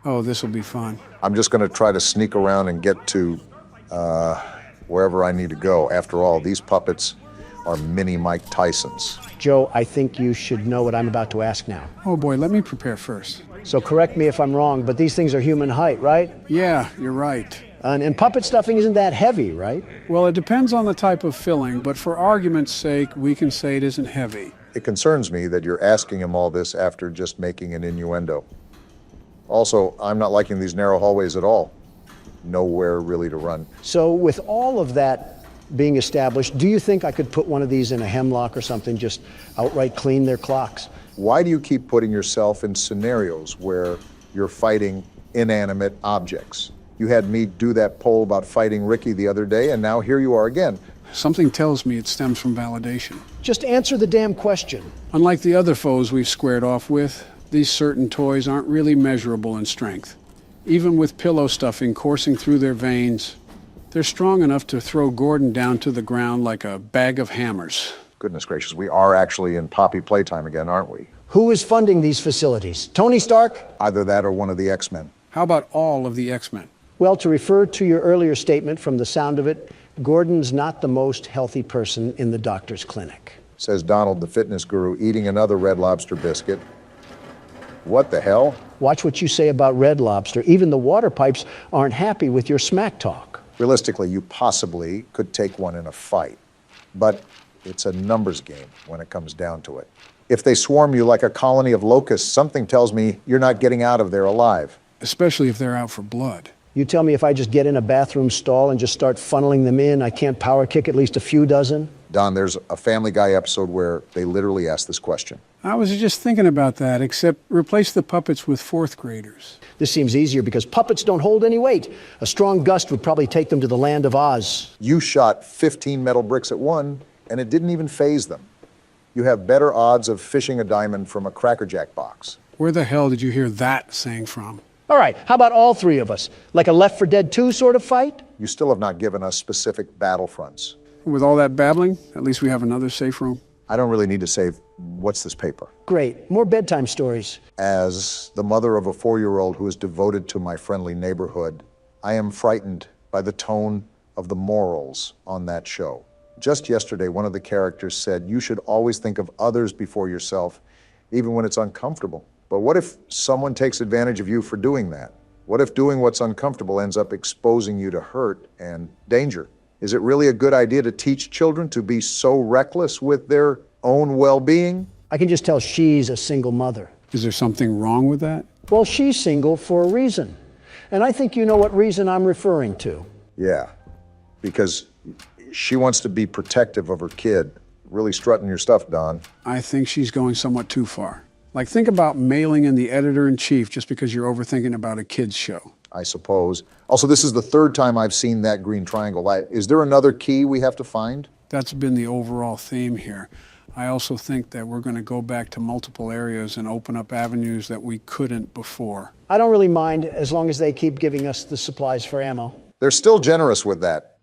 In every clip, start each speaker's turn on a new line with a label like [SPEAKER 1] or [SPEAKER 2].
[SPEAKER 1] Oh, this will be fun.
[SPEAKER 2] I'm just going to try to sneak around and get to wherever I need to go. After all, these puppets are mini Mike Tysons.
[SPEAKER 3] Joe, I think you should know what I'm about to ask now.
[SPEAKER 1] Oh boy, let me prepare first.
[SPEAKER 3] So correct me if I'm wrong, but these things are human height, right?
[SPEAKER 1] Yeah, you're right.
[SPEAKER 3] And puppet stuffing isn't that heavy, right?
[SPEAKER 1] Well, it depends on the type of filling, but for argument's sake, we can say it isn't heavy.
[SPEAKER 2] It concerns me that you're asking him all this after just making an innuendo. Also, I'm not liking these narrow hallways at all. Nowhere really to run.
[SPEAKER 3] So with all of that being established, do you think I could put one of these in a hemlock or something, just outright clean their clocks?
[SPEAKER 2] Why do you keep putting yourself in scenarios where you're fighting inanimate objects? You had me do that poll about fighting Ricky the other day, and now here you are again.
[SPEAKER 1] Something tells me it stems from validation.
[SPEAKER 3] Just answer the damn question.
[SPEAKER 1] Unlike the other foes we've squared off with, these certain toys aren't really measurable in strength. Even with pillow stuffing coursing through their veins, they're strong enough to throw Gordon down to the ground like a bag of hammers.
[SPEAKER 2] Goodness gracious, we are actually in Poppy Playtime again, aren't we?
[SPEAKER 3] Who is funding these facilities? Tony Stark?
[SPEAKER 2] Either that or one of the X-Men.
[SPEAKER 1] How about all of the X-Men?
[SPEAKER 3] Well, to refer to your earlier statement, from the sound of it, Gordon's not the most healthy person in the doctor's clinic.
[SPEAKER 2] Says Donald, the fitness guru, eating another Red Lobster biscuit. What the hell?
[SPEAKER 3] Watch what you say about Red Lobster. Even the water pipes aren't happy with your smack talk.
[SPEAKER 2] Realistically, you possibly could take one in a fight, but it's a numbers game when it comes down to it. If they swarm you like a colony of locusts, something tells me you're not getting out of there alive.
[SPEAKER 1] Especially if they're out for blood.
[SPEAKER 3] You tell me if I just get in a bathroom stall and just start funneling them in, I can't power kick at least a few dozen?
[SPEAKER 2] Don, there's a Family Guy episode where they literally ask this question.
[SPEAKER 1] I was just thinking about that, except replace the puppets with fourth graders.
[SPEAKER 3] This seems easier because puppets don't hold any weight. A strong gust would probably take them to the land of Oz.
[SPEAKER 2] You shot 15 metal bricks at one, and it didn't even faze them. You have better odds of fishing a diamond from a Cracker Jack box.
[SPEAKER 1] Where the hell did you hear that saying from?
[SPEAKER 3] All right, how about all three of us? Like a Left 4 Dead 2 sort of fight?
[SPEAKER 2] You still have not given us specific battlefronts.
[SPEAKER 1] With all that babbling, at least we have another safe room.
[SPEAKER 2] I don't really need to save. What's this paper?
[SPEAKER 3] Great, more bedtime stories.
[SPEAKER 2] As the mother of a 4-year-old who is devoted to my friendly neighborhood, I am frightened by the tone of the morals on that show. Just yesterday, one of the characters said, you should always think of others before yourself, even when it's uncomfortable. But what if someone takes advantage of you for doing that? What if doing what's uncomfortable ends up exposing you to hurt and danger? Is it really a good idea to teach children to be so reckless with their own well-being?
[SPEAKER 3] I can just tell she's a single mother.
[SPEAKER 1] Is there something wrong with that?
[SPEAKER 3] Well, she's single for a reason. And I think you know what reason I'm referring to.
[SPEAKER 2] Yeah, because she wants to be protective of her kid. Really strutting your stuff, Don.
[SPEAKER 1] I think she's going somewhat too far. Like, think about mailing in the editor-in-chief just because you're overthinking about a kid's show.
[SPEAKER 2] I suppose. Also, this is the third time I've seen that green triangle. Is there another key we have to find?
[SPEAKER 1] That's been the overall theme here. I also think that we're going to go back to multiple areas and open up avenues that we couldn't before.
[SPEAKER 3] I don't really mind as long as they keep giving us the supplies for ammo.
[SPEAKER 2] They're still generous with that.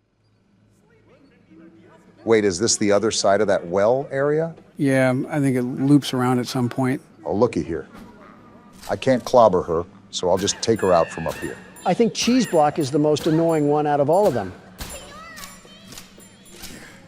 [SPEAKER 2] Wait, is this the other side of that well area?
[SPEAKER 1] Yeah, I think it loops around at some point.
[SPEAKER 2] Oh, looky here. I can't clobber her, so I'll just take her out from up here.
[SPEAKER 3] I think Cheese Block is the most annoying one out of all of them.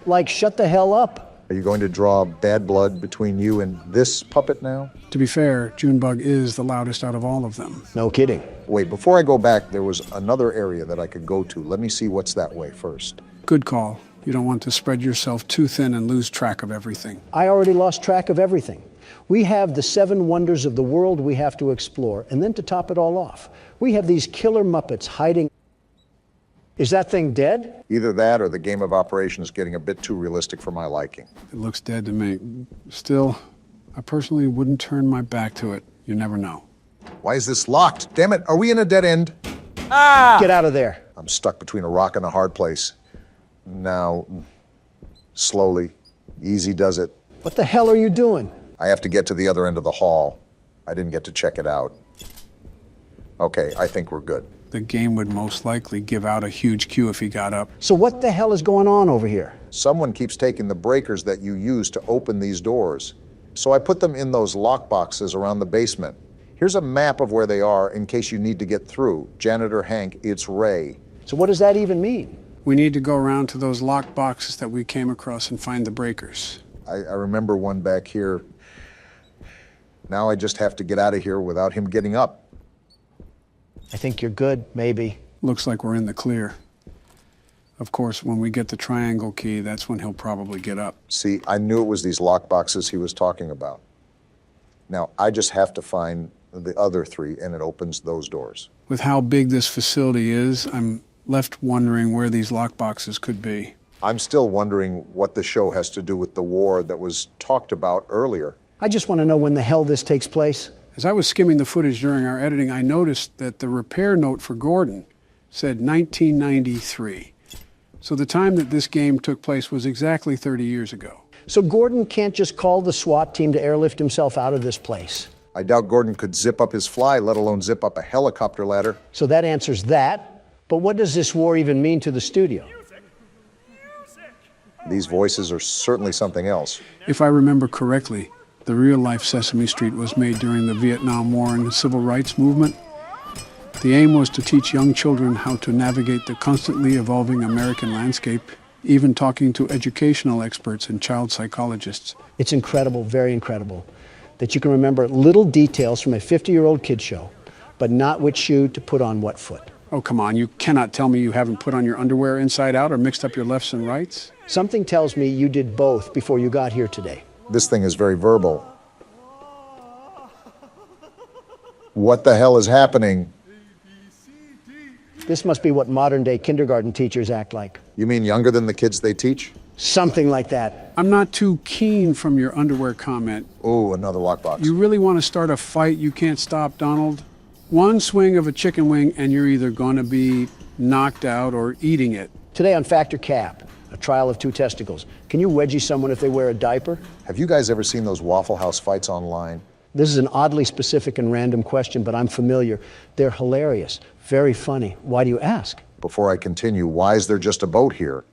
[SPEAKER 3] Like, shut the hell up.
[SPEAKER 2] Are you going to draw bad blood between you and this puppet now?
[SPEAKER 1] To be fair, Junebug is the loudest out of all of them.
[SPEAKER 3] No kidding.
[SPEAKER 2] Wait, before I go back, there was another area that I could go to. Let me see what's that way first.
[SPEAKER 1] Good call. You don't want to spread yourself too thin and lose track of everything.
[SPEAKER 3] I already lost track of everything. We have the 7 wonders of the world we have to explore, and then to top it all off, we have these killer Muppets hiding. Is that thing dead?
[SPEAKER 2] Either that or the game of operation is getting a bit too realistic for my liking.
[SPEAKER 1] It looks dead to me. Still, I personally wouldn't turn my back to it. You never know.
[SPEAKER 2] Why is this locked? Damn it, are we in a dead end?
[SPEAKER 3] Get out of there.
[SPEAKER 2] I'm stuck between a rock and a hard place. Now, slowly, easy does it.
[SPEAKER 3] What the hell are you doing?
[SPEAKER 2] I have to get to the other end of the hall. I didn't get to check it out. Okay, I think we're good.
[SPEAKER 1] The game would most likely give out a huge cue if he got up.
[SPEAKER 3] So what the hell is going on over here?
[SPEAKER 2] Someone keeps taking the breakers that you use to open these doors. So I put them in those lock boxes around the basement. Here's a map of where they are in case you need to get through. Janitor Hank, it's Ray.
[SPEAKER 3] So what does that even mean?
[SPEAKER 1] We need to go around to those locked boxes that we came across and find the breakers.
[SPEAKER 2] I remember one back here. Now I just have to get out of here without him getting up.
[SPEAKER 3] I think you're good, maybe.
[SPEAKER 1] Looks like we're in the clear. Of course, when we get the triangle key, that's when he'll probably get up.
[SPEAKER 2] See, I knew it was these lock boxes he was talking about. Now, I just have to find the other three, and it opens those doors.
[SPEAKER 1] With how big this facility is, I'm left wondering where these lock boxes could be.
[SPEAKER 2] I'm still wondering what the show has to do with the war that was talked about earlier.
[SPEAKER 3] I just want to know when the hell this takes place.
[SPEAKER 1] As I was skimming the footage during our editing, I noticed that the repair note for Gordon said 1993. So the time that this game took place was exactly 30 years ago.
[SPEAKER 3] So Gordon can't just call the SWAT team to airlift himself out of this place.
[SPEAKER 2] I doubt Gordon could zip up his fly, let alone zip up a helicopter ladder.
[SPEAKER 3] So that answers that. But what does this war even mean to the studio?
[SPEAKER 2] These voices are certainly something else.
[SPEAKER 1] If I remember correctly, the real-life Sesame Street was made during the Vietnam War and the Civil Rights Movement. The aim was to teach young children how to navigate the constantly evolving American landscape, even talking to educational experts and child psychologists.
[SPEAKER 3] It's incredible, very incredible, that you can remember little details from a 50-year-old kid show, but not which shoe to put on what foot.
[SPEAKER 1] Oh, come on, you cannot tell me you haven't put on your underwear inside out or mixed up your lefts and rights?
[SPEAKER 3] Something tells me you did both before you got here today.
[SPEAKER 2] This thing is very verbal. What the hell is happening?
[SPEAKER 3] This must be what modern-day kindergarten teachers act like.
[SPEAKER 2] You mean younger than the kids they teach?
[SPEAKER 3] Something like that.
[SPEAKER 1] I'm not too keen from your underwear comment.
[SPEAKER 2] Oh, another lockbox.
[SPEAKER 1] You really want to start a fight you can't stop, Donald? One swing of a chicken wing and you're either going to be knocked out or eating it.
[SPEAKER 3] Today on Factor Cap, a trial of two testicles. Can you wedgie someone if they wear a diaper?
[SPEAKER 2] Have you guys ever seen those Waffle House fights online?
[SPEAKER 3] This is an oddly specific and random question, but I'm familiar. They're hilarious, very funny. Why do you ask?
[SPEAKER 2] Before I continue, why is there just a boat here?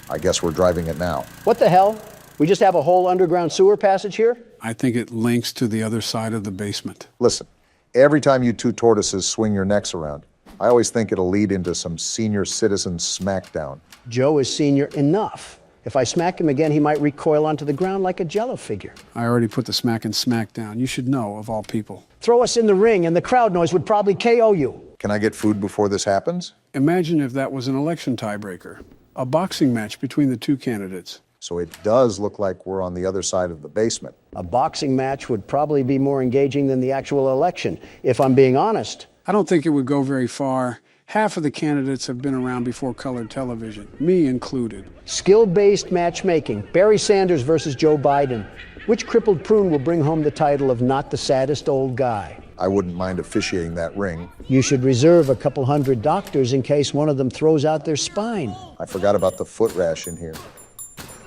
[SPEAKER 2] I guess we're driving it now.
[SPEAKER 3] What the hell? We just have a whole underground sewer passage here?
[SPEAKER 1] I think it links to the other side of the basement.
[SPEAKER 2] Listen, every time you two tortoises swing your necks around, I always think it'll lead into some senior citizen smackdown.
[SPEAKER 3] Joe is senior enough. If I smack him again, he might recoil onto the ground like a Jello figure.
[SPEAKER 1] I already put the smack and smack down. You should know, of all people.
[SPEAKER 3] Throw us in the ring and the crowd noise would probably KO you.
[SPEAKER 2] Can I get food before this happens?
[SPEAKER 1] Imagine if that was an election tiebreaker, a boxing match between the two candidates.
[SPEAKER 2] So it does look like we're on the other side of the basement.
[SPEAKER 3] A boxing match would probably be more engaging than the actual election, if I'm being honest.
[SPEAKER 1] I don't think it would go very far. Half of the candidates have been around before colored television, me included.
[SPEAKER 3] Skill-based matchmaking. Barry Sanders versus Joe Biden. Which crippled prune will bring home the title of not the saddest old guy?
[SPEAKER 2] I wouldn't mind officiating that ring.
[SPEAKER 3] You should reserve a couple hundred doctors in case one of them throws out their spine.
[SPEAKER 2] I forgot about the foot rash in here.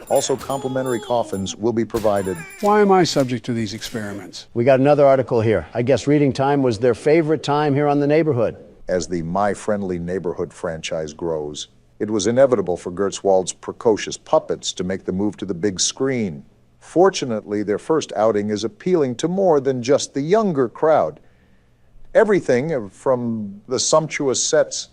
[SPEAKER 2] Also, complimentary coffins will be provided.
[SPEAKER 1] Why am I subject to these experiments?
[SPEAKER 3] We got another article here. I guess reading time was their favorite time here on The Neighborhood.
[SPEAKER 2] As the My Friendly Neighborhood franchise grows, it was inevitable for Gertzwald's precocious puppets to make the move to the big screen. Fortunately, their first outing is appealing to more than just the younger crowd. Everything from the sumptuous sets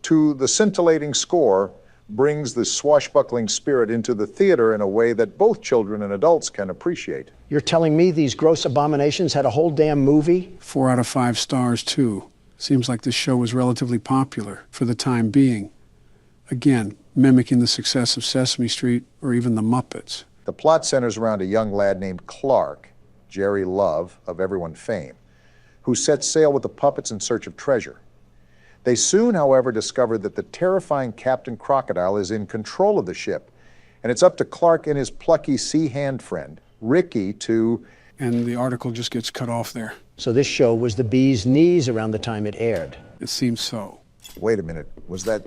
[SPEAKER 2] to the scintillating score brings the swashbuckling spirit into the theater in a way that both children and adults can appreciate.
[SPEAKER 3] You're telling me these gross abominations had a whole damn movie?
[SPEAKER 1] 4 out of 5 stars, too. Seems like this show was relatively popular for the time being. Again, mimicking the success of Sesame Street or even the Muppets.
[SPEAKER 2] The plot centers around a young lad named Clark, Jerry Love, of everyone fame, who sets sail with the puppets in search of treasure. They soon, however, discover that the terrifying Captain Crocodile is in control of the ship, and it's up to Clark and his plucky sea hand friend, Ricky, to...
[SPEAKER 1] And the article just gets cut off there.
[SPEAKER 3] So this show was the bee's knees around the time it aired.
[SPEAKER 1] It seems so.
[SPEAKER 2] Wait a minute, was that...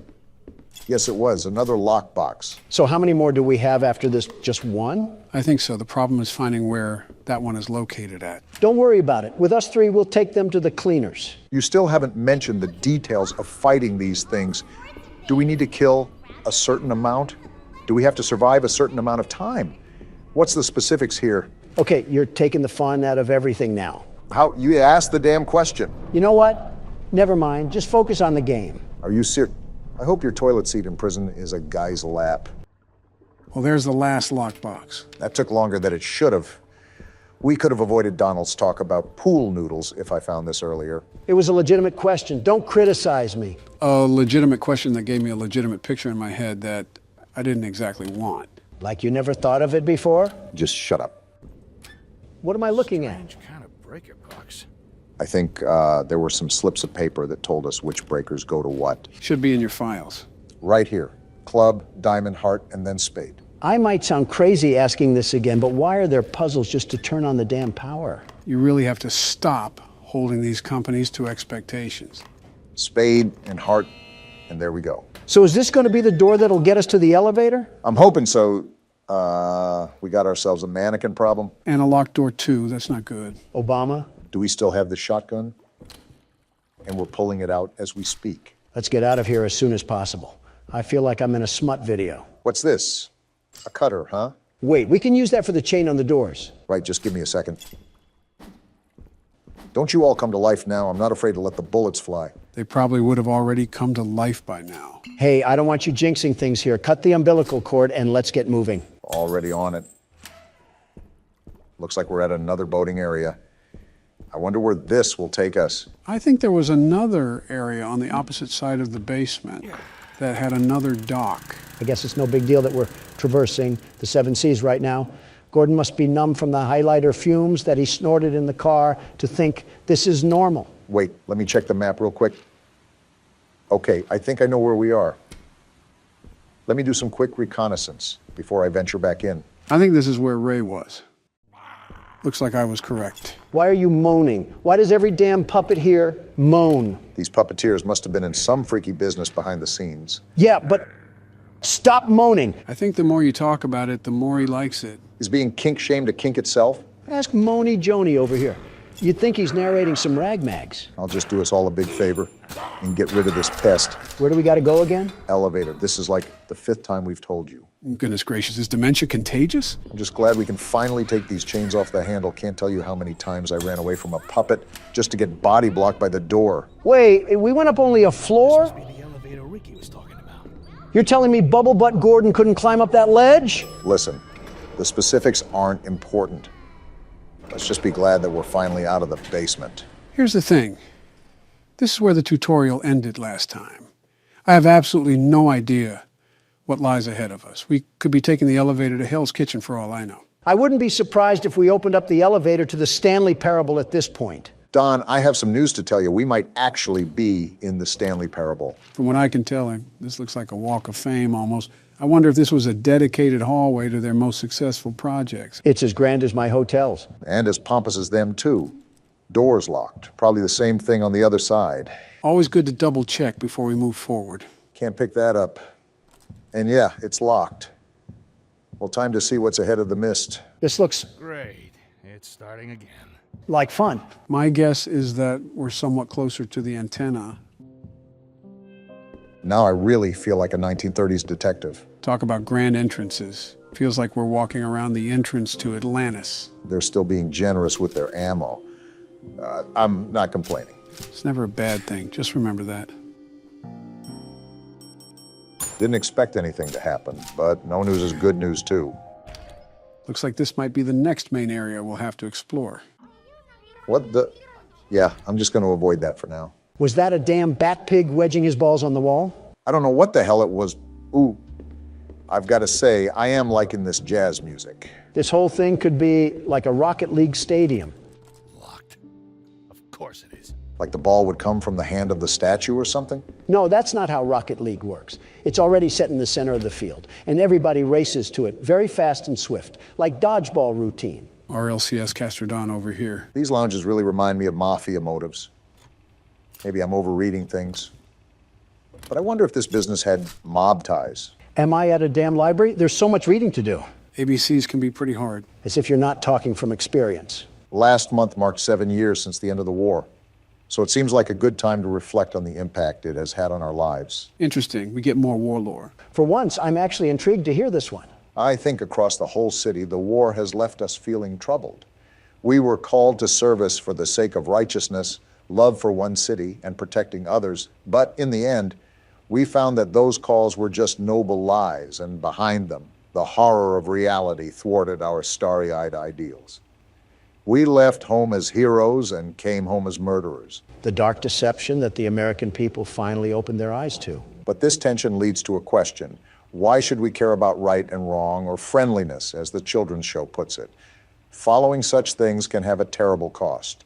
[SPEAKER 2] Yes, it was, another lockbox.
[SPEAKER 3] So how many more do we have after this? Just one?
[SPEAKER 1] I think so. The problem is finding where that one is located at.
[SPEAKER 3] Don't worry about it. With us three, we'll take them to the cleaners.
[SPEAKER 2] You still haven't mentioned the details of fighting these things. Do we need to kill a certain amount? Do we have to survive a certain amount of time? What's the specifics here?
[SPEAKER 3] Okay, you're taking the fun out of everything now.
[SPEAKER 2] How? You asked the damn question.
[SPEAKER 3] You know what? Never mind. Just focus on the game.
[SPEAKER 2] Are you serious? I hope your toilet seat in prison is a guy's lap.
[SPEAKER 1] Well, there's the last lockbox.
[SPEAKER 2] That took longer than it should have. We could have avoided Donald's talk about pool noodles if I found this earlier.
[SPEAKER 3] It was a legitimate question. Don't criticize me.
[SPEAKER 1] A legitimate question that gave me a legitimate picture in my head that I didn't exactly want.
[SPEAKER 3] Like you never thought of it before?
[SPEAKER 2] Just shut up.
[SPEAKER 3] What am I looking at?
[SPEAKER 4] Kind of breaker box.
[SPEAKER 2] I think there were some slips of paper that told us which breakers go to what.
[SPEAKER 1] Should be in your files.
[SPEAKER 2] Right here. Club, diamond, heart, and then spade.
[SPEAKER 3] I might sound crazy asking this again, but why are there puzzles just to turn on the damn power?
[SPEAKER 1] You really have to stop holding these companies to expectations.
[SPEAKER 2] Spade and heart, and there we go.
[SPEAKER 3] So is this going to be the door that'll get us to the elevator?
[SPEAKER 2] I'm hoping so. We got ourselves a mannequin problem.
[SPEAKER 1] And a locked door too, that's not good.
[SPEAKER 3] Obama,
[SPEAKER 2] Do we still have the shotgun? And we're pulling it out as we speak.
[SPEAKER 3] let's get out of here as soon as possible. I feel like I'm in a smut video.
[SPEAKER 2] What's this? A cutter, huh?
[SPEAKER 3] Wait, we can use that for the chain on the doors.
[SPEAKER 2] Right, just give me a second. Don't you all come to life now? I'm not afraid to let the bullets fly.
[SPEAKER 1] They probably would have already come to life by now.
[SPEAKER 3] Hey, I don't want you jinxing things here. Cut the umbilical cord and let's get moving.
[SPEAKER 2] Already on it. Looks like we're at another boating area. I wonder where this will take us.
[SPEAKER 1] I think there was another area on the opposite side of the basement that had another dock.
[SPEAKER 3] I guess it's no big deal that we're traversing the seven seas right now. Gordon must be numb from the highlighter fumes that he snorted in the car to think this is normal.
[SPEAKER 2] Wait, let me check the map real quick. Okay, I think I know where we are. Let me do some quick reconnaissance before I venture back in.
[SPEAKER 1] I think this is where Ray was. Looks like I was correct.
[SPEAKER 3] Why are you moaning? Why does every damn puppet here moan?
[SPEAKER 2] These puppeteers must have been in some freaky business behind the scenes.
[SPEAKER 3] Yeah, but stop moaning.
[SPEAKER 1] I think the more you talk about it, the more he likes it.
[SPEAKER 2] Is being kink-shamed a kink itself?
[SPEAKER 3] Ask Moany Joni over here. You'd think he's narrating some rag mags.
[SPEAKER 2] I'll just do us all a big favor and get rid of this pest.
[SPEAKER 3] Where do we got to go again?
[SPEAKER 2] Elevator. This is like the 5th time we've told you.
[SPEAKER 1] Goodness gracious, is dementia contagious?
[SPEAKER 2] I'm just glad we can finally take these chains off the handle. Can't tell you how many times I ran away from a puppet just to get body blocked by the door.
[SPEAKER 3] Wait, we went up only a floor?
[SPEAKER 4] Must be the elevator Ricky was talking about.
[SPEAKER 3] You're telling me Bubble Butt Gordon couldn't climb up that ledge?
[SPEAKER 2] Listen, the specifics aren't important. Let's just be glad that we're finally out of the basement.
[SPEAKER 1] Here's the thing. This is where the tutorial ended last time. I have absolutely no idea what lies ahead of us. We could be taking the elevator to Hell's Kitchen for all I know.
[SPEAKER 3] I wouldn't be surprised if we opened up the elevator to the Stanley Parable at this point.
[SPEAKER 2] Don, I have some news to tell you. We might actually be in the Stanley Parable.
[SPEAKER 1] From what I can tell, this looks like a walk of fame almost. I wonder if this was a dedicated hallway to their most successful projects.
[SPEAKER 3] It's as grand as my hotels.
[SPEAKER 2] And as pompous as them, too. Doors locked. Probably the same thing on the other side.
[SPEAKER 1] Always good to double check before we move forward.
[SPEAKER 2] Can't pick that up. And yeah, it's locked. Well, time to see what's ahead of the mist.
[SPEAKER 3] This looks
[SPEAKER 4] Great. It's starting again.
[SPEAKER 3] like fun.
[SPEAKER 1] My guess is that we're somewhat closer to the antenna.
[SPEAKER 2] Now I really feel like a 1930s detective.
[SPEAKER 1] Talk about grand entrances. Feels like we're walking around the entrance to Atlantis.
[SPEAKER 2] They're still being generous with their ammo. I'm not complaining.
[SPEAKER 1] It's never a bad thing. Just remember that.
[SPEAKER 2] Didn't expect anything to happen, but no news is good news, too.
[SPEAKER 1] Looks like this might be the next main area we'll have to explore.
[SPEAKER 2] What the? Yeah, I'm just going to avoid that for now.
[SPEAKER 3] Was that a damn bat pig wedging his balls on the wall?
[SPEAKER 2] I don't know what the hell it was. Ooh, I've got to say, I am liking this jazz music.
[SPEAKER 3] This whole thing could be like a Rocket League stadium.
[SPEAKER 4] Locked. Of course it is.
[SPEAKER 2] Like the ball would come from the hand of the statue or something?
[SPEAKER 3] No, that's not how Rocket League works. It's already set in the center of the field, and everybody races to it very fast and swift, like dodgeball routine.
[SPEAKER 1] RLCS Castrodon over here.
[SPEAKER 2] These lounges really remind me of mafia motives. Maybe I'm overreading things. But I wonder if this business had mob ties.
[SPEAKER 3] Am I at a damn library? There's so much reading to do.
[SPEAKER 1] ABCs can be pretty hard.
[SPEAKER 3] As if you're not talking from experience.
[SPEAKER 2] Last month marked 7 years since the end of the war. So it seems like a good time to reflect on the impact it has had on our lives.
[SPEAKER 1] Interesting. We get more war lore.
[SPEAKER 3] For once, I'm actually intrigued to hear this one.
[SPEAKER 2] I think across the whole city, the war has left us feeling troubled. We were called to service for the sake of righteousness, love for one city, and protecting others. But in the end, we found that those calls were just noble lies, and behind them, the horror of reality thwarted our starry-eyed ideals. We left home as heroes and came home as murderers.
[SPEAKER 3] The dark deception that the American people finally opened their eyes to.
[SPEAKER 2] But this tension leads to a question. Why should we care about right and wrong, or friendliness, as the children's show puts it? Following such things can have a terrible cost.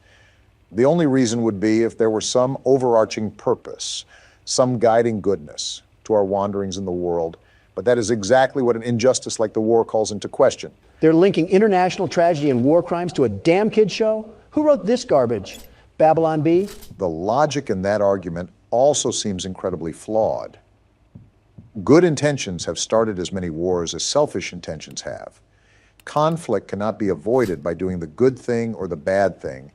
[SPEAKER 2] The only reason would be if there were some overarching purpose, some guiding goodness to our wanderings in the world. But that is exactly what an injustice like the war calls into question.
[SPEAKER 3] They're linking international tragedy and war crimes to a damn kid show? Who wrote this garbage? Babylon Bee?
[SPEAKER 2] The logic in that argument also seems incredibly flawed. Good intentions have started as many wars as selfish intentions have. Conflict cannot be avoided by doing the good thing or the bad thing,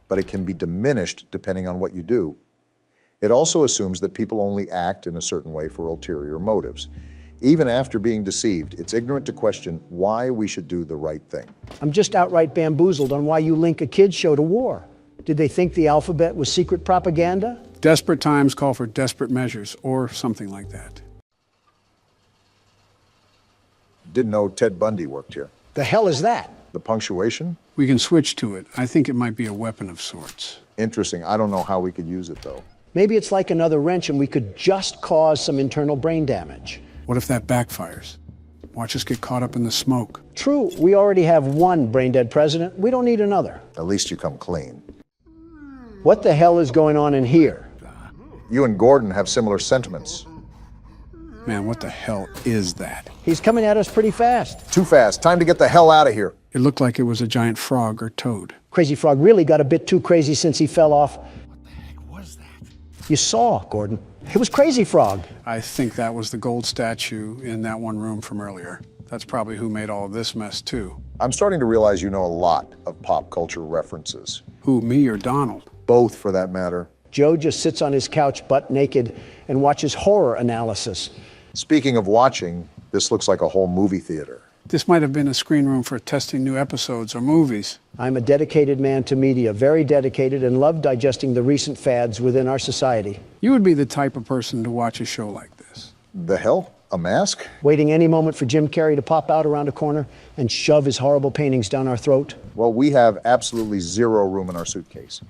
[SPEAKER 2] but it can be diminished depending on what you do. It also assumes that people only act in a certain way for ulterior motives. Even after being deceived, it's ignorant to question why we should do the right thing.
[SPEAKER 3] I'm just outright bamboozled on why you link a kid's show to war. Did they think the alphabet was secret propaganda?
[SPEAKER 1] Desperate times call for desperate measures, or something like that.
[SPEAKER 2] Didn't know Ted Bundy worked here.
[SPEAKER 3] The hell is that?
[SPEAKER 2] The punctuation?
[SPEAKER 1] We can switch to it. I think it might be a weapon of sorts.
[SPEAKER 2] Interesting. I don't know how we could use it, though.
[SPEAKER 3] Maybe it's like another wrench and we could just cause some internal brain damage.
[SPEAKER 1] What if that backfires? Watch us get caught up in the smoke.
[SPEAKER 3] True, we already have one brain-dead president. We don't need another.
[SPEAKER 2] At least you come clean.
[SPEAKER 3] What the hell is going on in here?
[SPEAKER 2] You and Gordon have similar sentiments.
[SPEAKER 1] Man, what the hell is that?
[SPEAKER 3] He's coming at us pretty fast.
[SPEAKER 2] Too fast. Time to get the hell out of here.
[SPEAKER 1] It looked like it was a giant frog or toad.
[SPEAKER 3] Crazy Frog really got a bit too crazy since he fell off.
[SPEAKER 4] What the heck was that?
[SPEAKER 3] You saw, Gordon. It was Crazy Frog.
[SPEAKER 1] I think that was the gold statue in that one room from earlier. That's probably who made all of this mess, too.
[SPEAKER 2] I'm starting to realize you know a lot of pop culture references.
[SPEAKER 1] Who, me or Donald?
[SPEAKER 2] Both, for that matter.
[SPEAKER 3] Joe just sits on his couch butt naked and watches horror analysis.
[SPEAKER 2] Speaking of watching, this looks like a whole movie theater.
[SPEAKER 1] This might have been a screen room for testing new episodes or movies.
[SPEAKER 3] I'm a dedicated man to media, very dedicated, and love digesting the recent fads within our society.
[SPEAKER 1] You would be the type of person to watch a show like this.
[SPEAKER 2] The hell? A mask?
[SPEAKER 3] Waiting any moment for Jim Carrey to pop out around a corner and shove his horrible paintings down our throat.
[SPEAKER 2] Well, we have absolutely zero room in our suitcase.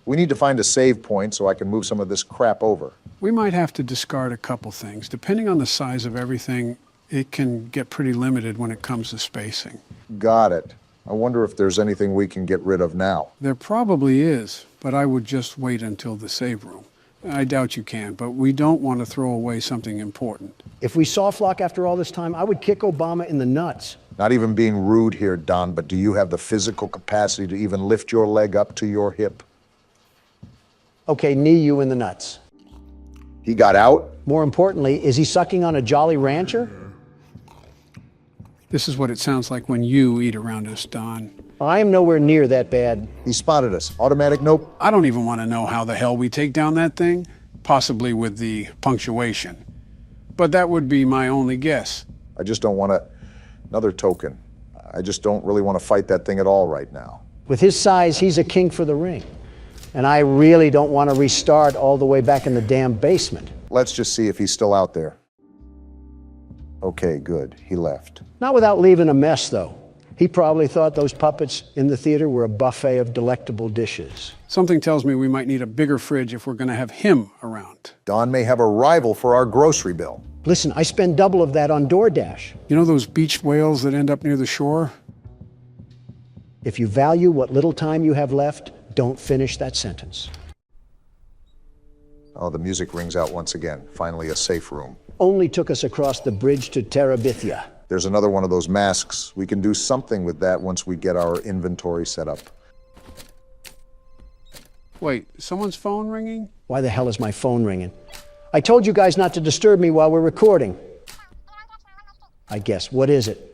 [SPEAKER 2] We need to find a save point so I can move some of this crap over.
[SPEAKER 1] We might have to discard a couple things. Depending on the size of everything, it can get pretty limited when it comes to spacing.
[SPEAKER 2] Got it. I wonder if there's anything we can get rid of now.
[SPEAKER 1] There probably is, but I would just wait until the save room. I doubt you can, but we don't want to throw away something important.
[SPEAKER 3] If we saw Flock after all this time, I would kick Obama in the nuts.
[SPEAKER 2] Not even being rude here, Don, but do you have the physical capacity to even lift your leg up to your hip?
[SPEAKER 3] Okay, knee you in the nuts.
[SPEAKER 2] He got out?
[SPEAKER 3] More importantly, is he sucking on a Jolly Rancher?
[SPEAKER 1] This is what it sounds like when you eat around us, Don.
[SPEAKER 3] I am nowhere near that bad.
[SPEAKER 2] He spotted us. Automatic nope.
[SPEAKER 1] I don't even want to know how the hell we take down that thing, possibly with the punctuation. But that would be my only guess.
[SPEAKER 2] I just don't want another token. I just don't really want to fight that thing at all right now.
[SPEAKER 3] With his size, he's a king for the ring. And I really don't want to restart all the way back in the damn basement.
[SPEAKER 2] Let's just see if he's still out there. Okay, good. He left.
[SPEAKER 3] Not without leaving a mess, though. He probably thought those puppets in the theater were a buffet of delectable dishes.
[SPEAKER 1] Something tells me we might need a bigger fridge if we're going to have him around.
[SPEAKER 2] Don may have a rival for our grocery bill.
[SPEAKER 3] Listen, I spend double of that on DoorDash.
[SPEAKER 1] You know those beach whales that end up near the shore?
[SPEAKER 3] If you value what little time you have left, don't finish that sentence.
[SPEAKER 2] Oh, the music rings out once again. Finally, a safe room.
[SPEAKER 3] Only took us across the bridge to Terabithia.
[SPEAKER 2] There's another one of those masks. We can do something with that once we get our inventory set up.
[SPEAKER 1] Wait, someone's phone ringing?
[SPEAKER 3] Why the hell is my phone ringing? I told you guys not to disturb me while we're recording. I guess. What is it?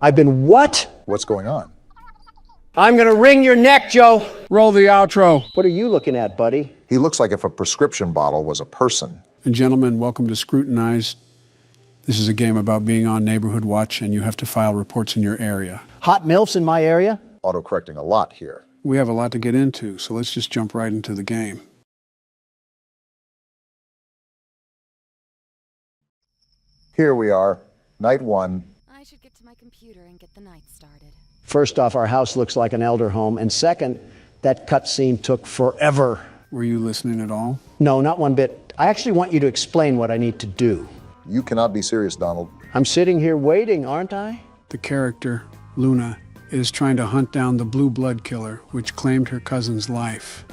[SPEAKER 3] I've been what?
[SPEAKER 2] What's going on?
[SPEAKER 3] I'm gonna wring your neck, Joe.
[SPEAKER 1] Roll the outro.
[SPEAKER 3] What are you looking at, buddy?
[SPEAKER 2] He looks like if a prescription bottle was a person.
[SPEAKER 1] And gentlemen, welcome to Scrutinize. This is a game about being on Neighborhood Watch, and you have to file reports in your area.
[SPEAKER 3] Hot MILFs in my area?
[SPEAKER 2] Autocorrecting a lot here.
[SPEAKER 1] We have a lot to get into, so let's just jump right into the game.
[SPEAKER 2] Here we are, night one.
[SPEAKER 5] I should get to my computer and get the night started.
[SPEAKER 3] First off, our house looks like an elder home. And second, that cutscene took forever.
[SPEAKER 1] Were you listening at all?
[SPEAKER 3] No, not one bit. I actually want you to explain what I need to do.
[SPEAKER 2] You cannot be serious, Donald.
[SPEAKER 3] I'm sitting here waiting, aren't I?
[SPEAKER 1] The character, Luna, is trying to hunt down the blue blood killer, which claimed her cousin's life.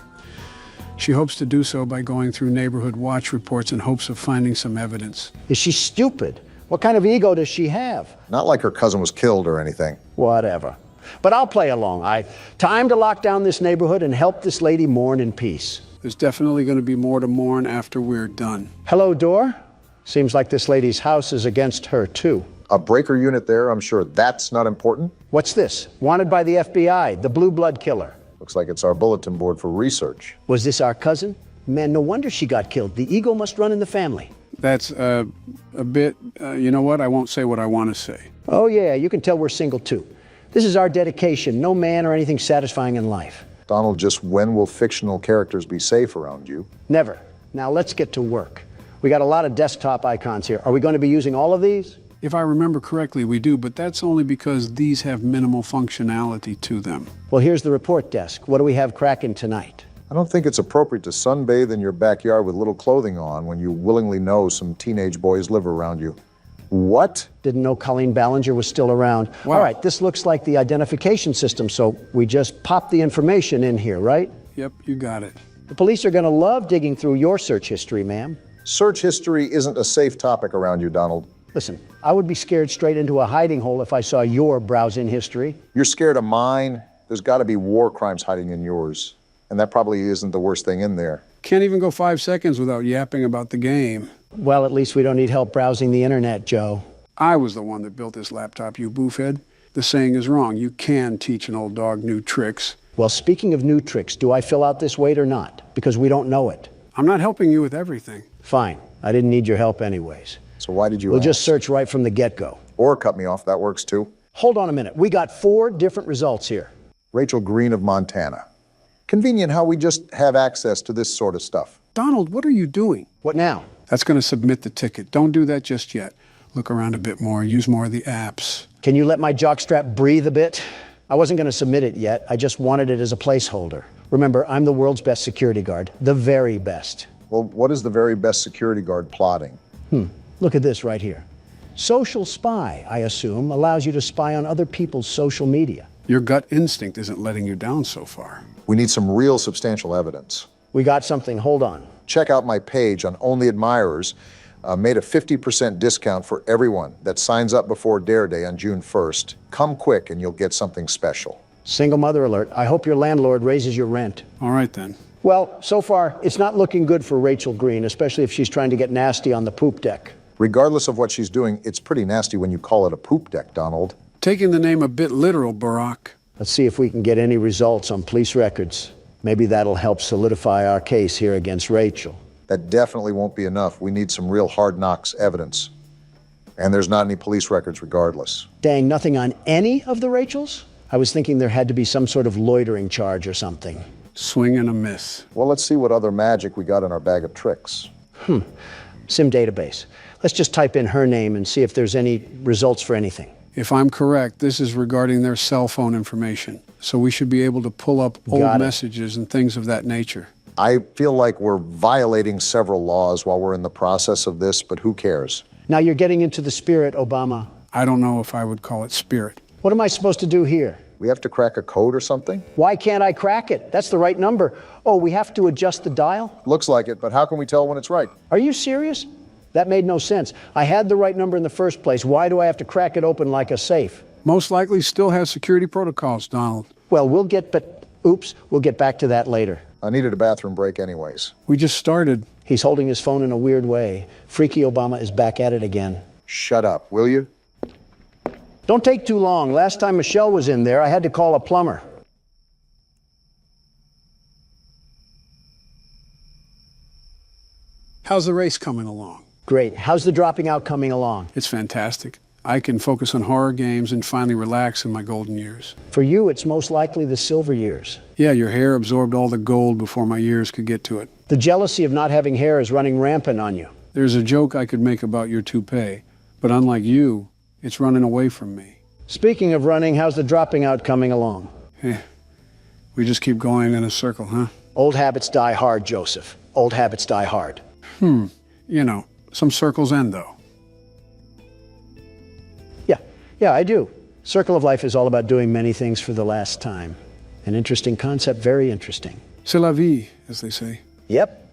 [SPEAKER 1] She hopes to do so by going through Neighborhood Watch reports in hopes of finding some evidence.
[SPEAKER 3] Is she stupid? What kind of ego does she have?
[SPEAKER 2] Not like her cousin was killed or anything.
[SPEAKER 3] Whatever. But I'll play along. Time to lock down this neighborhood and help this lady mourn in peace.
[SPEAKER 1] There's definitely going to be more to mourn after we're done.
[SPEAKER 3] Hello, door. Seems like this lady's house is against her, too.
[SPEAKER 2] A breaker unit there, I'm sure that's not important.
[SPEAKER 3] What's this? Wanted by the FBI, the blue blood killer.
[SPEAKER 2] Looks like it's our bulletin board for research.
[SPEAKER 3] Was this our cousin? Man, no wonder she got killed. The ego must run in the family.
[SPEAKER 1] That's a bit, you know what? I won't say what I want to say.
[SPEAKER 3] Oh, yeah, you can tell we're single, too. This is our dedication. No man or anything satisfying in life.
[SPEAKER 2] Donald, just when will fictional characters be safe around you?
[SPEAKER 3] Never. Now let's get to work. We got a lot of desktop icons here. Are we going to be using all of these?
[SPEAKER 1] If I remember correctly, we do, but that's only because these have minimal functionality to them.
[SPEAKER 3] Well, here's the report desk. What do we have cracking tonight?
[SPEAKER 2] I don't think it's appropriate to sunbathe in your backyard with little clothing on when you willingly know some teenage boys live around you. What?
[SPEAKER 3] Didn't know Colleen Ballinger was still around.
[SPEAKER 1] Wow.
[SPEAKER 3] All right, this looks like the identification system, so we just pop the information in here, right?
[SPEAKER 1] Yep, you got it.
[SPEAKER 3] The police are going to love digging through your search history, ma'am.
[SPEAKER 2] Search history isn't a safe topic around you, Donald.
[SPEAKER 3] Listen, I would be scared straight into a hiding hole if I saw your browsing history.
[SPEAKER 2] You're scared of mine. There's got to be war crimes hiding in yours. And that probably isn't the worst thing in there.
[SPEAKER 1] Can't even go 5 seconds without yapping about the game.
[SPEAKER 3] Well, at least we don't need help browsing the internet, Joe.
[SPEAKER 1] I was the one that built this laptop, you boofhead. The saying is wrong. You can teach an old dog new tricks.
[SPEAKER 3] Well, speaking of new tricks, do I fill out this weight or not? Because we don't know it.
[SPEAKER 1] I'm not helping you with everything.
[SPEAKER 3] Fine. I didn't need your help anyways.
[SPEAKER 2] So why did you
[SPEAKER 3] We'll
[SPEAKER 2] ask?
[SPEAKER 3] just search right from the get-go.
[SPEAKER 2] Or cut me off, that works too.
[SPEAKER 3] Hold on a minute. We got 4 different results here.
[SPEAKER 2] Rachel Green of Montana. Convenient how we just have access to this sort of stuff.
[SPEAKER 1] Donald, what are you doing?
[SPEAKER 3] What now?
[SPEAKER 1] That's going to submit the ticket. Don't do that just yet. Look around a bit more. Use more of the apps.
[SPEAKER 3] Can you let my jockstrap breathe a bit? I wasn't going to submit it yet. I just wanted it as a placeholder. Remember, I'm the world's best security guard. The very best.
[SPEAKER 2] Well, what is the very best security guard plotting?
[SPEAKER 3] Look at this right here. Social spy, I assume, allows you to spy on other people's social media.
[SPEAKER 1] Your gut instinct isn't letting you down so far.
[SPEAKER 2] We need some real substantial evidence.
[SPEAKER 3] We got something. Hold on.
[SPEAKER 2] Check out my page on Only Admirers. Made a 50% discount for everyone that signs up before Dare Day on June 1st. Come quick and you'll get something special.
[SPEAKER 3] Single mother alert. I hope your landlord raises your rent.
[SPEAKER 1] All right, then.
[SPEAKER 3] Well, so far, it's not looking good for Rachel Green, especially if she's trying to get nasty on the poop deck.
[SPEAKER 2] Regardless of what she's doing, it's pretty nasty when you call it a poop deck, Donald.
[SPEAKER 1] Taking the name a bit literal, Barack.
[SPEAKER 3] Let's see if we can get any results on police records. Maybe that'll help solidify our case here against Rachel.
[SPEAKER 2] That definitely won't be enough. We need some real hard knocks evidence. And there's not any police records regardless.
[SPEAKER 3] Dang, nothing on any of the Rachels? I was thinking there had to be some sort of loitering charge or something.
[SPEAKER 1] Swing and a miss.
[SPEAKER 2] Well, let's see what other magic we got in our bag of tricks.
[SPEAKER 3] Sim database. Let's just type in her name and see if there's any results for anything.
[SPEAKER 1] If I'm correct, this is regarding their cell phone information. So we should be able to pull up old
[SPEAKER 3] Got it.
[SPEAKER 1] messages and things of that nature.
[SPEAKER 2] I feel like we're violating several laws while we're in the process of this, but who cares?
[SPEAKER 3] Now you're getting into the spirit, Obama.
[SPEAKER 1] I don't know if I would call it spirit.
[SPEAKER 3] What am I supposed to do here?
[SPEAKER 2] We have to crack a code or something?
[SPEAKER 3] Why can't I crack it? That's the right number. Oh, we have to adjust the dial?
[SPEAKER 2] Looks like it, but how can we tell when it's right?
[SPEAKER 3] Are you serious? That made no sense. I had the right number in the first place. Why do I have to crack it open like a safe?
[SPEAKER 1] Most likely still has security protocols, Donald.
[SPEAKER 3] Well, we'll get back to that later.
[SPEAKER 2] I needed a bathroom break anyways.
[SPEAKER 1] We just started.
[SPEAKER 3] He's holding his phone in a weird way. Freaky Obama is back at it again.
[SPEAKER 2] Shut up, will you?
[SPEAKER 3] Don't take too long. Last time Michelle was in there, I had to call a plumber.
[SPEAKER 1] How's the race coming along?
[SPEAKER 3] Great. How's the dropping out coming along?
[SPEAKER 1] It's fantastic. I can focus on horror games and finally relax in my golden years.
[SPEAKER 3] For you, it's most likely the silver years.
[SPEAKER 1] Yeah, your hair absorbed all the gold before my years could get to it.
[SPEAKER 3] The jealousy of not having hair is running rampant on you.
[SPEAKER 1] There's a joke I could make about your toupee, but unlike you, it's running away from me.
[SPEAKER 3] Speaking of running, how's the dropping out coming along?
[SPEAKER 1] We just keep going in a circle, huh?
[SPEAKER 3] Old habits die hard, Joseph. Old habits die hard.
[SPEAKER 1] You know, some circles end, though.
[SPEAKER 3] Yeah, I do. Circle of life is all about doing many things for the last time. An interesting concept, very interesting.
[SPEAKER 1] C'est la vie, as they say.
[SPEAKER 3] Yep.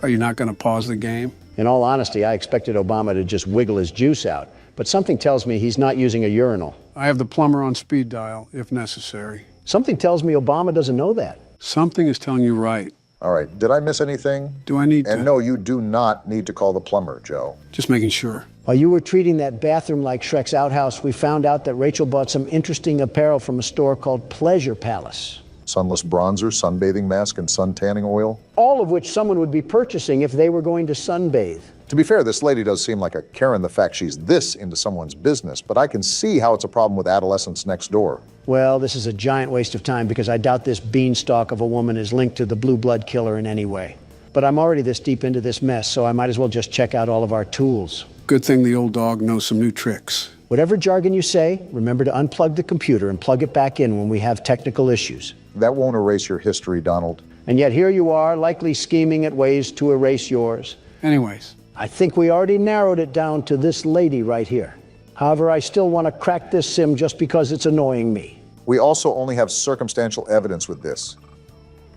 [SPEAKER 1] Are you not going to pause the game?
[SPEAKER 3] In all honesty, I expected Obama to just wiggle his juice out, but something tells me he's not using a urinal.
[SPEAKER 1] I have the plumber on speed dial, if necessary.
[SPEAKER 3] Something tells me Obama doesn't know that.
[SPEAKER 1] Something is telling you right.
[SPEAKER 2] All right, did I miss anything?
[SPEAKER 1] Do I need to?
[SPEAKER 2] And no, you do not need to call the plumber, Joe.
[SPEAKER 1] Just making sure.
[SPEAKER 3] While you were treating that bathroom like Shrek's outhouse, we found out that Rachel bought some interesting apparel from a store called Pleasure Palace.
[SPEAKER 2] Sunless bronzer, sunbathing mask, and sun tanning oil.
[SPEAKER 3] All of which someone would be purchasing if they were going to sunbathe.
[SPEAKER 2] To be fair, this lady does seem like a Karen the fact she's this into someone's business, but I can see how it's a problem with adolescents next door.
[SPEAKER 3] Well, this is a giant waste of time because I doubt this beanstalk of a woman is linked to the blue blood killer in any way. But I'm already this deep into this mess, so I might as well just check out all of our tools.
[SPEAKER 1] Good thing the old dog knows some new tricks.
[SPEAKER 3] Whatever jargon you say, remember to unplug the computer and plug it back in when we have technical issues.
[SPEAKER 2] That won't erase your history, Donald.
[SPEAKER 3] And yet here you are, likely scheming at ways to erase yours.
[SPEAKER 1] Anyways,
[SPEAKER 3] I think we already narrowed it down to this lady right here. However, I still want to crack this sim just because it's annoying me.
[SPEAKER 2] We also only have circumstantial evidence with this.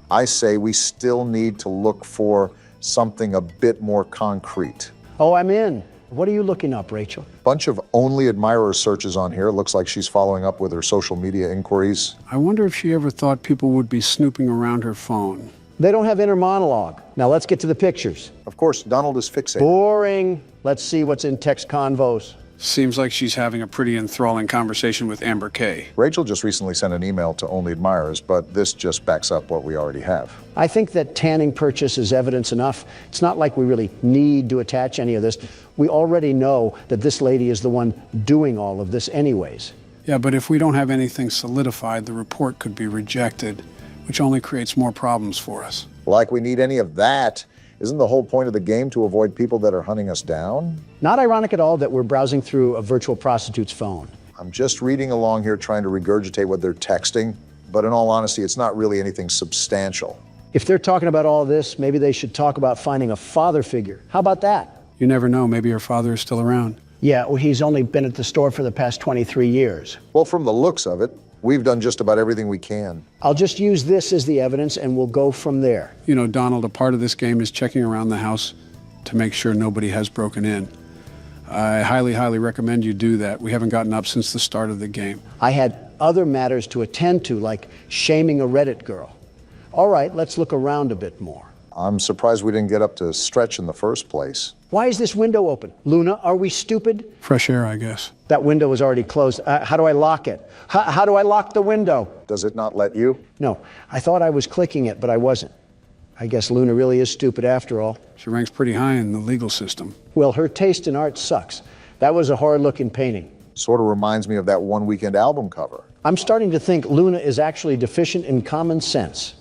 [SPEAKER 2] I say we still need to look for something a bit more concrete.
[SPEAKER 3] Oh, I'm in. What are you looking up, Rachel?
[SPEAKER 2] Bunch of only admirer searches on here. Looks like she's following up with her social media inquiries.
[SPEAKER 1] I wonder if she ever thought people would be snooping around her phone.
[SPEAKER 3] They don't have inner monologue. Now let's get to the pictures.
[SPEAKER 2] Of course, Donald is fixated.
[SPEAKER 3] Boring. Let's see what's in text convos.
[SPEAKER 1] Seems like she's having a pretty enthralling conversation with Amber Kay.
[SPEAKER 2] Rachel just recently sent an email to only admirers, but this just backs up what we already have.
[SPEAKER 3] I think that tanning purchase is evidence enough. It's not like we really need to attach any of this. We already know that this lady is the one doing all of this anyways.
[SPEAKER 1] Yeah, but if we don't have anything solidified, the report could be rejected, which only creates more problems for us.
[SPEAKER 2] Like we need any of that. Isn't the whole point of the game to avoid people that are hunting us down?
[SPEAKER 3] Not ironic at all that we're browsing through a virtual prostitute's phone.
[SPEAKER 2] I'm just reading along here trying to regurgitate what they're texting, but in all honesty, it's not really anything substantial.
[SPEAKER 3] If they're talking about all this, maybe they should talk about finding a father figure. How about that?
[SPEAKER 1] You never know, maybe her father is still around.
[SPEAKER 3] Yeah, well, he's only been at the store for the past 23 years.
[SPEAKER 2] Well, from the looks of it, we've done just about everything we can.
[SPEAKER 3] I'll just use this as the evidence and we'll go from there.
[SPEAKER 1] You know, Donald, a part of this game is checking around the house to make sure nobody has broken in. I highly, highly recommend you do that. We haven't gotten up since the start of the game.
[SPEAKER 3] I had other matters to attend to, like shaming a Reddit girl. All right, let's look around a bit more.
[SPEAKER 2] I'm surprised we didn't get up to stretch in the first place.
[SPEAKER 3] Why is this window open? Luna, are we stupid?
[SPEAKER 1] Fresh air, I guess.
[SPEAKER 3] That window was already closed. How do I lock it? How do I lock the window?
[SPEAKER 2] Does it not let you?
[SPEAKER 3] No, I thought I was clicking it, but I wasn't. I guess Luna really is stupid after all.
[SPEAKER 1] She ranks pretty high in the legal system.
[SPEAKER 3] Well, her taste in art sucks. That was a horror-looking painting.
[SPEAKER 2] Sort of reminds me of that One Weekend album cover.
[SPEAKER 3] I'm starting to think Luna is actually deficient in common sense.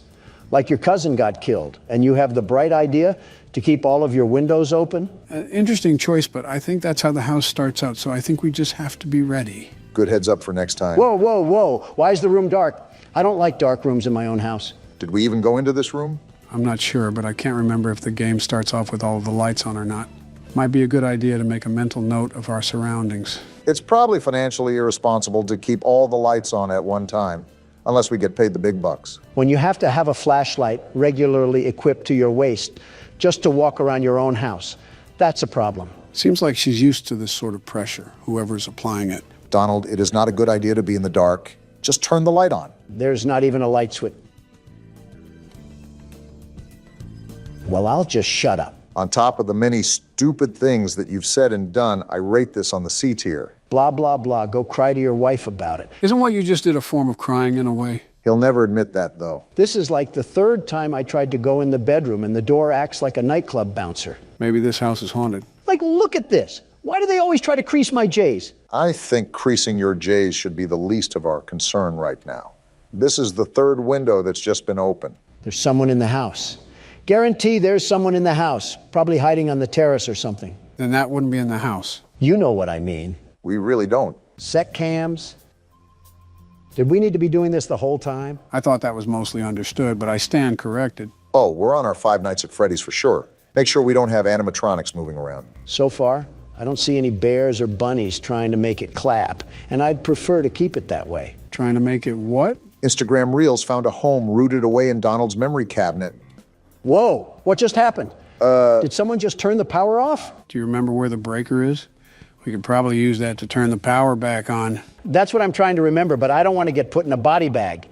[SPEAKER 3] Like your cousin got killed, and you have the bright idea to keep all of your windows open?
[SPEAKER 1] Interesting choice, but I think that's how the house starts out, so I think we just have to be ready.
[SPEAKER 2] Good heads up for next time.
[SPEAKER 3] Whoa, whoa, whoa. Why is the room dark? I don't like dark rooms in my own house.
[SPEAKER 2] Did we even go into this room?
[SPEAKER 1] I'm not sure, but I can't remember if the game starts off with all of the lights on or not. Might be a good idea to make a mental note of our surroundings.
[SPEAKER 2] It's probably financially irresponsible to keep all the lights on at one time, unless we get paid the big bucks.
[SPEAKER 3] When you have to have a flashlight regularly equipped to your waist just to walk around your own house, that's a problem.
[SPEAKER 1] Seems like she's used to this sort of pressure, whoever's applying it.
[SPEAKER 2] Donald, it is not a good idea to be in the dark. Just turn the light on.
[SPEAKER 3] There's not even a light switch. Well, I'll just shut up.
[SPEAKER 2] On top of the many stupid things that you've said and done, I rate this on the C tier.
[SPEAKER 3] Blah, blah, blah. Go cry to your wife about it.
[SPEAKER 1] Isn't what you just did a form of crying in a way?
[SPEAKER 2] He'll never admit that, though.
[SPEAKER 3] This is like the third time I tried to go in the bedroom and the door acts like a nightclub bouncer.
[SPEAKER 1] Maybe this house is haunted.
[SPEAKER 3] Like, look at this. Why do they always try to crease my J's?
[SPEAKER 2] I think creasing your J's should be the least of our concern right now. This is the third window that's just been opened.
[SPEAKER 3] There's someone in the house. Guarantee there's someone in the house, probably hiding on the terrace or something.
[SPEAKER 1] Then that wouldn't be in the house.
[SPEAKER 3] You know what I mean.
[SPEAKER 2] We really don't.
[SPEAKER 3] Sec cams. Did we need to be doing this the whole time?
[SPEAKER 1] I thought that was mostly understood, but I stand corrected.
[SPEAKER 2] Oh, we're on our Five Nights at Freddy's for sure. Make sure we don't have animatronics moving around.
[SPEAKER 3] So far, I don't see any bears or bunnies trying to make it clap, and I'd prefer to keep it that way.
[SPEAKER 1] Trying to make it what?
[SPEAKER 2] Instagram Reels found a home rooted away in Donald's memory cabinet.
[SPEAKER 3] Whoa, what just happened? Did someone just turn the power off?
[SPEAKER 1] Do you remember where the breaker is? We could probably use that to turn the power back on.
[SPEAKER 3] That's what I'm trying to remember, but I don't want to get put in a body bag.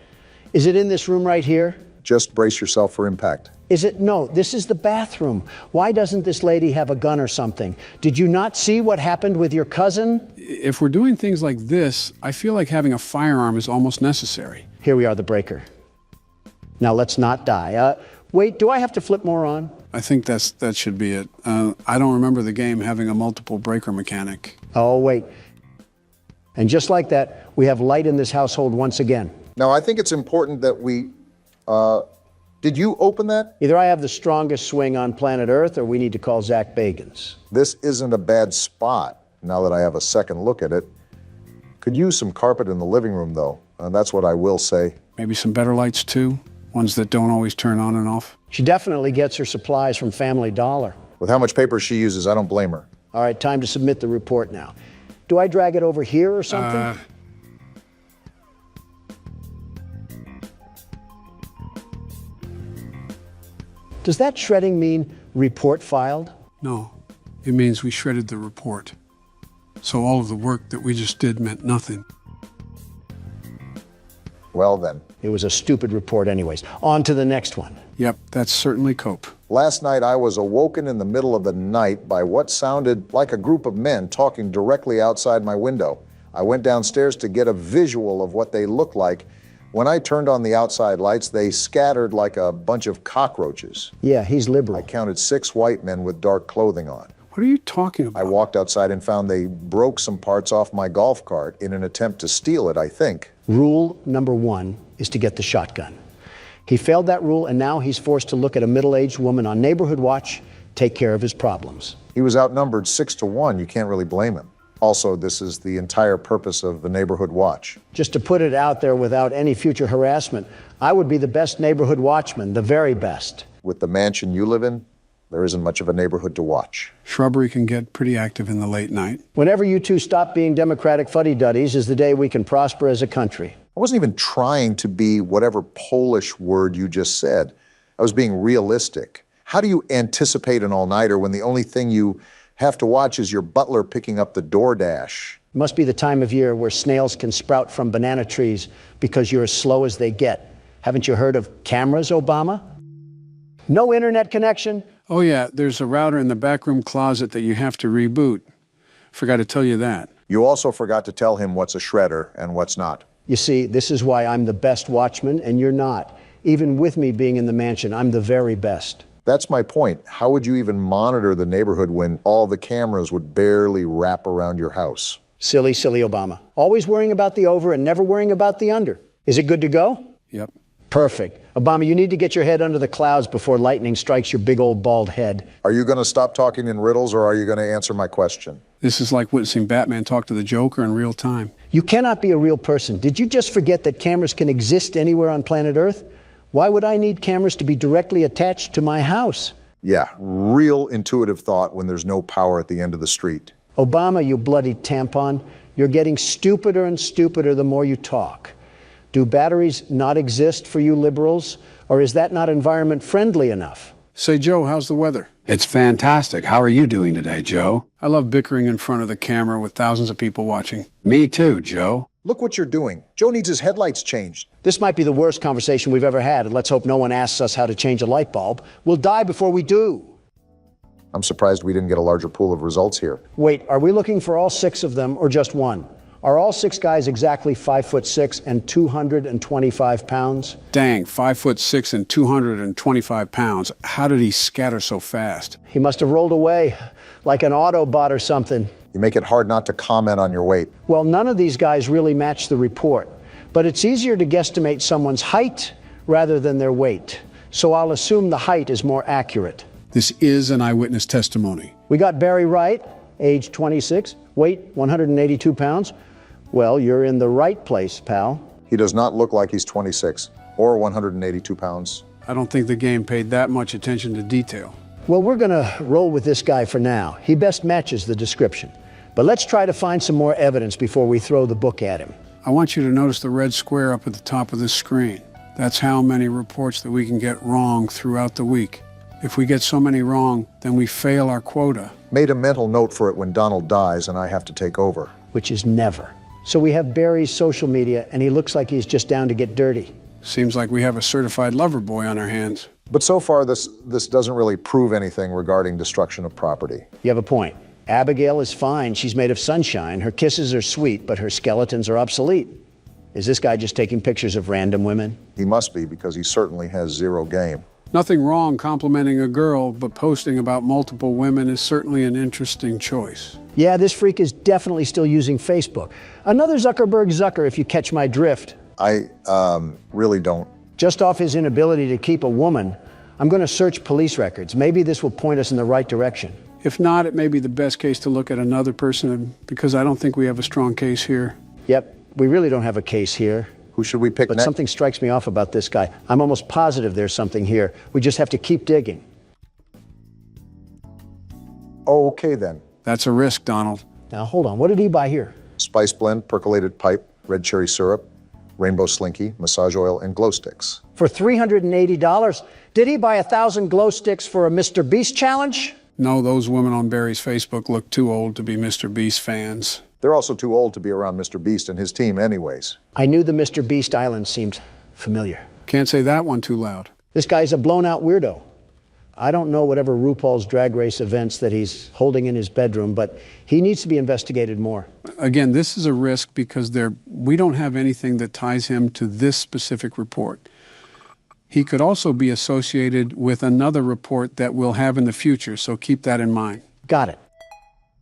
[SPEAKER 3] Is it in this room right here?
[SPEAKER 2] Just brace yourself for impact.
[SPEAKER 3] Is it? No, this is the bathroom. Why doesn't this lady have a gun or something? Did you not see what happened with your cousin?
[SPEAKER 1] If we're doing things like this, I feel like having a firearm is almost necessary.
[SPEAKER 3] Here we are, the breaker. Now let's not die. Wait, do I have to flip more on?
[SPEAKER 1] I think that should be it. I don't remember the game having a multiple breaker mechanic.
[SPEAKER 3] Oh, wait. And just like that, we have light in this household once again.
[SPEAKER 2] Now, I think it's important that we... did you open that?
[SPEAKER 3] Either I have the strongest swing on planet Earth or we need to call Zach Bagans.
[SPEAKER 2] This isn't a bad spot, now that I have a second look at it. Could use some carpet in the living room, though. That's what I will say.
[SPEAKER 1] Maybe some better lights, too? Ones that don't always turn on and off?
[SPEAKER 3] She definitely gets her supplies from Family Dollar.
[SPEAKER 2] With how much paper she uses, I don't blame her.
[SPEAKER 3] All right, time to submit the report now. Do I drag it over here or something? Does that shredding mean report filed?
[SPEAKER 1] No, it means we shredded the report. So all of the work that we just did meant nothing.
[SPEAKER 2] Well then.
[SPEAKER 3] It was a stupid report anyways. On to the next one.
[SPEAKER 1] Yep, that's certainly cope.
[SPEAKER 2] Last night I was awoken in the middle of the night by what sounded like a group of men talking directly outside my window. I went downstairs to get a visual of what they looked like. When I turned on the outside lights, they scattered like a bunch of cockroaches.
[SPEAKER 3] Yeah, he's liberal.
[SPEAKER 2] I counted 6 white men with dark clothing on.
[SPEAKER 1] What are you talking about?
[SPEAKER 2] I walked outside and found they broke some parts off my golf cart in an attempt to steal it, I think.
[SPEAKER 3] Rule number 1 is to get the shotgun. He failed that rule, and now he's forced to look at a middle-aged woman on Neighborhood Watch, take care of his problems.
[SPEAKER 2] He was outnumbered 6-1. You can't really blame him. Also, this is the entire purpose of the Neighborhood Watch.
[SPEAKER 3] Just to put it out there without any future harassment, I would be the best neighborhood watchman, the very best.
[SPEAKER 2] With the mansion you live in, there isn't much of a neighborhood to watch.
[SPEAKER 1] Shrubbery can get pretty active in the late night.
[SPEAKER 3] Whenever you two stop being Democratic fuddy-duddies is the day we can prosper as a country.
[SPEAKER 2] I wasn't even trying to be whatever Polish word you just said. I was being realistic. How do you anticipate an all-nighter when the only thing you have to watch is your butler picking up the DoorDash?
[SPEAKER 3] It must be the time of year where snails can sprout from banana trees because you're as slow as they get. Haven't you heard of cameras, Obama? No internet connection?
[SPEAKER 1] Oh yeah, there's a router in the backroom closet that you have to reboot. Forgot to tell you that.
[SPEAKER 2] You also forgot to tell him what's a shredder and what's not.
[SPEAKER 3] You see, this is why I'm the best watchman and you're not. Even with me being in the mansion, I'm the very best.
[SPEAKER 2] That's my point. How would you even monitor the neighborhood when all the cameras would barely wrap around your house?
[SPEAKER 3] Silly, silly Obama. Always worrying about the over and never worrying about the under. Is it good to go?
[SPEAKER 1] Yep.
[SPEAKER 3] Perfect. Obama, you need to get your head under the clouds before lightning strikes your big old bald head.
[SPEAKER 2] Are you going to stop talking in riddles or are you going to answer my question?
[SPEAKER 1] This is like witnessing Batman talk to the Joker in real time.
[SPEAKER 3] You cannot be a real person. Did you just forget that cameras can exist anywhere on planet Earth? Why would I need cameras to be directly attached to my house?
[SPEAKER 2] Yeah, real intuitive thought when there's no power at the end of the street.
[SPEAKER 3] Obama, you bloody tampon, you're getting stupider and stupider the more you talk. Do batteries not exist for you liberals, or is that not environment friendly enough?
[SPEAKER 1] Say, Joe, how's the weather?
[SPEAKER 6] It's fantastic. How are you doing today, Joe?
[SPEAKER 1] I love bickering in front of the camera with thousands of people watching.
[SPEAKER 6] Me too, Joe.
[SPEAKER 2] Look what you're doing. Joe needs his headlights changed.
[SPEAKER 3] This might be the worst conversation we've ever had, and let's hope no one asks us how to change a light bulb. We'll die before we do.
[SPEAKER 2] I'm surprised we didn't get a larger pool of results here.
[SPEAKER 3] Wait, are we looking for all 6 of them or just one? Are all 6 guys exactly 5'6" and 225 pounds?
[SPEAKER 1] Dang, 5'6" and 225 pounds. How did he scatter so fast?
[SPEAKER 3] He must have rolled away like an Autobot or something.
[SPEAKER 2] You make it hard not to comment on your weight.
[SPEAKER 3] Well, none of these guys really match the report, but it's easier to guesstimate someone's height rather than their weight. So I'll assume the height is more accurate.
[SPEAKER 1] This is an eyewitness testimony.
[SPEAKER 3] We got Barry Wright, age 26, weight 182 pounds. Well, you're in the right place, pal.
[SPEAKER 2] He does not look like he's 26 or 182 pounds.
[SPEAKER 1] I don't think the game paid that much attention to detail.
[SPEAKER 3] Well, we're gonna roll with this guy for now. He best matches the description. But let's try to find some more evidence before we throw the book at him.
[SPEAKER 1] I want you to notice the red square up at the top of this screen. That's how many reports that we can get wrong throughout the week. If we get so many wrong, then we fail our quota.
[SPEAKER 2] Made a mental note for it when Donald dies and I have to take over.
[SPEAKER 3] Which is never. So we have Barry's social media, and he looks like he's just down to get dirty.
[SPEAKER 1] Seems like we have a certified lover boy on our hands.
[SPEAKER 2] But so far, this doesn't really prove anything regarding destruction of property.
[SPEAKER 3] You have a point. Abigail is fine. She's made of sunshine. Her kisses are sweet, but her skeletons are obsolete. Is this guy just taking pictures of random women?
[SPEAKER 2] He must be, because he certainly has zero game.
[SPEAKER 1] Nothing wrong complimenting a girl, but posting about multiple women is certainly an interesting choice.
[SPEAKER 3] Yeah, this freak is definitely still using Facebook. Another Zuckerberg Zucker, if you catch my drift.
[SPEAKER 2] I really don't.
[SPEAKER 3] Just off his inability to keep a woman, I'm going to search police records. Maybe this will point us in the right direction.
[SPEAKER 1] If not, it may be the best case to look at another person, because I don't think we have a strong case here.
[SPEAKER 3] Yep, we really don't have a case here.
[SPEAKER 2] Who should we pick
[SPEAKER 3] But
[SPEAKER 2] next?
[SPEAKER 3] something strikes me off about this guy. I'm almost positive there's something here. We just have to keep digging.
[SPEAKER 2] Oh, okay then.
[SPEAKER 1] That's a risk, Donald.
[SPEAKER 3] Now, hold on. What did he buy here?
[SPEAKER 2] Spice blend, percolated pipe, red cherry syrup, rainbow slinky, massage oil, and glow sticks.
[SPEAKER 3] For $380. Did he buy 1,000 glow sticks for a Mr. Beast challenge?
[SPEAKER 1] No, those women on Barry's Facebook look too old to be Mr. Beast fans.
[SPEAKER 2] They're also too old to be around Mr. Beast and his team anyways.
[SPEAKER 3] I knew the Mr. Beast Island seemed familiar.
[SPEAKER 1] Can't say that one too loud.
[SPEAKER 3] This guy's a blown-out weirdo. I don't know whatever RuPaul's Drag Race events that he's holding in his bedroom, but he needs to be investigated more.
[SPEAKER 1] Again, this is a risk because we don't have anything that ties him to this specific report. He could also be associated with another report that we'll have in the future, so keep that in mind.
[SPEAKER 3] Got it.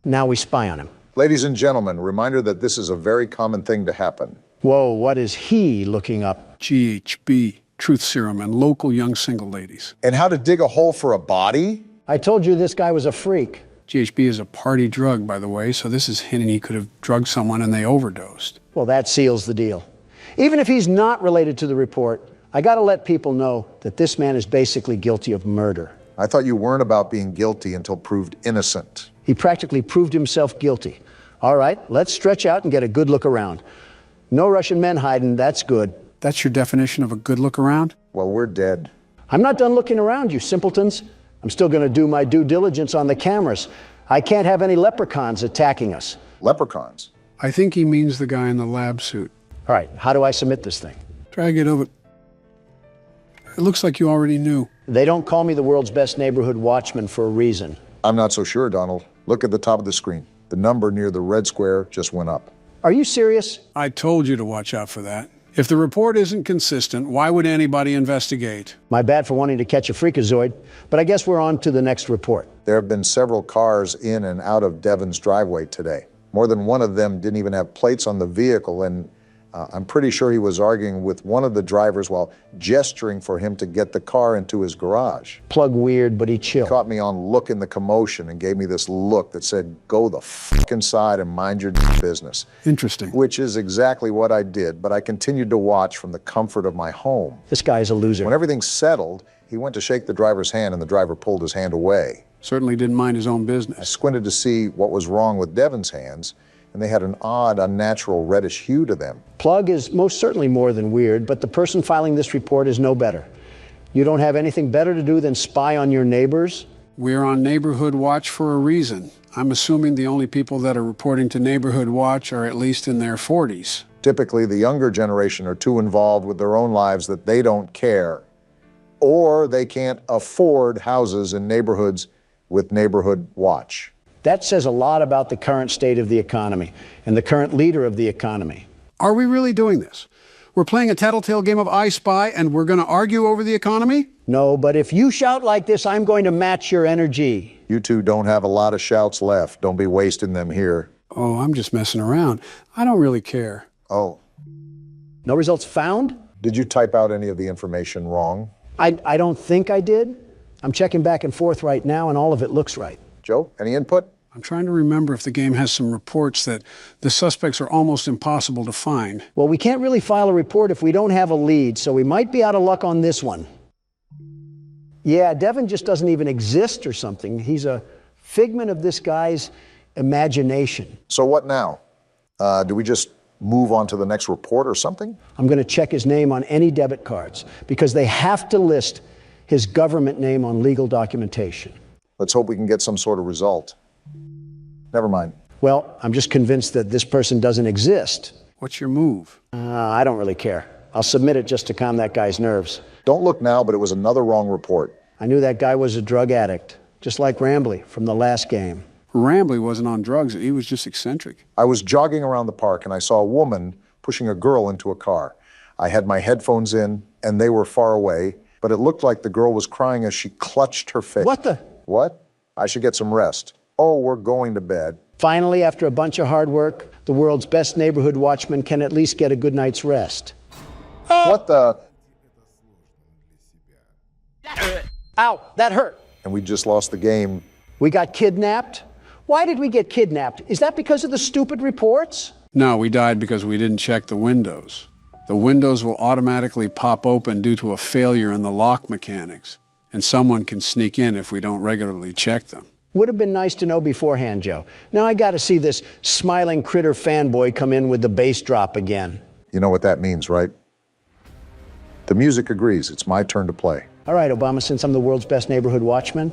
[SPEAKER 3] Now we spy on him.
[SPEAKER 2] Ladies and gentlemen, reminder that this is a very common thing to happen.
[SPEAKER 3] Whoa, what is he looking up?
[SPEAKER 1] GHB, truth serum, and local young single ladies.
[SPEAKER 2] And how to dig a hole for a body?
[SPEAKER 3] I told you this guy was a freak.
[SPEAKER 1] GHB is a party drug, by the way, so this is hinting he could have drugged someone and they overdosed.
[SPEAKER 3] Well, that seals the deal. Even if he's not related to the report, I gotta let people know that this man is basically guilty of murder.
[SPEAKER 2] I thought you weren't about being guilty until proved innocent.
[SPEAKER 3] He practically proved himself guilty. All right, let's stretch out and get a good look around. No Russian men hiding, that's good.
[SPEAKER 1] That's your definition of a good look around?
[SPEAKER 2] Well, we're dead.
[SPEAKER 3] I'm not done looking around, you simpletons. I'm still gonna do my due diligence on the cameras. I can't have any leprechauns attacking us.
[SPEAKER 2] Leprechauns.
[SPEAKER 1] I think he means the guy in the lab suit.
[SPEAKER 3] All right, how do I submit this thing?
[SPEAKER 1] Drag it over. It looks like you already knew.
[SPEAKER 3] They don't call me the world's best neighborhood watchman for a reason.
[SPEAKER 2] I'm not so sure, Donald. Look at the top of the screen. The number near the red square just went up.
[SPEAKER 3] Are you serious?
[SPEAKER 1] I told you to watch out for that. If the report isn't consistent, why would anybody investigate?
[SPEAKER 3] My bad for wanting to catch a freakazoid, but I guess we're on to the next report.
[SPEAKER 2] There have been several cars in and out of Devon's driveway today. More than one of them didn't even have plates on the vehicle, and I'm pretty sure he was arguing with one of the drivers while gesturing for him to get the car into his garage.
[SPEAKER 3] Plug weird, but he chill.
[SPEAKER 2] Caught me on look in the commotion and gave me this look that said, go the fuck inside and mind your business.
[SPEAKER 1] Interesting.
[SPEAKER 2] Which is exactly what I did, but I continued to watch from the comfort of my home.
[SPEAKER 3] This guy's a loser.
[SPEAKER 2] When everything settled, he went to shake the driver's hand and the driver pulled his hand away.
[SPEAKER 1] Certainly didn't mind his own
[SPEAKER 2] I
[SPEAKER 1] business.
[SPEAKER 2] squinted to see what was wrong with Devon's hands, and they had an odd, unnatural reddish hue to them.
[SPEAKER 3] Plug is most certainly more than weird, but the person filing this report is no better. You don't have anything better to do than spy on your neighbors?
[SPEAKER 1] We're on Neighborhood Watch for a reason. I'm assuming the only people that are reporting to Neighborhood Watch are at least in their 40s.
[SPEAKER 2] Typically, the younger generation are too involved with their own lives that they don't care, or they can't afford houses in neighborhoods with Neighborhood Watch.
[SPEAKER 3] That says a lot about the current state of the economy and the current leader of the economy.
[SPEAKER 1] Are we really doing this? We're playing a tattletale game of I Spy and we're going to argue over the economy?
[SPEAKER 3] No, but if you shout like this, I'm going to match your energy.
[SPEAKER 2] You two don't have a lot of shouts left. Don't be wasting them here.
[SPEAKER 1] Oh, I'm just messing around. I don't really care.
[SPEAKER 2] Oh,
[SPEAKER 3] No results found?
[SPEAKER 2] did you type out any of the information wrong?
[SPEAKER 3] I don't think I did. I'm checking back and forth right now, and all of it looks right.
[SPEAKER 2] Joe, any input?
[SPEAKER 1] I'm trying to remember if the game has some reports that the suspects are almost impossible to find.
[SPEAKER 3] Well, we can't really file a report if we don't have a lead, so we might be out of luck on this one. Yeah, Devin just doesn't even exist or something. He's a figment of this guy's imagination.
[SPEAKER 2] So what now? Do we just move on to the next report or something?
[SPEAKER 3] I'm going to check his name on any debit cards because they have to list his government name on legal documentation.
[SPEAKER 2] Let's hope we can get some sort of result. Never mind.
[SPEAKER 3] Well, I'm just convinced that this person doesn't exist.
[SPEAKER 1] What's your move?
[SPEAKER 3] I don't really care. I'll submit it just to calm that guy's nerves.
[SPEAKER 2] Don't look now, but it was another wrong report.
[SPEAKER 3] I knew that guy was a drug addict, just like Rambley from the last game.
[SPEAKER 1] Rambley wasn't on drugs. He was just eccentric.
[SPEAKER 2] I was jogging around the park and I saw a woman pushing a girl into a car. I had my headphones in and they were far away, but it looked like the girl was crying as she clutched her face.
[SPEAKER 3] What the?
[SPEAKER 2] What? I should get some rest. Oh, we're going to bed.
[SPEAKER 3] Finally, after a bunch of hard work, the world's best neighborhood watchman can at least get a good night's rest.
[SPEAKER 2] What the?
[SPEAKER 3] Ow, that hurt.
[SPEAKER 2] And we just lost the game.
[SPEAKER 3] We got kidnapped? Why did we get kidnapped? Is that because of the stupid reports?
[SPEAKER 1] No, we died because we didn't check the windows. The windows will automatically pop open due to a failure in the lock mechanics, and someone can sneak in if we don't regularly check them.
[SPEAKER 3] Would have been nice to know beforehand, Joe. Now I got to see this smiling critter fanboy come in with the bass drop again.
[SPEAKER 2] You know what that means, right? The music agrees. It's my turn to play.
[SPEAKER 3] All right, Obama, since I'm the world's best neighborhood watchman,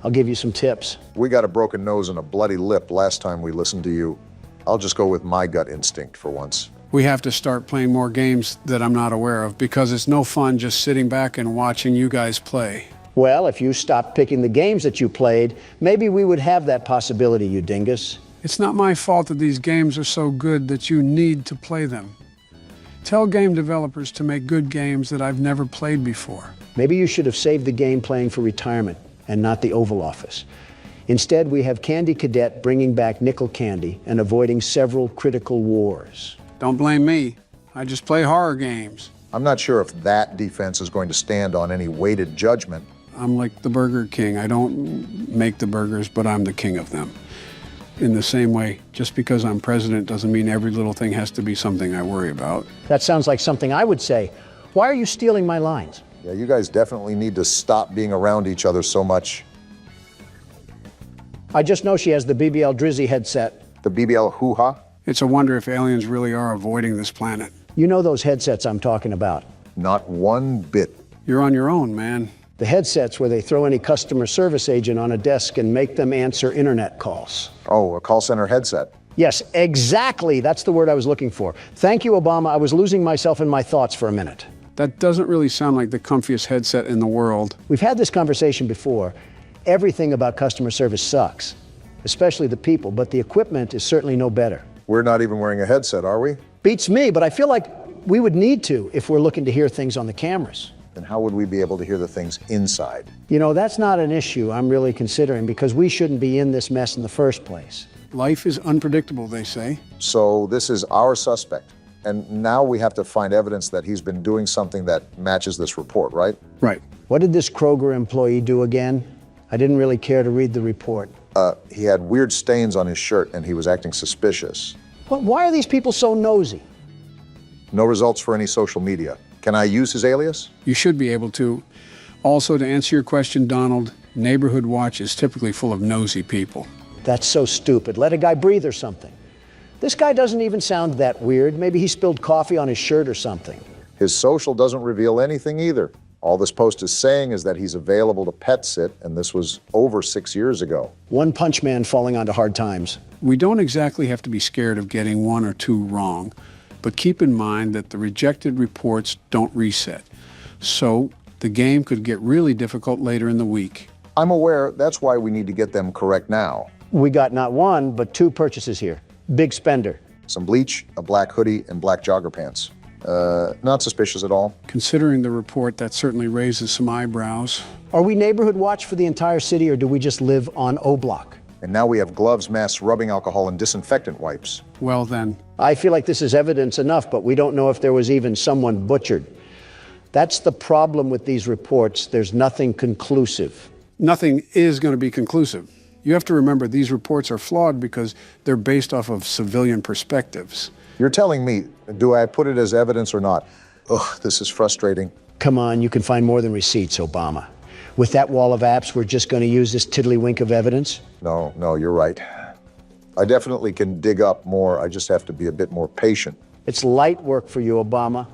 [SPEAKER 3] I'll give you some tips.
[SPEAKER 2] We got a broken nose and a bloody lip last time we listened to you. I'll just go with my gut instinct for once.
[SPEAKER 1] We have to start playing more games that I'm not aware of because it's no fun just sitting back and watching you guys play.
[SPEAKER 3] Well, if you stopped picking the games that you played, maybe we would have that possibility, you dingus.
[SPEAKER 1] It's not my fault that these games are so good that you need to play them. Tell game developers to make good games that I've never played before.
[SPEAKER 3] Maybe you should have saved the game playing for retirement and not the Oval Office. Instead, we have Candy Cadet bringing back nickel candy and avoiding several critical wars.
[SPEAKER 1] Don't blame me. I just play horror games.
[SPEAKER 2] I'm not sure if that defense is going to stand on any weighted judgment.
[SPEAKER 1] I'm like the Burger King. I don't make the burgers, but I'm the king of them. In the same way, just because I'm president doesn't mean every little thing has to be something I worry about.
[SPEAKER 3] That sounds like something I would say. Why are you stealing my lines?
[SPEAKER 2] Yeah, you guys definitely need to stop being around each other so much.
[SPEAKER 3] I just know she has the BBL Drizzy headset.
[SPEAKER 2] The BBL hoo-ha?
[SPEAKER 1] It's a wonder if aliens really are avoiding this planet.
[SPEAKER 3] You know those headsets I'm talking about.
[SPEAKER 2] Not one bit.
[SPEAKER 1] You're on your own, man.
[SPEAKER 3] The headsets where they throw any customer service agent on a desk and make them answer internet calls.
[SPEAKER 2] Oh, a call center headset.
[SPEAKER 3] Yes, exactly. That's the word I was looking for. Thank you, Obama. I was losing myself in my thoughts for a minute.
[SPEAKER 1] That doesn't really sound like the comfiest headset in the world.
[SPEAKER 3] We've had this conversation before. Everything about customer service sucks, especially the people, but the equipment is certainly no better.
[SPEAKER 2] We're not even wearing a headset, are we?
[SPEAKER 3] Beats me, but I feel like we would need to if we're looking to hear things on the cameras.
[SPEAKER 2] Then how would we be able to hear the things inside?
[SPEAKER 3] You know, that's not an issue I'm really considering because we shouldn't be in this mess in the first place.
[SPEAKER 1] Life is unpredictable, they say.
[SPEAKER 2] So this is our suspect. And now we have to find evidence that he's been doing something that matches this report, right?
[SPEAKER 1] Right.
[SPEAKER 3] What did this Kroger employee do again? I didn't really care to read the report.
[SPEAKER 2] He had weird stains on his shirt and he was acting suspicious.
[SPEAKER 3] Why are these people so nosy?
[SPEAKER 2] No results for any social media. Can I use his alias?
[SPEAKER 1] You should be able to. Also, to answer your question, Donald, Neighborhood Watch is typically full of nosy people.
[SPEAKER 3] That's so stupid. Let a guy breathe or something. This guy doesn't even sound that weird. Maybe he spilled coffee on his shirt or something.
[SPEAKER 2] His social doesn't reveal anything either. All this post is saying is that he's available to pet sit, and this was over 6 years ago.
[SPEAKER 3] One punch man falling onto hard times.
[SPEAKER 1] We don't exactly have to be scared of getting one or two wrong, but keep in mind that the rejected reports don't reset. So the game could get really difficult later in the week.
[SPEAKER 2] I'm aware that's why we need to get them correct now.
[SPEAKER 3] We got not one, but two purchases here. Big spender.
[SPEAKER 2] Some bleach, a black hoodie, and black jogger pants. Not suspicious at all.
[SPEAKER 1] Considering the report, that certainly raises some eyebrows.
[SPEAKER 3] Are we neighborhood watch for the entire city, or do we just live on O Block?
[SPEAKER 2] And now we have gloves, masks, rubbing alcohol, and disinfectant wipes.
[SPEAKER 1] Well then,
[SPEAKER 3] I feel like this is evidence enough, but we don't know if there was even someone butchered. That's the problem with these reports. There's nothing conclusive.
[SPEAKER 1] nothing is going to be conclusive. You have to remember these reports are flawed because they're based off of civilian perspectives.
[SPEAKER 2] You're telling me, do I put it as evidence or not? Ugh, this is frustrating.
[SPEAKER 3] Come on, you can find more than receipts, Obama. With that wall of apps, we're just going to use this tiddlywink of evidence?
[SPEAKER 2] No, you're right. I definitely can dig up more. I just have to be a bit more patient.
[SPEAKER 3] It's light work for you, Obama.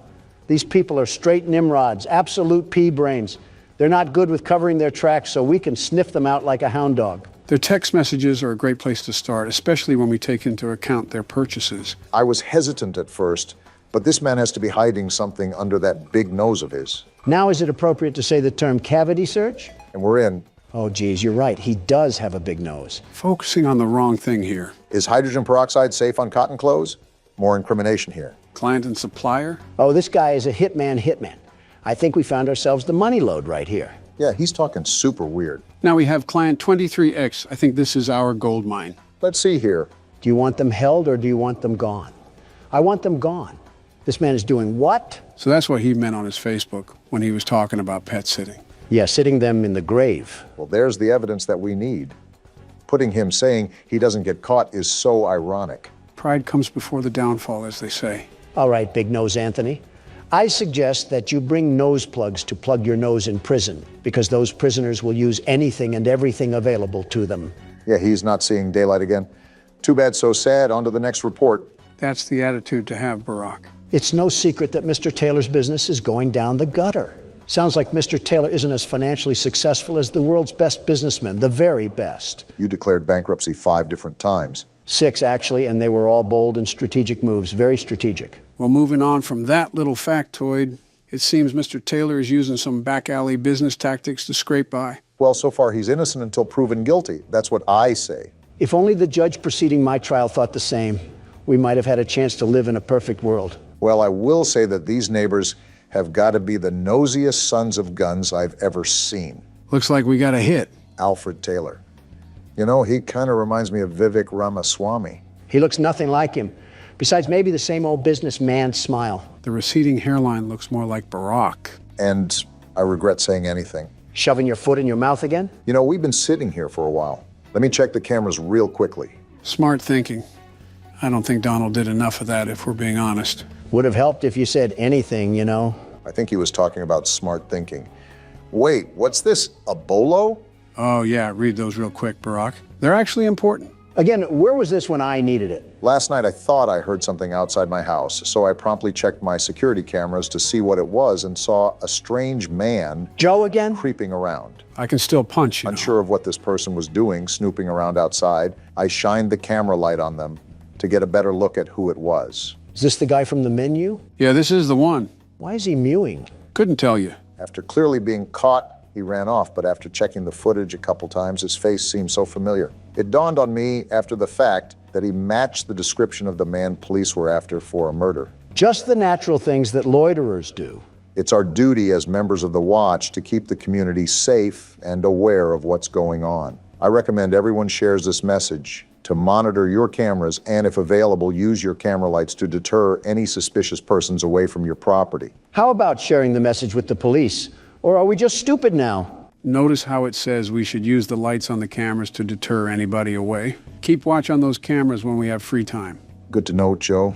[SPEAKER 3] These people are straight Nimrods, absolute pea brains. They're not good with covering their tracks, so we can sniff them out like a hound dog.
[SPEAKER 1] Their text messages are a great place to start, especially when we take into account their purchases.
[SPEAKER 2] I was hesitant at first, but this man has to be hiding something under that big nose of his.
[SPEAKER 3] Now is it appropriate to say the term cavity search?
[SPEAKER 2] And we're in.
[SPEAKER 3] Oh, geez, you're right. He does have a big nose.
[SPEAKER 1] Focusing on the wrong thing here.
[SPEAKER 2] Is hydrogen peroxide safe on cotton clothes? More incrimination here.
[SPEAKER 1] Client and supplier?
[SPEAKER 3] Oh, this guy is a hitman. I think we found ourselves the money load right here.
[SPEAKER 2] Yeah, he's talking super weird.
[SPEAKER 1] Now we have client 23X. I think this is our gold mine.
[SPEAKER 2] Let's see here.
[SPEAKER 3] Do you want them held or do you want them gone? I want them gone. This man is doing what?
[SPEAKER 1] So that's what he meant on his Facebook when he was talking about pet sitting.
[SPEAKER 3] Yeah, sitting them in the grave.
[SPEAKER 2] Well, there's the evidence that we need. Putting him saying he doesn't get caught is so ironic.
[SPEAKER 1] Pride comes before the downfall, as they say.
[SPEAKER 3] All right, Big Nose Anthony. I suggest that you bring nose plugs to plug your nose in prison, because those prisoners will use anything and everything available to them.
[SPEAKER 2] Yeah, he's not seeing daylight again. Too bad, so sad. On to the next report.
[SPEAKER 1] That's the attitude to have, Barack.
[SPEAKER 3] It's no secret that Mr. Taylor's business is going down the gutter. Sounds like Mr. Taylor isn't as financially successful as the world's best businessmen, the very best.
[SPEAKER 2] You declared bankruptcy 5 different times.
[SPEAKER 3] 6, actually, and they were all bold and strategic moves, very strategic.
[SPEAKER 1] Well, moving on from that little factoid, it seems Mr. Taylor is using some back alley business tactics to scrape by.
[SPEAKER 2] Well, so far he's innocent until proven guilty. That's what I say.
[SPEAKER 3] If only the judge preceding my trial thought the same, we might have had a chance to live in a perfect world.
[SPEAKER 2] Well, I will say that these neighbors have got to be the nosiest sons of guns I've ever seen.
[SPEAKER 1] Looks like we got a hit.
[SPEAKER 2] Alfred Taylor. You know, he kind of reminds me of Vivek Ramaswamy.
[SPEAKER 3] He looks nothing like him. Besides, maybe the same old businessman smile.
[SPEAKER 1] The receding hairline looks more like Barack.
[SPEAKER 2] And I regret saying anything.
[SPEAKER 3] Shoving your foot in your mouth again?
[SPEAKER 2] You know, we've been sitting here for a while. Let me check the cameras real quickly.
[SPEAKER 1] Smart thinking. I don't think Donald did enough of that, if we're being honest.
[SPEAKER 3] Would have helped if you said anything, you know.
[SPEAKER 2] I think he was talking about smart thinking. Wait, what's this? A bolo?
[SPEAKER 1] Oh, yeah, read those real quick, Barack. They're actually important.
[SPEAKER 3] Again, where was this when I needed it?
[SPEAKER 2] Last night I thought I heard something outside my house, so I promptly checked my security cameras to see what it was and saw a strange man
[SPEAKER 3] Joe again?
[SPEAKER 2] creeping around.
[SPEAKER 1] I can still punch, you know.
[SPEAKER 2] Unsure of what this person was doing, snooping around outside, I shined the camera light on them to get a better look at who it was.
[SPEAKER 3] Is this the guy from the menu?
[SPEAKER 1] Yeah, this is the one.
[SPEAKER 3] Why is he mewing?
[SPEAKER 1] Couldn't tell you.
[SPEAKER 2] After clearly being caught, he ran off, but after checking the footage a couple times, his face seemed so familiar. It dawned on me after the fact that he matched the description of the man police were after for a murder.
[SPEAKER 3] Just the natural things that loiterers do.
[SPEAKER 2] It's our duty as members of the Watch to keep the community safe and aware of what's going on. I recommend everyone shares this message to monitor your cameras and, if available, use your camera lights to deter any suspicious persons away from your property.
[SPEAKER 3] How about sharing the message with the police? Or are we just stupid now?
[SPEAKER 1] Notice how it says we should use the lights on the cameras to deter anybody away. Keep watch on those cameras when we have free time.
[SPEAKER 2] Good to know, Joe.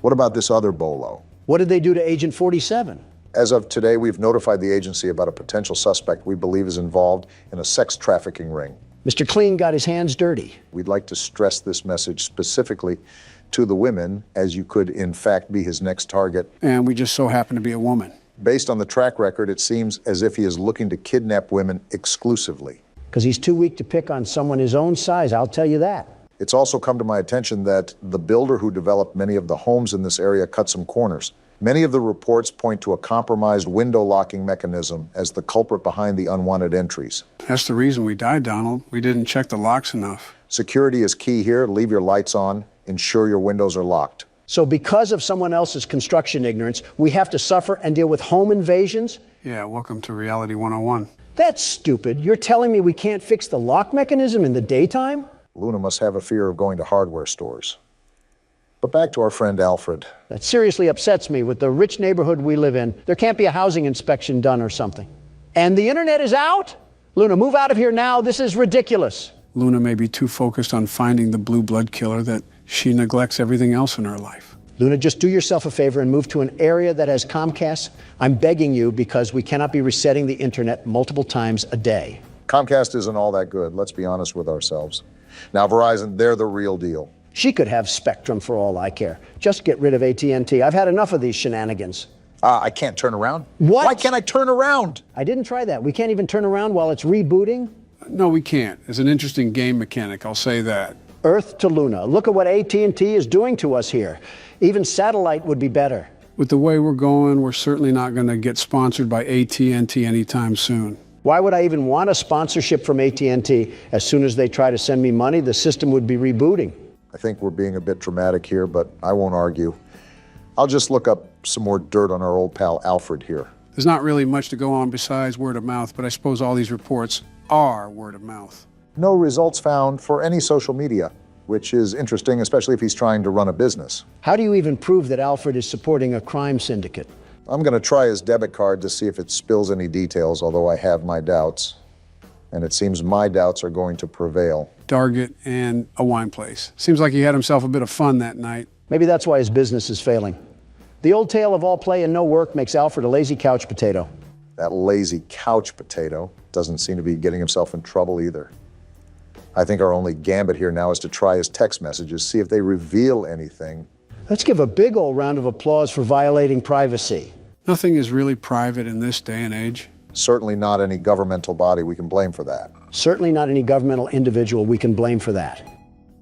[SPEAKER 2] What about this other bolo?
[SPEAKER 3] What did they do to Agent 47?
[SPEAKER 2] As of today, we've notified the agency about a potential suspect we believe is involved in a sex trafficking ring.
[SPEAKER 3] Mr. Clean got his hands dirty.
[SPEAKER 2] We'd like to stress this message specifically to the women, as you could in fact be his next target.
[SPEAKER 1] And we just so happen to be a woman.
[SPEAKER 2] Based on the track record, it seems as if he is looking to kidnap women exclusively.
[SPEAKER 3] Because he's too weak to pick on someone his own size, I'll tell you that.
[SPEAKER 2] It's also come to my attention that the builder who developed many of the homes in this area cut some corners. Many of the reports point to a compromised window locking mechanism as the culprit behind the unwanted entries.
[SPEAKER 1] That's the reason we died, Donald. We didn't check the locks enough.
[SPEAKER 2] Security is key here. Leave your lights on. Ensure your windows are locked.
[SPEAKER 3] So because of someone else's construction ignorance, we have to suffer and deal with home invasions?
[SPEAKER 1] Yeah, welcome to Reality 101.
[SPEAKER 3] That's stupid. You're telling me we can't fix the lock mechanism in the daytime?
[SPEAKER 2] Luna must have a fear of going to hardware stores. But back to our friend Alfred.
[SPEAKER 3] That seriously upsets me. With the rich neighborhood we live in, there can't be a housing inspection done or something. And the internet is out? Luna, move out of here now. This is ridiculous.
[SPEAKER 1] Luna may be too focused on finding the blue blood killer that she neglects everything else in her life.
[SPEAKER 3] Luna, just do yourself a favor and move to an area that has Comcast. I'm begging you, because we cannot be resetting the internet multiple times a day.
[SPEAKER 2] Comcast isn't all that good. Let's be honest with ourselves. Now, Verizon, they're the real deal.
[SPEAKER 3] She could have Spectrum for all I care. Just get rid of AT&T. I've had enough of these shenanigans.
[SPEAKER 2] I can't turn around?
[SPEAKER 3] What?
[SPEAKER 2] Why can't I turn around?
[SPEAKER 3] I didn't try that. We can't even turn around while it's rebooting.
[SPEAKER 1] No, we can't. It's an interesting game mechanic, I'll say that.
[SPEAKER 3] Earth to Luna. Look at what AT&T is doing to us here. Even satellite would be better.
[SPEAKER 1] With the way we're going, we're certainly not going to get sponsored by AT&T anytime soon.
[SPEAKER 3] Why would I even want a sponsorship from AT&T? As soon as they try to send me money, the system would be rebooting.
[SPEAKER 2] I think we're being a bit dramatic here, but I won't argue. I'll just look up some more dirt on our old pal Alfred here.
[SPEAKER 1] There's not really much to go on besides word of mouth, but I suppose all these reports are word of mouth.
[SPEAKER 2] No results found for any social media, which is interesting, especially if he's trying to run a business.
[SPEAKER 3] How do you even prove that Alfred is supporting a crime syndicate?
[SPEAKER 2] I'm going to try his debit card to see if it spills any details, although I have my doubts. And it seems my doubts are going to prevail.
[SPEAKER 1] Target and a wine place. Seems like he had himself a bit of fun that night.
[SPEAKER 3] Maybe that's why his business is failing. The old tale of all play and no work makes Alfred a lazy couch potato.
[SPEAKER 2] That lazy couch potato doesn't seem to be getting himself in trouble either. I think our only gambit here now is to try his text messages, see if they reveal anything.
[SPEAKER 3] Let's give a big old round of applause for violating privacy.
[SPEAKER 1] Nothing is really private in this day and age.
[SPEAKER 2] Certainly not any governmental body we can blame for that.
[SPEAKER 3] Certainly not any governmental individual we can blame for that.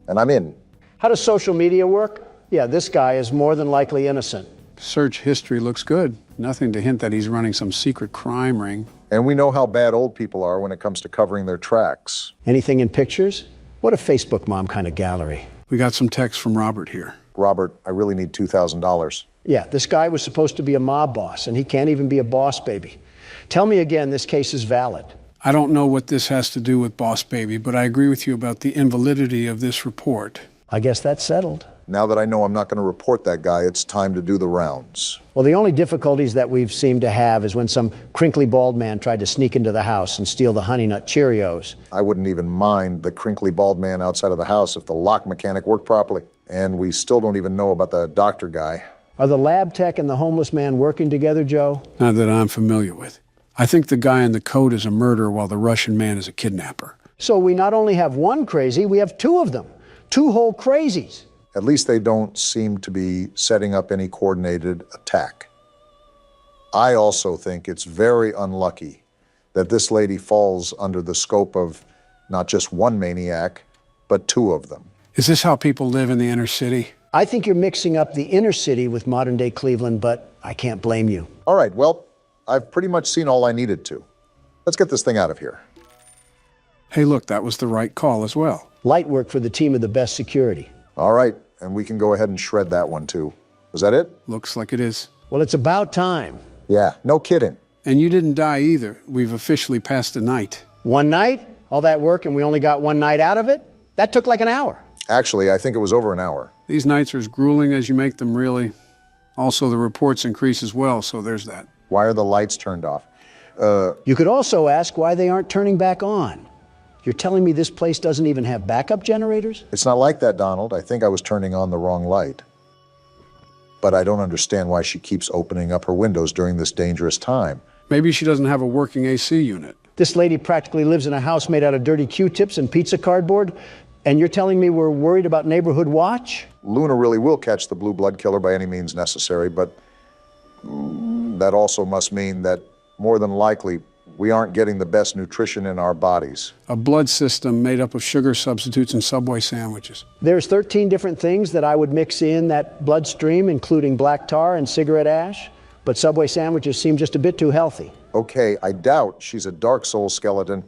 [SPEAKER 2] And I'm in.
[SPEAKER 3] How does social media work? Yeah, this guy is more than likely innocent.
[SPEAKER 1] Search history looks good. Nothing to hint that he's running some secret crime ring.
[SPEAKER 2] And we know how bad old people are when it comes to covering their tracks.
[SPEAKER 3] Anything in pictures? What a Facebook mom kind of gallery.
[SPEAKER 1] We got some text from Robert here.
[SPEAKER 2] Robert, I really need $2,000.
[SPEAKER 3] Yeah, this guy was supposed to be a mob boss, and he can't even be a boss baby. Tell me again, this case is valid.
[SPEAKER 1] I don't know what this has to do with Boss Baby, but I agree with you about the invalidity of this report.
[SPEAKER 3] I guess that's settled.
[SPEAKER 2] Now that I know I'm not going to report that guy, it's time to do the rounds.
[SPEAKER 3] Well, the only difficulties that we've seemed to have is when some crinkly bald man tried to sneak into the house and steal the Honey Nut Cheerios.
[SPEAKER 2] I wouldn't even mind the crinkly bald man outside of the house if the lock mechanic worked properly. And we still don't even know about the doctor guy.
[SPEAKER 3] Are the lab tech and the homeless man working together, Joe?
[SPEAKER 1] Not that I'm familiar with. I think the guy in the coat is a murderer while the Russian man is a kidnapper.
[SPEAKER 3] So we not only have one crazy, we have two of them. Two whole crazies.
[SPEAKER 2] At least they don't seem to be setting up any coordinated attack. I also think it's very unlucky that this lady falls under the scope of not just one maniac, but two of them.
[SPEAKER 1] Is this how people live in the inner city?
[SPEAKER 3] I think you're mixing up the inner city with modern-day Cleveland, but I can't blame you.
[SPEAKER 2] All right, well, I've pretty much seen all I needed to. Let's get this thing out of here.
[SPEAKER 1] Hey, look, that was the right call as well.
[SPEAKER 3] Light work for the team of the best security.
[SPEAKER 2] All right, and we can go ahead and shred that one too. Was that it?
[SPEAKER 1] Looks like it is.
[SPEAKER 3] Well, it's about time.
[SPEAKER 2] Yeah, no kidding.
[SPEAKER 1] And you didn't die either. We've officially passed the night.
[SPEAKER 3] One night, all that work, and we only got one night out of it? That took like an hour.
[SPEAKER 2] Actually, I think it was over an hour.
[SPEAKER 1] These nights are as grueling as you make them, really. Also, the reports increase as well, so there's that.
[SPEAKER 2] Why are the lights turned off?
[SPEAKER 3] You could also ask why they aren't turning back on. You're telling me this place doesn't even have backup generators?
[SPEAKER 2] It's not like that, Donald. I think I was turning on the wrong light. But I don't understand why she keeps opening up her windows during this dangerous time.
[SPEAKER 1] Maybe she doesn't have a working AC unit.
[SPEAKER 3] This lady practically lives in a house made out of dirty Q-tips and pizza cardboard, and you're telling me we're worried about Neighborhood Watch?
[SPEAKER 2] Luna really will catch the blue blood killer by any means necessary, but that also must mean that more than likely We aren't getting the best nutrition in our bodies.
[SPEAKER 1] A blood system made up of sugar substitutes and Subway sandwiches.
[SPEAKER 3] There's 13 different things that I would mix in that bloodstream, including black tar and cigarette ash, but Subway sandwiches seem just a bit too healthy.
[SPEAKER 2] Okay, I doubt she's a Dark Soul skeleton.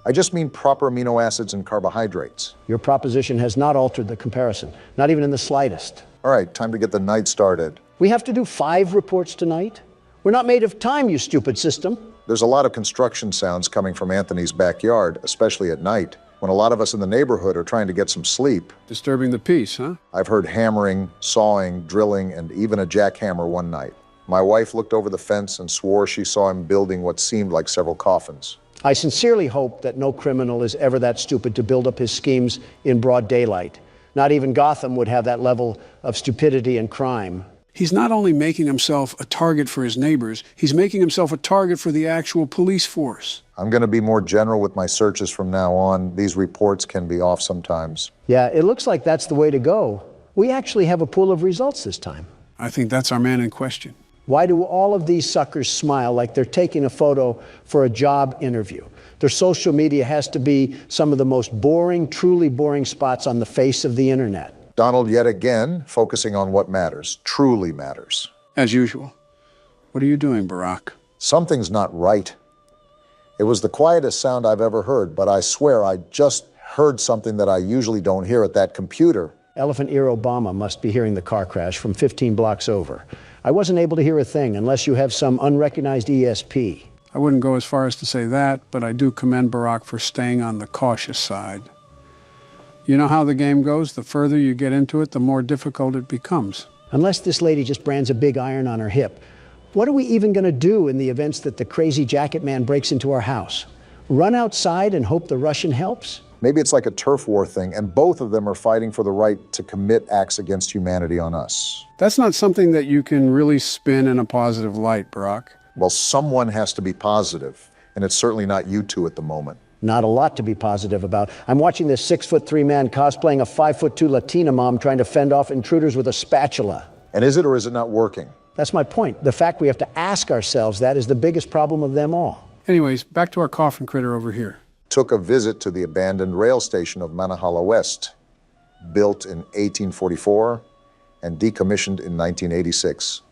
[SPEAKER 2] I just mean proper amino acids and carbohydrates.
[SPEAKER 3] Your proposition has not altered the comparison, not even in the slightest.
[SPEAKER 2] All right, time to get the night started.
[SPEAKER 3] We have to do 5 reports tonight? We're not made of time, you stupid system.
[SPEAKER 2] There's a lot of construction sounds coming from Anthony's backyard, especially at night, when a lot of us in the neighborhood are trying to get some sleep.
[SPEAKER 1] Disturbing the peace, huh?
[SPEAKER 2] I've heard hammering, sawing, drilling, and even a jackhammer one night. My wife looked over the fence and swore she saw him building what seemed like several coffins.
[SPEAKER 3] I sincerely hope that no criminal is ever that stupid to build up his schemes in broad daylight. Not even Gotham would have that level of stupidity and crime.
[SPEAKER 1] He's not only making himself a target for his neighbors, he's making himself a target for the actual police force.
[SPEAKER 2] I'm going to be more general with my searches from now on. These reports can be off sometimes.
[SPEAKER 3] Yeah, it looks like that's the way to go. We actually have a pool of results this time.
[SPEAKER 1] I think that's our man in question.
[SPEAKER 3] Why do all of these suckers smile like they're taking a photo for a job interview? Their social media has to be some of the most boring, truly boring spots on the face of the internet.
[SPEAKER 2] Donald, yet again, focusing on what matters, truly matters.
[SPEAKER 1] As usual. What are you doing, Barack?
[SPEAKER 2] Something's not right. It was the quietest sound I've ever heard, but I swear I just heard something that I usually don't hear at that computer.
[SPEAKER 3] Elephant Ear Obama must be hearing the car crash from 15 blocks over. I wasn't able to hear a thing unless you have some unrecognized ESP.
[SPEAKER 1] I wouldn't go as far as to say that, but I do commend Barack for staying on the cautious side. You know how the game goes? The further you get into it, the more difficult it becomes.
[SPEAKER 3] Unless this lady just brands a big iron on her hip, what are we even going to do in the events that the crazy jacket man breaks into our house? Run outside and hope the Russian helps?
[SPEAKER 2] Maybe it's like a turf war thing, and both of them are fighting for the right to commit acts against humanity on us.
[SPEAKER 1] That's not something that you can really spin in a positive light, Barack.
[SPEAKER 2] Well, someone has to be positive, and it's certainly not you two at the moment.
[SPEAKER 3] Not a lot to be positive about. I'm watching this 6'3" man cosplaying a 5'2" Latina mom trying to fend off intruders with a spatula.
[SPEAKER 2] And is it or is it not working?
[SPEAKER 3] That's my point. The fact we have to ask ourselves that is the biggest problem of them all.
[SPEAKER 1] Anyways, back to our coffin critter over here.
[SPEAKER 2] Took a visit to the abandoned rail station of Manahala West, built in 1844 and decommissioned in 1986.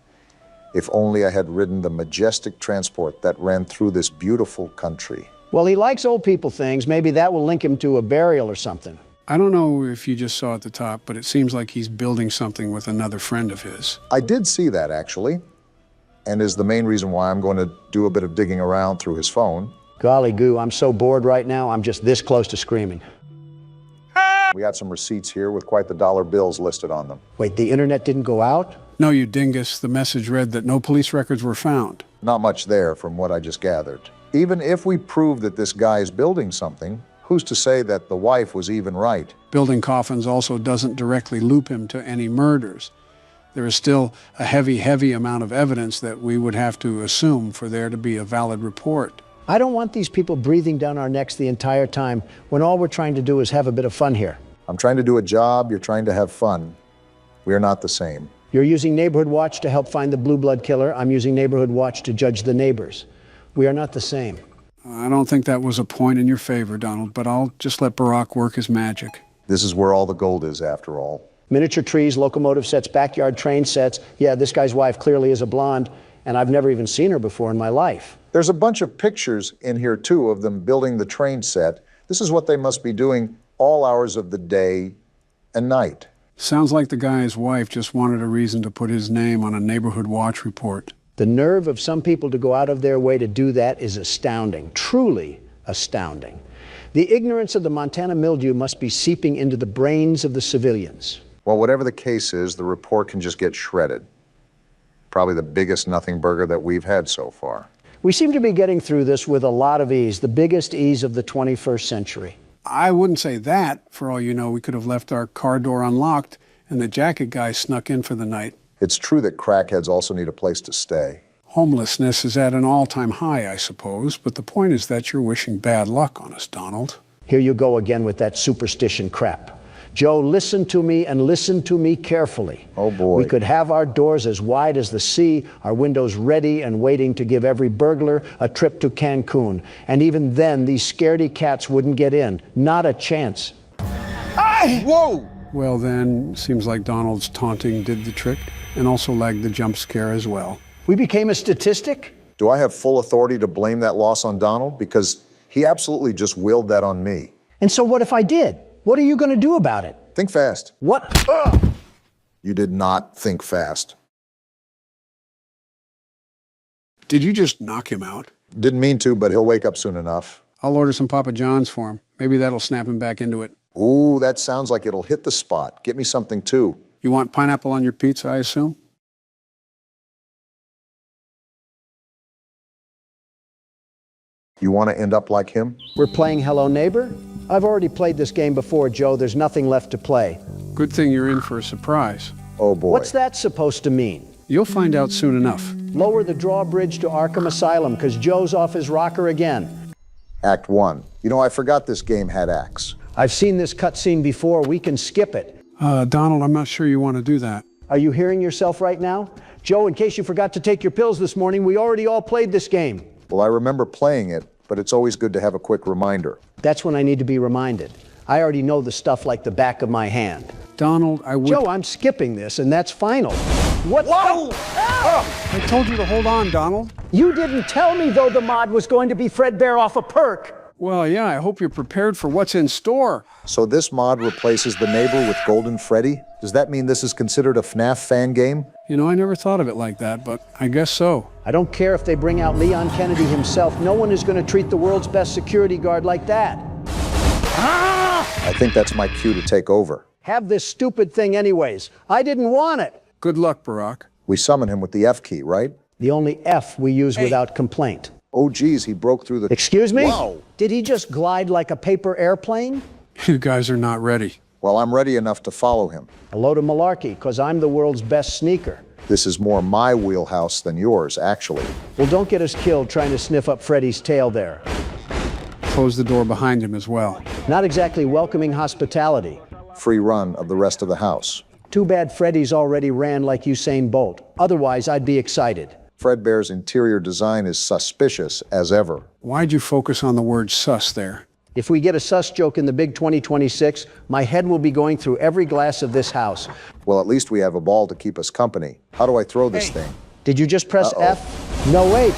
[SPEAKER 2] If only I had ridden the majestic transport that ran through this beautiful country.
[SPEAKER 3] Well, he likes old people things. Maybe that will link him to a burial or something.
[SPEAKER 1] I don't know if you just saw at the top, but it seems like he's building something with another friend of his.
[SPEAKER 2] I did see that, actually, and is the main reason why I'm going to do a bit of digging around through his phone.
[SPEAKER 3] Golly goo, I'm so bored right now, I'm just this close to screaming.
[SPEAKER 2] We got some receipts here with quite the dollar bills listed on them.
[SPEAKER 3] Wait, the internet didn't go out?
[SPEAKER 1] No, you dingus. The message read that no police records were found.
[SPEAKER 2] Not much there from what I just gathered. Even if we prove that this guy is building something, who's to say that the wife was even right?
[SPEAKER 1] Building coffins also doesn't directly loop him to any murders. There is still a heavy amount of evidence that we would have to assume for there to be a valid report.
[SPEAKER 3] I don't want these people breathing down our necks the entire time when all we're trying to do is have a bit of fun here.
[SPEAKER 2] I'm trying to do a job, you're trying to have fun. We are not the same.
[SPEAKER 3] You're using Neighborhood Watch to help find the Blue Blood killer. I'm using Neighborhood Watch to judge the neighbors. We are not the same.
[SPEAKER 1] I don't think that was a point in your favor, Donald, but I'll just let Barack work his magic.
[SPEAKER 2] This is where all the gold is, after all.
[SPEAKER 3] Miniature trees, locomotive sets, backyard train sets. Yeah, this guy's wife clearly is a blonde, and I've never even seen her before in my life.
[SPEAKER 2] There's a bunch of pictures in here, too, of them building the train set. This is what they must be doing all hours of the day and night.
[SPEAKER 1] Sounds like the guy's wife just wanted a reason to put his name on a Neighborhood Watch report.
[SPEAKER 3] The nerve of some people to go out of their way to do that is astounding, truly astounding. The ignorance of the Montana mildew must be seeping into the brains of the civilians.
[SPEAKER 2] Well, whatever the case is, the report can just get shredded. Probably the biggest nothing burger that we've had so far.
[SPEAKER 3] We seem to be getting through this with a lot of ease, the biggest ease of the 21st century.
[SPEAKER 1] I wouldn't say that. For all you know, we could have left our car door unlocked and the jacket guy snuck in for the night.
[SPEAKER 2] It's true that crackheads also need a place to stay.
[SPEAKER 1] Homelessness is at an all-time high, I suppose, but the point is that you're wishing bad luck on us, Donald.
[SPEAKER 3] Here you go again with that superstition crap. Joe, listen to me and listen to me carefully.
[SPEAKER 2] Oh, boy.
[SPEAKER 3] We could have our doors as wide as the sea, our windows ready and waiting to give every burglar a trip to Cancun. And even then, these scaredy cats wouldn't get in. Not a chance.
[SPEAKER 4] Whoa!
[SPEAKER 1] Well then, seems like Donald's taunting did the trick, and also lagged the jump scare as well.
[SPEAKER 3] We became a statistic?
[SPEAKER 2] Do I have full authority to blame that loss on Donald? Because he absolutely just willed that on me.
[SPEAKER 3] And so what if I did? What are you going to do about it?
[SPEAKER 2] Think fast.
[SPEAKER 3] What?
[SPEAKER 2] You did not think fast.
[SPEAKER 1] Did you just knock him out?
[SPEAKER 2] Didn't mean to, but he'll wake up soon enough.
[SPEAKER 1] I'll order some Papa John's for him. Maybe that'll snap him back into it.
[SPEAKER 2] Ooh, that sounds like it'll hit the spot. Get me something too.
[SPEAKER 1] You want pineapple on your pizza, I assume?
[SPEAKER 2] You want to end up like him?
[SPEAKER 3] We're playing Hello Neighbor? I've already played this game before, Joe. There's nothing left to play.
[SPEAKER 1] Good thing you're in for a surprise.
[SPEAKER 2] Oh boy.
[SPEAKER 3] What's that supposed to mean?
[SPEAKER 1] You'll find out soon enough.
[SPEAKER 3] Lower the drawbridge to Arkham Asylum, because Joe's off his rocker again.
[SPEAKER 2] Act 1. You know, I forgot this game had acts.
[SPEAKER 3] I've seen this cutscene before. We can skip it.
[SPEAKER 1] Donald, I'm not sure you want to do that.
[SPEAKER 3] Are you hearing yourself right now? Joe, in case you forgot to take your pills this morning, we already all played this game.
[SPEAKER 2] Well, I remember playing it, but it's always good to have a quick reminder.
[SPEAKER 3] That's when I need to be reminded. I already know the stuff like the back of my hand.
[SPEAKER 1] Donald, I would...
[SPEAKER 3] Joe, I'm skipping this, and that's final. What?
[SPEAKER 4] Whoa!
[SPEAKER 1] I told you to hold on, Donald.
[SPEAKER 3] You didn't tell me, though, the mod was going to be Fredbear off a perk.
[SPEAKER 1] Well, yeah, I hope you're prepared for what's in store.
[SPEAKER 2] So this mod replaces the neighbor with Golden Freddy? Does that mean this is considered a FNAF fan game?
[SPEAKER 1] You know, I never thought of it like that, but I guess so.
[SPEAKER 3] I don't care if they bring out Leon Kennedy himself. No one is going to treat the world's best security guard like that.
[SPEAKER 2] I think that's my cue to take over.
[SPEAKER 3] Have this stupid thing anyways. I didn't want it.
[SPEAKER 1] Good luck, Barack.
[SPEAKER 2] We summon him with the F key, right?
[SPEAKER 3] The only F we use without complaint.
[SPEAKER 2] Oh geez, he broke through the...
[SPEAKER 3] Excuse me?
[SPEAKER 2] Wow.
[SPEAKER 3] Did he just glide like a paper airplane?
[SPEAKER 1] You guys are not ready.
[SPEAKER 2] Well, I'm ready enough to follow him.
[SPEAKER 3] A load of malarkey, because I'm the world's best sneaker.
[SPEAKER 2] This is more my wheelhouse than yours, actually.
[SPEAKER 3] Well, don't get us killed trying to sniff up Freddy's tail there.
[SPEAKER 1] Close the door behind him as well.
[SPEAKER 3] Not exactly welcoming hospitality.
[SPEAKER 2] Free run of the rest of the house.
[SPEAKER 3] Too bad Freddy's already ran like Usain Bolt. Otherwise, I'd be excited.
[SPEAKER 2] Fredbear's interior design is suspicious as ever.
[SPEAKER 1] Why'd you focus on the word sus there?
[SPEAKER 3] If we get a sus joke in the big 2026, my head will be going through every glass of this house.
[SPEAKER 2] Well, at least we have a ball to keep us company. How do I throw this thing?
[SPEAKER 3] Did you just press F? No, wait.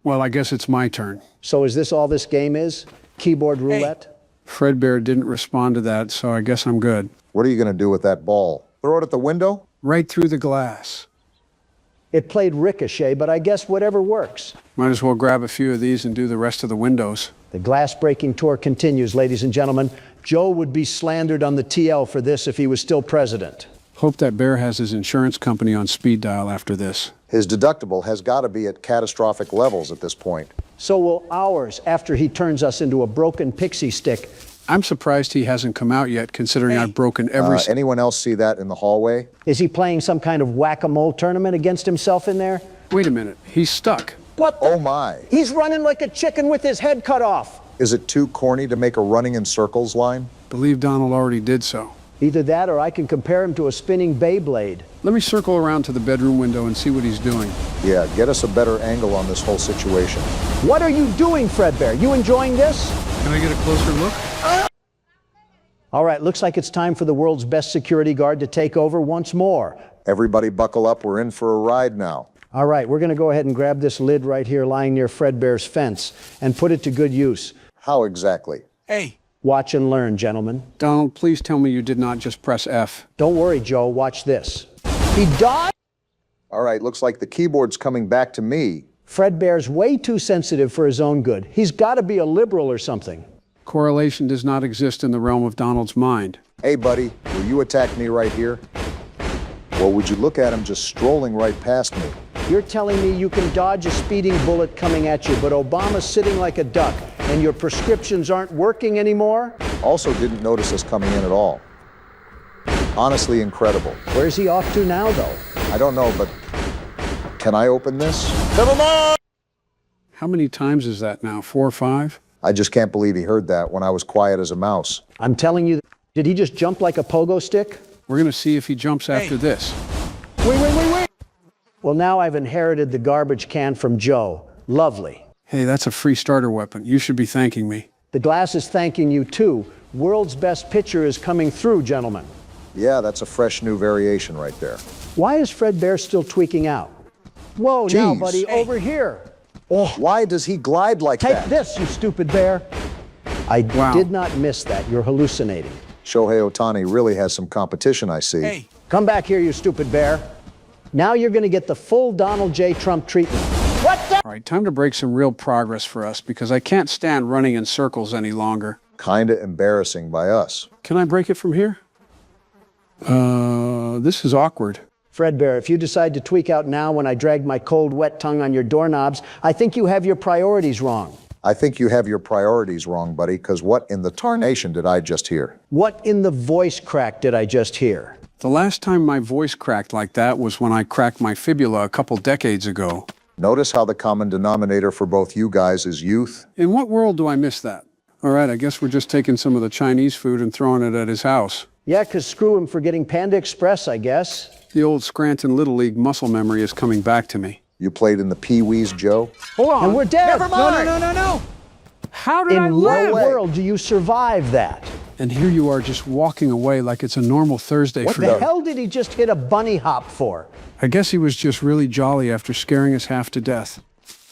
[SPEAKER 1] Well, I guess it's my turn.
[SPEAKER 3] So is this all this game is? Keyboard roulette?
[SPEAKER 1] Fredbear didn't respond to that, so I guess I'm good.
[SPEAKER 2] What are you going to do with that ball? Throw it at the window?
[SPEAKER 1] Right through the glass.
[SPEAKER 3] It played ricochet, but I guess whatever works.
[SPEAKER 1] Might as well grab a few of these and do the rest of the windows.
[SPEAKER 3] The glass-breaking tour continues, ladies and gentlemen. Joe would be slandered on the TL for this if he was still president.
[SPEAKER 1] Hope that bear has his insurance company on speed dial after this.
[SPEAKER 2] His deductible has got to be at catastrophic levels at this point.
[SPEAKER 3] So will ours after he turns us into a broken pixie stick.
[SPEAKER 1] I'm surprised he hasn't come out yet, considering I've broken every...
[SPEAKER 2] Anyone else see that in the hallway?
[SPEAKER 3] Is he playing some kind of whack-a-mole tournament against himself in there?
[SPEAKER 1] Wait a minute, he's stuck.
[SPEAKER 3] What?
[SPEAKER 2] Oh my.
[SPEAKER 3] He's running like a chicken with his head cut off.
[SPEAKER 2] Is it too corny to make a running in circles line?
[SPEAKER 1] Believe Donald already did so.
[SPEAKER 3] Either that or I can compare him to a spinning Beyblade.
[SPEAKER 1] Let me circle around to the bedroom window and see what he's doing.
[SPEAKER 2] Yeah, get us a better angle on this whole situation.
[SPEAKER 3] What are you doing, Fredbear? You enjoying this?
[SPEAKER 1] Can I get a closer look?
[SPEAKER 3] All right, looks like it's time for the world's best security guard to take over once more.
[SPEAKER 2] Everybody buckle up, we're in for a ride now.
[SPEAKER 3] All right, we're going to go ahead and grab this lid right here lying near Fredbear's fence and put it to good use.
[SPEAKER 2] How exactly?
[SPEAKER 4] Hey.
[SPEAKER 3] Watch and learn, gentlemen.
[SPEAKER 1] Donald, please tell me you did not just press F.
[SPEAKER 3] Don't worry, Joe. Watch this. He died?
[SPEAKER 2] All right, looks like the keyboard's coming back to me.
[SPEAKER 3] Fredbear's way too sensitive for his own good. He's got to be a liberal or something.
[SPEAKER 1] Correlation does not exist in the realm of Donald's mind.
[SPEAKER 2] Hey, buddy, will you attack me right here? Well, would you look at him just strolling right past me?
[SPEAKER 3] You're telling me you can dodge a speeding bullet coming at you, but Obama's sitting like a duck, and your prescriptions aren't working anymore?
[SPEAKER 2] Also didn't notice us coming in at all. Honestly incredible.
[SPEAKER 3] Where's he off to now, though?
[SPEAKER 2] I don't know, but can I open this?
[SPEAKER 4] Never mind!
[SPEAKER 1] How many times is that now? 4 or 5?
[SPEAKER 2] I just can't believe he heard that when I was quiet as a mouse.
[SPEAKER 3] I'm telling you, Did he just jump like a pogo stick?
[SPEAKER 1] We're going to see if he jumps after this.
[SPEAKER 3] Wait. Well, now I've inherited the garbage can from Joe. Lovely.
[SPEAKER 1] Hey, that's a free starter weapon. You should be thanking me.
[SPEAKER 3] The glass is thanking you too. World's best pitcher is coming through, gentlemen.
[SPEAKER 2] Yeah, that's a fresh new variation right there.
[SPEAKER 3] Why is Fred Bear still tweaking out? Whoa, now,
[SPEAKER 2] Jeez.
[SPEAKER 3] buddy, over here.
[SPEAKER 2] Why does he glide like
[SPEAKER 3] Take
[SPEAKER 2] that?
[SPEAKER 3] this, you stupid bear. I
[SPEAKER 1] Wow.
[SPEAKER 3] did not miss that. You're hallucinating.
[SPEAKER 2] Shohei Ohtani really has some competition, I see.
[SPEAKER 4] Hey.
[SPEAKER 3] Come back here, you stupid bear. Now you're going to get the full Donald J. Trump treatment. What the?
[SPEAKER 1] All right, time to break some real progress for us because I can't stand running in circles any longer.
[SPEAKER 2] Kinda embarrassing by us.
[SPEAKER 1] Can I break it from here? This is awkward.
[SPEAKER 3] Fred Bear, if you decide to tweak out now when I drag my cold, wet tongue on your doorknobs, I think you have your priorities wrong.
[SPEAKER 2] I think you have your priorities wrong, buddy, because what in the tarnation did I just hear?
[SPEAKER 3] What in the voice crack did I just hear?
[SPEAKER 1] The last time my voice cracked like that was when I cracked my fibula a couple decades ago.
[SPEAKER 2] Notice how the common denominator for both you guys is youth?
[SPEAKER 1] In what world do I miss that? All right, I guess we're just taking some of the Chinese food and throwing it at his house.
[SPEAKER 3] Yeah, 'cause screw him for getting Panda Express, I guess.
[SPEAKER 1] The old Scranton Little League muscle memory is coming back to me.
[SPEAKER 2] You played in the Pee-wees, Joe?
[SPEAKER 1] Hold on.
[SPEAKER 3] And we're dead.
[SPEAKER 4] Never mind. No.
[SPEAKER 1] How did I
[SPEAKER 3] In what
[SPEAKER 1] live?
[SPEAKER 3] world do you survive that?
[SPEAKER 1] And here you are just walking away like it's a normal Thursday
[SPEAKER 3] What
[SPEAKER 1] for
[SPEAKER 3] the
[SPEAKER 1] you.
[SPEAKER 3] hell did he just hit a bunny hop for?
[SPEAKER 1] I guess he was just really jolly after scaring us half to death.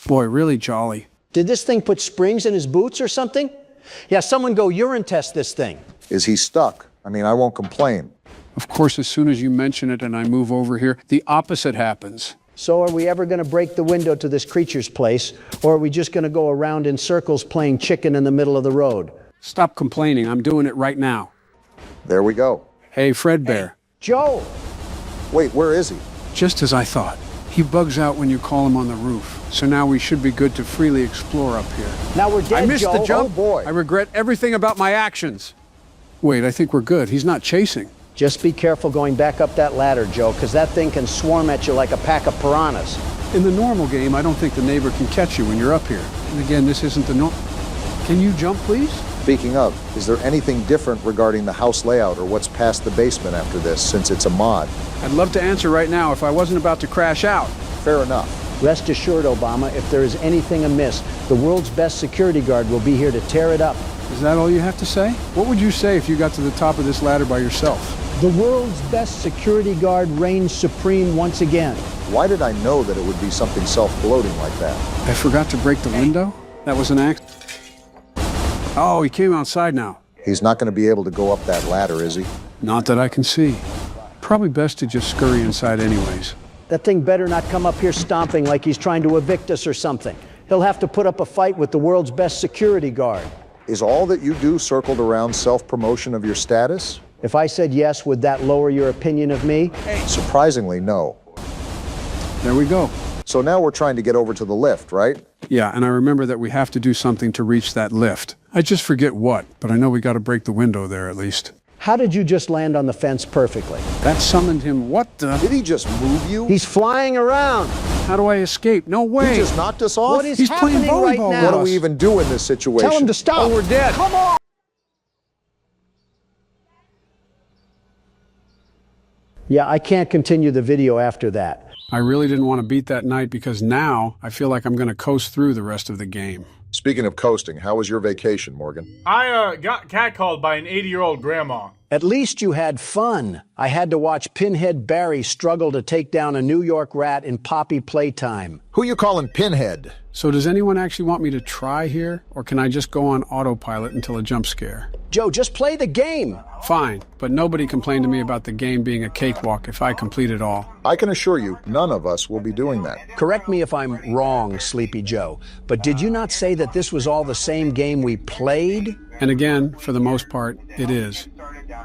[SPEAKER 1] Boy, really jolly.
[SPEAKER 3] Did this thing put springs in his boots or something? Yeah, someone go urine test this thing.
[SPEAKER 2] Is he stuck? I mean, I won't complain.
[SPEAKER 1] Of course, as soon as you mention it and I move over here, the opposite happens.
[SPEAKER 3] So are we ever going to break the window to this creature's place, or are we just going to go around in circles playing chicken in the middle of the road?
[SPEAKER 1] Stop complaining. I'm doing it right now.
[SPEAKER 2] There we go.
[SPEAKER 1] Hey, Fred Bear.
[SPEAKER 3] Joe!
[SPEAKER 2] Wait, where is he?
[SPEAKER 1] Just as I thought. He bugs out when you call him on the roof. So now we should be good to freely explore up here.
[SPEAKER 3] Now we're dead,
[SPEAKER 1] I missed
[SPEAKER 3] Joe.
[SPEAKER 1] the jump.
[SPEAKER 2] Oh, boy.
[SPEAKER 1] I regret everything about my actions. Wait, I think we're good. He's not chasing.
[SPEAKER 3] Just be careful going back up that ladder, Joe, because that thing can swarm at you like a pack of piranhas.
[SPEAKER 1] In the normal game, I don't think the neighbor can catch you when you're up here. And again, this isn't the norm. Can you jump, please?
[SPEAKER 2] Speaking of, is there anything different regarding the house layout or what's past the basement after this, since it's a mod?
[SPEAKER 1] I'd love to answer right now if I wasn't about to crash out.
[SPEAKER 2] Fair enough.
[SPEAKER 3] Rest assured, Obama, if there is anything amiss, the world's best security guard will be here to tear it up.
[SPEAKER 1] Is that all you have to say? What would you say if you got to the top of this ladder by yourself?
[SPEAKER 3] The world's best security guard reigns supreme once again.
[SPEAKER 2] Why did I know that it would be something self-bloating like that?
[SPEAKER 1] I forgot to break the window? That was an accident. Oh, he came outside now.
[SPEAKER 2] He's not going to be able to go up that ladder, is he?
[SPEAKER 1] Not that I can see. Probably best to just scurry inside anyways.
[SPEAKER 3] That thing better not come up here stomping like he's trying to evict us or something. He'll have to put up a fight with the world's best security guard.
[SPEAKER 2] Is all that you do circled around self-promotion of your status?
[SPEAKER 3] If I said yes, would that lower your opinion of me?
[SPEAKER 2] Surprisingly, no.
[SPEAKER 1] There we go.
[SPEAKER 2] So now we're trying to get over to the lift, right?
[SPEAKER 1] Yeah, and I remember that we have to do something to reach that lift. I just forget what, but I know we got to break the window there at least.
[SPEAKER 3] How did you just land on the fence perfectly?
[SPEAKER 1] That summoned him. What the?
[SPEAKER 2] Did he just move you?
[SPEAKER 3] He's flying around.
[SPEAKER 1] How do I escape? No way.
[SPEAKER 2] He just knocked us off?
[SPEAKER 3] What is
[SPEAKER 1] He's playing
[SPEAKER 3] happening right
[SPEAKER 1] volleyball with
[SPEAKER 3] now?
[SPEAKER 2] What do we even do in this situation?
[SPEAKER 3] Tell him to stop.
[SPEAKER 1] Oh, we're dead.
[SPEAKER 3] Come on. Yeah, I can't continue the video after that.
[SPEAKER 1] I really didn't want to beat that night because now I feel like I'm going to coast through the rest of the game.
[SPEAKER 2] Speaking of coasting, how was your vacation, Morgan?
[SPEAKER 4] I got catcalled by an 80-year-old grandma.
[SPEAKER 3] At least you had fun. I had to watch Pinhead Barry struggle to take down a New York rat in Poppy Playtime.
[SPEAKER 2] Who you calling Pinhead?
[SPEAKER 1] So does anyone actually want me to try here? Or can I just go on autopilot until a jump scare?
[SPEAKER 3] Joe, just play the game.
[SPEAKER 1] Fine, but nobody complained to me about the game being a cakewalk if I complete it all.
[SPEAKER 2] I can assure you, none of us will be doing that.
[SPEAKER 3] Correct me if I'm wrong, Sleepy Joe, but did you not say that this was all the same game we played?
[SPEAKER 1] And again, for the most part, it is.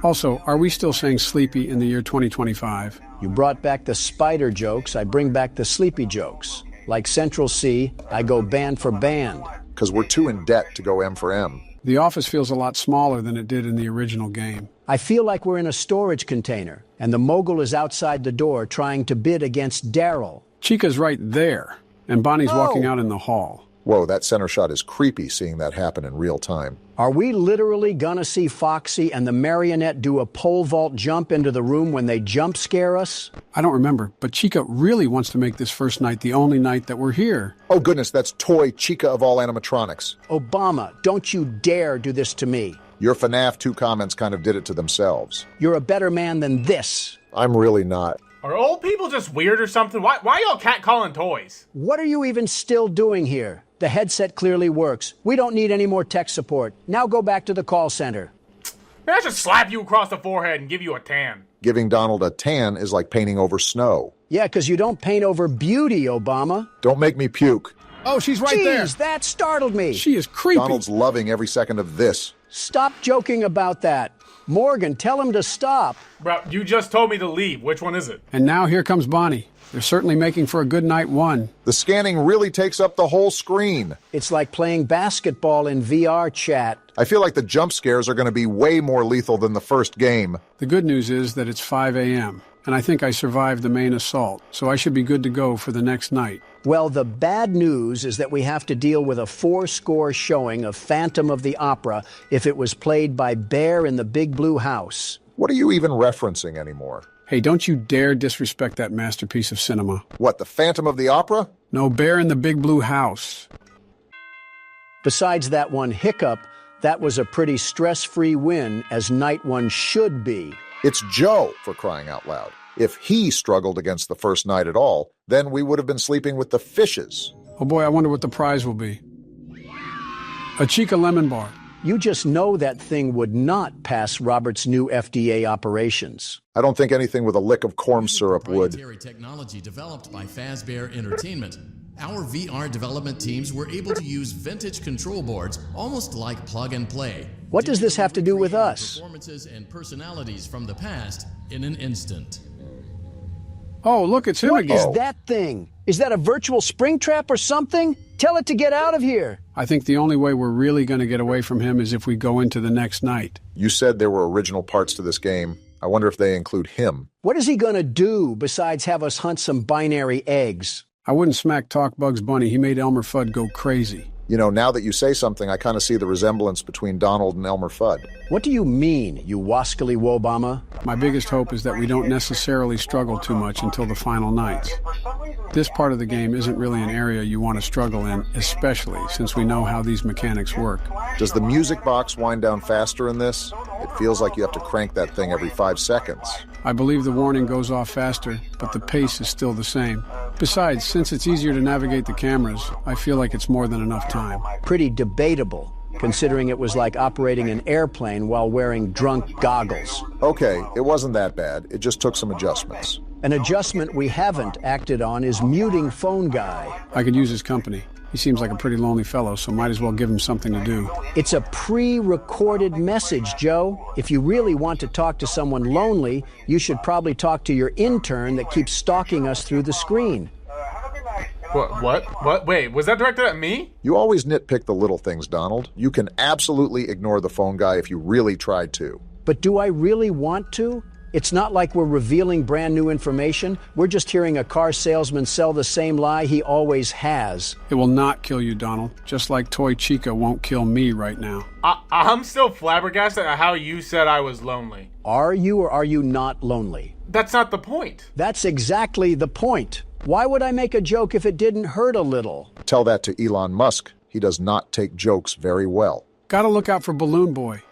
[SPEAKER 1] Also, are we still saying sleepy in the year 2025?
[SPEAKER 3] You brought back the spider jokes, I bring back the sleepy jokes. Like Central C, I go band for band.
[SPEAKER 2] Because we're too in debt to go M for M.
[SPEAKER 1] The office feels a lot smaller than it did in the original game.
[SPEAKER 3] I feel like we're in a storage container, and the mogul is outside the door trying to bid against Daryl.
[SPEAKER 1] Chica's right there, and Bonnie's walking out in the hall.
[SPEAKER 2] Whoa, that center shot is creepy seeing that happen in real time.
[SPEAKER 3] Are we literally gonna see Foxy and the marionette do a pole vault jump into the room when they jump scare us?
[SPEAKER 1] I don't remember, but Chica really wants to make this first night the only night that we're here.
[SPEAKER 2] Oh goodness, that's Toy Chica of all animatronics.
[SPEAKER 3] Obama, don't you dare do this to me.
[SPEAKER 2] Your FNAF 2 comments kind of did it to themselves.
[SPEAKER 3] You're a better man than this.
[SPEAKER 2] I'm really not.
[SPEAKER 4] Are old people just weird or something? Why y'all catcalling toys?
[SPEAKER 3] What are you even still doing here? The headset clearly works. We don't need any more tech support. Now go back to the call center.
[SPEAKER 4] Man, I should slap you across the forehead and give you a tan.
[SPEAKER 2] Giving Donald a tan is like painting over snow.
[SPEAKER 3] Yeah, because you don't paint over beauty, Obama.
[SPEAKER 2] Don't make me puke.
[SPEAKER 1] Oh, she's right there.
[SPEAKER 3] Jeez, that startled me.
[SPEAKER 1] She is creepy.
[SPEAKER 2] Donald's loving every second of this.
[SPEAKER 3] Stop joking about that. Morgan, tell him to stop.
[SPEAKER 4] Bro, you just told me to leave. Which one is it?
[SPEAKER 1] And now here comes Bonnie. They're certainly making for a good night one.
[SPEAKER 2] The scanning really takes up the whole screen.
[SPEAKER 3] It's like playing basketball in VR chat.
[SPEAKER 2] I feel like the jump scares are going to be way more lethal than the first game.
[SPEAKER 1] The good news is that it's 5 a.m., and I think I survived the main assault, so I should be good to go for the next night.
[SPEAKER 3] Well, the bad news is that we have to deal with a 4-score showing of Phantom of the Opera if it was played by Bear in the Big Blue House.
[SPEAKER 2] What are you even referencing anymore?
[SPEAKER 1] Hey, don't you dare disrespect that masterpiece of cinema.
[SPEAKER 2] What, the Phantom of the Opera?
[SPEAKER 1] No, Bear in the Big Blue House.
[SPEAKER 3] Besides that one hiccup, that was a pretty stress-free win, as night one should be.
[SPEAKER 2] It's Joe, for crying out loud. If he struggled against the first night at all, then we would have been sleeping with the fishes.
[SPEAKER 1] Oh boy, I wonder what the prize will be. A Chica lemon bar.
[SPEAKER 3] You just know that thing would not pass Robert's new FDA operations.
[SPEAKER 2] I don't think anything with a lick of corn syrup would.
[SPEAKER 7] Proprietary technology developed by Fazbear Entertainment. Our VR development teams were able to use vintage control boards, almost like plug and play.
[SPEAKER 3] What does this have to do with us?
[SPEAKER 7] Performances and personalities from the past in an instant.
[SPEAKER 1] Oh, look, it's him
[SPEAKER 3] What
[SPEAKER 1] again.
[SPEAKER 3] is that thing? Is that a virtual spring trap or something? Tell it to get out of here.
[SPEAKER 1] I think the only way we're really going to get away from him is if we go into the next night.
[SPEAKER 2] You said there were original parts to this game. I wonder if they include him.
[SPEAKER 3] What is he gonna do besides have us hunt some binary eggs?
[SPEAKER 1] I wouldn't smack talk Bugs Bunny. He made Elmer Fudd go crazy.
[SPEAKER 2] You know, now that you say something, I kind of see the resemblance between Donald and Elmer Fudd.
[SPEAKER 3] What do you mean, you wascally Wobama?
[SPEAKER 1] My biggest hope is that we don't necessarily struggle too much until the final nights. This part of the game isn't really an area you want to struggle in, especially since we know how these mechanics work.
[SPEAKER 2] Does the music box wind down faster in this? It feels like you have to crank that thing every 5 seconds.
[SPEAKER 1] I believe the warning goes off faster, but the pace is still the same. Besides, since it's easier to navigate the cameras, I feel like it's more than enough time.
[SPEAKER 3] Pretty debatable, considering it was like operating an airplane while wearing drunk goggles.
[SPEAKER 2] Okay, it wasn't that bad. It just took some adjustments.
[SPEAKER 3] An adjustment we haven't acted on is muting Phone Guy.
[SPEAKER 1] I could use his company. He seems like a pretty lonely fellow, so might as well give him something to do.
[SPEAKER 3] It's a pre-recorded message, Joe. If you really want to talk to someone lonely, you should probably talk to your intern that keeps stalking us through the screen.
[SPEAKER 4] What? Wait, was that directed at me?
[SPEAKER 2] You always nitpick the little things, Donald. You can absolutely ignore the phone guy if you really tried to.
[SPEAKER 3] But do I really want to? It's not like we're revealing brand new information. We're just hearing a car salesman sell the same lie he always has.
[SPEAKER 1] It will not kill you, Donald, just like Toy Chica won't kill me right now.
[SPEAKER 4] I'm still flabbergasted at how you said I was lonely.
[SPEAKER 3] Are you or are you not lonely?
[SPEAKER 4] That's not the point.
[SPEAKER 3] That's exactly the point. Why would I make a joke if it didn't hurt a little?
[SPEAKER 2] Tell that to Elon Musk. He does not take jokes very well.
[SPEAKER 1] Gotta look out for Balloon Boy.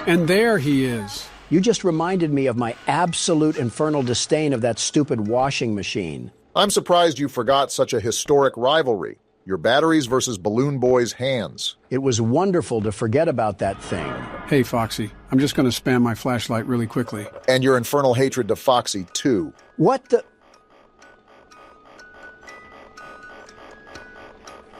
[SPEAKER 1] And there he is.
[SPEAKER 3] You just reminded me of my absolute infernal disdain of that stupid washing machine.
[SPEAKER 2] I'm surprised you forgot such a historic rivalry. Your batteries versus Balloon Boy's hands.
[SPEAKER 3] It was wonderful to forget about that thing.
[SPEAKER 1] Hey, Foxy, I'm just gonna spam my flashlight really quickly.
[SPEAKER 2] And your infernal hatred to Foxy, too.
[SPEAKER 3] What the...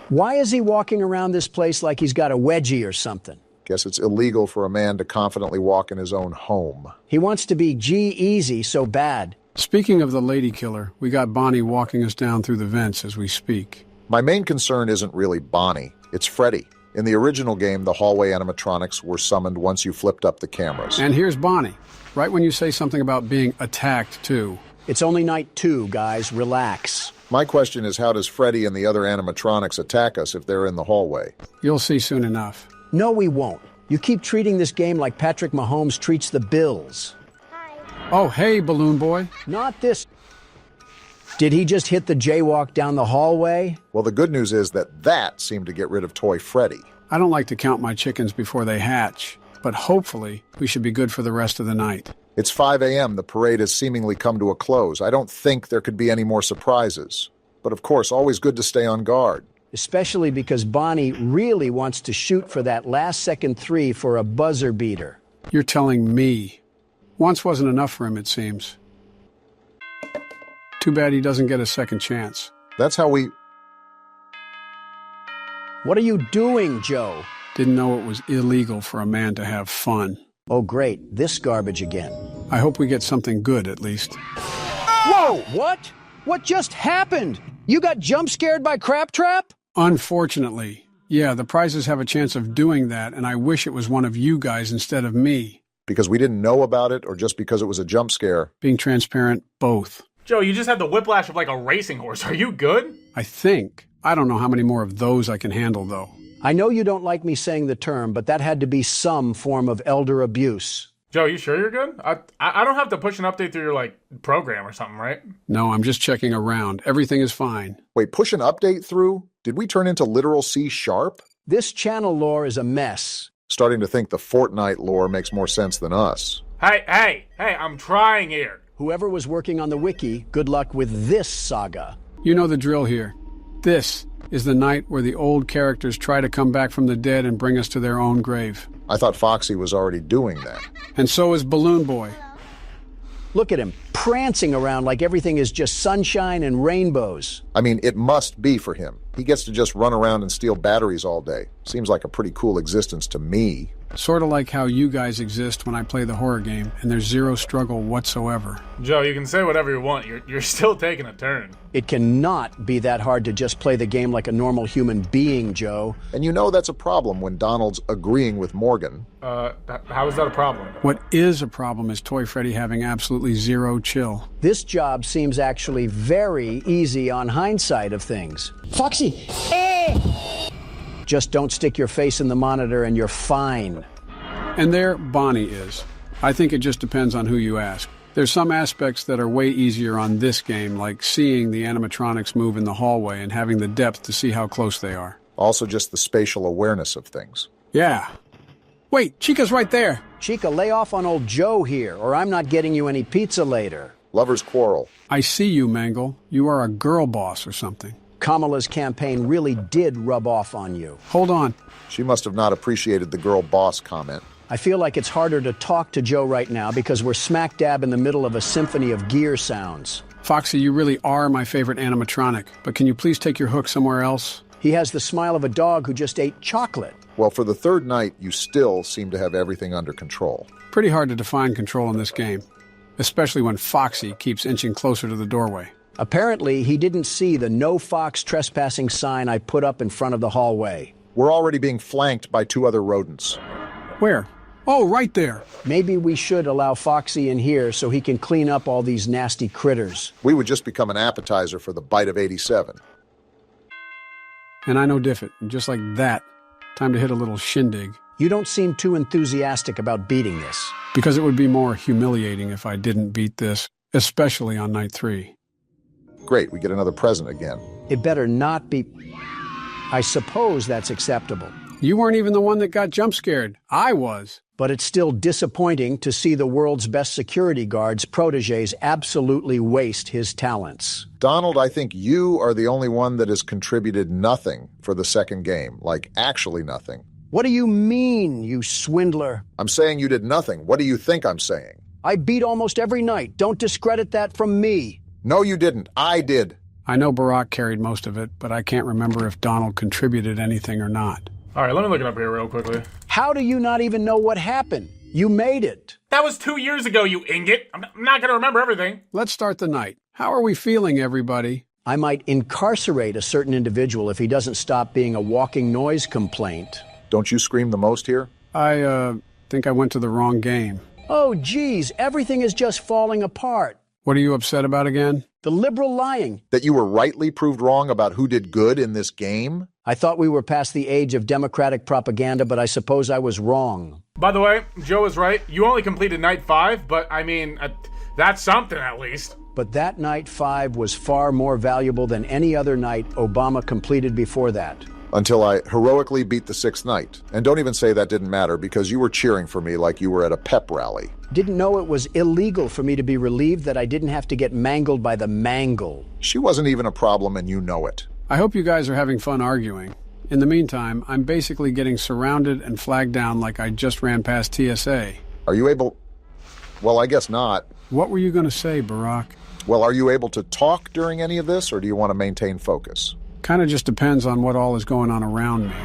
[SPEAKER 3] Why is he walking around this place like he's got a wedgie or something?
[SPEAKER 2] Guess it's illegal for a man to confidently walk in his own home.
[SPEAKER 3] He wants to be G-Easy so bad.
[SPEAKER 1] Speaking of the lady killer, we got Bonnie walking us down through the vents as we speak.
[SPEAKER 2] My main concern isn't really Bonnie, it's Freddy. In the original game, the hallway animatronics were summoned once you flipped up the cameras.
[SPEAKER 1] And here's Bonnie, right when you say something about being attacked, too.
[SPEAKER 3] It's only night 2, guys. Relax.
[SPEAKER 2] My question is, how does Freddy and the other animatronics attack us if they're in the hallway?
[SPEAKER 1] You'll see soon enough.
[SPEAKER 3] No, we won't. You keep treating this game like Patrick Mahomes treats the Bills.
[SPEAKER 1] Oh, hey, Balloon Boy.
[SPEAKER 3] Not this. Did he just hit the jaywalk down the hallway?
[SPEAKER 2] Well, the good news is that seemed to get rid of Toy Freddy.
[SPEAKER 1] I don't like to count my chickens before they hatch, but hopefully we should be good for the rest of the night.
[SPEAKER 2] It's 5 a.m. The parade has seemingly come to a close. I don't think there could be any more surprises. But of course, always good to stay on guard.
[SPEAKER 3] Especially because Bonnie really wants to shoot for that last-second 3 for a buzzer beater.
[SPEAKER 1] You're telling me. Once wasn't enough for him, it seems. Too bad he doesn't get a second chance.
[SPEAKER 2] That's how we...
[SPEAKER 3] What are you doing, Joe?
[SPEAKER 1] Didn't know it was illegal for a man to have fun.
[SPEAKER 3] Oh, great. This garbage again.
[SPEAKER 1] I hope we get something good, at least.
[SPEAKER 3] Whoa! What? What just happened? You got jump scared by Crap Trap?
[SPEAKER 1] Unfortunately. Yeah, the prizes have a chance of doing that, and I wish it was one of you guys instead of me.
[SPEAKER 2] Because we didn't know about it, or just because it was a jump scare?
[SPEAKER 1] Being transparent, both.
[SPEAKER 4] Joe, you just had the whiplash of like a racing horse. Are you good?
[SPEAKER 1] I think. I don't know how many more of those I can handle, though.
[SPEAKER 3] I know you don't like me saying the term, but that had to be some form of elder abuse.
[SPEAKER 4] Joe, you sure you're good? I don't have to push an update through your, program or something, right?
[SPEAKER 1] No, I'm just checking around. Everything is fine.
[SPEAKER 2] Wait, push an update through? Did we turn into literal C#?
[SPEAKER 3] This channel lore is a mess.
[SPEAKER 2] Starting to think the Fortnite lore makes more sense than us.
[SPEAKER 4] Hey, I'm trying here.
[SPEAKER 3] Whoever was working on the wiki, good luck with this saga.
[SPEAKER 1] You know the drill here. This is the night where the old characters try to come back from the dead and bring us to their own grave.
[SPEAKER 2] I thought Foxy was already doing that.
[SPEAKER 1] And so is Balloon Boy.
[SPEAKER 3] Look at him, prancing around like everything is just sunshine and rainbows.
[SPEAKER 2] I mean, it must be for him. He gets to just run around and steal batteries all day. Seems like a pretty cool existence to me.
[SPEAKER 1] Sort of like how you guys exist when I play the horror game, and there's zero struggle whatsoever.
[SPEAKER 4] Joe, you can say whatever you want. You're still taking a turn.
[SPEAKER 3] It cannot be that hard to just play the game like a normal human being, Joe.
[SPEAKER 2] And you know that's a problem when Donald's agreeing with Morgan.
[SPEAKER 4] How is that a problem?
[SPEAKER 1] What is a problem is Toy Freddy having absolutely zero chill.
[SPEAKER 3] This job seems actually very easy on hindsight of things. Foxy! Just don't stick your face in the monitor and you're fine.
[SPEAKER 1] And there Bonnie is. I think it just depends on who you ask. There's some aspects that are way easier on this game, like seeing the animatronics move in the hallway and having the depth to see how close they are.
[SPEAKER 2] Also just the spatial awareness of things.
[SPEAKER 1] Yeah. Wait, Chica's right there.
[SPEAKER 3] Chica, lay off on old Joe here, or I'm not getting you any pizza later.
[SPEAKER 2] Lovers quarrel.
[SPEAKER 1] I see you, Mangle. You are a girl boss or something.
[SPEAKER 3] Kamala's campaign really did rub off on you.
[SPEAKER 1] Hold on.
[SPEAKER 2] She must have not appreciated the girl boss comment.
[SPEAKER 3] I feel like it's harder to talk to Joe right now because we're smack dab in the middle of a symphony of gear sounds.
[SPEAKER 1] Foxy, you really are my favorite animatronic, but can you please take your hook somewhere else?
[SPEAKER 3] He has the smile of a dog who just ate chocolate.
[SPEAKER 2] Well, for the third night, you still seem to have everything under control.
[SPEAKER 1] Pretty hard to define control in this game, especially when Foxy keeps inching closer to the doorway.
[SPEAKER 3] Apparently, he didn't see the no fox trespassing sign I put up in front of the hallway.
[SPEAKER 2] We're already being flanked by 2 other rodents.
[SPEAKER 1] Where? Oh, right there.
[SPEAKER 3] Maybe we should allow Foxy in here so he can clean up all these nasty critters.
[SPEAKER 2] We would just become an appetizer for the bite of 87.
[SPEAKER 1] And I know Diffit, and just like that, time to hit a little shindig.
[SPEAKER 3] You don't seem too enthusiastic about beating this.
[SPEAKER 1] Because it would be more humiliating if I didn't beat this, especially on night 3.
[SPEAKER 2] Great, we get another present again.
[SPEAKER 3] It better not be... I suppose that's acceptable.
[SPEAKER 1] You weren't even the one that got jump scared. I was.
[SPEAKER 3] But it's still disappointing to see the world's best security guard's protégés absolutely waste his talents.
[SPEAKER 2] Donald, I think you are the only one that has contributed nothing for the second game. Like, actually nothing.
[SPEAKER 3] What do you mean, you swindler?
[SPEAKER 2] I'm saying you did nothing. What do you think I'm saying?
[SPEAKER 3] I beat almost every night. Don't discredit that from me.
[SPEAKER 2] No, you didn't. I did.
[SPEAKER 1] I know Barack carried most of it, but I can't remember if Donald contributed anything or not.
[SPEAKER 4] All right, let me look it up here real quickly.
[SPEAKER 3] How do you not even know what happened? You made it.
[SPEAKER 4] That was 2 years ago, you ingot. I'm not going to remember everything.
[SPEAKER 1] Let's start the night. How are we feeling, everybody?
[SPEAKER 3] I might incarcerate a certain individual if he doesn't stop being a walking noise complaint.
[SPEAKER 2] Don't you scream the most here?
[SPEAKER 1] I think I went to the wrong game.
[SPEAKER 3] Oh, geez, everything is just falling apart.
[SPEAKER 1] What are you upset about again?
[SPEAKER 3] The liberal lying.
[SPEAKER 2] That you were rightly proved wrong about who did good in this game?
[SPEAKER 3] I thought we were past the age of democratic propaganda, but I suppose I was wrong.
[SPEAKER 4] By the way, Joe is right. You only completed night 5, but I mean, that's something at least.
[SPEAKER 3] But that night 5 was far more valuable than any other night Obama completed before that.
[SPEAKER 2] Until I heroically beat the 6th night. And don't even say that didn't matter, because you were cheering for me like you were at a pep rally.
[SPEAKER 3] Didn't know it was illegal for me to be relieved that I didn't have to get mangled by the mangle.
[SPEAKER 2] She wasn't even a problem, and you know it.
[SPEAKER 1] I hope you guys are having fun arguing. In the meantime, I'm basically getting surrounded and flagged down like I just ran past TSA.
[SPEAKER 2] Are you able... Well, I guess not.
[SPEAKER 1] What were you going to say, Barack?
[SPEAKER 2] Well, are you able to talk during any of this, or do you want to maintain focus?
[SPEAKER 1] Kind of just depends on what all is going on around me.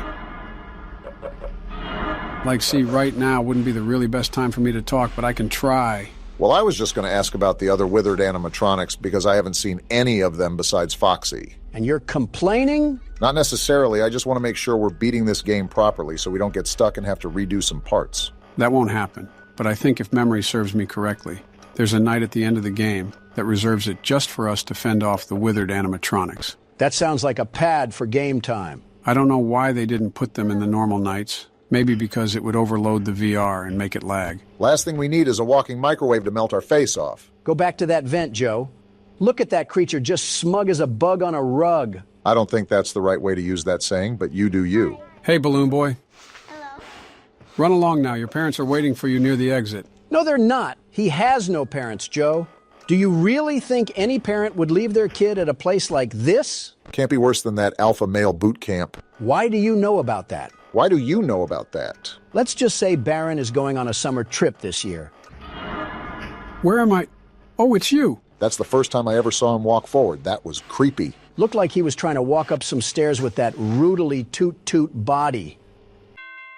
[SPEAKER 1] Like, see, right now wouldn't be the really best time for me to talk, but I can try.
[SPEAKER 2] Well, I was just going to ask about the other withered animatronics because I haven't seen any of them besides Foxy.
[SPEAKER 3] And you're complaining?
[SPEAKER 2] Not necessarily. I just want to make sure we're beating this game properly so we don't get stuck and have to redo some parts.
[SPEAKER 1] That won't happen. But I think if memory serves me correctly, there's a night at the end of the game that reserves it just for us to fend off the withered animatronics.
[SPEAKER 3] That sounds like a pad for game time.
[SPEAKER 1] I don't know why they didn't put them in the normal nights. Maybe because it would overload the VR and make it lag.
[SPEAKER 2] Last thing we need is a walking microwave to melt our face off.
[SPEAKER 3] Go back to that vent, Joe. Look at that creature just smug as a bug on a rug.
[SPEAKER 2] I don't think that's the right way to use that saying, but you do you.
[SPEAKER 1] Hey, Balloon Boy.
[SPEAKER 5] Hello.
[SPEAKER 1] Run along now. Your parents are waiting for you near the exit.
[SPEAKER 3] No, they're not. He has no parents, Joe. Do you really think any parent would leave their kid at a place like this?
[SPEAKER 2] Can't be worse than that alpha male boot camp.
[SPEAKER 3] Why do you know about that?
[SPEAKER 2] Why do you know about that?
[SPEAKER 3] Let's just say Barron is going on a summer trip this year.
[SPEAKER 1] Where am I? Oh, it's you.
[SPEAKER 2] That's the first time I ever saw him walk forward. That was creepy.
[SPEAKER 3] Looked like he was trying to walk up some stairs with that rudely toot-toot body.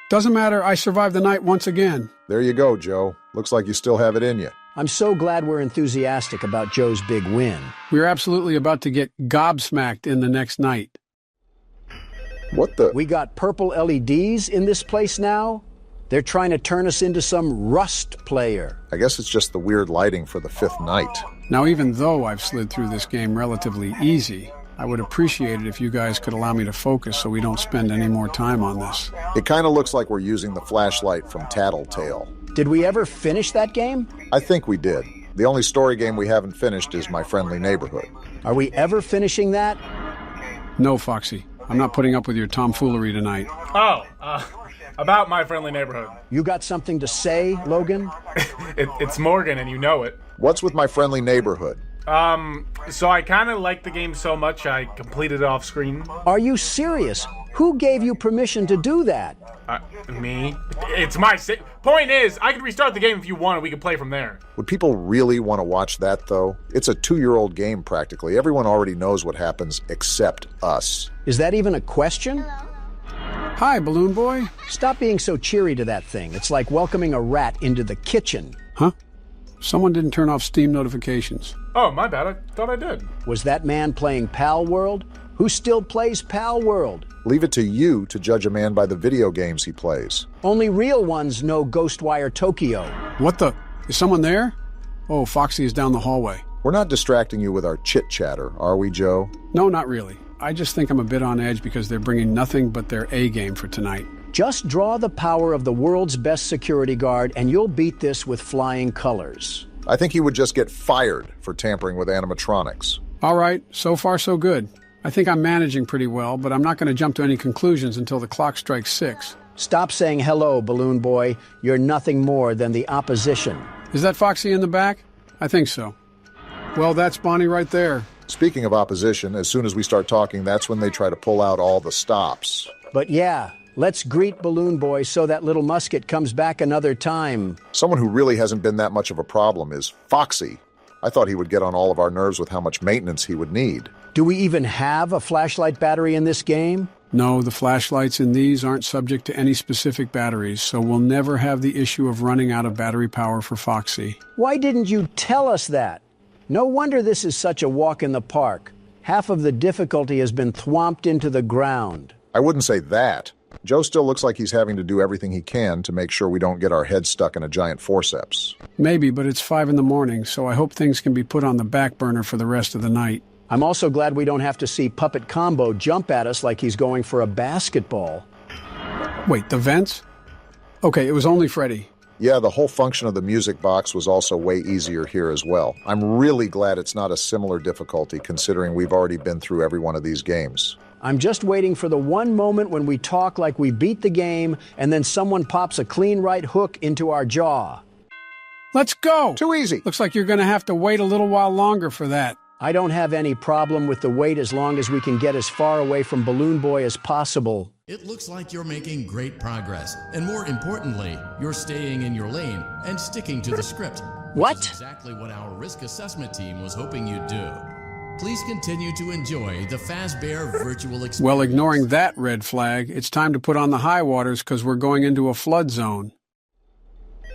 [SPEAKER 1] Doesn't matter. I survived the night once again.
[SPEAKER 2] There you go, Joe. Looks like you still have it in you.
[SPEAKER 3] I'm so glad we're enthusiastic about Joe's big win.
[SPEAKER 1] We're absolutely about to get gobsmacked in the next night.
[SPEAKER 2] What the?
[SPEAKER 3] We got purple LEDs in this place now? They're trying to turn us into some Rust player.
[SPEAKER 2] I guess it's just the weird lighting for the 5th night.
[SPEAKER 1] Now, even though I've slid through this game relatively easy, I would appreciate it if you guys could allow me to focus so we don't spend any more time on this.
[SPEAKER 2] It kind of looks like we're using the flashlight from Tattletale.
[SPEAKER 3] Did we ever finish that game?
[SPEAKER 2] I think we did. The only story game we haven't finished is My Friendly Neighborhood.
[SPEAKER 3] Are we ever finishing that?
[SPEAKER 1] No, Foxy. I'm not putting up with your tomfoolery tonight.
[SPEAKER 4] Oh, about My Friendly Neighborhood.
[SPEAKER 3] You got something to say, Logan?
[SPEAKER 4] It's Morgan, and you know it.
[SPEAKER 2] What's with My Friendly Neighborhood?
[SPEAKER 4] So I kind of liked the game so much I completed it off screen.
[SPEAKER 3] Are you serious? Who gave you permission to do that?
[SPEAKER 4] Me? It's my point is, I could restart the game if you want and we could play from there.
[SPEAKER 2] Would people really want to watch that, though? It's a 2-year-old game, practically. Everyone already knows what happens except us.
[SPEAKER 3] Is that even a question?
[SPEAKER 1] Hi, Balloon Boy.
[SPEAKER 3] Stop being so cheery to that thing. It's like welcoming a rat into the kitchen.
[SPEAKER 1] Huh? Someone didn't turn off Steam notifications.
[SPEAKER 4] Oh, my bad. I thought I did.
[SPEAKER 3] Was that man playing Pal World? Who still plays Pal World?
[SPEAKER 2] Leave it to you to judge a man by the video games he plays.
[SPEAKER 3] Only real ones know Ghostwire Tokyo.
[SPEAKER 1] What the? Is someone there? Oh, Foxy is down the hallway.
[SPEAKER 2] We're not distracting you with our chit-chatter, are we, Joe?
[SPEAKER 1] No, not really. I just think I'm a bit on edge because they're bringing nothing but their A game for tonight.
[SPEAKER 3] Just draw the power of the world's best security guard and you'll beat this with flying colors.
[SPEAKER 2] I think he would just get fired for tampering with animatronics.
[SPEAKER 1] All right, so far so good. I think I'm managing pretty well, but I'm not going to jump to any conclusions until the clock strikes 6.
[SPEAKER 3] Stop saying hello, Balloon Boy. You're nothing more than the opposition.
[SPEAKER 1] Is that Foxy in the back? I think so. Well, that's Bonnie right there.
[SPEAKER 2] Speaking of opposition, as soon as we start talking, that's when they try to pull out all the stops.
[SPEAKER 3] But yeah, let's greet Balloon Boy so that little musket comes back another time.
[SPEAKER 2] Someone who really hasn't been that much of a problem is Foxy. I thought he would get on all of our nerves with how much maintenance he would need.
[SPEAKER 3] Do we even have a flashlight battery in this game?
[SPEAKER 1] No, the flashlights in these aren't subject to any specific batteries, so we'll never have the issue of running out of battery power for Foxy.
[SPEAKER 3] Why didn't you tell us that? No wonder this is such a walk in the park. Half of the difficulty has been thwomped into the ground.
[SPEAKER 2] I wouldn't say that. Joe still looks like he's having to do everything he can to make sure we don't get our heads stuck in a giant forceps.
[SPEAKER 1] Maybe, but it's 5 in the morning, so I hope things can be put on the back burner for the rest of the night.
[SPEAKER 3] I'm also glad we don't have to see Puppet Combo jump at us like he's going for a basketball.
[SPEAKER 1] Wait, the vents? Okay, it was only Freddy.
[SPEAKER 2] Yeah, the whole function of the music box was also way easier here as well. I'm really glad it's not a similar difficulty considering we've already been through every one of these games.
[SPEAKER 3] I'm just waiting for the one moment when we talk like we beat the game and then someone pops a clean right hook into our jaw.
[SPEAKER 1] Let's go!
[SPEAKER 2] Too easy.
[SPEAKER 1] Looks like you're gonna have to wait a little while longer for that.
[SPEAKER 3] I don't have any problem with the wait as long as we can get as far away from Balloon Boy as possible.
[SPEAKER 7] It looks like you're making great progress, and more importantly, you're staying in your lane and sticking to the script.
[SPEAKER 3] What?
[SPEAKER 7] Which is exactly what our risk assessment team was hoping you'd do. Please continue to enjoy the Fazbear virtual experience.
[SPEAKER 1] Well, ignoring that red flag, it's time to put on the high waters because we're going into a flood zone.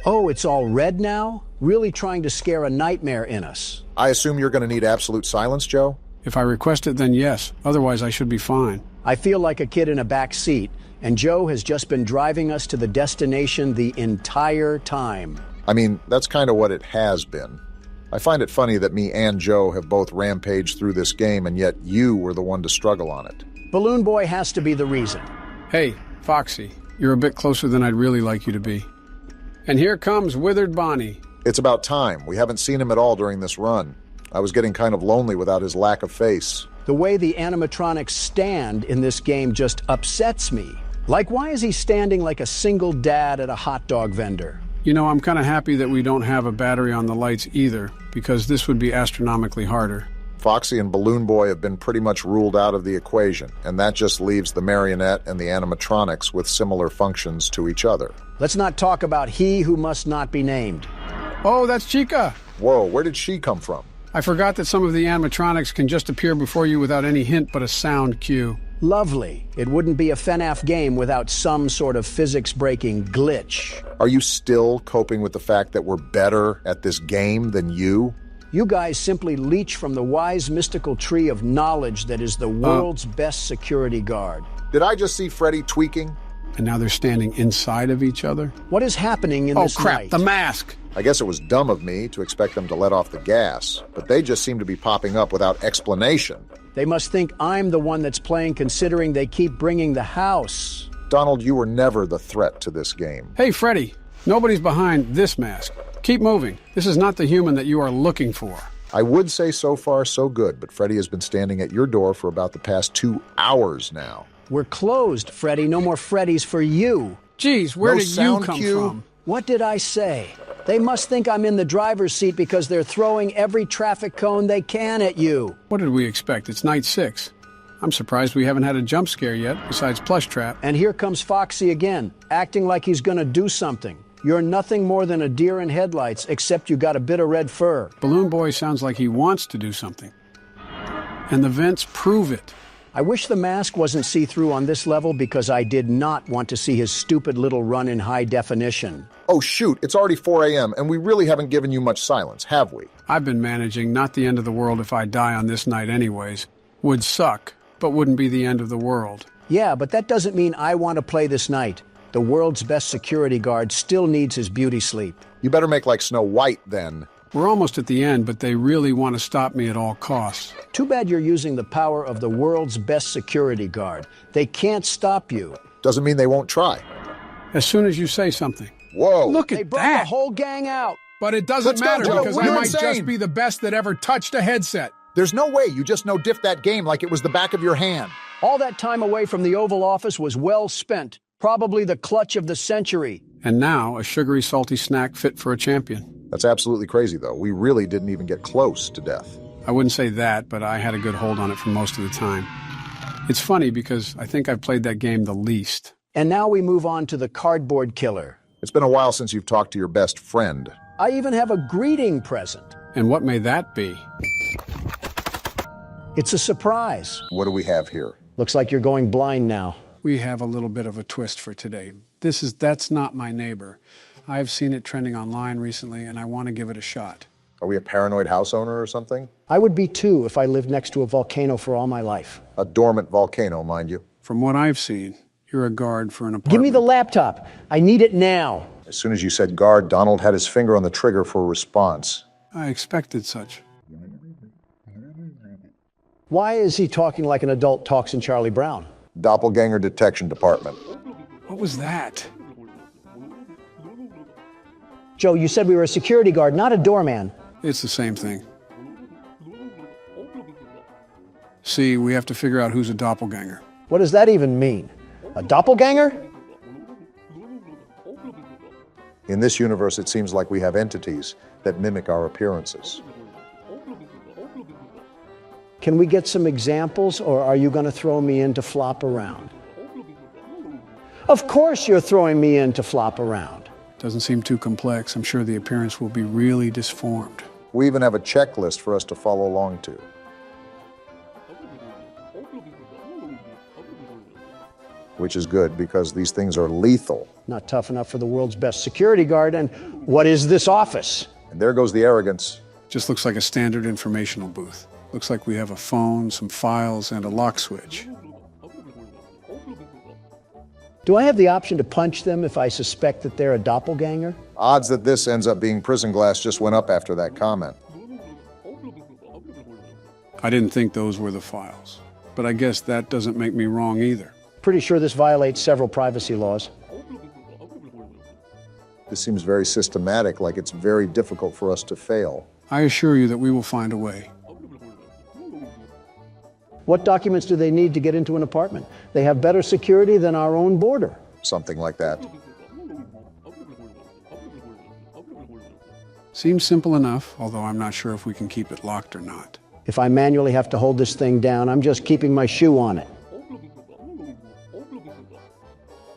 [SPEAKER 3] Oh, it's all red now? Really trying to scare a nightmare in us.
[SPEAKER 2] I assume you're going to need absolute silence, Joe?
[SPEAKER 1] If I request it, then yes. Otherwise, I should be fine.
[SPEAKER 3] I feel like a kid in a back seat, and Joe has just been driving us to the destination the entire time.
[SPEAKER 2] I mean, that's kind of what it has been. I find it funny that me and Joe have both rampaged through this game, and yet you were the one to struggle on it.
[SPEAKER 3] Balloon Boy has to be the reason.
[SPEAKER 1] Hey, Foxy, you're a bit closer than I'd really like you to be. And here comes Withered Bonnie.
[SPEAKER 2] It's about time. We haven't seen him at all during this run. I was getting kind of lonely without his lack of face.
[SPEAKER 3] The way the animatronics stand in this game just upsets me. Like, why is he standing like a single dad at a hot dog vendor?
[SPEAKER 1] You know, I'm kind of happy that we don't have a battery on the lights either, because this would be astronomically harder.
[SPEAKER 2] Foxy and Balloon Boy have been pretty much ruled out of the equation, and that just leaves the marionette and the animatronics with similar functions to each other.
[SPEAKER 3] Let's not talk about he who must not be named.
[SPEAKER 1] Oh, that's Chica!
[SPEAKER 2] Whoa, where did she come from?
[SPEAKER 1] I forgot that some of the animatronics can just appear before you without any hint but a sound cue.
[SPEAKER 3] Lovely. It wouldn't be a FNAF game without some sort of physics-breaking glitch.
[SPEAKER 2] Are you still coping with the fact that we're better at this game than you?
[SPEAKER 3] You guys simply leech from the wise mystical tree of knowledge that is the world's best security guard.
[SPEAKER 2] Did I just see Freddy tweaking?
[SPEAKER 1] And now they're standing inside of each other?
[SPEAKER 3] What is happening in
[SPEAKER 1] Oh,
[SPEAKER 3] this
[SPEAKER 1] crap,
[SPEAKER 3] night?
[SPEAKER 1] the mask!
[SPEAKER 2] I guess it was dumb of me to expect them to let off the gas, but they just seem to be popping up without explanation.
[SPEAKER 3] They must think I'm the one that's playing considering they keep bringing the house.
[SPEAKER 2] Donald, you were never the threat to this game.
[SPEAKER 1] Hey, Freddy, nobody's behind this mask. Keep moving. This is not the human that you are looking for.
[SPEAKER 2] I would say so far so good, but Freddy has been standing at your door for about the past 2 hours now.
[SPEAKER 3] We're closed, Freddy. No more Freddys for you.
[SPEAKER 1] Geez, where
[SPEAKER 2] No
[SPEAKER 1] did you
[SPEAKER 2] sound
[SPEAKER 1] come
[SPEAKER 2] cue?
[SPEAKER 1] from?
[SPEAKER 3] What did I say? They must think I'm in the driver's seat because they're throwing every traffic cone they can at you.
[SPEAKER 1] What did we expect? It's night 6. I'm surprised we haven't had a jump scare yet, besides Plush Trap.
[SPEAKER 3] And here comes Foxy again, acting like he's gonna do something. You're nothing more than a deer in headlights, except you got a bit of red fur.
[SPEAKER 1] Balloon Boy sounds like he wants to do something. And the vents prove it.
[SPEAKER 3] I wish the mask wasn't see-through on this level because I did not want to see his stupid little run in high definition.
[SPEAKER 2] Oh shoot, it's already 4 a.m. and we really haven't given you much silence, have we?
[SPEAKER 1] I've been managing, not the end of the world if I die on this night anyways. Would suck, but wouldn't be the end of the world.
[SPEAKER 3] Yeah, but that doesn't mean I want to play this night. The world's best security guard still needs his beauty sleep.
[SPEAKER 2] You better make like Snow White then.
[SPEAKER 1] We're almost at the end, but they really want to stop me at all costs.
[SPEAKER 3] Too bad you're using the power of the world's best security guard. They can't stop you.
[SPEAKER 2] Doesn't mean they won't try.
[SPEAKER 1] As soon as you say something.
[SPEAKER 2] Whoa.
[SPEAKER 1] Look
[SPEAKER 3] They
[SPEAKER 1] at
[SPEAKER 3] brought
[SPEAKER 1] that!
[SPEAKER 3] the whole gang out.
[SPEAKER 1] But it doesn't
[SPEAKER 2] Let's go,
[SPEAKER 1] matter
[SPEAKER 2] Joe.
[SPEAKER 1] because I
[SPEAKER 2] You're
[SPEAKER 1] might
[SPEAKER 2] insane.
[SPEAKER 1] just be the best that ever touched a headset.
[SPEAKER 2] There's no way you just no-diff that game like it was the back of your hand.
[SPEAKER 3] All that time away from the Oval Office was well spent. Probably the clutch of the century.
[SPEAKER 1] And now, a sugary, salty snack fit for a champion.
[SPEAKER 2] That's absolutely crazy, though. We really didn't even get close to death.
[SPEAKER 1] I wouldn't say that, but I had a good hold on it for most of the time. It's funny because I think I've played that game the least.
[SPEAKER 3] And now we move on to the cardboard killer.
[SPEAKER 2] It's been a while since you've talked to your best friend.
[SPEAKER 3] I even have a greeting present.
[SPEAKER 1] And what may that be?
[SPEAKER 3] It's a surprise.
[SPEAKER 2] What do we have here?
[SPEAKER 3] Looks like you're going blind now.
[SPEAKER 1] We have a little bit of a twist for today. That's not my neighbor. I've seen it trending online recently, and I want to give it a shot.
[SPEAKER 2] Are we a paranoid house owner or something?
[SPEAKER 3] I would be too if I lived next to a volcano for all my life.
[SPEAKER 2] A dormant volcano, mind you.
[SPEAKER 1] From what I've seen, You're a guard for an apartment.
[SPEAKER 3] Give me the laptop. I need it now.
[SPEAKER 2] As soon as you said guard, Donald had his finger on the trigger for a response.
[SPEAKER 1] I expected such.
[SPEAKER 3] Why is he talking like an adult talks in Charlie Brown?
[SPEAKER 2] Doppelganger Detection Department.
[SPEAKER 1] What was that?
[SPEAKER 3] Joe, you said we were a security guard, not a doorman.
[SPEAKER 1] It's the same thing. See, we have to figure out who's a doppelganger.
[SPEAKER 3] What does that even mean? A doppelganger?
[SPEAKER 2] In this universe, it seems like we have entities that mimic our appearances.
[SPEAKER 3] Can we get some examples, or are you going to throw me in to flop around? Of course you're throwing me in to flop around.
[SPEAKER 1] Doesn't seem too complex. I'm sure the appearance will be really disformed.
[SPEAKER 2] We even have a checklist for us to follow along to. Which is good, because these things are lethal.
[SPEAKER 3] Not tough enough for the world's best security guard. And what is this office?
[SPEAKER 2] And there goes the arrogance.
[SPEAKER 1] Just looks like a standard informational booth. Looks like we have a phone, some files, and a lock switch.
[SPEAKER 3] Do I have the option to punch them if I suspect that they're a doppelganger?
[SPEAKER 2] Odds that this ends up being prison glass just went up after that comment.
[SPEAKER 1] I didn't think those were the files. But I guess that doesn't make me wrong either.
[SPEAKER 3] Pretty sure this violates several privacy laws.
[SPEAKER 2] This seems very systematic, like it's very difficult for us to fail.
[SPEAKER 1] I assure you that we will find a way.
[SPEAKER 3] What documents do they need to get into an apartment? They have better security than our own border.
[SPEAKER 2] Something like that.
[SPEAKER 1] Seems simple enough, although I'm not sure if we can keep it locked or not.
[SPEAKER 3] If I manually have to hold this thing down, I'm just keeping my shoe on it.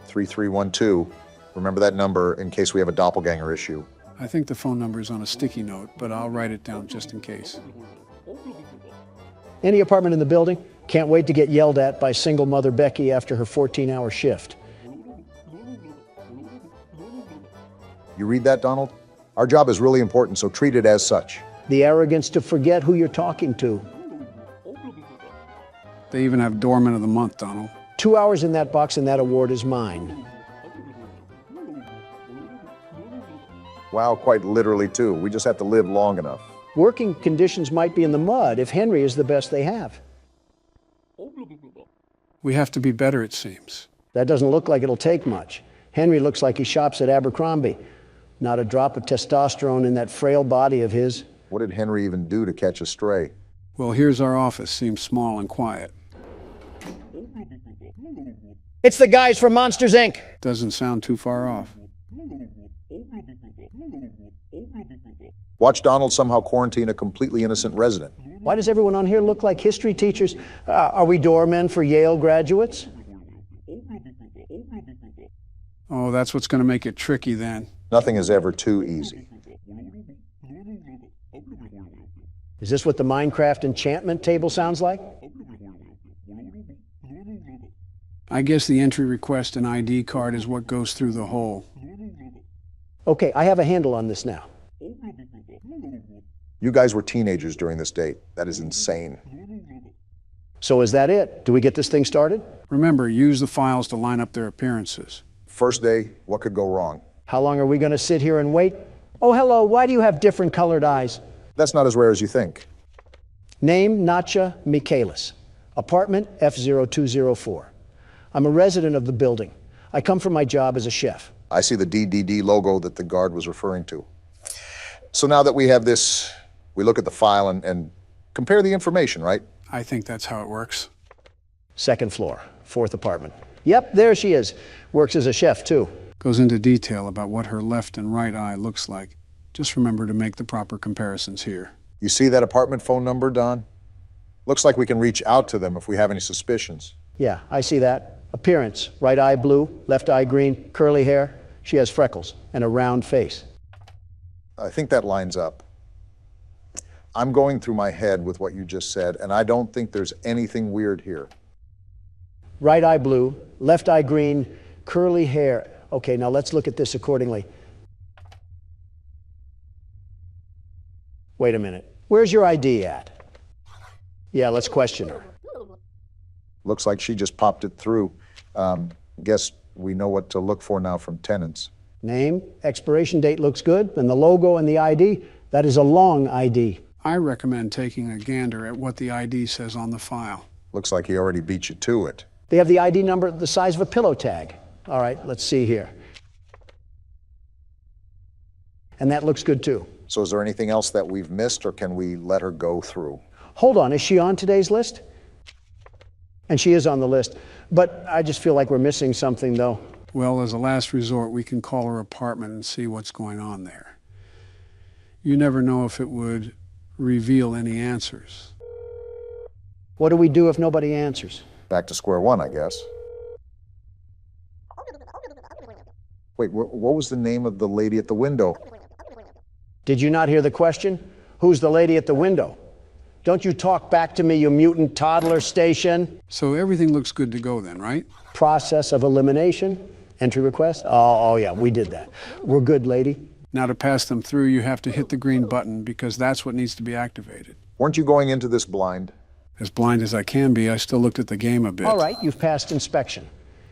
[SPEAKER 2] 3312. Remember that number in case we have a doppelganger issue.
[SPEAKER 1] I think the phone number is on a sticky note, but I'll write it down just in case.
[SPEAKER 3] Any apartment in the building? Can't wait to get yelled at by single mother Becky after her 14-hour shift.
[SPEAKER 2] You read that, Donald? Our job is really important, so treat it as such.
[SPEAKER 3] The arrogance to forget who you're talking to.
[SPEAKER 1] They even have Doorman of the Month, Donald.
[SPEAKER 3] 2 hours in that box and that award is mine.
[SPEAKER 2] Wow, quite literally too. We just have to live long enough.
[SPEAKER 3] Working conditions might be in the mud if Henry is the best they have.
[SPEAKER 1] We have to be better, it seems.
[SPEAKER 3] That doesn't look like it'll take much. Henry looks like he shops at Abercrombie. Not a drop of testosterone in that frail body of his.
[SPEAKER 2] What did Henry even do to catch a stray?
[SPEAKER 1] Well, here's our office. Seems small and quiet.
[SPEAKER 3] It's the guys from Monsters, Inc.
[SPEAKER 1] Doesn't sound too far off.
[SPEAKER 2] Watch Donald somehow quarantine a completely innocent resident.
[SPEAKER 3] Why does everyone on here look like history teachers? Are we doormen for Yale graduates?
[SPEAKER 1] Oh, that's what's going to make it tricky then.
[SPEAKER 2] Nothing is ever too easy.
[SPEAKER 3] Is this what the Minecraft enchantment table sounds like?
[SPEAKER 1] I guess the entry request and ID card is what goes through the hole.
[SPEAKER 3] Okay, I have a handle on this now.
[SPEAKER 2] You guys were teenagers during this date. That is insane.
[SPEAKER 3] So is that it? Do we get this thing started?
[SPEAKER 1] Remember, use the files to line up their appearances.
[SPEAKER 2] First day, what could go wrong?
[SPEAKER 3] How long are we going to sit here and wait? Oh, hello, why do you have different colored eyes?
[SPEAKER 2] That's not as rare as you think.
[SPEAKER 3] Name, Natcha Michaelis. Apartment F0204. I'm a resident of the building. I come from my job as a chef.
[SPEAKER 2] I see the DDD logo that the guard was referring to. So now that we have this, we look at the file and compare the information, right?
[SPEAKER 1] I think that's how it works.
[SPEAKER 3] Second floor, fourth apartment. Yep, there she is. Works as a chef, too.
[SPEAKER 1] Goes into detail about what her left and right eye looks like. Just remember to make the proper comparisons here.
[SPEAKER 2] You see that apartment phone number, Don? Looks like we can reach out to them if we have any suspicions.
[SPEAKER 3] Yeah, I see that. Appearance, right eye blue, left eye green, curly hair. She has freckles and a round face.
[SPEAKER 2] I think that lines up. I'm going through my head with what you just said, and I don't think there's anything weird here.
[SPEAKER 3] Right eye blue, left eye green, curly hair. Okay, now let's look at this accordingly. Wait a minute. Where's your ID at? Yeah, let's question her.
[SPEAKER 2] Looks like she just popped it through. Guess we know what to look for now from tenants.
[SPEAKER 3] Name, expiration date looks good, and the logo and the ID, that is a long ID.
[SPEAKER 1] I recommend taking a gander at what the ID says on the file.
[SPEAKER 2] Looks like he already beat you to it.
[SPEAKER 3] They have the ID number the size of a pillow tag. All right, let's see here. And that looks good too.
[SPEAKER 2] So is there anything else that we've missed, or can we let her go through?
[SPEAKER 3] Hold on, is she on today's list? And she is on the list, but I just feel like we're missing something though.
[SPEAKER 1] Well, as a last resort, we can call her apartment and see what's going on there. You never know if it would reveal any answers.
[SPEAKER 3] What do we do if nobody answers?
[SPEAKER 2] Back to square one, I guess. Wait, what was the name of the lady at the window?
[SPEAKER 3] Did you not hear the question? Who's the lady at the window? Don't you talk back to me, you mutant toddler station.
[SPEAKER 1] So everything looks good to go then, right?
[SPEAKER 3] Process of elimination. Entry request? Oh yeah, we did that. We're good, lady.
[SPEAKER 1] Now to pass them through, you have to hit the green button because that's what needs to be activated.
[SPEAKER 2] Weren't you going into this blind?
[SPEAKER 1] As blind as I can be, I still looked at the game a bit.
[SPEAKER 3] All right, you've passed inspection.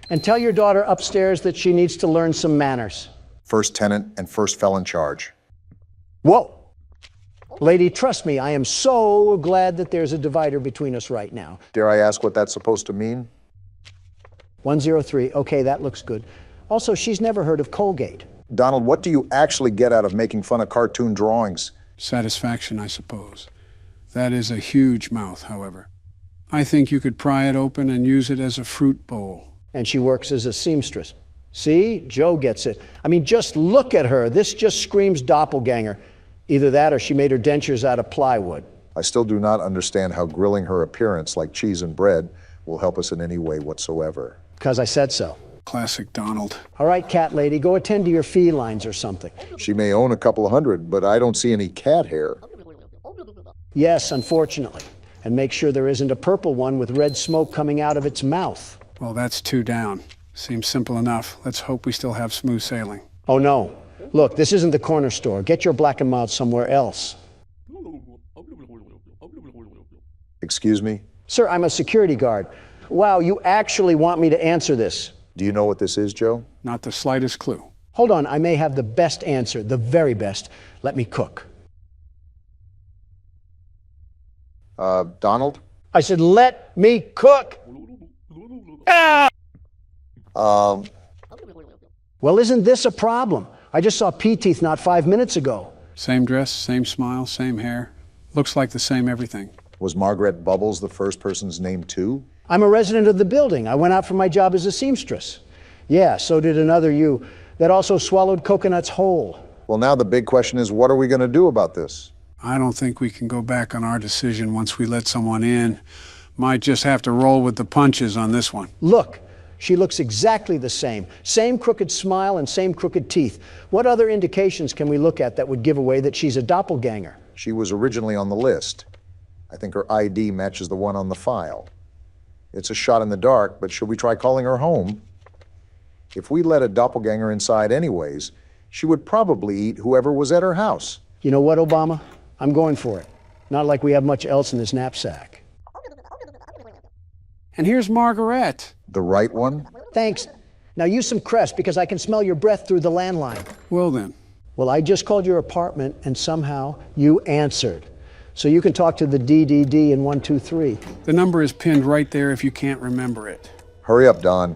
[SPEAKER 3] And tell your daughter upstairs that she needs to learn some manners.
[SPEAKER 2] First tenant and first felon charge.
[SPEAKER 3] Whoa! Lady, trust me, I am so glad that there's a divider between us right now.
[SPEAKER 2] Dare I ask what that's supposed to mean?
[SPEAKER 3] 103, okay, that looks good. Also, she's never heard of Colgate.
[SPEAKER 2] Donald, what do you actually get out of making fun of cartoon drawings?
[SPEAKER 1] Satisfaction, I suppose. That is a huge mouth, however. I think you could pry it open and use it as a fruit bowl.
[SPEAKER 3] And she works as a seamstress. See, Joe gets it. I mean, just look at her. This just screams doppelganger. Either that or she made her dentures out of plywood.
[SPEAKER 2] I still do not understand how grilling her appearance like cheese and bread will help us in any way whatsoever.
[SPEAKER 3] Because I said so.
[SPEAKER 1] Classic Donald.
[SPEAKER 3] All right, cat lady, go attend to your felines or something.
[SPEAKER 2] She may own a couple of hundred, but I don't see any cat hair.
[SPEAKER 3] Yes, unfortunately. And make sure there isn't a purple one with red smoke coming out of its mouth.
[SPEAKER 1] Well, that's 2 down. Seems simple enough. Let's hope we still have smooth sailing.
[SPEAKER 3] Oh, no. Look, this isn't the corner store. Get your black and mild somewhere else.
[SPEAKER 2] Excuse me?
[SPEAKER 3] Sir, I'm a security guard. Wow, you actually want me to answer this?
[SPEAKER 2] Do you know what this is, Joe?
[SPEAKER 1] Not the slightest clue.
[SPEAKER 3] Hold on, I may have the best answer, the very best. Let me cook.
[SPEAKER 2] Donald?
[SPEAKER 3] I said, let me cook. Ah! Well, isn't this a problem? I just saw P-Teeth not 5 minutes ago.
[SPEAKER 1] Same dress, same smile, same hair. Looks like the same everything.
[SPEAKER 2] Was Margaret Bubbles the first person's name, too?
[SPEAKER 3] I'm a resident of the building. I went out for my job as a seamstress. Yeah, so did another you that also swallowed coconuts whole.
[SPEAKER 2] Well, now the big question is, what are we going to do about this?
[SPEAKER 1] I don't think we can go back on our decision once we let someone in. Might just have to roll with the punches on this one.
[SPEAKER 3] Look, she looks exactly the same. Same crooked smile and same crooked teeth. What other indications can we look at that would give away that she's a doppelganger?
[SPEAKER 2] She was originally on the list. I think her ID matches the one on the file. It's a shot in the dark, but should we try calling her home? If we let a doppelganger inside anyways, she would probably eat whoever was at her house.
[SPEAKER 3] You know what, Obama? I'm going for it. Not like we have much else in this knapsack.
[SPEAKER 1] And here's Margaret.
[SPEAKER 2] The right one?
[SPEAKER 3] Thanks. Now use some Crest because I can smell your breath through the landline.
[SPEAKER 1] Well then.
[SPEAKER 3] Well, I just called your apartment and somehow you answered. So you can talk to the DDD in 123.
[SPEAKER 1] The number is pinned right there if you can't remember it.
[SPEAKER 2] Hurry up, Don.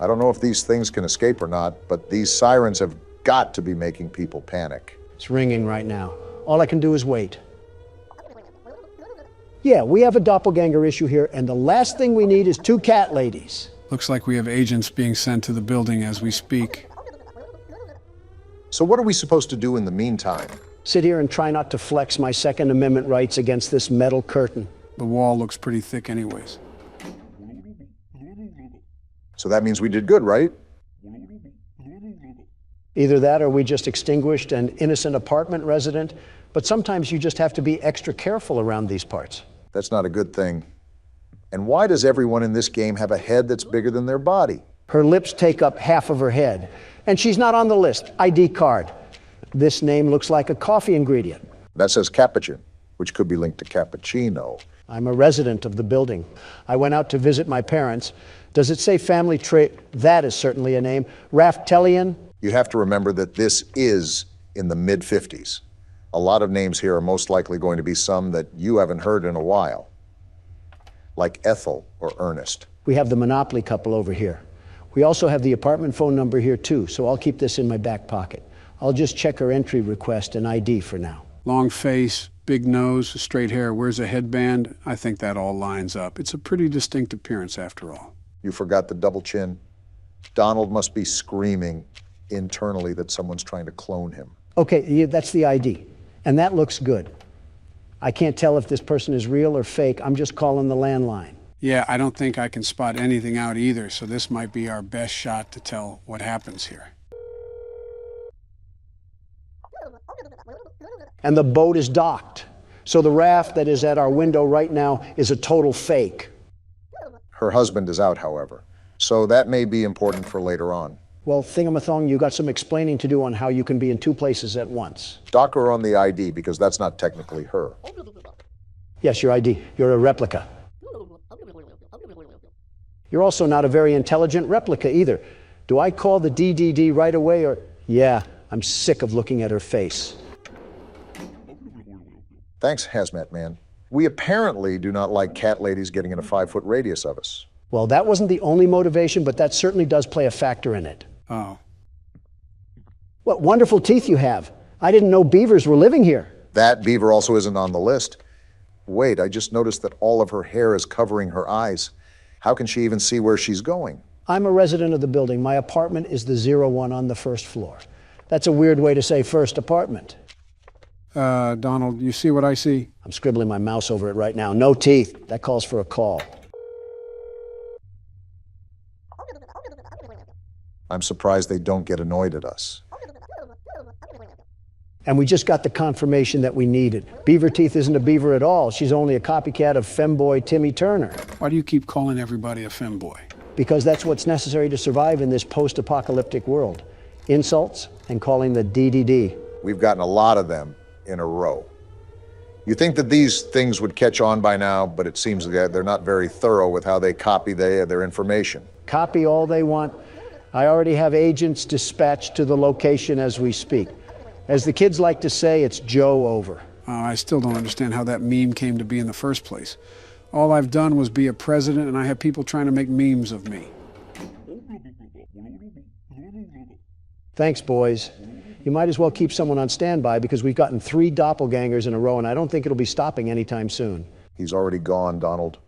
[SPEAKER 2] I don't know if these things can escape or not, but these sirens have got to be making people panic.
[SPEAKER 3] It's ringing right now. All I can do is wait. Yeah, we have a doppelganger issue here, and the last thing we need is 2 cat ladies.
[SPEAKER 1] Looks like we have agents being sent to the building as we speak.
[SPEAKER 2] So what are we supposed to do in the meantime?
[SPEAKER 3] Sit here and try not to flex my Second Amendment rights against this metal curtain.
[SPEAKER 1] The wall looks pretty thick anyways.
[SPEAKER 2] So that means we did good, right?
[SPEAKER 3] Either that or we just extinguished an innocent apartment resident, but sometimes you just have to be extra careful around these parts.
[SPEAKER 2] That's not a good thing. And why does everyone in this game have a head that's bigger than their body?
[SPEAKER 3] Her lips take up half of her head, and she's not on the list. ID card. This name looks like a coffee ingredient.
[SPEAKER 2] That says capuchin, which could be linked to cappuccino.
[SPEAKER 3] I'm a resident of the building. I went out to visit my parents. Does it say family trait? That is certainly a name. Raftelian?
[SPEAKER 2] You have to remember that this is in the mid-50s. A lot of names here are most likely going to be some that you haven't heard in a while, like Ethel or Ernest.
[SPEAKER 3] We have the Monopoly couple over here. We also have the apartment phone number here too, so I'll keep this in my back pocket. I'll just check her entry request and ID for now.
[SPEAKER 1] Long face, big nose, straight hair, wears a headband. I think that all lines up. It's a pretty distinct appearance after all.
[SPEAKER 2] You forgot the double chin. Donald must be screaming internally that someone's trying to clone him.
[SPEAKER 3] Okay, yeah, that's the ID, and that looks good. I can't tell if this person is real or fake. I'm just calling the landline.
[SPEAKER 1] Yeah, I don't think I can spot anything out either, so this might be our best shot to tell what happens here.
[SPEAKER 3] And the boat is docked. So the raft that is at our window right now is a total fake.
[SPEAKER 2] Her husband is out, however, so that may be important for later on.
[SPEAKER 3] Well, Thingamathong, you got some explaining to do on how you can be in two places at once.
[SPEAKER 2] Dock her on the ID because that's not technically her.
[SPEAKER 3] Yes, your ID. You're a replica. You're also not a very intelligent replica either. Do I call the DDD right away or... Yeah, I'm sick of looking at her face.
[SPEAKER 2] Thanks, Hazmat Man. We apparently do not like cat ladies getting in a 5-foot radius of us.
[SPEAKER 3] Well, that wasn't the only motivation, but that certainly does play a factor in it.
[SPEAKER 1] Oh.
[SPEAKER 3] What wonderful teeth you have. I didn't know beavers were living here.
[SPEAKER 2] That beaver also isn't on the list. Wait, I just noticed that all of her hair is covering her eyes. How can she even see where she's going?
[SPEAKER 3] I'm a resident of the building. My apartment is the 01 on the first floor. That's a weird way to say first apartment.
[SPEAKER 1] Donald, you see what I see?
[SPEAKER 3] I'm scribbling my mouse over it right now. No teeth. That calls for a call.
[SPEAKER 2] I'm surprised they don't get annoyed at us.
[SPEAKER 3] And we just got the confirmation that we needed. Beaver Teeth isn't a beaver at all. She's only a copycat of femboy Timmy Turner.
[SPEAKER 1] Why do you keep calling everybody a femboy?
[SPEAKER 3] Because that's what's necessary to survive in this post-apocalyptic world. Insults and calling the DDD.
[SPEAKER 2] We've gotten a lot of them in a row. You think that these things would catch on by now, but it seems that they're not very thorough with how they copy their information.
[SPEAKER 3] Copy all they want. I already have agents dispatched to the location as we speak. As the kids like to say, it's Joe over.
[SPEAKER 1] I still don't understand how that meme came to be in the first place. All I've done was be a president, and I have people trying to make memes of me.
[SPEAKER 3] Thanks, boys. You might as well keep someone on standby because we've gotten 3 doppelgangers in a row, and I don't think it'll be stopping anytime soon.
[SPEAKER 2] He's already gone, Donald.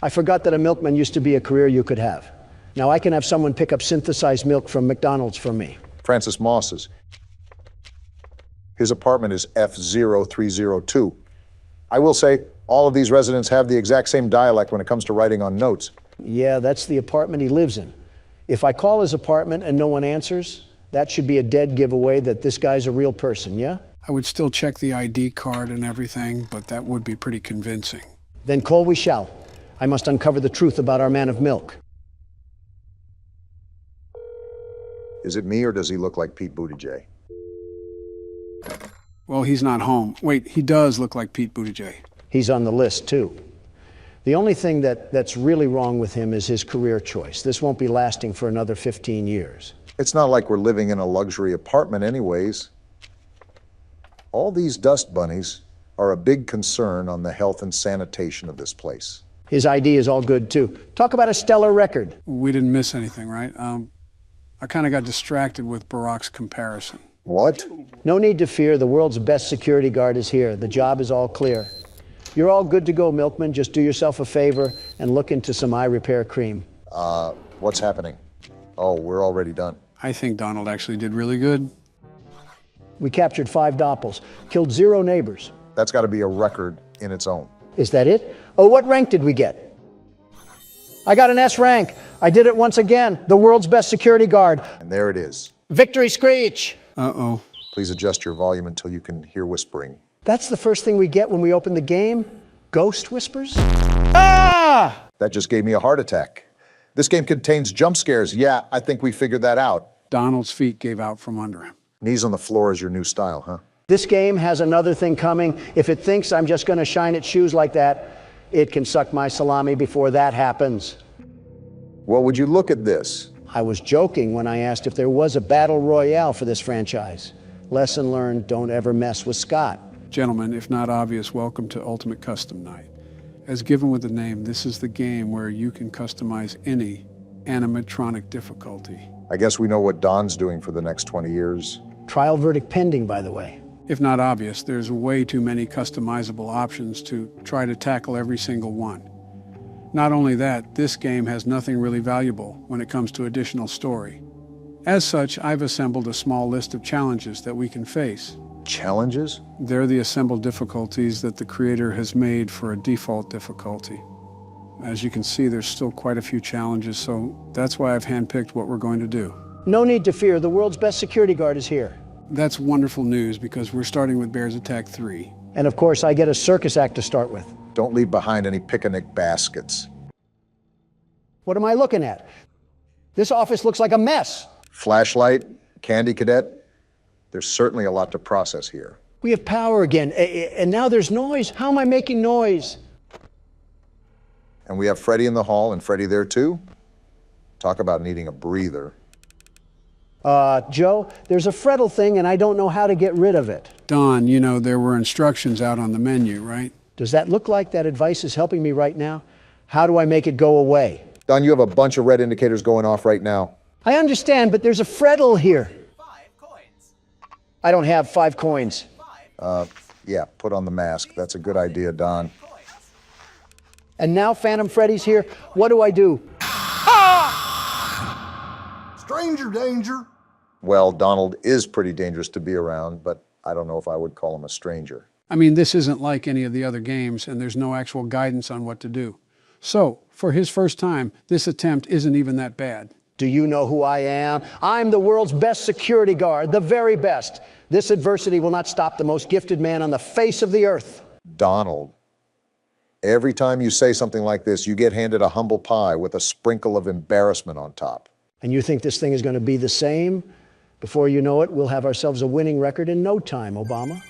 [SPEAKER 3] I forgot that a milkman used to be a career you could have. Now I can have someone pick up synthesized milk from McDonald's for me.
[SPEAKER 2] Francis Moss's. His apartment is F0302. I will say, all of these residents have the exact same dialect when it comes to writing on notes.
[SPEAKER 3] Yeah, that's the apartment he lives in. If I call his apartment and no one answers, that should be a dead giveaway that this guy's a real person, yeah?
[SPEAKER 1] I would still check the ID card and everything, but that would be pretty convincing.
[SPEAKER 3] Then call we shall. I must uncover the truth about our man of milk.
[SPEAKER 2] Is it me or does he look like Pete Buttigieg?
[SPEAKER 1] Well, he's not home. Wait, he does look like Pete Buttigieg.
[SPEAKER 3] He's on the list, too. The only thing that's really wrong with him is his career choice. This won't be lasting for another 15 years.
[SPEAKER 2] It's not like we're living in a luxury apartment anyways. All these dust bunnies are a big concern on the health and sanitation of this place.
[SPEAKER 3] His ID is all good, too. Talk about a stellar record.
[SPEAKER 1] We didn't miss anything, right? I kind of got distracted with Barack's comparison.
[SPEAKER 2] What?
[SPEAKER 3] No need to fear. The world's best security guard is here. The job is all clear. You're all good to go, Milkman. Just do yourself a favor and look into some eye repair cream.
[SPEAKER 2] What's happening? Oh, we're already done.
[SPEAKER 1] I think Donald actually did really good.
[SPEAKER 3] We captured 5 doppels, killed 0 neighbors.
[SPEAKER 2] That's got to be a record in its own.
[SPEAKER 3] Is that it? Oh, what rank did we get? I got an S rank. I did it once again. The world's best security guard.
[SPEAKER 2] And there it is.
[SPEAKER 3] Victory screech!
[SPEAKER 1] Uh-oh.
[SPEAKER 2] Please adjust your volume until you can hear whispering.
[SPEAKER 3] That's the first thing we get when we open the game? Ghost whispers? Ah!
[SPEAKER 2] That just gave me a heart attack. This game contains jump scares. Yeah, I think we figured that out.
[SPEAKER 1] Donald's feet gave out from under him.
[SPEAKER 2] Knees on the floor is your new style, huh?
[SPEAKER 3] This game has another thing coming. If it thinks I'm just going to shine its shoes like that, it can suck my salami before that happens.
[SPEAKER 2] Well, would you look at this?
[SPEAKER 3] I was joking when I asked if there was a battle royale for this franchise. Lesson learned, don't ever mess with Scott.
[SPEAKER 1] Gentlemen, if not obvious, welcome to Ultimate Custom Night. As given with the name, this is the game where you can customize any animatronic difficulty.
[SPEAKER 2] I guess we know what Don's doing for the next 20 years.
[SPEAKER 3] Trial verdict pending, by the way.
[SPEAKER 1] If not obvious, there's way too many customizable options to try to tackle every single one. Not only that, this game has nothing really valuable when it comes to additional story. As such, I've assembled a small list of challenges that we can face.
[SPEAKER 2] Challenges?
[SPEAKER 1] They're the assembled difficulties that the creator has made for a default difficulty. As you can see, there's still quite a few challenges, so that's why I've handpicked what we're going to do.
[SPEAKER 3] No need to fear, the world's best security guard is here.
[SPEAKER 1] That's wonderful news because we're starting with Bears Attack 3.
[SPEAKER 3] And of course, I get a circus act to start with.
[SPEAKER 2] Don't leave behind any picnic baskets.
[SPEAKER 3] What am I looking at? This office looks like a mess.
[SPEAKER 2] Flashlight, Candy Cadet. There's certainly a lot to process here.
[SPEAKER 3] We have power again, and now there's noise. How am I making noise?
[SPEAKER 2] And we have Freddy in the hall, and Freddy there too. Talk about needing a breather.
[SPEAKER 3] Joe, there's a Freddle thing, and I don't know how to get rid of it.
[SPEAKER 1] Don, you know there were instructions out on the menu, right?
[SPEAKER 3] Does that look like that advice is helping me right now? How do I make it go away?
[SPEAKER 2] Don, you have a bunch of red indicators going off right now.
[SPEAKER 3] I understand, but there's a Freddle here. 5 coins. I don't have 5 coins.
[SPEAKER 2] Yeah, put on the mask. That's a good idea, Don.
[SPEAKER 3] And now Phantom Freddy's here. What do I do?
[SPEAKER 8] Stranger danger.
[SPEAKER 2] Well, Donald is pretty dangerous to be around, but I don't know if I would call him a stranger.
[SPEAKER 1] I mean, this isn't like any of the other games, and there's no actual guidance on what to do. So, for his first time, this attempt isn't even that bad.
[SPEAKER 3] Do you know who I am? I'm the world's best security guard, the very best. This adversity will not stop the most gifted man on the face of the earth.
[SPEAKER 2] Donald, every time you say something like this, you get handed a humble pie with a sprinkle of embarrassment on top.
[SPEAKER 3] And you think this thing is going to be the same? Before you know it, we'll have ourselves a winning record in no time, Obama.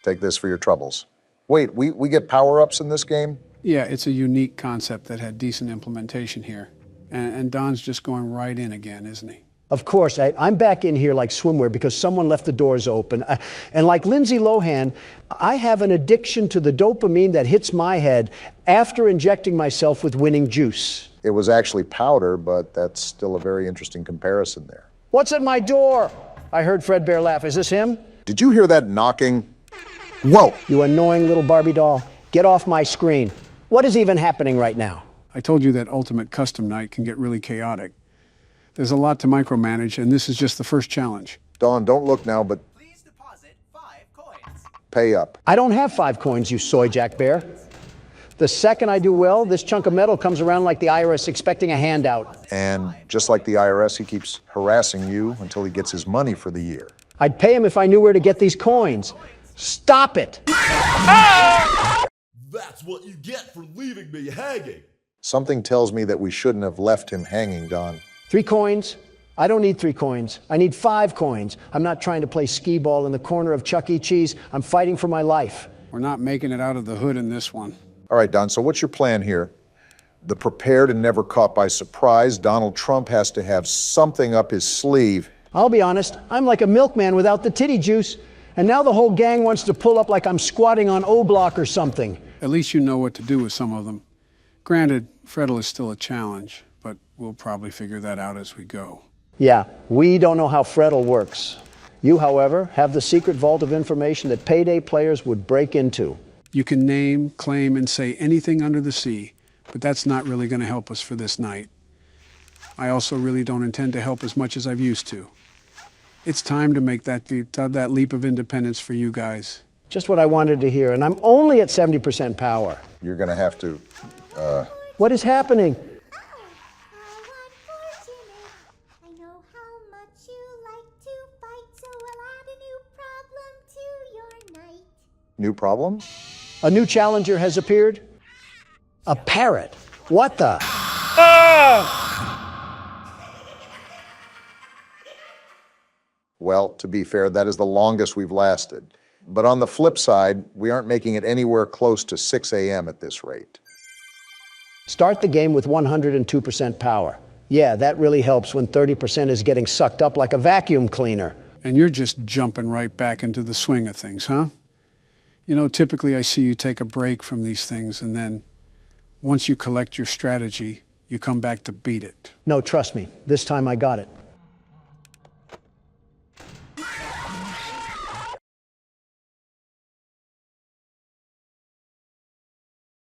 [SPEAKER 2] Take this for your troubles. Wait, we get power-ups in this game?
[SPEAKER 1] Yeah, it's a unique concept that had decent implementation here. And Don's just going right in again, isn't he?
[SPEAKER 3] Of course, I'm back in here like swimwear because someone left the doors open. And like Lindsay Lohan, I have an addiction to the dopamine that hits my head after injecting myself with winning juice.
[SPEAKER 2] It was actually powder, but that's still a very interesting comparison there.
[SPEAKER 3] What's at my door? I heard Fredbear laugh. Is this him?
[SPEAKER 2] Did you hear that knocking? Whoa!
[SPEAKER 3] You annoying little Barbie doll. Get off my screen. What is even happening right now?
[SPEAKER 1] I told you that Ultimate Custom Night can get really chaotic. There's a lot to micromanage, and this is just the first challenge.
[SPEAKER 2] Dawn, don't look now, but
[SPEAKER 8] Please deposit 5 coins.
[SPEAKER 2] pay up.
[SPEAKER 3] I don't have 5 coins, you soy jack bear. The second I do well, this chunk of metal comes around like the IRS expecting a handout.
[SPEAKER 2] And just like the IRS, he keeps harassing you until he gets his money for the year.
[SPEAKER 3] I'd pay him if I knew where to get these coins. Stop it!
[SPEAKER 9] That's what you get for leaving me hanging.
[SPEAKER 2] Something tells me that we shouldn't have left him hanging, Don.
[SPEAKER 3] 3 coins? I don't need 3 coins. I need 5 coins. I'm not trying to play skee-ball in the corner of Chuck E. Cheese. I'm fighting for my life.
[SPEAKER 1] We're not making it out of the hood in this one.
[SPEAKER 2] All right, Don, so what's your plan here? The prepared and never caught by surprise, Donald Trump has to have something up his sleeve.
[SPEAKER 3] I'll be honest, I'm like a milkman without the titty juice, and now the whole gang wants to pull up like I'm squatting on O-Block or something.
[SPEAKER 1] At least you know what to do with some of them. Granted, Freddle is still a challenge, but we'll probably figure that out as we go.
[SPEAKER 3] Yeah, we don't know how Freddle works. You, however, have the secret vault of information that payday players would break into.
[SPEAKER 1] You can name, claim, and say anything under the sea, but that's not really going to help us for this night. I also really don't intend to help as much as I've used to. It's time to make that leap of independence for you guys.
[SPEAKER 3] Just what I wanted to hear, and I'm only at 70% power.
[SPEAKER 2] You're gonna have to,
[SPEAKER 3] What is happening?
[SPEAKER 10] I know how much you like to fight, so I'll add a new problem to your night.
[SPEAKER 2] new problem?
[SPEAKER 3] A new challenger has appeared? A parrot. What the?
[SPEAKER 2] Well, to be fair, that is the longest we've lasted. But on the flip side, we aren't making it anywhere close to 6 a.m. at this rate.
[SPEAKER 3] Start the game with 102% power. Yeah, that really helps when 30% is getting sucked up like a vacuum cleaner.
[SPEAKER 1] And you're just jumping right back into the swing of things, huh? You know, typically I see you take a break from these things, and then once you collect your strategy, you come back to beat it.
[SPEAKER 3] No, trust me, this time I got it.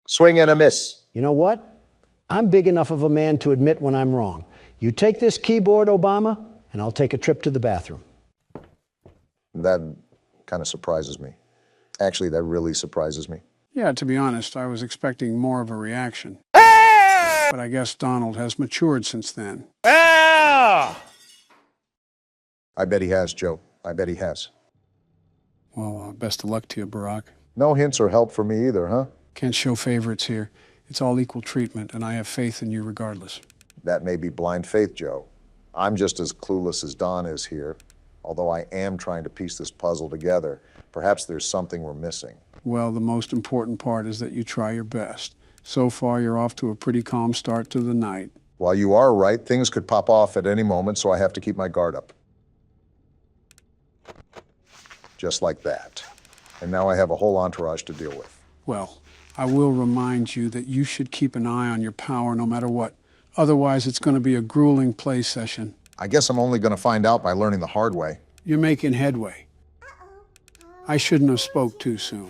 [SPEAKER 2] Swing and a miss.
[SPEAKER 3] You know what? I'm big enough of a man to admit when I'm wrong. You take this keyboard, Obama, and I'll take a trip to the bathroom.
[SPEAKER 2] That kind of surprises me. Actually, that really surprises me.
[SPEAKER 1] Yeah, to be honest, I was expecting more of a reaction. But I guess Donald has matured since then.
[SPEAKER 2] I bet he has, Joe. I bet he has.
[SPEAKER 1] Well, best of luck to you, Barack.
[SPEAKER 2] No hints or help for me either, huh?
[SPEAKER 1] Can't show favorites here. It's all equal treatment, and I have faith in you regardless.
[SPEAKER 2] That may be blind faith, Joe. I'm just as clueless as Don is here, although I am trying to piece this puzzle together. Perhaps there's something we're missing.
[SPEAKER 1] Well, the most important part is that you try your best. So far, you're off to a pretty calm start to the night.
[SPEAKER 2] While you are right, things could pop off at any moment, so I have to keep my guard up. Just like that. And now I have a whole entourage to deal with.
[SPEAKER 1] Well, I will remind you that you should keep an eye on your power no matter what. Otherwise, it's going to be a grueling play session.
[SPEAKER 2] I guess I'm only going to find out by learning the hard way.
[SPEAKER 1] You're making headway. I shouldn't have spoke too soon.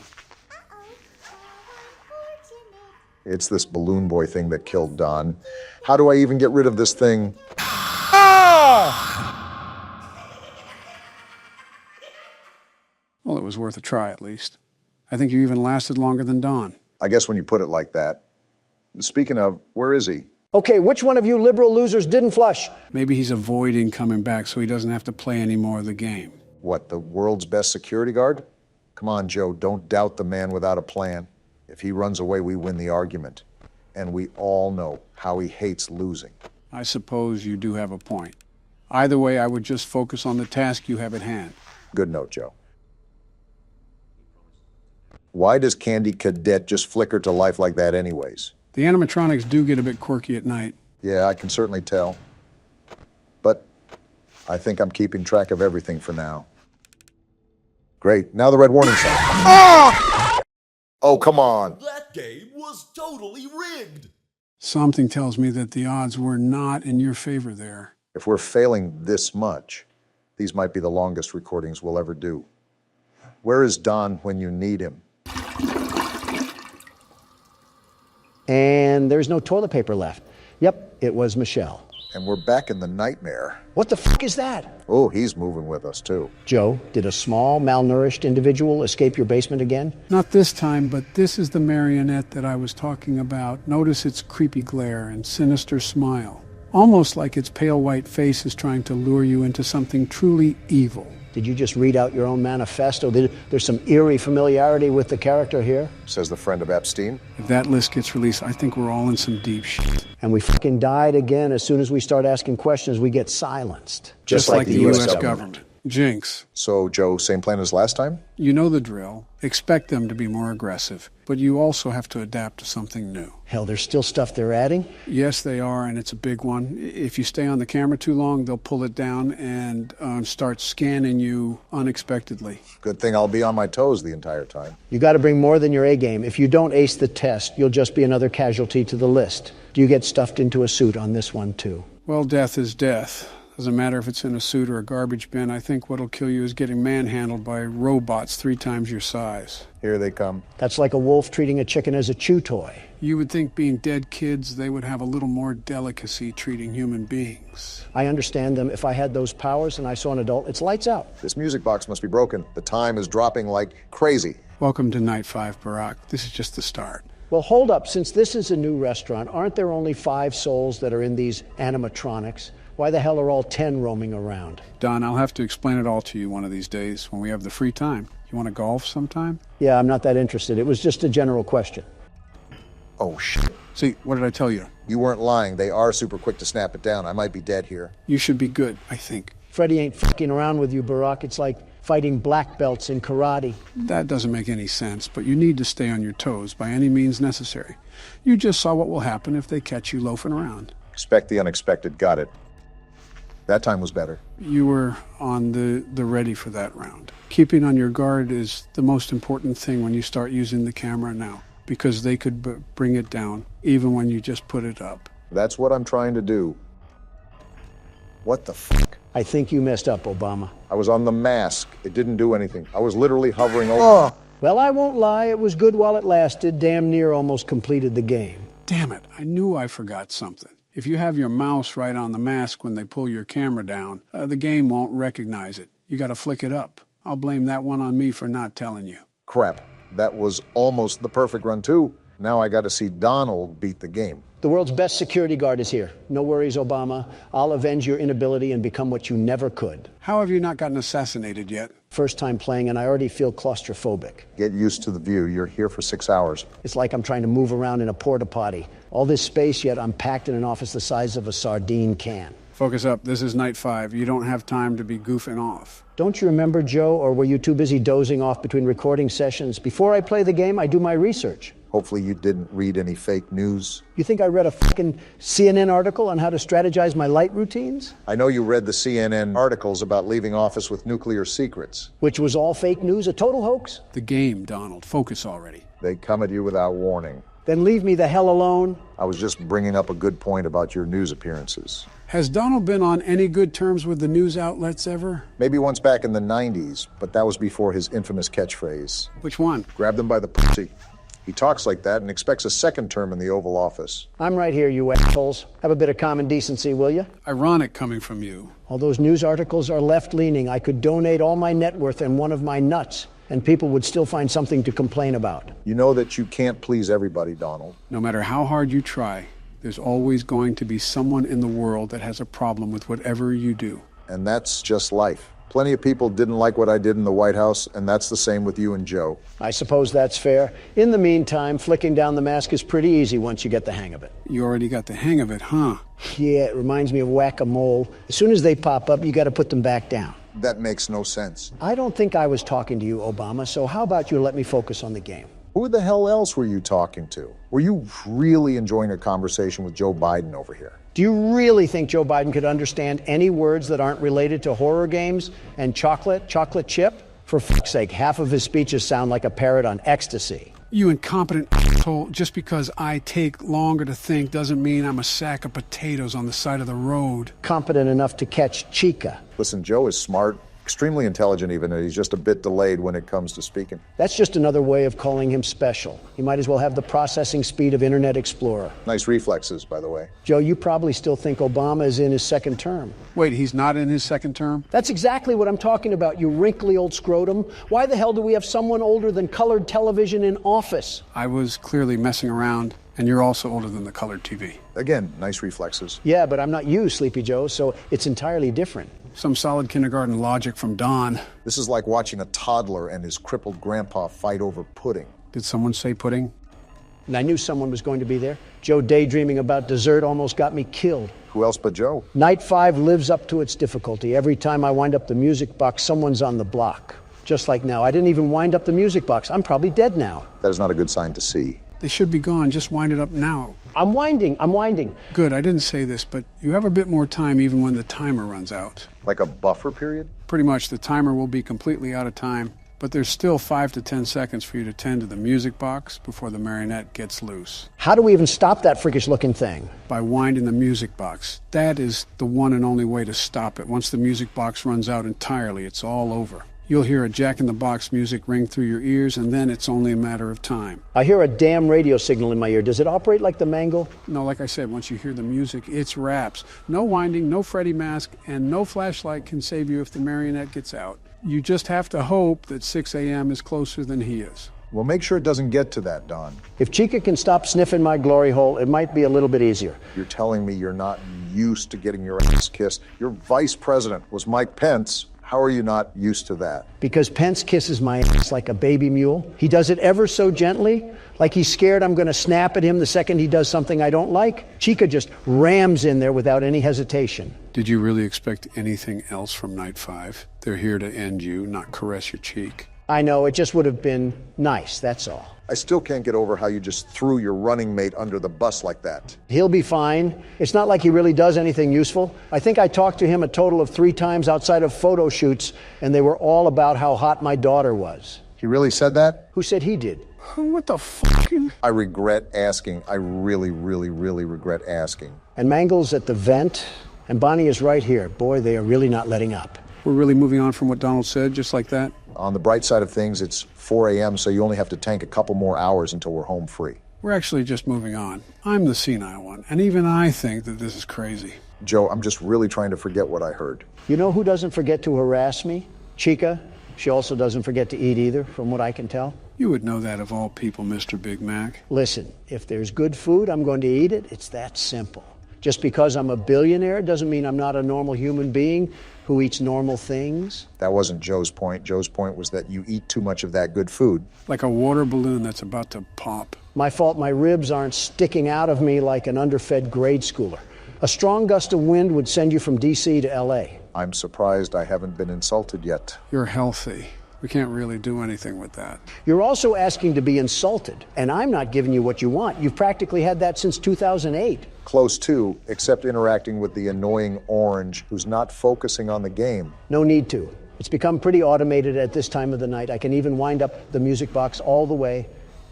[SPEAKER 2] It's this balloon boy thing that killed Don. How do I even get rid of this thing?
[SPEAKER 1] Well, it was worth a try, at least. I think you even lasted longer than Don.
[SPEAKER 2] I guess when you put it like that. Speaking of, where is he?
[SPEAKER 3] Okay, which one of you liberal losers didn't flush?
[SPEAKER 1] Maybe he's avoiding coming back so he doesn't have to play any more of the game.
[SPEAKER 2] What, the world's best security guard? Come on, Joe, don't doubt the man without a plan. If he runs away, we win the argument. And we all know how he hates losing.
[SPEAKER 1] I suppose you do have a point. Either way, I would just focus on the task you have at hand.
[SPEAKER 2] Good note, Joe. Why does Candy Cadet just flicker to life like that anyways?
[SPEAKER 1] The animatronics do get a bit quirky at night.
[SPEAKER 2] Yeah, I can certainly tell. But I think I'm keeping track of everything for now. Great, now the red warning sign. Ah! Oh, come on.
[SPEAKER 9] That game was totally rigged.
[SPEAKER 1] Something tells me that the odds were not in your favor there.
[SPEAKER 2] If we're failing this much, these might be the longest recordings we'll ever do. Where is Don when you need him?
[SPEAKER 3] And there's no toilet paper left. Yep, it was Michelle.
[SPEAKER 2] And we're back in the nightmare.
[SPEAKER 3] What the fuck is that?
[SPEAKER 2] Oh, he's moving with us, too.
[SPEAKER 3] Joe, did a small, malnourished individual escape your basement again?
[SPEAKER 1] Not this time, but this is the marionette that I was talking about. Notice its creepy glare and sinister smile. Almost like its pale white face is trying to lure you into something truly evil.
[SPEAKER 3] Did you just read out your own manifesto? There's some eerie familiarity with the character here.
[SPEAKER 2] Says the friend of Epstein.
[SPEAKER 1] If that list gets released, I think we're all in some deep shit.
[SPEAKER 3] And we fucking died again. As soon as we start asking questions, we get silenced.
[SPEAKER 1] Just like the U.S. government. Jinx.
[SPEAKER 2] So, Joe, same plan as last time?
[SPEAKER 1] You know the drill. Expect them to be more aggressive. But you also have to adapt to something new.
[SPEAKER 3] Hell, there's still stuff they're adding?
[SPEAKER 1] Yes, they are, and it's a big one. If you stay on the camera too long, they'll pull it down and start scanning you unexpectedly.
[SPEAKER 2] Good thing I'll be on my toes the entire time.
[SPEAKER 3] You got to bring more than your A game. If you don't ace the test, you'll just be another casualty to the list. Do you get stuffed into a suit on this one, too?
[SPEAKER 1] Well, death is death. Doesn't matter if it's in a suit or a garbage bin. I think what'll kill you is getting manhandled by robots 3 times your size.
[SPEAKER 2] Here they come.
[SPEAKER 3] That's like a wolf treating a chicken as a chew toy.
[SPEAKER 1] You would think being dead kids, they would have a little more delicacy treating human beings.
[SPEAKER 3] I understand them. If I had those powers and I saw an adult, it's lights out.
[SPEAKER 2] This music box must be broken. The time is dropping like crazy.
[SPEAKER 1] Welcome to Night 5, Barack. This is just the start.
[SPEAKER 3] Well, hold up. Since this is a new restaurant, aren't there only 5 souls that are in these animatronics? Why the hell are all 10 roaming around?
[SPEAKER 1] Don, I'll have to explain it all to you one of these days when we have the free time. You want to golf sometime?
[SPEAKER 3] Yeah, I'm not that interested. It was just a general question.
[SPEAKER 2] Oh, shit.
[SPEAKER 1] See, what did I tell you?
[SPEAKER 2] You weren't lying. They are super quick to snap it down. I might be dead here.
[SPEAKER 1] You should be good, I think.
[SPEAKER 3] Freddie ain't fucking around with you, Barack. It's like fighting black belts in karate.
[SPEAKER 1] That doesn't make any sense, but you need to stay on your toes by any means necessary. You just saw what will happen if they catch you loafing around.
[SPEAKER 2] Expect the unexpected, got it. That time was better.
[SPEAKER 1] You were on the ready for that round. Keeping on your guard is the most important thing when you start using the camera now, because they could bring it down, even when you just put it up.
[SPEAKER 2] That's what I'm trying to do. What the fuck?
[SPEAKER 3] I think you messed up, Obama.
[SPEAKER 2] I was on the mask. It didn't do anything. I was literally hovering over.
[SPEAKER 3] Well, I won't lie. It was good while it lasted. Damn near almost completed the game.
[SPEAKER 1] Damn it, I knew I forgot something. If you have your mouse right on the mask when they pull your camera down, the game won't recognize it. You gotta flick it up. I'll blame that one on me for not telling you.
[SPEAKER 2] Crap. That was almost the perfect run, too. Now I gotta see Donald beat the game.
[SPEAKER 3] The world's best security guard is here. No worries, Obama. I'll avenge your inability and become what you never could.
[SPEAKER 1] How have you not gotten assassinated yet?
[SPEAKER 3] First time playing, and I already feel claustrophobic.
[SPEAKER 2] Get used to the view. You're here for 6 hours.
[SPEAKER 3] It's like I'm trying to move around in a porta potty. All this space, yet I'm packed in an office the size of a sardine can.
[SPEAKER 1] Focus up. This is night 5. You don't have time to be goofing off.
[SPEAKER 3] Don't you remember, Joe, or were you too busy dozing off between recording sessions? Before I play the game, I do my research.
[SPEAKER 2] Hopefully you didn't read any fake news.
[SPEAKER 3] You think I read a fucking CNN article on how to strategize my light routines?
[SPEAKER 2] I know you read the CNN articles about leaving office with nuclear secrets.
[SPEAKER 3] Which was all fake news, a total hoax?
[SPEAKER 1] The game, Donald. Focus already.
[SPEAKER 2] They come at you without warning.
[SPEAKER 3] Then leave me the hell alone.
[SPEAKER 2] I was just bringing up a good point about your news appearances.
[SPEAKER 1] Has Donald been on any good terms with the news outlets ever?
[SPEAKER 2] Maybe once back in the 90s, but that was before his infamous catchphrase.
[SPEAKER 1] Which one?
[SPEAKER 2] Grab them by the pussy. He talks like that and expects a second term in the Oval Office.
[SPEAKER 3] I'm right here, you assholes. Have a bit of common decency, will you?
[SPEAKER 1] Ironic coming from you.
[SPEAKER 3] All those news articles are left-leaning. I could donate all my net worth and one of my nuts, and people would still find something to complain about.
[SPEAKER 2] You know that you can't please everybody, Donald.
[SPEAKER 1] No matter how hard you try, there's always going to be someone in the world that has a problem with whatever you do.
[SPEAKER 2] And that's just life. Plenty of people didn't like what I did in the White House, and that's the same with you and Joe.
[SPEAKER 3] I suppose that's fair. In the meantime, flicking down the mask is pretty easy once you get the hang of it.
[SPEAKER 1] You already got the hang of it, huh?
[SPEAKER 3] Yeah, it reminds me of whack-a-mole. As soon as they pop up, you got to put them back down.
[SPEAKER 2] That makes no sense.
[SPEAKER 3] I don't think I was talking to you, Obama, so how about you let me focus on the game?
[SPEAKER 2] Who the hell else were you talking to? Were you really enjoying a conversation with Joe Biden over here?
[SPEAKER 3] Do you really think Joe Biden could understand any words that aren't related to horror games and chocolate chip? For fuck's sake, half of his speeches sound like a parrot on ecstasy.
[SPEAKER 1] You incompetent asshole. Just because I take longer to think doesn't mean I'm a sack of potatoes on the side of the road.
[SPEAKER 3] Competent enough to catch Chica.
[SPEAKER 2] Listen, Joe is smart, extremely intelligent even, and he's just a bit delayed when it comes to speaking.
[SPEAKER 3] That's just another way of calling him special. He might as well have the processing speed of Internet Explorer.
[SPEAKER 2] Nice reflexes, by the way.
[SPEAKER 3] Joe, you probably still think Obama is in his second term.
[SPEAKER 1] Wait, he's not in his second term?
[SPEAKER 3] That's exactly what I'm talking about, you wrinkly old scrotum. Why the hell do we have someone older than colored television in office?
[SPEAKER 1] I was clearly messing around, and you're also older than the colored TV.
[SPEAKER 2] Again, nice reflexes.
[SPEAKER 3] Yeah, but I'm not you, Sleepy Joe, so it's entirely different.
[SPEAKER 1] Some solid kindergarten logic from Don.
[SPEAKER 2] This is like watching a toddler and his crippled grandpa fight over pudding.
[SPEAKER 1] Did someone say pudding?
[SPEAKER 3] And I knew someone was going to be there. Joe daydreaming about dessert almost got me killed.
[SPEAKER 2] Who else but Joe?
[SPEAKER 3] Night 5 lives up to its difficulty. Every time I wind up the music box, someone's on the block. Just like now. I didn't even wind up the music box. I'm probably dead now.
[SPEAKER 2] That is not a good sign to see.
[SPEAKER 1] They should be gone. Just wind it up now.
[SPEAKER 3] I'm winding.
[SPEAKER 1] Good, I didn't say this, but you have a bit more time even when the timer runs out.
[SPEAKER 2] Like a buffer period?
[SPEAKER 1] Pretty much. The timer will be completely out of time, but there's still 5 to 10 seconds for you to tend to the music box before the marionette gets loose.
[SPEAKER 3] How do we even stop that freakish looking thing?
[SPEAKER 1] By winding the music box. That is the one and only way to stop it. Once the music box runs out entirely, it's all over. You'll hear a Jack-in-the-Box music ring through your ears, and then it's only a matter of time.
[SPEAKER 3] I hear a damn radio signal in my ear. Does it operate like the mangle?
[SPEAKER 1] No, like I said, once you hear the music, it's wraps. No winding, no Freddy mask, and no flashlight can save you if the marionette gets out. You just have to hope that 6 a.m. is closer than he is.
[SPEAKER 2] Well, make sure it doesn't get to that, Don.
[SPEAKER 3] If Chica can stop sniffing my glory hole, it might be a little bit easier.
[SPEAKER 2] You're telling me you're not used to getting your ass kissed. Your vice president was Mike Pence. How are you not used to that?
[SPEAKER 3] Because Pence kisses my ass like a baby mule. He does it ever so gently, like he's scared I'm going to snap at him the second he does something I don't like. Chica just rams in there without any hesitation.
[SPEAKER 1] Did you really expect anything else from Night 5? They're here to end you, not caress your cheek.
[SPEAKER 3] I know, it just would have been nice, that's all.
[SPEAKER 2] I still can't get over how you just threw your running mate under the bus like that.
[SPEAKER 3] He'll be fine. It's not like he really does anything useful. I think I talked to him a total of 3 times outside of photo shoots, and they were all about how hot my daughter was.
[SPEAKER 2] He really said that?
[SPEAKER 3] Who said he did?
[SPEAKER 1] What the fuck?
[SPEAKER 2] I regret asking. I really, really, really regret asking.
[SPEAKER 3] And Mangel's at the vent, and Bonnie is right here. Boy, they are really not letting up.
[SPEAKER 1] We're really moving on from what Donald said, just like that?
[SPEAKER 2] On the bright side of things, it's 4 a.m., so you only have to tank a couple more hours until we're home free.
[SPEAKER 1] We're actually just moving on. I'm the senile one, and even I think that this is crazy.
[SPEAKER 2] Joe, I'm just really trying to forget what I heard.
[SPEAKER 3] You know who doesn't forget to harass me? Chica. She also doesn't forget to eat either, from what I can tell.
[SPEAKER 1] You would know that of all people, Mr. Big Mac.
[SPEAKER 3] Listen, if there's good food, I'm going to eat it. It's that simple. Just because I'm a billionaire doesn't mean I'm not a normal human being who eats normal things.
[SPEAKER 2] That wasn't Joe's point. Joe's point was that you eat too much of that good food.
[SPEAKER 1] Like a water balloon that's about to pop.
[SPEAKER 3] My fault my ribs aren't sticking out of me like an underfed grade schooler. A strong gust of wind would send you from D.C. to L.A.
[SPEAKER 2] I'm surprised I haven't been insulted yet.
[SPEAKER 1] You're healthy. We can't really do anything with that.
[SPEAKER 3] You're also asking to be insulted, and I'm not giving you what you want. You've practically had that since 2008.
[SPEAKER 2] Close to, except interacting with the annoying orange who's not focusing on the game.
[SPEAKER 3] No need to. It's become pretty automated at this time of the night. I can even wind up the music box all the way.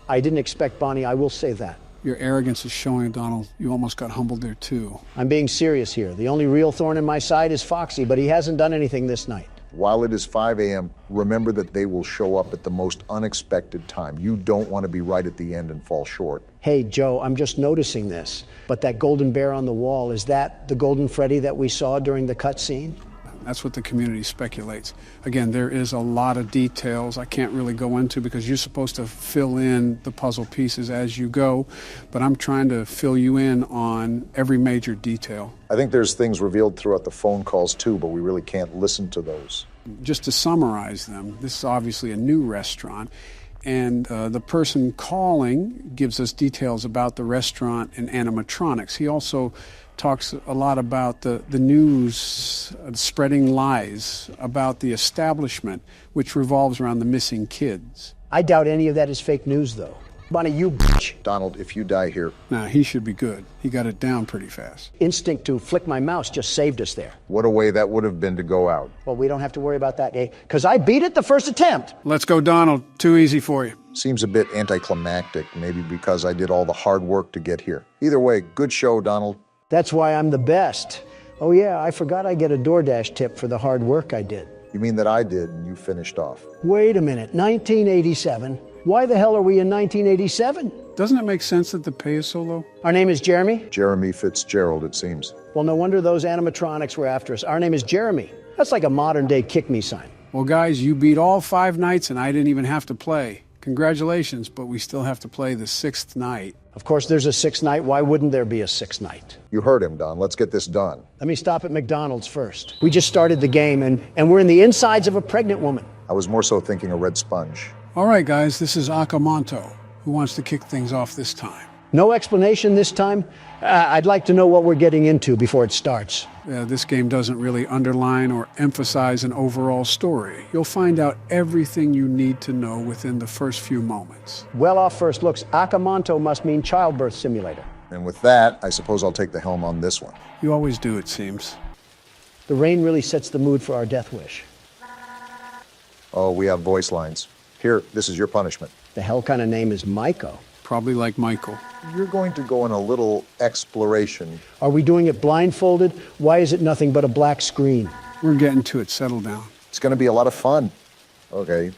[SPEAKER 3] I didn't expect Bonnie, I will say that.
[SPEAKER 1] Your arrogance is showing, Donald. You almost got humbled there, too.
[SPEAKER 3] I'm being serious here. The only real thorn in my side is Foxy, but he hasn't done anything this night.
[SPEAKER 2] While it is 5 a.m., remember that they will show up at the most unexpected time. You don't want to be right at the end and fall short.
[SPEAKER 3] Hey, Joe, I'm just noticing this. But that golden bear on the wall, is that the golden Freddy that we saw during the cutscene?
[SPEAKER 1] That's what the community speculates. Again, there is a lot of details I can't really go into because you're supposed to fill in the puzzle pieces as you go, but I'm trying to fill you in on every major detail.
[SPEAKER 2] I think there's things revealed throughout the phone calls too, but we really can't listen to those.
[SPEAKER 1] Just to summarize them, this is obviously a new restaurant, and the person calling gives us details about the restaurant and animatronics. He also talks a lot about the news spreading lies about the establishment, which revolves around the missing kids.
[SPEAKER 3] I doubt any of that is fake news, though. Bonnie, you bitch.
[SPEAKER 2] Donald, if you die here...
[SPEAKER 1] Nah, he should be good. He got it down pretty fast.
[SPEAKER 3] Instinct to flick my mouse just saved us there.
[SPEAKER 2] What a way that would have been to go out.
[SPEAKER 3] Well, we don't have to worry about that, eh? Because I beat it the first attempt.
[SPEAKER 1] Let's go, Donald. Too easy for you.
[SPEAKER 2] Seems a bit anticlimactic, maybe because I did all the hard work to get here. Either way, good show, Donald.
[SPEAKER 3] That's why I'm the best. Oh yeah, I forgot I get a DoorDash tip for the hard work I did.
[SPEAKER 2] You mean that I did and you finished off?
[SPEAKER 3] Wait a minute, 1987? Why the hell are we in 1987?
[SPEAKER 1] Doesn't it make sense that the pay is so low?
[SPEAKER 3] Our name is Jeremy?
[SPEAKER 2] Jeremy Fitzgerald, it seems.
[SPEAKER 3] Well, no wonder those animatronics were after us. Our name is Jeremy. That's like a modern-day kick-me sign.
[SPEAKER 1] Well, guys, you beat all 5 nights and I didn't even have to play. Congratulations, but we still have to play the 6th night.
[SPEAKER 3] Of course, there's a 6th night. Why wouldn't there be a 6th night?
[SPEAKER 2] You heard him, Don. Let's get this done.
[SPEAKER 3] Let me stop at McDonald's first. We just started the game, and we're in the insides of a pregnant woman.
[SPEAKER 2] I was more so thinking a red sponge.
[SPEAKER 1] All right, guys, this is Akamanto. Who wants to kick things off this time?
[SPEAKER 3] No explanation this time? I'd like to know what we're getting into before it starts.
[SPEAKER 1] This game doesn't really underline or emphasize an overall story. You'll find out everything you need to know within the first few moments.
[SPEAKER 3] Well, off first looks, Akamanto must mean childbirth simulator.
[SPEAKER 2] And with that, I suppose I'll take the helm on this one.
[SPEAKER 1] You always do, it seems.
[SPEAKER 3] The rain really sets the mood for our death wish.
[SPEAKER 2] Oh, we have voice lines. Here, this is your punishment.
[SPEAKER 3] The hell kind of name is Maiko?
[SPEAKER 1] Probably like Michael.
[SPEAKER 2] You're going to go on a little exploration.
[SPEAKER 3] Are we doing it blindfolded? Why is it nothing but a black screen?
[SPEAKER 1] We're getting to it. Settle down.
[SPEAKER 2] It's going to be a lot of fun. Okay.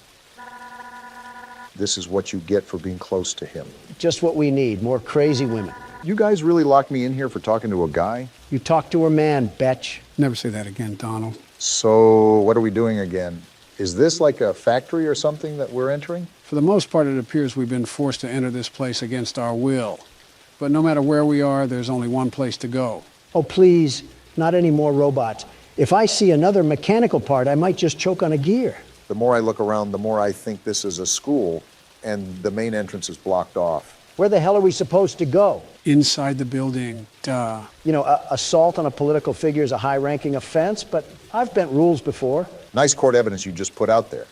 [SPEAKER 2] This is what you get for being close to him.
[SPEAKER 3] Just what we need, more crazy women.
[SPEAKER 2] You guys really locked me in here for talking to a guy?
[SPEAKER 3] You talk to a man, betch.
[SPEAKER 1] Never say that again, Donald.
[SPEAKER 2] So, what are we doing again? Is this like a factory or something that we're entering?
[SPEAKER 1] For the most part, it appears we've been forced to enter this place against our will. But no matter where we are, there's only one place to go.
[SPEAKER 3] Oh, please, not any more robots. If I see another mechanical part, I might just choke on a gear.
[SPEAKER 2] The more I look around, the more I think this is a school, and the main entrance is blocked off.
[SPEAKER 3] Where the hell are we supposed to go?
[SPEAKER 1] Inside the building, duh.
[SPEAKER 3] You know, assault on a political figure is a high-ranking offense, but I've bent rules before.
[SPEAKER 2] Nice court evidence you just put out there.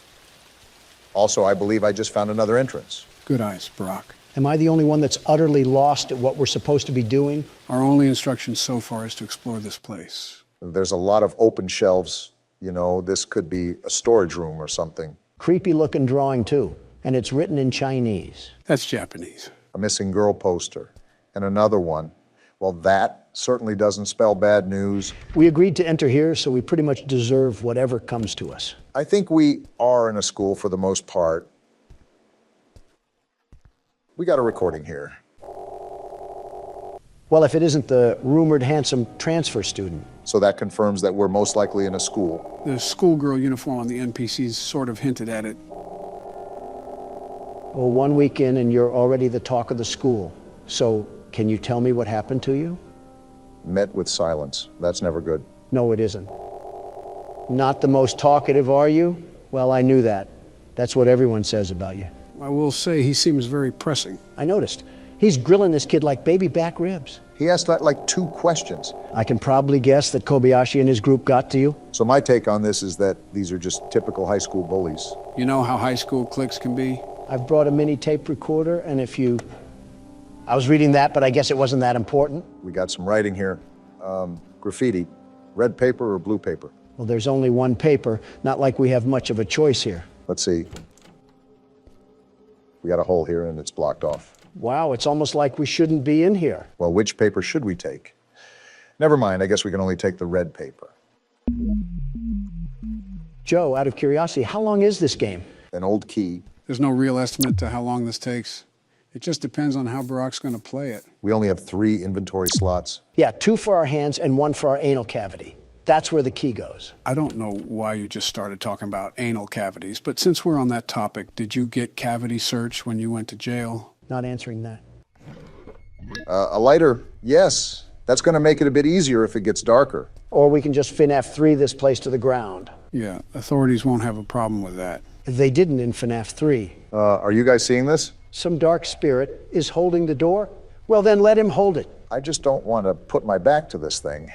[SPEAKER 2] Also, I believe I just found another entrance.
[SPEAKER 1] Good eyes, Brock.
[SPEAKER 3] Am I the only one that's utterly lost at what we're supposed to be doing?
[SPEAKER 1] Our only instruction so far is to explore this place.
[SPEAKER 2] There's a lot of open shelves. You know, this could be a storage room or something.
[SPEAKER 3] Creepy-looking drawing, too, and it's written in Chinese.
[SPEAKER 1] That's Japanese.
[SPEAKER 2] A missing girl poster. And another one. Well, that certainly doesn't spell bad news.
[SPEAKER 3] We agreed to enter here, so we pretty much deserve whatever comes to us.
[SPEAKER 2] I think we are in a school for the most part. We got a recording here.
[SPEAKER 3] Well, if it isn't the rumored handsome transfer student.
[SPEAKER 2] So that confirms that we're most likely in a school.
[SPEAKER 1] The schoolgirl uniform on the NPCs sort of hinted at it.
[SPEAKER 3] Well, 1 week in and you're already the talk of the school. So, can you tell me what happened to you?
[SPEAKER 2] Met with silence. That's never good.
[SPEAKER 3] No, it isn't. Not the most talkative, are you? Well, I knew that. That's what everyone says about you.
[SPEAKER 1] I will say he seems very pressing.
[SPEAKER 3] I noticed. He's grilling this kid like baby back ribs.
[SPEAKER 2] He asked like 2 questions.
[SPEAKER 3] I can probably guess that Kobayashi and his group got to you.
[SPEAKER 2] So my take on this is that these are just typical high school bullies.
[SPEAKER 1] You know how high school cliques can be?
[SPEAKER 3] I've brought a mini tape recorder, and if you... I was reading that, but I guess it wasn't that important.
[SPEAKER 2] We got some writing here. Graffiti. Red paper or blue paper?
[SPEAKER 3] Well, there's only one paper. Not like we have much of a choice here.
[SPEAKER 2] Let's see. We got a hole here and it's blocked off.
[SPEAKER 3] Wow, it's almost like we shouldn't be in here.
[SPEAKER 2] Well, which paper should we take? Never mind, I guess we can only take the red paper.
[SPEAKER 3] Joe, out of curiosity, how long is this game?
[SPEAKER 2] An old key.
[SPEAKER 1] There's no real estimate to how long this takes. It just depends on how Barack's going to play it.
[SPEAKER 2] We only have 3 inventory slots.
[SPEAKER 3] Yeah, 2 for our hands and 1 for our anal cavity. That's where the key goes.
[SPEAKER 1] I don't know why you just started talking about anal cavities, but since we're on that topic, did you get cavity search when you went to jail?
[SPEAKER 3] Not answering that.
[SPEAKER 2] A lighter, yes. That's going to make it a bit easier if it gets darker.
[SPEAKER 3] Or we can just FNAF 3 this place to the ground.
[SPEAKER 1] Yeah, authorities won't have a problem with that.
[SPEAKER 3] They didn't in FNAF 3.
[SPEAKER 2] Are you guys seeing this?
[SPEAKER 3] Some dark spirit is holding the door? Well, then let him hold it.
[SPEAKER 2] I just don't want to put my back to this thing.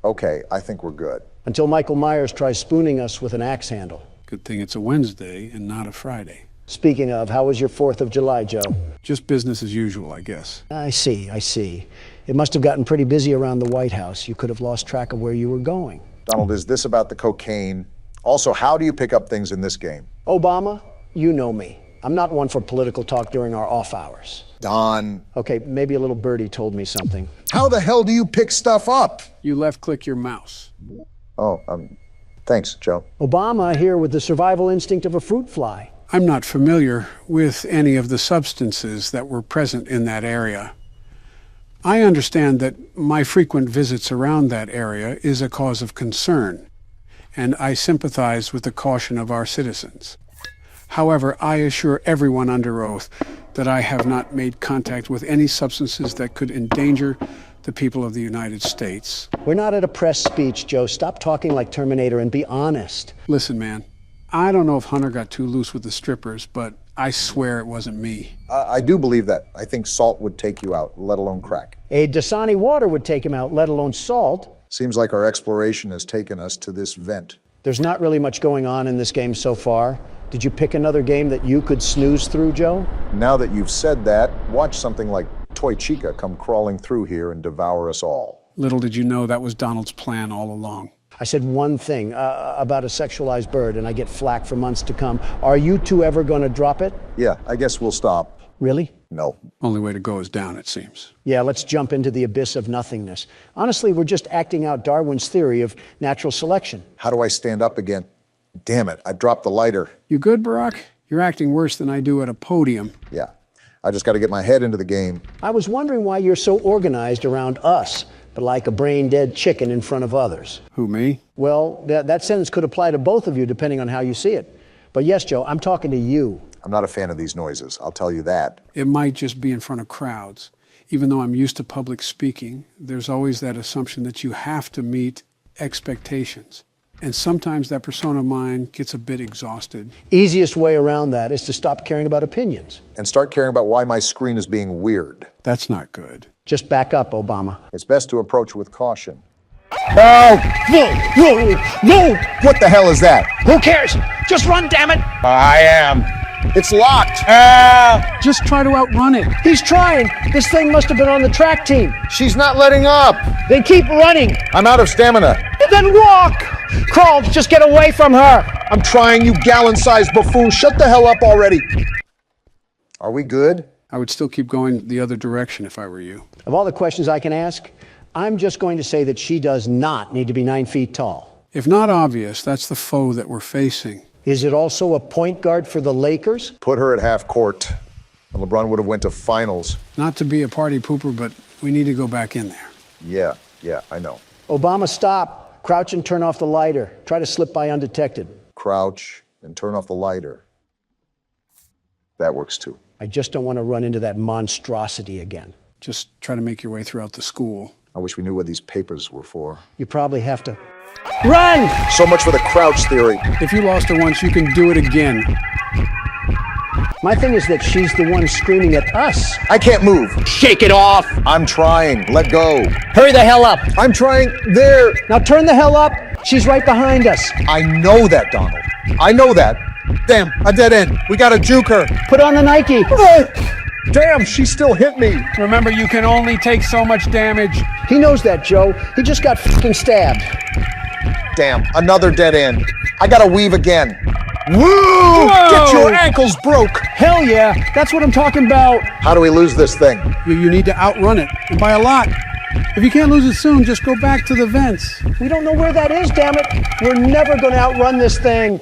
[SPEAKER 2] Okay, I think we're good.
[SPEAKER 3] Until Michael Myers tries spooning us with an axe handle.
[SPEAKER 1] Good thing it's a Wednesday and not a Friday.
[SPEAKER 3] Speaking of, how was your 4th of July, Joe?
[SPEAKER 1] Just business as usual, I guess.
[SPEAKER 3] I see. It must have gotten pretty busy around the White House. You could have lost track of where you were going.
[SPEAKER 2] Donald, is this about the cocaine? Also, how do you pick up things in this game?
[SPEAKER 3] Obama, you know me. I'm not one for political talk during our off hours.
[SPEAKER 2] Don.
[SPEAKER 3] Okay, maybe a little birdie told me something.
[SPEAKER 2] How the hell do you pick stuff up?
[SPEAKER 1] You left-click your mouse.
[SPEAKER 2] Oh, thanks, Joe.
[SPEAKER 3] Obama here with the survival instinct of a fruit fly.
[SPEAKER 1] I'm not familiar with any of the substances that were present in that area. I understand that my frequent visits around that area is a cause of concern, and I sympathize with the caution of our citizens. However, I assure everyone under oath that I have not made contact with any substances that could endanger the people of the United States.
[SPEAKER 3] We're not at a press speech, Joe. Stop talking like Terminator and be honest.
[SPEAKER 1] Listen, man, I don't know if Hunter got too loose with the strippers, but I swear it wasn't me.
[SPEAKER 2] I do believe that. I think salt would take you out, let alone crack.
[SPEAKER 3] A Dasani water would take him out, let alone salt.
[SPEAKER 2] Seems like our exploration has taken us to this vent.
[SPEAKER 3] There's not really much going on in this game so far. Did you pick another game that you could snooze through, Joe?
[SPEAKER 2] Now that you've said that, watch something like Toy Chica come crawling through here and devour us all.
[SPEAKER 1] Little did you know that was Donald's plan all along.
[SPEAKER 3] I said one thing about a sexualized bird, and I get flack for months to come. Are you two ever going to drop it?
[SPEAKER 2] Yeah, I guess we'll stop.
[SPEAKER 3] Really?
[SPEAKER 2] No.
[SPEAKER 1] Only way to go is down, it seems.
[SPEAKER 3] Yeah, let's jump into the abyss of nothingness. Honestly, we're just acting out Darwin's theory of natural selection.
[SPEAKER 2] How do I stand up again? Damn it, I dropped the lighter.
[SPEAKER 1] You good, Barack? You're acting worse than I do at a podium.
[SPEAKER 2] Yeah, I just got to get my head into the game.
[SPEAKER 3] I was wondering why you're so organized around us, but like a brain-dead chicken in front of others.
[SPEAKER 1] Who, me?
[SPEAKER 3] Well, that sentence could apply to both of you depending on how you see it. But yes, Joe, I'm talking to you.
[SPEAKER 2] I'm not a fan of these noises, I'll tell you that.
[SPEAKER 1] It might just be in front of crowds. Even though I'm used to public speaking, there's always that assumption that you have to meet expectations. And sometimes that persona of mine gets a bit exhausted.
[SPEAKER 3] Easiest way around that is to stop caring about opinions.
[SPEAKER 2] And start caring about why my screen is being weird.
[SPEAKER 1] That's not good.
[SPEAKER 3] Just back up, Obama.
[SPEAKER 2] It's best to approach with caution.
[SPEAKER 3] Oh, no!
[SPEAKER 2] What the hell is that?
[SPEAKER 3] Who cares? Just run, damn it!
[SPEAKER 2] I am. It's locked.
[SPEAKER 1] Just try to outrun it.
[SPEAKER 3] He's trying. This thing must have been on the track team.
[SPEAKER 2] She's not letting up.
[SPEAKER 3] Then keep running.
[SPEAKER 2] I'm out of stamina.
[SPEAKER 3] Then walk. Crawl, just get away from her.
[SPEAKER 2] I'm trying, you gallon-sized buffoon. Shut the hell up already. Are we good?
[SPEAKER 1] I would still keep going the other direction if I were you.
[SPEAKER 3] Of all the questions I can ask, I'm just going to say that she does not need to be 9 feet tall.
[SPEAKER 1] If not obvious, that's the foe that we're facing.
[SPEAKER 3] Is it also a point guard for the Lakers?
[SPEAKER 2] Put her at half court. And LeBron would have went to finals.
[SPEAKER 1] Not to be a party pooper, but we need to go back in there.
[SPEAKER 2] Yeah, I know.
[SPEAKER 3] Obama, stop. Crouch and turn off the lighter. Try to slip by undetected.
[SPEAKER 2] Crouch and turn off the lighter. That works too.
[SPEAKER 3] I just don't want to run into that monstrosity again.
[SPEAKER 1] Just try to make your way throughout the school.
[SPEAKER 2] I wish we knew what these papers were for.
[SPEAKER 3] You probably have to run!
[SPEAKER 2] So much for the crouch theory.
[SPEAKER 1] If you lost her once, you can do it again.
[SPEAKER 3] My thing is that she's the one screaming at us.
[SPEAKER 2] I can't move.
[SPEAKER 3] Shake it off!
[SPEAKER 2] I'm trying. Let go.
[SPEAKER 3] Hurry the hell up!
[SPEAKER 2] I'm trying. There.
[SPEAKER 3] Now turn the hell up! She's right behind us.
[SPEAKER 2] I know that, Donald. I know that. Damn, a dead end. We gotta juke her.
[SPEAKER 3] Put on the Nike.
[SPEAKER 2] Damn, she still hit me.
[SPEAKER 1] Remember, you can only take so much damage.
[SPEAKER 3] He knows that, Joe. He just got fucking stabbed.
[SPEAKER 2] Damn, another dead end. I gotta weave again. Woo!
[SPEAKER 1] Whoa!
[SPEAKER 2] Get your ankles broke.
[SPEAKER 1] Hell yeah, that's what I'm talking about.
[SPEAKER 2] How do we lose this thing?
[SPEAKER 1] You need to outrun it, and by a lot. If you can't lose it soon, just go back to the vents.
[SPEAKER 3] We don't know where that is, damn it. We're never going to outrun this thing.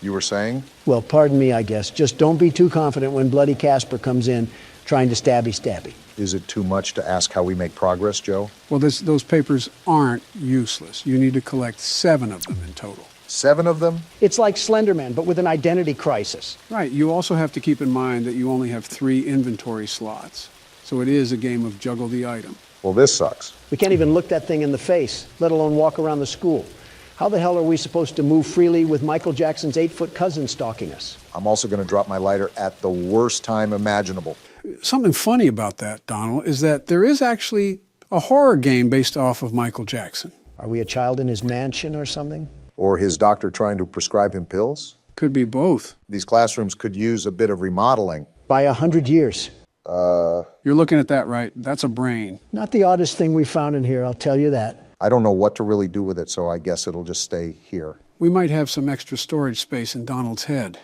[SPEAKER 2] You were saying?
[SPEAKER 3] Well, pardon me, I guess. Just don't be too confident when Bloody Casper comes in trying to stabby.
[SPEAKER 2] Is it too much to ask how we make progress, Joe?
[SPEAKER 1] Well, those papers aren't useless. You need to collect 7 of them in total.
[SPEAKER 2] 7 of them?
[SPEAKER 3] It's like Slenderman, but with an identity crisis.
[SPEAKER 1] Right. You also have to keep in mind that you only have 3 inventory slots. So it is a game of juggle the item.
[SPEAKER 2] Well, this sucks.
[SPEAKER 3] We can't even look that thing in the face, let alone walk around the school. How the hell are we supposed to move freely with Michael Jackson's 8-foot cousin stalking us?
[SPEAKER 2] I'm also going to drop my lighter at the worst time imaginable.
[SPEAKER 1] Something funny about that, Donald, is that there is actually a horror game based off of Michael Jackson.
[SPEAKER 3] Are we a child in his mansion or something?
[SPEAKER 2] Or his doctor trying to prescribe him pills?
[SPEAKER 1] Could be both.
[SPEAKER 2] These classrooms could use a bit of remodeling.
[SPEAKER 3] By 100 years.
[SPEAKER 1] You're looking at that right. That's a brain.
[SPEAKER 3] Not the oddest thing we found in here, I'll tell you that.
[SPEAKER 2] I don't know what to really do with it, so I guess it'll just stay here.
[SPEAKER 1] We might have some extra storage space in Donald's head.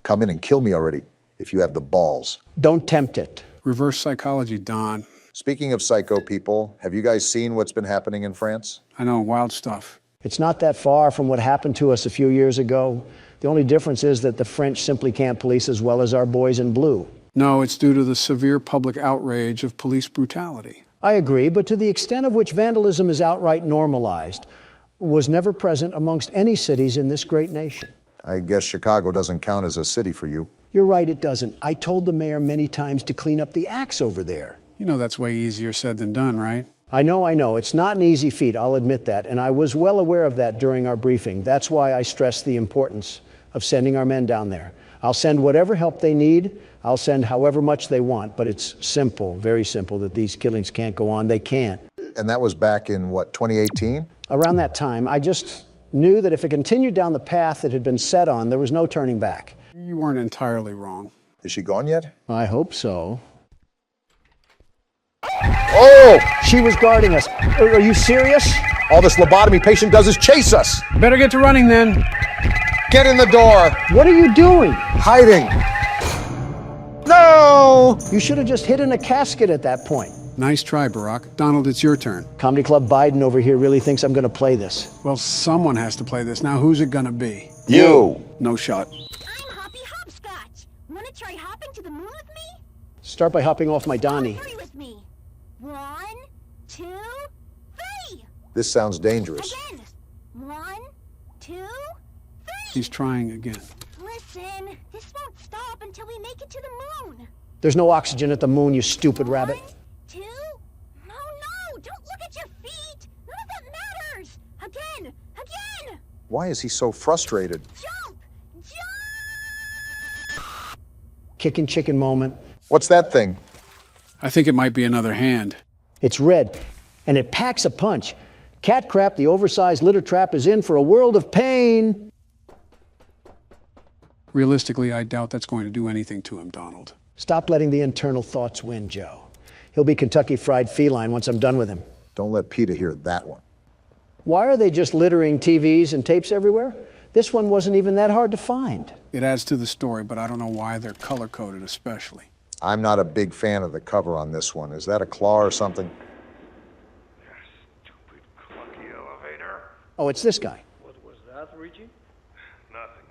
[SPEAKER 2] Come in and kill me already, if you have the balls.
[SPEAKER 3] Don't tempt it.
[SPEAKER 1] Reverse psychology, Don.
[SPEAKER 2] Speaking of psycho people, have you guys seen what's been happening in France?
[SPEAKER 1] I know, wild stuff.
[SPEAKER 3] It's not that far from what happened to us a few years ago. The only difference is that the French simply can't police as well as our boys in blue.
[SPEAKER 1] No, it's due to the severe public outrage of police brutality.
[SPEAKER 3] I agree, but to the extent of which vandalism is outright normalized, was never present amongst any cities in this great nation.
[SPEAKER 2] I guess Chicago doesn't count as a city for you.
[SPEAKER 3] You're right, it doesn't. I told the mayor many times to clean up the acts over there.
[SPEAKER 1] You know that's way easier said than done, right?
[SPEAKER 3] I know. It's not an easy feat, I'll admit that, and I was well aware of that during our briefing. That's why I stressed the importance of sending our men down there. I'll send whatever help they need. I'll send however much they want, but it's simple, very simple, that these killings can't go on. They can't.
[SPEAKER 2] And that was back in, what, 2018?
[SPEAKER 3] Around that time, I just knew that if it continued down the path it had been set on, there was no turning back.
[SPEAKER 1] You weren't entirely wrong.
[SPEAKER 2] Is she gone yet?
[SPEAKER 3] I hope so.
[SPEAKER 2] Oh!
[SPEAKER 3] She was guarding us. Are you serious?
[SPEAKER 2] All this lobotomy patient does is chase us.
[SPEAKER 1] Better get to running then.
[SPEAKER 2] Get in the door.
[SPEAKER 3] What are you doing?
[SPEAKER 2] Hiding. No!
[SPEAKER 3] You should have just hid in a casket at that point.
[SPEAKER 1] Nice try, Barack. Donald, it's your turn.
[SPEAKER 3] Comedy Club Biden over here really thinks I'm going to play this.
[SPEAKER 1] Well, someone has to play this. Now, who's it gonna be?
[SPEAKER 2] You.
[SPEAKER 1] No shot.
[SPEAKER 10] I'm Hoppy Hopscotch. Want to try hopping to the moon with me?
[SPEAKER 3] Start by hopping off my Donnie.
[SPEAKER 10] Hurry with me. 1, 2, 3.
[SPEAKER 2] This sounds dangerous.
[SPEAKER 10] Again. 1, 2, 3.
[SPEAKER 1] He's trying again.
[SPEAKER 10] Listen, this won't stop until we make it to the moon.
[SPEAKER 3] There's no oxygen at the moon, you stupid rabbit.
[SPEAKER 10] 1, 2. No, don't look at your feet. None of that matters. Again.
[SPEAKER 2] Why is he so frustrated?
[SPEAKER 10] Jump! Jump!
[SPEAKER 3] Kicking chicken moment.
[SPEAKER 2] What's that thing?
[SPEAKER 1] I think it might be another hand.
[SPEAKER 3] It's red, and it packs a punch. Cat Crap, the oversized litter trap, is in for a world of pain.
[SPEAKER 1] Realistically, I doubt that's going to do anything to him, Donald.
[SPEAKER 3] Stop letting the internal thoughts win, Joe. He'll be Kentucky Fried Feline once I'm done with him.
[SPEAKER 2] Don't let Peter hear that one.
[SPEAKER 3] Why are they just littering TVs and tapes everywhere? This one wasn't even that hard to find.
[SPEAKER 1] It adds to the story, but I don't know why they're color-coded especially.
[SPEAKER 2] I'm not a big fan of the cover on this one. Is that a claw or something?
[SPEAKER 11] Stupid clunky elevator.
[SPEAKER 3] Oh, it's this guy.
[SPEAKER 11] What was that, Richie? Nothing.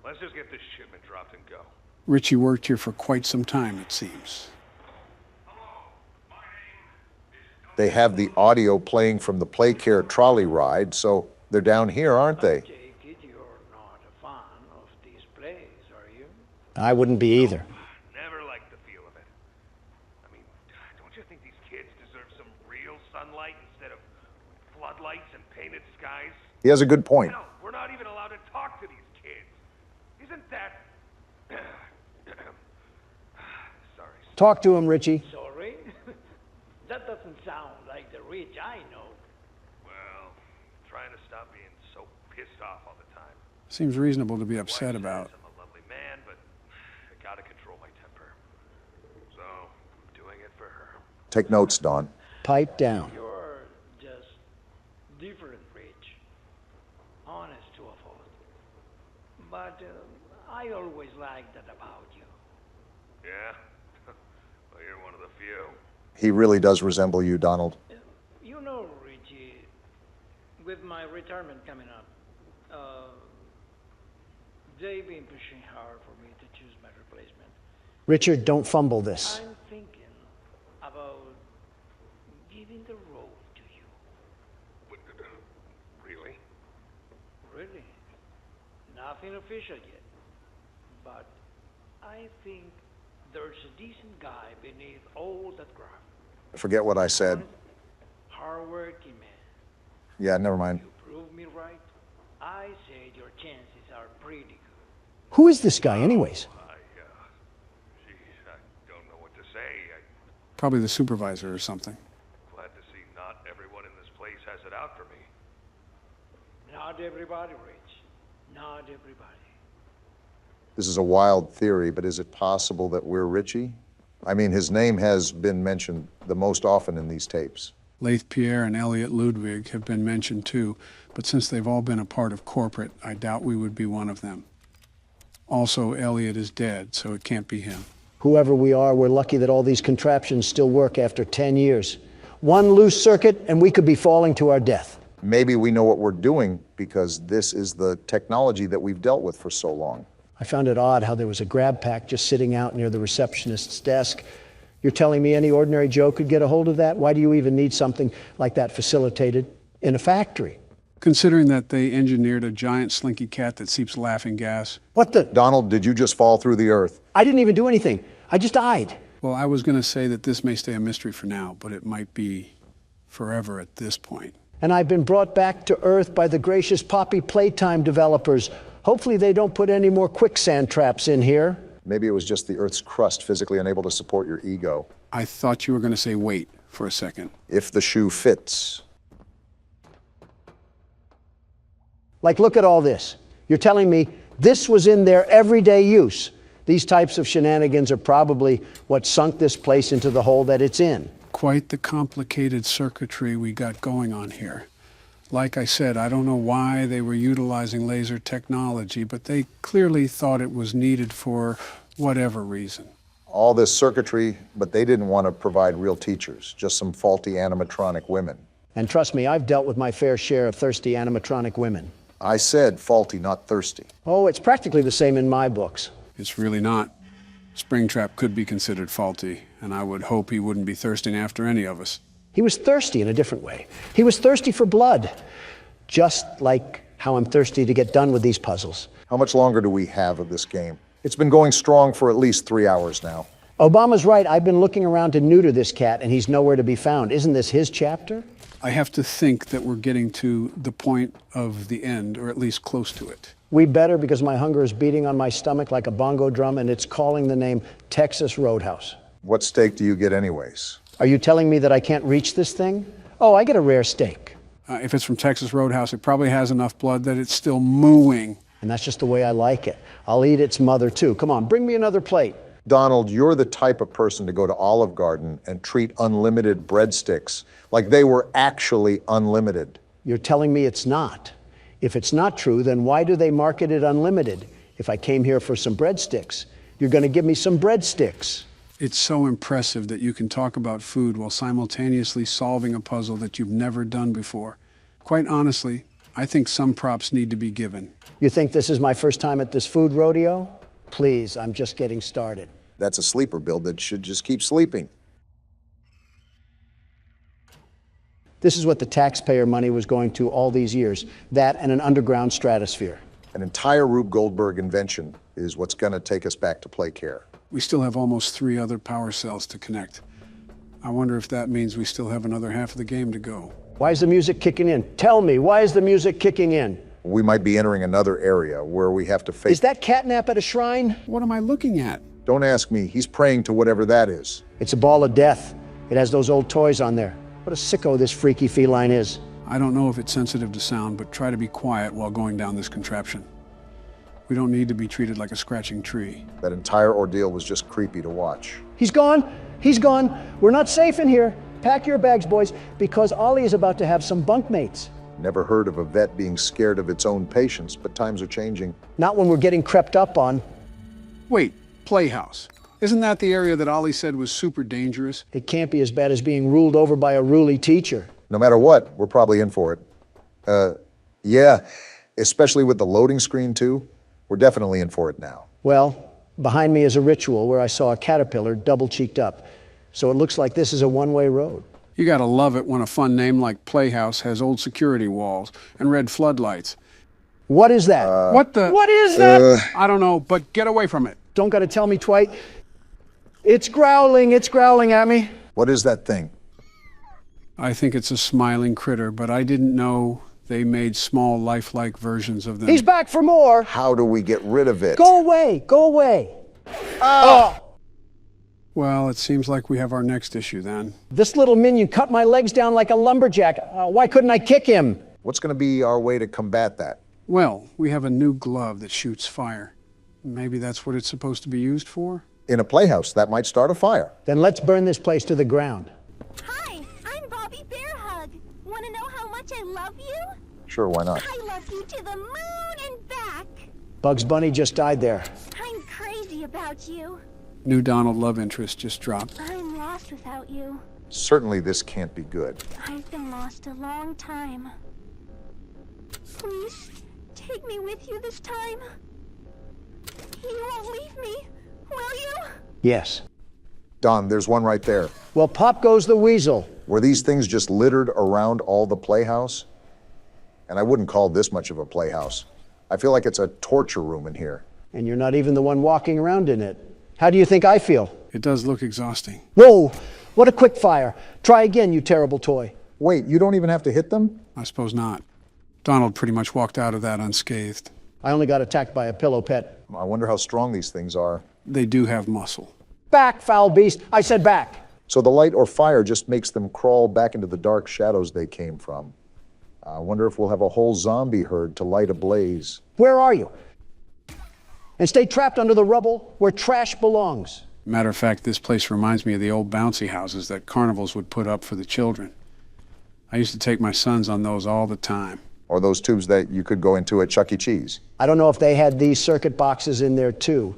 [SPEAKER 11] Let's just get this shipment dropped and go.
[SPEAKER 1] Richie worked here for quite some time, it seems.
[SPEAKER 2] They have the audio playing from the Playcare trolley ride, so they're down here, aren't they?
[SPEAKER 11] Take it you're not a fan of these plays, are you?
[SPEAKER 3] I wouldn't be either.
[SPEAKER 11] Never liked the feel of it. I mean, don't you think these kids deserve some real sunlight instead of floodlights and painted skies?
[SPEAKER 2] He has a good point.
[SPEAKER 11] Hell, we're not even allowed to talk to these kids. Isn't that... Sorry.
[SPEAKER 3] Talk to him, Richie.
[SPEAKER 11] Sorry? That doesn't sound like the Rich I know. Well, trying to stop being so pissed off all the time.
[SPEAKER 1] Seems reasonable to be upset about.
[SPEAKER 11] I'm a lovely man, but I gotta control my temper. So, I'm doing it for her.
[SPEAKER 2] Take notes, Don.
[SPEAKER 3] Pipe down.
[SPEAKER 11] You're just different, Rich. Honest to a fault. But I always liked that about you. Yeah? Well, you're one of the few.
[SPEAKER 2] He really does resemble you, Donald.
[SPEAKER 11] You know, Richie, with my retirement coming up, they've been pushing hard for me to choose my replacement.
[SPEAKER 3] Richard, don't fumble this.
[SPEAKER 11] I'm thinking about giving the role to you. Really? Really? Nothing official yet. But I think there's a decent guy beneath all that graft.
[SPEAKER 2] Forget what I said.
[SPEAKER 11] Hard-working man.
[SPEAKER 2] Yeah, never mind.
[SPEAKER 11] You prove me right. I say your chances are pretty good.
[SPEAKER 3] Who is this guy, anyways?
[SPEAKER 11] Geez, I don't know what to say.
[SPEAKER 1] Probably the supervisor or something.
[SPEAKER 11] Glad to see not everyone in this place has it out for me. Not everybody, Rich. Not everybody.
[SPEAKER 2] This is a wild theory, but is it possible that we're Richie? I mean, his name has been mentioned the most often in these tapes.
[SPEAKER 1] Leith Pierre and Elliot Ludwig have been mentioned too, but since they've all been a part of corporate, I doubt we would be one of them. Also, Elliot is dead, so it can't be him.
[SPEAKER 3] Whoever we are, we're lucky that all these contraptions still work after 10 years. One loose circuit, and we could be falling to our death.
[SPEAKER 2] Maybe we know what we're doing because this is the technology that we've dealt with for so long.
[SPEAKER 3] I found it odd how there was a grab pack just sitting out near the receptionist's desk. You're telling me any ordinary Joe could get a hold of that? Why do you even need something like that facilitated in a factory?
[SPEAKER 1] Considering that they engineered a giant slinky cat that seeps laughing gas.
[SPEAKER 3] What the?
[SPEAKER 2] Donald, did you just fall through the earth?
[SPEAKER 3] I didn't even do anything. I just died.
[SPEAKER 1] Well, I was going to say that this may stay a mystery for now, but it might be forever at this point.
[SPEAKER 3] And I've been brought back to Earth by the gracious Poppy Playtime developers. Hopefully they don't put any more quicksand traps in here.
[SPEAKER 2] Maybe it was just the Earth's crust physically unable to support your ego.
[SPEAKER 1] I thought you were going to say wait for a second.
[SPEAKER 2] If the shoe fits.
[SPEAKER 3] Like, look at all this. You're telling me this was in their everyday use. These types of shenanigans are probably what sunk this place into the hole that it's in.
[SPEAKER 1] Quite the complicated circuitry we got going on here. Like I said, I don't know why they were utilizing laser technology, but they clearly thought it was needed for whatever reason.
[SPEAKER 2] All this circuitry, but they didn't want to provide real teachers, just some faulty animatronic women.
[SPEAKER 3] And trust me, I've dealt with my fair share of thirsty animatronic women.
[SPEAKER 2] I said faulty, not thirsty.
[SPEAKER 3] Oh, it's practically the same in my books.
[SPEAKER 1] It's really not. Springtrap could be considered faulty, and I would hope he wouldn't be thirsting after any of us.
[SPEAKER 3] He was thirsty in a different way. He was thirsty for blood, just like how I'm thirsty to get done with these puzzles.
[SPEAKER 2] How much longer do we have of this game? It's been going strong for at least 3 hours now.
[SPEAKER 3] Obama's right. I've been looking around to neuter this cat, and he's nowhere to be found. Isn't this his chapter?
[SPEAKER 1] I have to think that we're getting to the point of the end, or at least close to it.
[SPEAKER 3] We better, because my hunger is beating on my stomach like a bongo drum, and it's calling the name Texas Roadhouse.
[SPEAKER 2] What steak do you get anyways?
[SPEAKER 3] Are you telling me that I can't reach this thing? Oh, I get a rare steak.
[SPEAKER 1] If it's from Texas Roadhouse, it probably has enough blood that it's still mooing.
[SPEAKER 3] And that's just the way I like it. I'll eat its mother, too. Come on, bring me another plate.
[SPEAKER 2] Donald, you're the type of person to go to Olive Garden and treat unlimited breadsticks like they were actually unlimited.
[SPEAKER 3] You're telling me it's not. If it's not true, then why do they market it unlimited? If I came here for some breadsticks, you're going to give me some breadsticks.
[SPEAKER 1] It's so impressive that you can talk about food while simultaneously solving a puzzle that you've never done before. Quite honestly, I think some props need to be given.
[SPEAKER 3] You think this is my first time at this food rodeo? Please, I'm just getting started.
[SPEAKER 2] That's a sleeper build that should just keep sleeping.
[SPEAKER 3] This is what the taxpayer money was going to all these years, that and an underground stratosphere.
[SPEAKER 2] An entire Rube Goldberg invention is what's going to take us back to play care.
[SPEAKER 1] We still have almost 3 other power cells to connect. I wonder if that means we still have another half of the game to go.
[SPEAKER 3] Why is the music kicking in? Tell me, why is the music kicking in?
[SPEAKER 2] We might be entering another area where we have to face...
[SPEAKER 3] Is that catnap at a shrine?
[SPEAKER 1] What am I looking at?
[SPEAKER 2] Don't ask me. He's praying to whatever that is.
[SPEAKER 3] It's a ball of death. It has those old toys on there. What a sicko this freaky feline is.
[SPEAKER 1] I don't know if it's sensitive to sound, but try to be quiet while going down this contraption. We don't need to be treated like a scratching tree.
[SPEAKER 2] That entire ordeal was just creepy to watch.
[SPEAKER 3] He's gone. He's gone. We're not safe in here. Pack your bags, boys, because Ollie is about to have some bunkmates.
[SPEAKER 2] Never heard of a vet being scared of its own patients, but times are changing.
[SPEAKER 3] Not when we're getting crept up on.
[SPEAKER 1] Wait, Playhouse. Isn't that the area that Ollie said was super dangerous?
[SPEAKER 3] It can't be as bad as being ruled over by a ruly teacher.
[SPEAKER 2] No matter what, we're probably in for it. Yeah, especially with the loading screen, too. We're definitely in for it now.
[SPEAKER 3] Well, behind me is a ritual where I saw a caterpillar double-cheeked up. So it looks like this is a one-way road.
[SPEAKER 1] You gotta love it when a fun name like Playhouse has old security walls and red floodlights.
[SPEAKER 3] What is that?
[SPEAKER 1] What is that? I don't know, but get away from it.
[SPEAKER 3] Don't gotta tell me, Twite. It's growling at me.
[SPEAKER 2] What is that thing?
[SPEAKER 1] I think it's a smiling critter, but I didn't know they made small, lifelike versions of them.
[SPEAKER 3] He's back for more.
[SPEAKER 2] How do we get rid of it?
[SPEAKER 3] Go away, go away.
[SPEAKER 1] Well, it seems like we have our next issue then.
[SPEAKER 3] This little minion cut my legs down like a lumberjack. Why couldn't I kick him?
[SPEAKER 2] What's going to be our way to combat that?
[SPEAKER 1] Well, we have a new glove that shoots fire. Maybe that's what it's supposed to be used for?
[SPEAKER 2] In a playhouse, that might start a fire.
[SPEAKER 3] Then let's burn this place to the ground.
[SPEAKER 10] Hi, I'm Bobby Bearhug. Want to know how much I love you?
[SPEAKER 2] Sure, why not?
[SPEAKER 10] I love you to the moon and back.
[SPEAKER 3] Bugs Bunny just died there.
[SPEAKER 10] I'm crazy about you.
[SPEAKER 1] New Donald love interest just dropped.
[SPEAKER 10] I'm lost without you.
[SPEAKER 2] Certainly this can't be good.
[SPEAKER 10] I've been lost a long time. Please, take me with you this time. You won't leave me, will you?
[SPEAKER 3] Yes.
[SPEAKER 2] Don, there's one right there.
[SPEAKER 3] Well, pop goes the weasel.
[SPEAKER 2] Were these things just littered around all the playhouse? And I wouldn't call this much of a playhouse. I feel like it's a torture room in here.
[SPEAKER 3] And you're not even the one walking around in it. How do you think I feel?
[SPEAKER 1] It does look exhausting.
[SPEAKER 3] Whoa, what a quick fire. Try again, you terrible toy.
[SPEAKER 2] Wait, you don't even have to hit them?
[SPEAKER 1] I suppose not. Donald pretty much walked out of that unscathed.
[SPEAKER 3] I only got attacked by a pillow pet.
[SPEAKER 2] I wonder how strong these things are.
[SPEAKER 1] They do have muscle.
[SPEAKER 3] Back, foul beast. I said back.
[SPEAKER 2] So the light or fire just makes them crawl back into the dark shadows they came from. I wonder if we'll have a whole zombie herd to light a blaze.
[SPEAKER 3] Where are you? And stay trapped under the rubble where trash belongs.
[SPEAKER 1] Matter of fact, this place reminds me of the old bouncy houses that carnivals would put up for the children. I used to take my sons on those all the time.
[SPEAKER 2] Or those tubes that you could go into at Chuck E. Cheese.
[SPEAKER 3] I don't know if they had these circuit boxes in there too,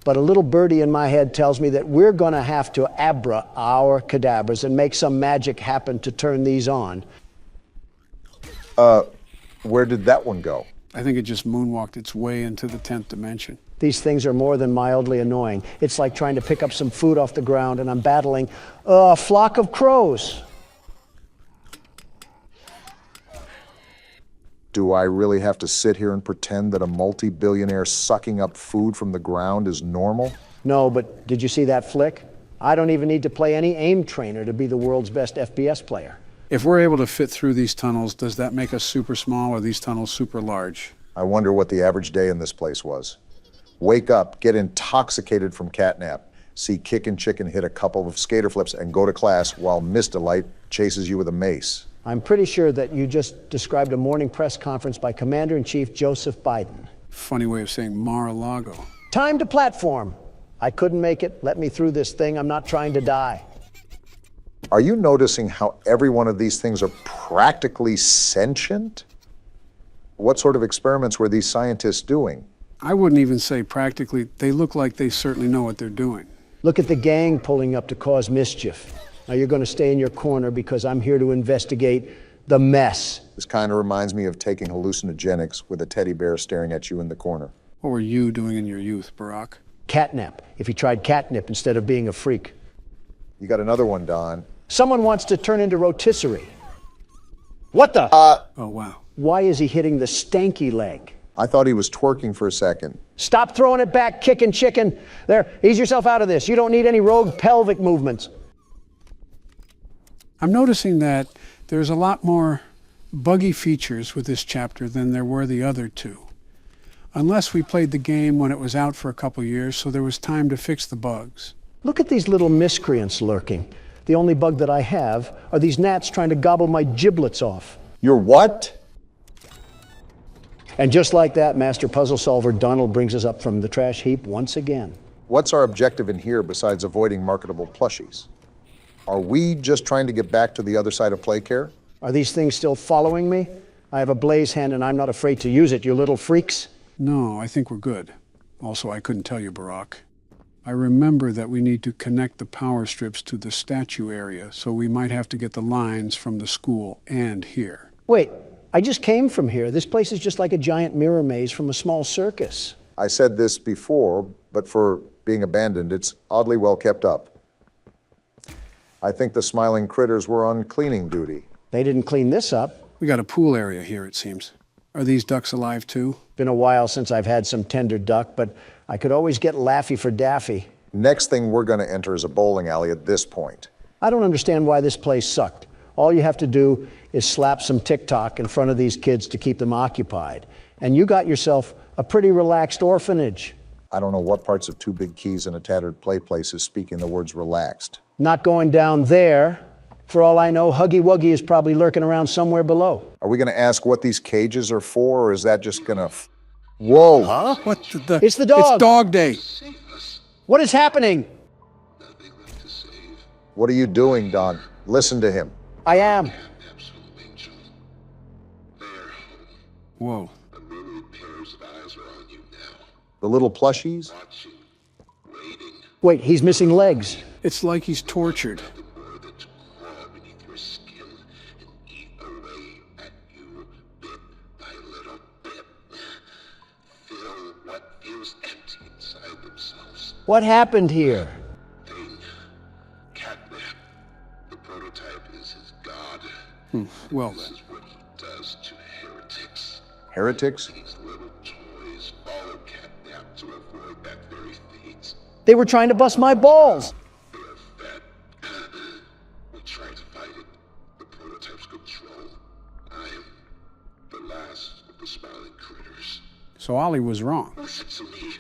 [SPEAKER 3] but a little birdie in my head tells me that we're gonna have to abra our cadabras and make some magic happen to turn these on.
[SPEAKER 2] Where did that one go?
[SPEAKER 1] I think it just moonwalked its way into the 10th dimension.
[SPEAKER 3] These things are more than mildly annoying. It's like trying to pick up some food off the ground and I'm battling a flock of crows.
[SPEAKER 2] Do I really have to sit here and pretend that a multi-billionaire sucking up food from the ground is normal?
[SPEAKER 3] No, but did you see that flick? I don't even need to play any aim trainer to be the world's best FPS player.
[SPEAKER 1] If we're able to fit through these tunnels, does that make us super small or these tunnels super large?
[SPEAKER 2] I wonder what the average day in this place was. Wake up, get intoxicated from catnap, see Kickin' Chicken hit a couple of skater flips and go to class while Miss Delight chases you with a mace.
[SPEAKER 3] I'm pretty sure that you just described a morning press conference by Commander-in-Chief Joseph Biden.
[SPEAKER 1] Funny way of saying Mar-a-Lago.
[SPEAKER 3] Time to platform. I couldn't make it. Let me through this thing. I'm not trying to die.
[SPEAKER 2] Are you noticing how every one of these things are practically sentient? What sort of experiments were these scientists doing?
[SPEAKER 1] I wouldn't even say practically. They look like they certainly know what they're doing.
[SPEAKER 3] Look at the gang pulling up to cause mischief. Now you're going to stay in your corner because I'm here to investigate the mess.
[SPEAKER 2] This kind of reminds me of taking hallucinogenics with a teddy bear staring at you in the corner.
[SPEAKER 1] What were you doing in your youth, Barack?
[SPEAKER 3] Catnap. If you tried catnip instead of being a freak.
[SPEAKER 2] You got another one, Don.
[SPEAKER 3] Someone wants to turn into rotisserie. What the?
[SPEAKER 1] Oh, wow.
[SPEAKER 3] Why is he hitting the stanky leg?
[SPEAKER 2] I thought he was twerking for a second.
[SPEAKER 3] Stop throwing it back, Kickin' Chicken. There, ease yourself out of this. You don't need any rogue pelvic movements.
[SPEAKER 1] I'm noticing that there's a lot more buggy features with this chapter than there were the other two. Unless we played the game when it was out for a couple years, so there was time to fix the bugs.
[SPEAKER 3] Look at these little miscreants lurking. The only bug that I have are these gnats trying to gobble my giblets off.
[SPEAKER 2] Your what?
[SPEAKER 3] And just like that, Master Puzzle Solver Donald brings us up from the trash heap once again.
[SPEAKER 2] What's our objective in here besides avoiding marketable plushies? Are we just trying to get back to the other side of Playcare?
[SPEAKER 3] Are these things still following me? I have a blaze hand and I'm not afraid to use it, you little freaks.
[SPEAKER 1] No, I think we're good. Also, I couldn't tell you, Barack. I remember that we need to connect the power strips to the statue area, so we might have to get the lines from the school and here.
[SPEAKER 3] Wait, I just came from here. This place is just like a giant mirror maze from a small circus.
[SPEAKER 2] I said this before, but for being abandoned, it's oddly well kept up. I think the smiling critters were on cleaning duty.
[SPEAKER 3] They didn't clean this up.
[SPEAKER 1] We got a pool area here, it seems. Are these ducks alive too?
[SPEAKER 3] Been a while since I've had some tender duck, but I could always get Laffy for Daffy.
[SPEAKER 2] Next thing we're going to enter is a bowling alley at this point.
[SPEAKER 3] I don't understand why this place sucked. All you have to do is slap some TikTok in front of these kids to keep them occupied. And you got yourself a pretty relaxed orphanage.
[SPEAKER 2] I don't know what parts of Two Big Keys and a Tattered Play Place is speaking the words relaxed.
[SPEAKER 3] Not going down there. For all I know, Huggy Wuggy is probably lurking around somewhere below.
[SPEAKER 2] Are we going to ask what these cages are for, or is that just going to... Whoa!
[SPEAKER 1] Huh? What the...
[SPEAKER 3] It's the dog!
[SPEAKER 1] It's dog day!
[SPEAKER 3] What is happening?
[SPEAKER 2] What are you doing, Don? Listen to him.
[SPEAKER 3] I am.
[SPEAKER 1] Whoa.
[SPEAKER 2] The little plushies?
[SPEAKER 3] Wait, he's missing legs.
[SPEAKER 1] It's like he's tortured.
[SPEAKER 3] What happened here?
[SPEAKER 12] Catnap. The prototype is his god.
[SPEAKER 1] Well
[SPEAKER 12] This
[SPEAKER 1] then.
[SPEAKER 12] is what he does to heretics.
[SPEAKER 2] Heretics?
[SPEAKER 12] These little toys follow Catnap to avoid that very fate.
[SPEAKER 3] They were trying to bust my balls.
[SPEAKER 12] They are fat. We try to fight it. The prototype's control. I am the last of the smiling critters.
[SPEAKER 1] So Ollie was wrong.
[SPEAKER 12] Listen to me.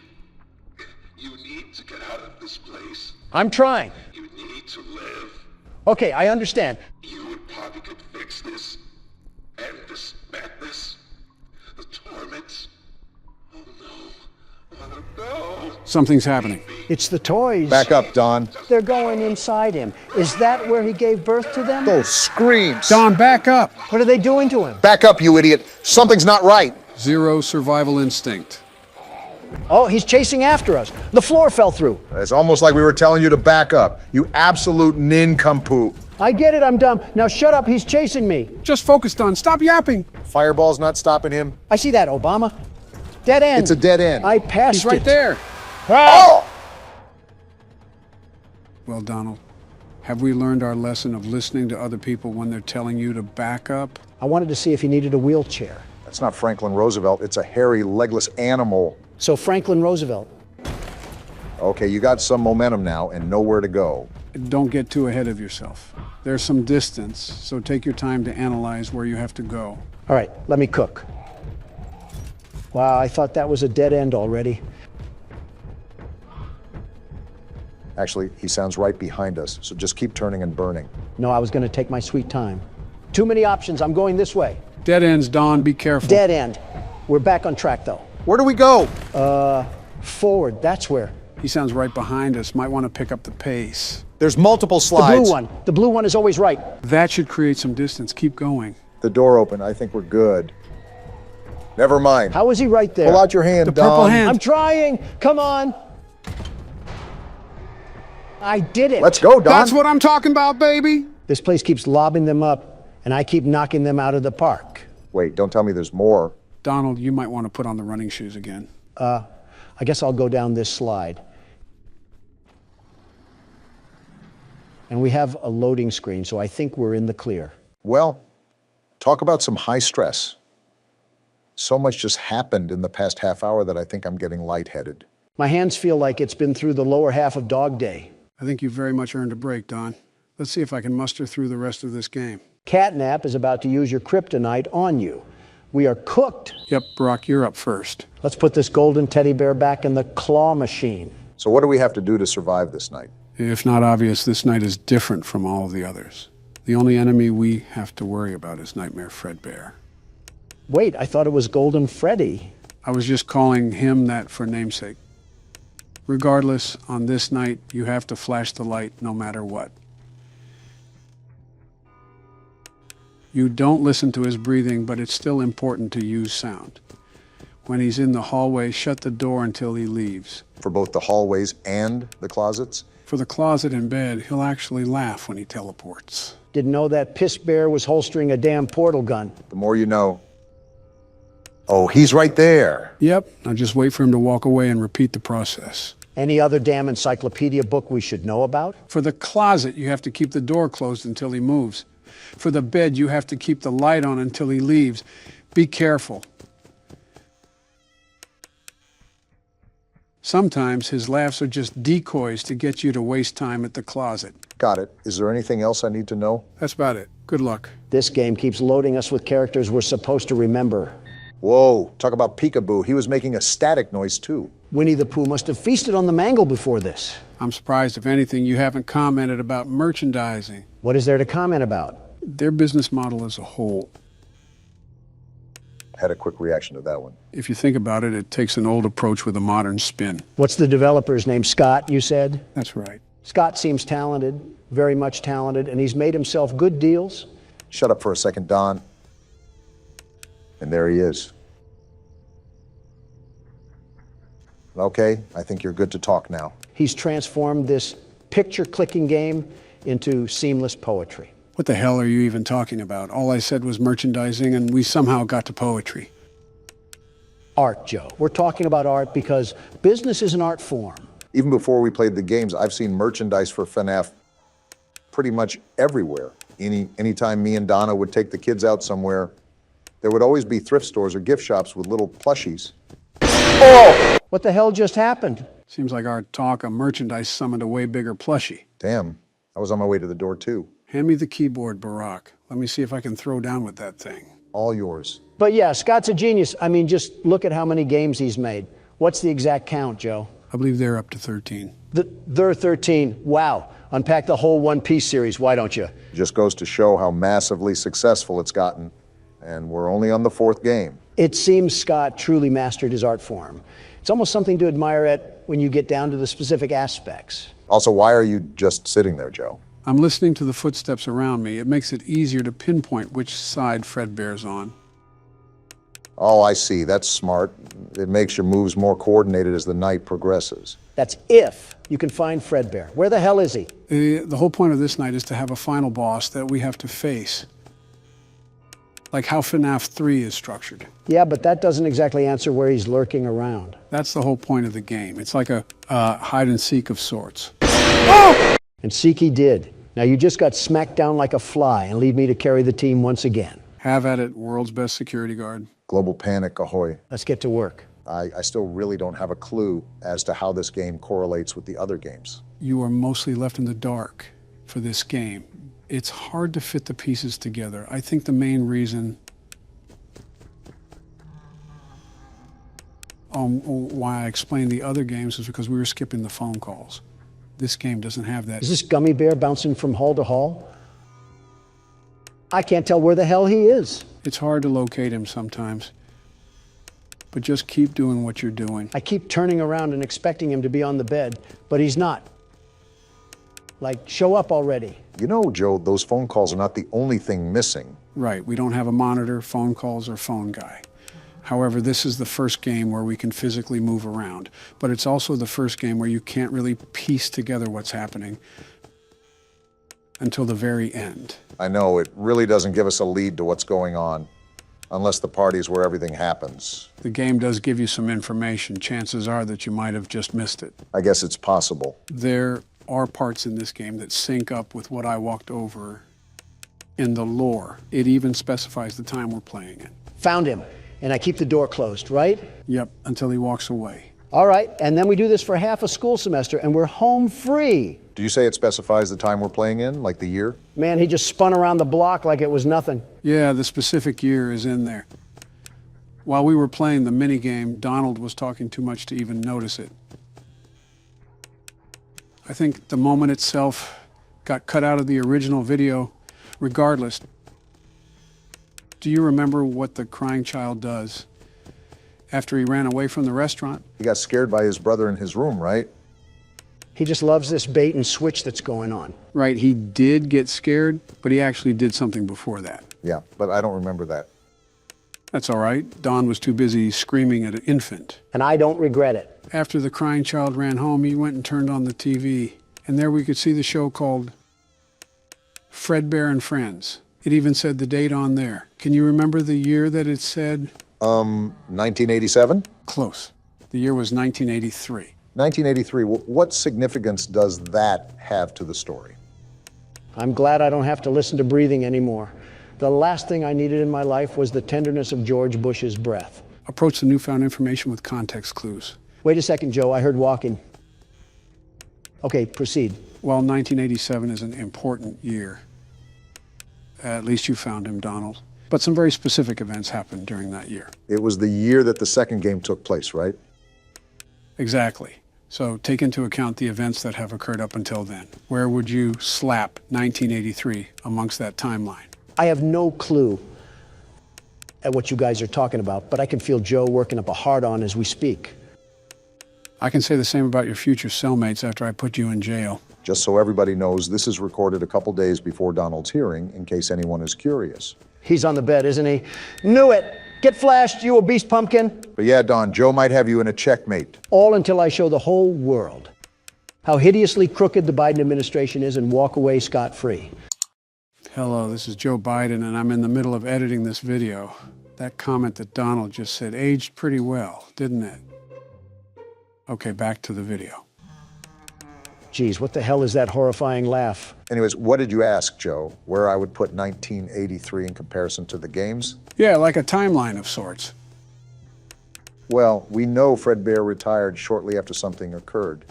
[SPEAKER 12] You need to get out of this place.
[SPEAKER 3] I'm trying.
[SPEAKER 12] You need to live.
[SPEAKER 3] Okay, I understand.
[SPEAKER 12] You and Poppy could fix this. End this madness. The torments. Oh no. Oh no.
[SPEAKER 1] Something's happening.
[SPEAKER 3] It's the toys.
[SPEAKER 2] Back up, Don.
[SPEAKER 3] They're going inside him. Is that where he gave birth to them?
[SPEAKER 2] Those screams!
[SPEAKER 1] Don, back up!
[SPEAKER 3] What are they doing to him?
[SPEAKER 2] Back up, you idiot! Something's not right!
[SPEAKER 1] Zero survival instinct.
[SPEAKER 3] Oh, he's chasing after us. The floor fell through.
[SPEAKER 2] It's almost like we were telling you to back up. You absolute nincompoop.
[SPEAKER 3] I get it, I'm dumb. Now shut up, he's chasing me.
[SPEAKER 1] Just focus, Don. Stop yapping.
[SPEAKER 2] Fireball's not stopping him.
[SPEAKER 3] I see that, Obama. Dead end.
[SPEAKER 2] It's a dead end.
[SPEAKER 3] I passed
[SPEAKER 1] He's right
[SPEAKER 3] it.
[SPEAKER 1] there.
[SPEAKER 2] Oh!
[SPEAKER 1] Well, Donald, have we learned our lesson of listening to other people when they're telling you to back up?
[SPEAKER 3] I wanted to see if he needed a wheelchair.
[SPEAKER 2] That's not Franklin Roosevelt. It's a hairy, legless animal.
[SPEAKER 3] So Franklin Roosevelt.
[SPEAKER 2] Okay, you got some momentum now and nowhere to go.
[SPEAKER 1] Don't get too ahead of yourself. There's some distance, so take your time to analyze where you have to go.
[SPEAKER 3] All right, let me cook. Wow, I thought that was a dead end already.
[SPEAKER 2] Actually, he sounds right behind us, so just keep turning and burning.
[SPEAKER 3] No, I was going to take my sweet time. Too many options. I'm going this way.
[SPEAKER 1] Dead ends, Don. Be careful.
[SPEAKER 3] Dead end. We're back on track, though.
[SPEAKER 2] Where do we go?
[SPEAKER 3] Forward. That's where.
[SPEAKER 1] He sounds right behind us. Might want to pick up the pace.
[SPEAKER 2] There's multiple slides.
[SPEAKER 3] The blue one. The blue one is always right.
[SPEAKER 1] That should create some distance. Keep going.
[SPEAKER 2] The door open. I think we're good. Never mind.
[SPEAKER 3] How is he right there?
[SPEAKER 2] Pull out your hand,
[SPEAKER 1] The purple
[SPEAKER 2] Don.
[SPEAKER 1] hand.
[SPEAKER 3] I'm trying. Come on. I did it.
[SPEAKER 2] Let's go, Don.
[SPEAKER 1] That's what I'm talking about, baby.
[SPEAKER 3] This place keeps lobbing them up, and I keep knocking them out of the park.
[SPEAKER 2] Wait, don't tell me there's more.
[SPEAKER 1] Donald, you might want to put on the running shoes again.
[SPEAKER 3] I guess I'll go down this slide. And we have a loading screen, so I think we're in the clear.
[SPEAKER 2] Well, talk about some high stress. So much just happened in the past half hour that I think I'm getting lightheaded.
[SPEAKER 3] My hands feel like it's been through the lower half of Dog Day.
[SPEAKER 1] I think you've very much earned a break, Don. Let's see if I can muster through the rest of this game.
[SPEAKER 3] Catnap is about to use your kryptonite on you. We are cooked.
[SPEAKER 1] Yep, Brock, you're up first.
[SPEAKER 3] Let's put this golden teddy bear back in the claw machine.
[SPEAKER 2] So what do we have to do to survive this night?
[SPEAKER 1] If not obvious, this night is different from all of the others. The only enemy we have to worry about is Nightmare Fredbear.
[SPEAKER 3] Wait, I thought it was Golden Freddy.
[SPEAKER 1] I was just calling him that for namesake. Regardless, on this night, you have to flash the light no matter what. You don't listen to his breathing, but it's still important to use sound. When he's in the hallway, shut the door until he leaves.
[SPEAKER 2] For both the hallways and the closets?
[SPEAKER 1] For the closet and bed, he'll actually laugh when he teleports.
[SPEAKER 3] Didn't know that piss bear was holstering a damn portal gun.
[SPEAKER 2] The more you know. Oh, he's right there.
[SPEAKER 1] Yep, now just wait for him to walk away and repeat the process.
[SPEAKER 3] Any other damn encyclopedia book we should know about?
[SPEAKER 1] For the closet, you have to keep the door closed until he moves. For the bed, you have to keep the light on until he leaves. Be careful. Sometimes his laughs are just decoys to get you to waste time at the closet.
[SPEAKER 2] Got it. Is there anything else I need to know?
[SPEAKER 1] That's about it. Good luck.
[SPEAKER 3] This game keeps loading us with characters we're supposed to remember.
[SPEAKER 2] Whoa, talk about peekaboo. He was making a static noise too.
[SPEAKER 3] Winnie the Pooh must have feasted on the mangle before this.
[SPEAKER 1] I'm surprised, if anything, you haven't commented about merchandising.
[SPEAKER 3] What is there to comment about?
[SPEAKER 1] Their business model as a whole.
[SPEAKER 2] Had a quick reaction to that one.
[SPEAKER 1] If you think about it, it takes an old approach with a modern spin.
[SPEAKER 3] What's the developer's name? Scott, you said?
[SPEAKER 1] That's right.
[SPEAKER 3] Scott seems talented, very much talented, and he's made himself good deals.
[SPEAKER 2] Shut up for a second, Don. And there he is. Okay, I think you're good to talk now.
[SPEAKER 3] He's transformed this picture-clicking game into seamless poetry.
[SPEAKER 1] What the hell are you even talking about? All I said was merchandising, and we somehow got to poetry.
[SPEAKER 3] Art, Joe. We're talking about art because business is an art form.
[SPEAKER 2] Even before we played the games, I've seen merchandise for FNAF pretty much everywhere. Anytime me and Donna would take the kids out somewhere, there would always be thrift stores or gift shops with little plushies.
[SPEAKER 3] Oh! What the hell just happened?
[SPEAKER 1] Seems like our talk of merchandise summoned a way bigger plushie.
[SPEAKER 2] Damn, I was on my way to the door too.
[SPEAKER 1] Hand me the keyboard, Barack. Let me see if I can throw down with that thing.
[SPEAKER 2] All yours.
[SPEAKER 3] But yeah, Scott's a genius. I mean, just look at how many games he's made. What's the exact count, Joe?
[SPEAKER 1] I believe they're up to 13.
[SPEAKER 3] They're 13. Wow. Unpack the whole One Piece series, why don't you?
[SPEAKER 2] Just goes to show how massively successful it's gotten. And we're only on the 4th game.
[SPEAKER 3] It seems Scott truly mastered his art form. It's almost something to admire at when you get down to the specific aspects.
[SPEAKER 2] Also, why are you just sitting there, Joe?
[SPEAKER 1] I'm listening to the footsteps around me. It makes it easier to pinpoint which side Fredbear's on.
[SPEAKER 2] Oh, I see. That's smart. It makes your moves more coordinated as the night progresses.
[SPEAKER 3] That's if you can find Fredbear. Where the hell is he?
[SPEAKER 1] The whole point of this night is to have a final boss that we have to face. Like how FNAF 3 is structured.
[SPEAKER 3] Yeah, but that doesn't exactly answer where he's lurking around.
[SPEAKER 1] That's the whole point of the game. It's like a hide and seek of sorts. Oh!
[SPEAKER 3] And seek he did. Now you just got smacked down like a fly and leave me to carry the team once again.
[SPEAKER 1] Have at it, world's best security guard.
[SPEAKER 2] Global panic, ahoy.
[SPEAKER 3] Let's get to work.
[SPEAKER 2] I still really don't have a clue as to how this game correlates with the other games.
[SPEAKER 1] You are mostly left in the dark for this game. It's hard to fit the pieces together. I think the main reason why I explained the other games is because we were skipping the phone calls. This game doesn't have that.
[SPEAKER 3] Is this gummy bear bouncing from hall to hall? I can't tell where the hell he is.
[SPEAKER 1] It's hard to locate him sometimes. But just keep doing what you're doing.
[SPEAKER 3] I keep turning around and expecting him to be on the bed, but he's not. Like, show up already.
[SPEAKER 2] You know, Joe, those phone calls are not the only thing missing.
[SPEAKER 1] Right, we don't have a monitor, phone calls, or phone guy. However, this is the first game where we can physically move around, but it's also the first game where you can't really piece together what's happening until the very end.
[SPEAKER 2] I know, it really doesn't give us a lead to what's going on, unless the party's where everything happens.
[SPEAKER 1] The game does give you some information. Chances are that you might have just missed it.
[SPEAKER 2] I guess it's possible.
[SPEAKER 1] There are parts in this game that sync up with what I walked over in the lore. It even specifies the time we're playing it.
[SPEAKER 3] Found him, and I keep the door closed, right?
[SPEAKER 1] Yep, until he walks away.
[SPEAKER 3] All right, and then we do this for half a school semester, and we're home free.
[SPEAKER 2] Do you say it specifies the time we're playing in, like the year?
[SPEAKER 3] Man, he just spun around the block like it was nothing.
[SPEAKER 1] Yeah, the specific year is in there. While we were playing the minigame, Donald was talking too much to even notice it. I think the moment itself got cut out of the original video. Regardless, do you remember what the crying child does after he ran away from the restaurant?
[SPEAKER 2] He got scared by his brother in his room, right?
[SPEAKER 3] He just loves this bait and switch that's going on.
[SPEAKER 1] Right, he did get scared, but he actually did something before that.
[SPEAKER 2] Yeah, but I don't remember that.
[SPEAKER 1] That's all right. Don was too busy screaming at an infant.
[SPEAKER 3] And I don't regret it.
[SPEAKER 1] After the crying child ran home, he went and turned on the TV. And there we could see the show called Fredbear and Friends. It even said the date on there. Can you remember the year that it said?
[SPEAKER 2] 1987?
[SPEAKER 1] Close. The year was 1983.
[SPEAKER 2] 1983, what significance does that have to the story?
[SPEAKER 3] I'm glad I don't have to listen to breathing anymore. The last thing I needed in my life was the tenderness of George Bush's breath.
[SPEAKER 1] Approach the newfound information with context clues.
[SPEAKER 3] Wait a second, Joe, I heard walking. Okay, proceed.
[SPEAKER 1] Well, 1987 is an important year. At least you found him, Donald. But some very specific events happened during that year.
[SPEAKER 2] It was the year that the second game took place, right?
[SPEAKER 1] Exactly. So take into account the events that have occurred up until then. Where would you slap 1983 amongst that timeline?
[SPEAKER 3] I have no clue at what you guys are talking about, but I can feel Joe working up a hard-on as we speak.
[SPEAKER 1] I can say the same about your future cellmates after I put you in jail.
[SPEAKER 2] Just so everybody knows, this is recorded a couple days before Donald's hearing, in case anyone is curious.
[SPEAKER 3] He's on the bed, isn't he? Knew it! Get flashed, you obese pumpkin!
[SPEAKER 2] But yeah, Don, Joe might have you in a checkmate.
[SPEAKER 3] All until I show the whole world how hideously crooked the Biden administration is and walk away scot-free.
[SPEAKER 1] Hello, this is Joe Biden, and I'm in the middle of editing this video. That comment that Donald just said aged pretty well, didn't it? Okay, back to the video.
[SPEAKER 3] Geez, what the hell is that horrifying laugh?
[SPEAKER 2] Anyways, what did you ask, Joe? Where I would put 1983 in comparison to the games?
[SPEAKER 1] Yeah, like a timeline of sorts.
[SPEAKER 2] Well, we know Fredbear retired shortly after something occurred.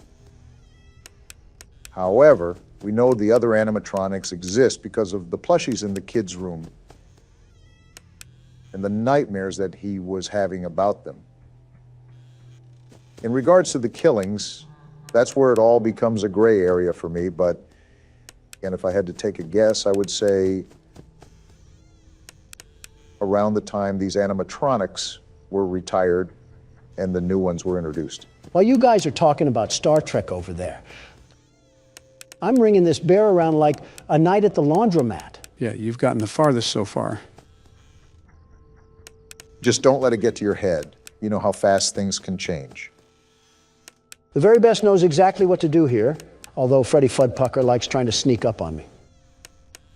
[SPEAKER 2] However, we know the other animatronics exist because of the plushies in the kids' room and the nightmares that he was having about them. In regards to the killings, that's where it all becomes a gray area for me, but again, if I had to take a guess, I would say around the time these animatronics were retired and the new ones were introduced.
[SPEAKER 3] While you guys are talking about Star Trek over there, I'm ringing this bear around like a night at the laundromat.
[SPEAKER 1] Yeah, you've gotten the farthest so far.
[SPEAKER 2] Just don't let it get to your head. You know how fast things can change.
[SPEAKER 3] The very best knows exactly what to do here, although Freddie Fuddpucker likes trying to sneak up on me.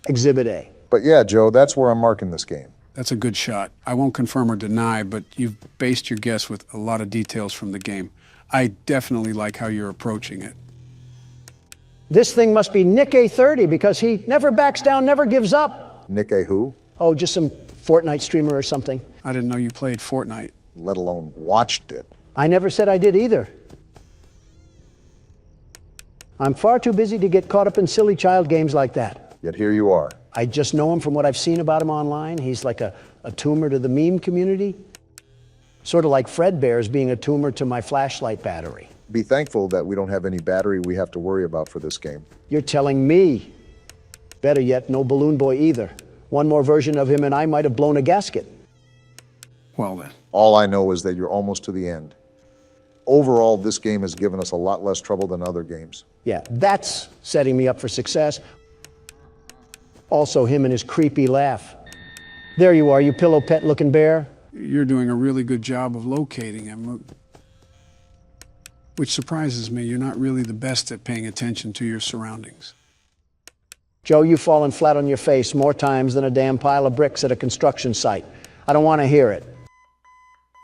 [SPEAKER 3] Exhibit A.
[SPEAKER 2] But yeah, Joe, that's where I'm marking this game.
[SPEAKER 1] That's a good shot. I won't confirm or deny, but you've based your guess with a lot of details from the game. I definitely like how you're approaching it.
[SPEAKER 3] This thing must be Nick A30 because he never backs down, never gives up.
[SPEAKER 2] Nick A who?
[SPEAKER 3] Oh, just some Fortnite streamer or something.
[SPEAKER 1] I didn't know you played Fortnite.
[SPEAKER 2] let alone watched it.
[SPEAKER 3] I never said I did either. I'm far too busy to get caught up in silly child games like that.
[SPEAKER 2] Yet here you are.
[SPEAKER 3] I just know him from what I've seen about him online. He's like a tumor to the meme community. Sort of like Fredbear's being a tumor to my flashlight battery.
[SPEAKER 2] Be thankful that we don't have any battery we have to worry about for this game.
[SPEAKER 3] You're telling me. Better yet, no Balloon Boy either. One more version of him and I might have blown a gasket.
[SPEAKER 1] Well then.
[SPEAKER 2] All I know is that you're almost to the end. Overall, this game has given us a lot less trouble than other games.
[SPEAKER 3] Yeah, that's setting me up for success. Also, him and his creepy laugh. There you are, you pillow pet looking bear.
[SPEAKER 1] You're doing a really good job of locating him. Which surprises me. You're not really the best at paying attention to your surroundings.
[SPEAKER 3] Joe, you've fallen flat on your face more times than a damn pile of bricks at a construction site. I don't want to hear it.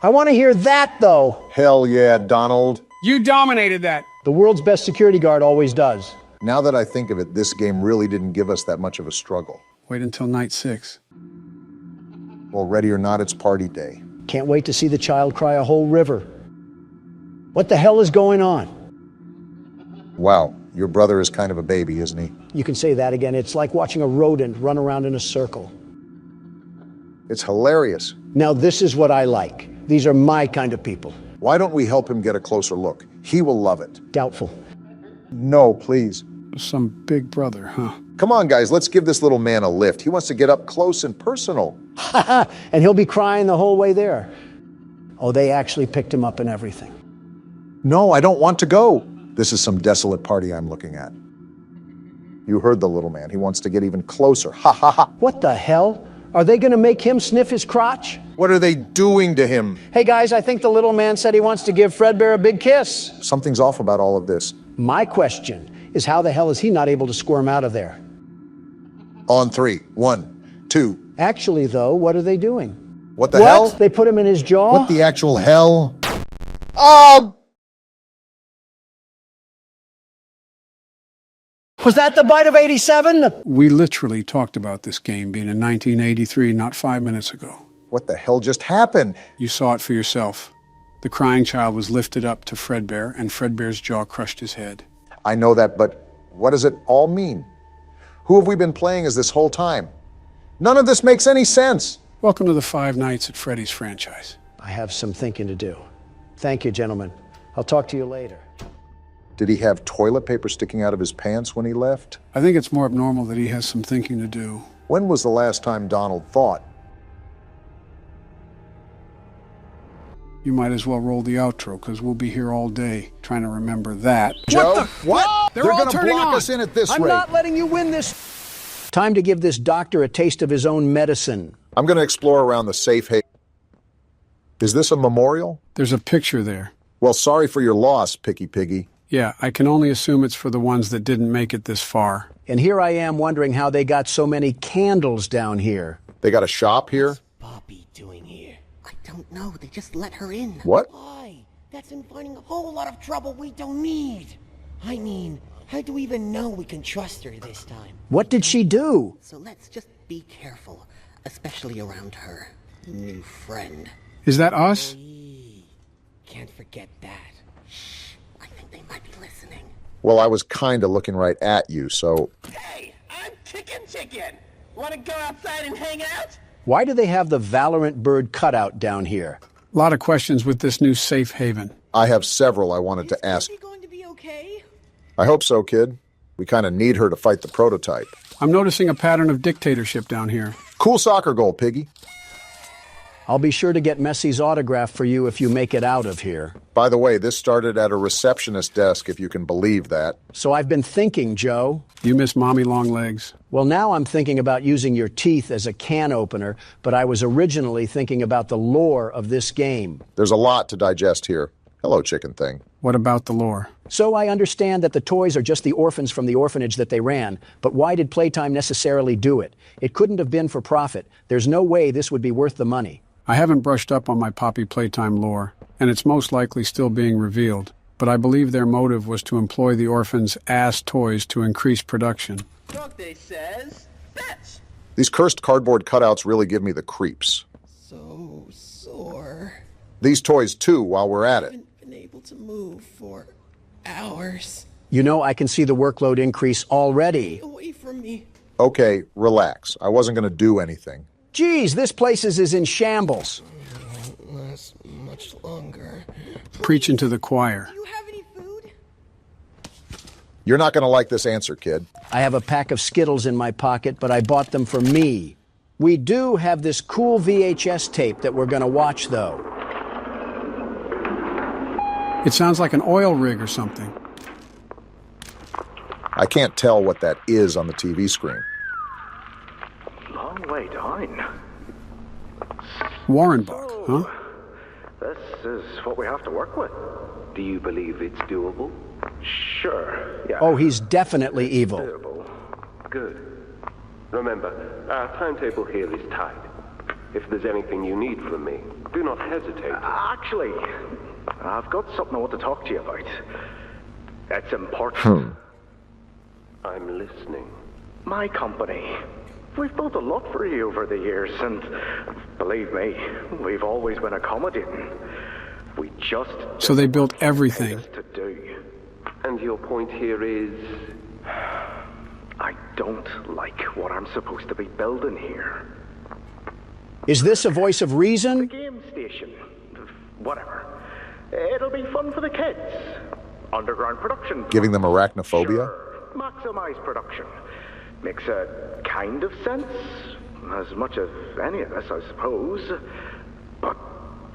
[SPEAKER 3] I want to hear that, though.
[SPEAKER 2] Hell yeah, Donald.
[SPEAKER 1] You dominated that.
[SPEAKER 3] The world's best security guard always does.
[SPEAKER 2] Now that I think of it, this game really didn't give us that much of a struggle.
[SPEAKER 1] Wait until night 6.
[SPEAKER 2] Well, ready or not, it's party day.
[SPEAKER 3] Can't wait to see the child cry a whole river. What the hell is going on?
[SPEAKER 2] Wow, your brother is kind of a baby, isn't he?
[SPEAKER 3] You can say that again. It's like watching a rodent run around in a circle.
[SPEAKER 2] It's hilarious.
[SPEAKER 3] Now this is what I like. These are my kind of people.
[SPEAKER 2] Why don't we help him get a closer look? He will love it.
[SPEAKER 3] Doubtful.
[SPEAKER 2] No, please.
[SPEAKER 1] Some big brother, huh?
[SPEAKER 2] Come on, guys, let's give this little man a lift. He wants to get up close and personal.
[SPEAKER 3] And he'll be crying the whole way there. Oh, they actually picked him up and everything.
[SPEAKER 2] No, I don't want to go. This is some desolate party I'm looking at. You heard the little man. He wants to get even closer. Ha ha ha.
[SPEAKER 3] What the hell? Are they going to make him sniff his crotch?
[SPEAKER 2] What are they doing to him?
[SPEAKER 3] Hey guys, I think the little man said he wants to give Fredbear a big kiss.
[SPEAKER 2] Something's off about all of this.
[SPEAKER 3] My question is, how the hell is he not able to squirm out of there?
[SPEAKER 2] On 3. 1, 2.
[SPEAKER 3] Actually, though, what are they doing?
[SPEAKER 2] What the hell?
[SPEAKER 3] They put him in his jaw?
[SPEAKER 2] What the actual hell? Oh!
[SPEAKER 3] Was that the bite of 87?
[SPEAKER 1] We literally talked about this game being in 1983, not 5 minutes ago.
[SPEAKER 2] What the hell just happened?
[SPEAKER 1] You saw it for yourself. The crying child was lifted up to Fredbear, and Fredbear's jaw crushed his head.
[SPEAKER 2] I know that, but what does it all mean? Who have we been playing as this whole time? None of this makes any sense.
[SPEAKER 1] Welcome to the Five Nights at Freddy's franchise.
[SPEAKER 3] I have some thinking to do. Thank you, gentlemen. I'll talk to you later.
[SPEAKER 2] Did he have toilet paper sticking out of his pants when he left?
[SPEAKER 1] I think it's more abnormal that he has some thinking to do.
[SPEAKER 2] When was the last time Donald thought?
[SPEAKER 1] You might as well roll the outro, because we'll be here all day trying to remember that.
[SPEAKER 2] Joe? What?
[SPEAKER 1] They're all
[SPEAKER 2] gonna
[SPEAKER 1] turning
[SPEAKER 2] block
[SPEAKER 1] on.
[SPEAKER 2] us in at this
[SPEAKER 3] I'm
[SPEAKER 2] rate.
[SPEAKER 3] not letting you win this. Time to give this doctor a taste of his own medicine.
[SPEAKER 2] I'm going to explore around the safe haven. Is this a memorial?
[SPEAKER 1] There's a picture there.
[SPEAKER 2] Well, sorry for your loss, Picky Piggy.
[SPEAKER 1] Yeah, I can only assume it's for the ones that didn't make it this far.
[SPEAKER 3] And here I am wondering how they got so many candles down here.
[SPEAKER 2] They got a shop here?
[SPEAKER 13] What's Bobby doing here? I don't know. They just let her in.
[SPEAKER 2] What?
[SPEAKER 13] Why? That's inviting a whole lot of trouble we don't need. I mean, how do we even know we can trust her this time?
[SPEAKER 3] What did she do?
[SPEAKER 13] So let's just be careful, especially around her new friend.
[SPEAKER 1] Is that us?
[SPEAKER 13] Can't forget that. Shh. I think they might be listening.
[SPEAKER 2] Well, I was kind of looking right at you, so...
[SPEAKER 13] Hey, I'm Chicken. Want to go outside and hang out?
[SPEAKER 3] Why do they have the Valorant bird cutout down here?
[SPEAKER 1] A lot of questions with this new safe haven.
[SPEAKER 2] I have several I wanted to ask.
[SPEAKER 13] Is she going to be okay?
[SPEAKER 2] I hope so, kid. We kind of need her to fight the prototype.
[SPEAKER 1] I'm noticing a pattern of dictatorship down here.
[SPEAKER 2] Cool soccer goal, Piggy.
[SPEAKER 3] I'll be sure to get Messi's autograph for you if you make it out of here.
[SPEAKER 2] By the way, this started at a receptionist desk, if you can believe that.
[SPEAKER 3] So I've been thinking, Joe.
[SPEAKER 1] You miss Mommy Longlegs.
[SPEAKER 3] Well, now I'm thinking about using your teeth as a can opener, but I was originally thinking about the lore of this game.
[SPEAKER 2] There's a lot to digest here. Hello, chicken thing.
[SPEAKER 1] What about the lore?
[SPEAKER 3] So I understand that the toys are just the orphans from the orphanage that they ran, but why did Playtime necessarily do it? It couldn't have been for profit. There's no way this would be worth the money.
[SPEAKER 1] I haven't brushed up on my Poppy Playtime lore, and it's most likely still being revealed, but I believe their motive was to employ the orphans' ass toys to increase production.
[SPEAKER 13] Look, they says, fetch.
[SPEAKER 2] These cursed cardboard cutouts really give me the creeps.
[SPEAKER 13] So sore.
[SPEAKER 2] These toys too, while we're at it.
[SPEAKER 13] I haven't been able to move for hours.
[SPEAKER 3] You know, I can see the workload increase already.
[SPEAKER 13] Away from me.
[SPEAKER 2] Okay, relax. I wasn't going to do anything.
[SPEAKER 3] Geez, this place is in shambles.
[SPEAKER 13] Won't last much longer.
[SPEAKER 1] Preaching to the choir.
[SPEAKER 13] Do you have any food?
[SPEAKER 2] You're not going to like this answer, kid.
[SPEAKER 3] I have a pack of Skittles in my pocket, but I bought them for me. We do have this cool VHS tape that we're going to watch, though.
[SPEAKER 1] It sounds like an oil rig or something.
[SPEAKER 2] I can't tell what that is on the TV screen.
[SPEAKER 14] Long way down.
[SPEAKER 1] Warrenbuck, huh?
[SPEAKER 14] This is what we have to work with. Do you believe it's doable? Sure, yeah.
[SPEAKER 3] Oh, he's definitely evil.
[SPEAKER 14] Doable. Good. Remember, our timetable here is tight. If there's anything you need from me, do not hesitate.
[SPEAKER 15] Actually, I've got something I want to talk to you about. It's important.
[SPEAKER 14] I'm listening.
[SPEAKER 15] My company. We've built a lot for you over the years, and believe me, we've always been accommodating. We just...
[SPEAKER 1] So they built everything.
[SPEAKER 15] To do.
[SPEAKER 14] And your point here is...
[SPEAKER 15] I don't like what I'm supposed to be building here.
[SPEAKER 3] Is this a voice of reason?
[SPEAKER 15] The game station. Whatever. It'll be fun for the kids. Underground production.
[SPEAKER 2] Giving them arachnophobia?
[SPEAKER 15] Sure. Maximize production. Makes a kind of sense. As much as any of us, I suppose. But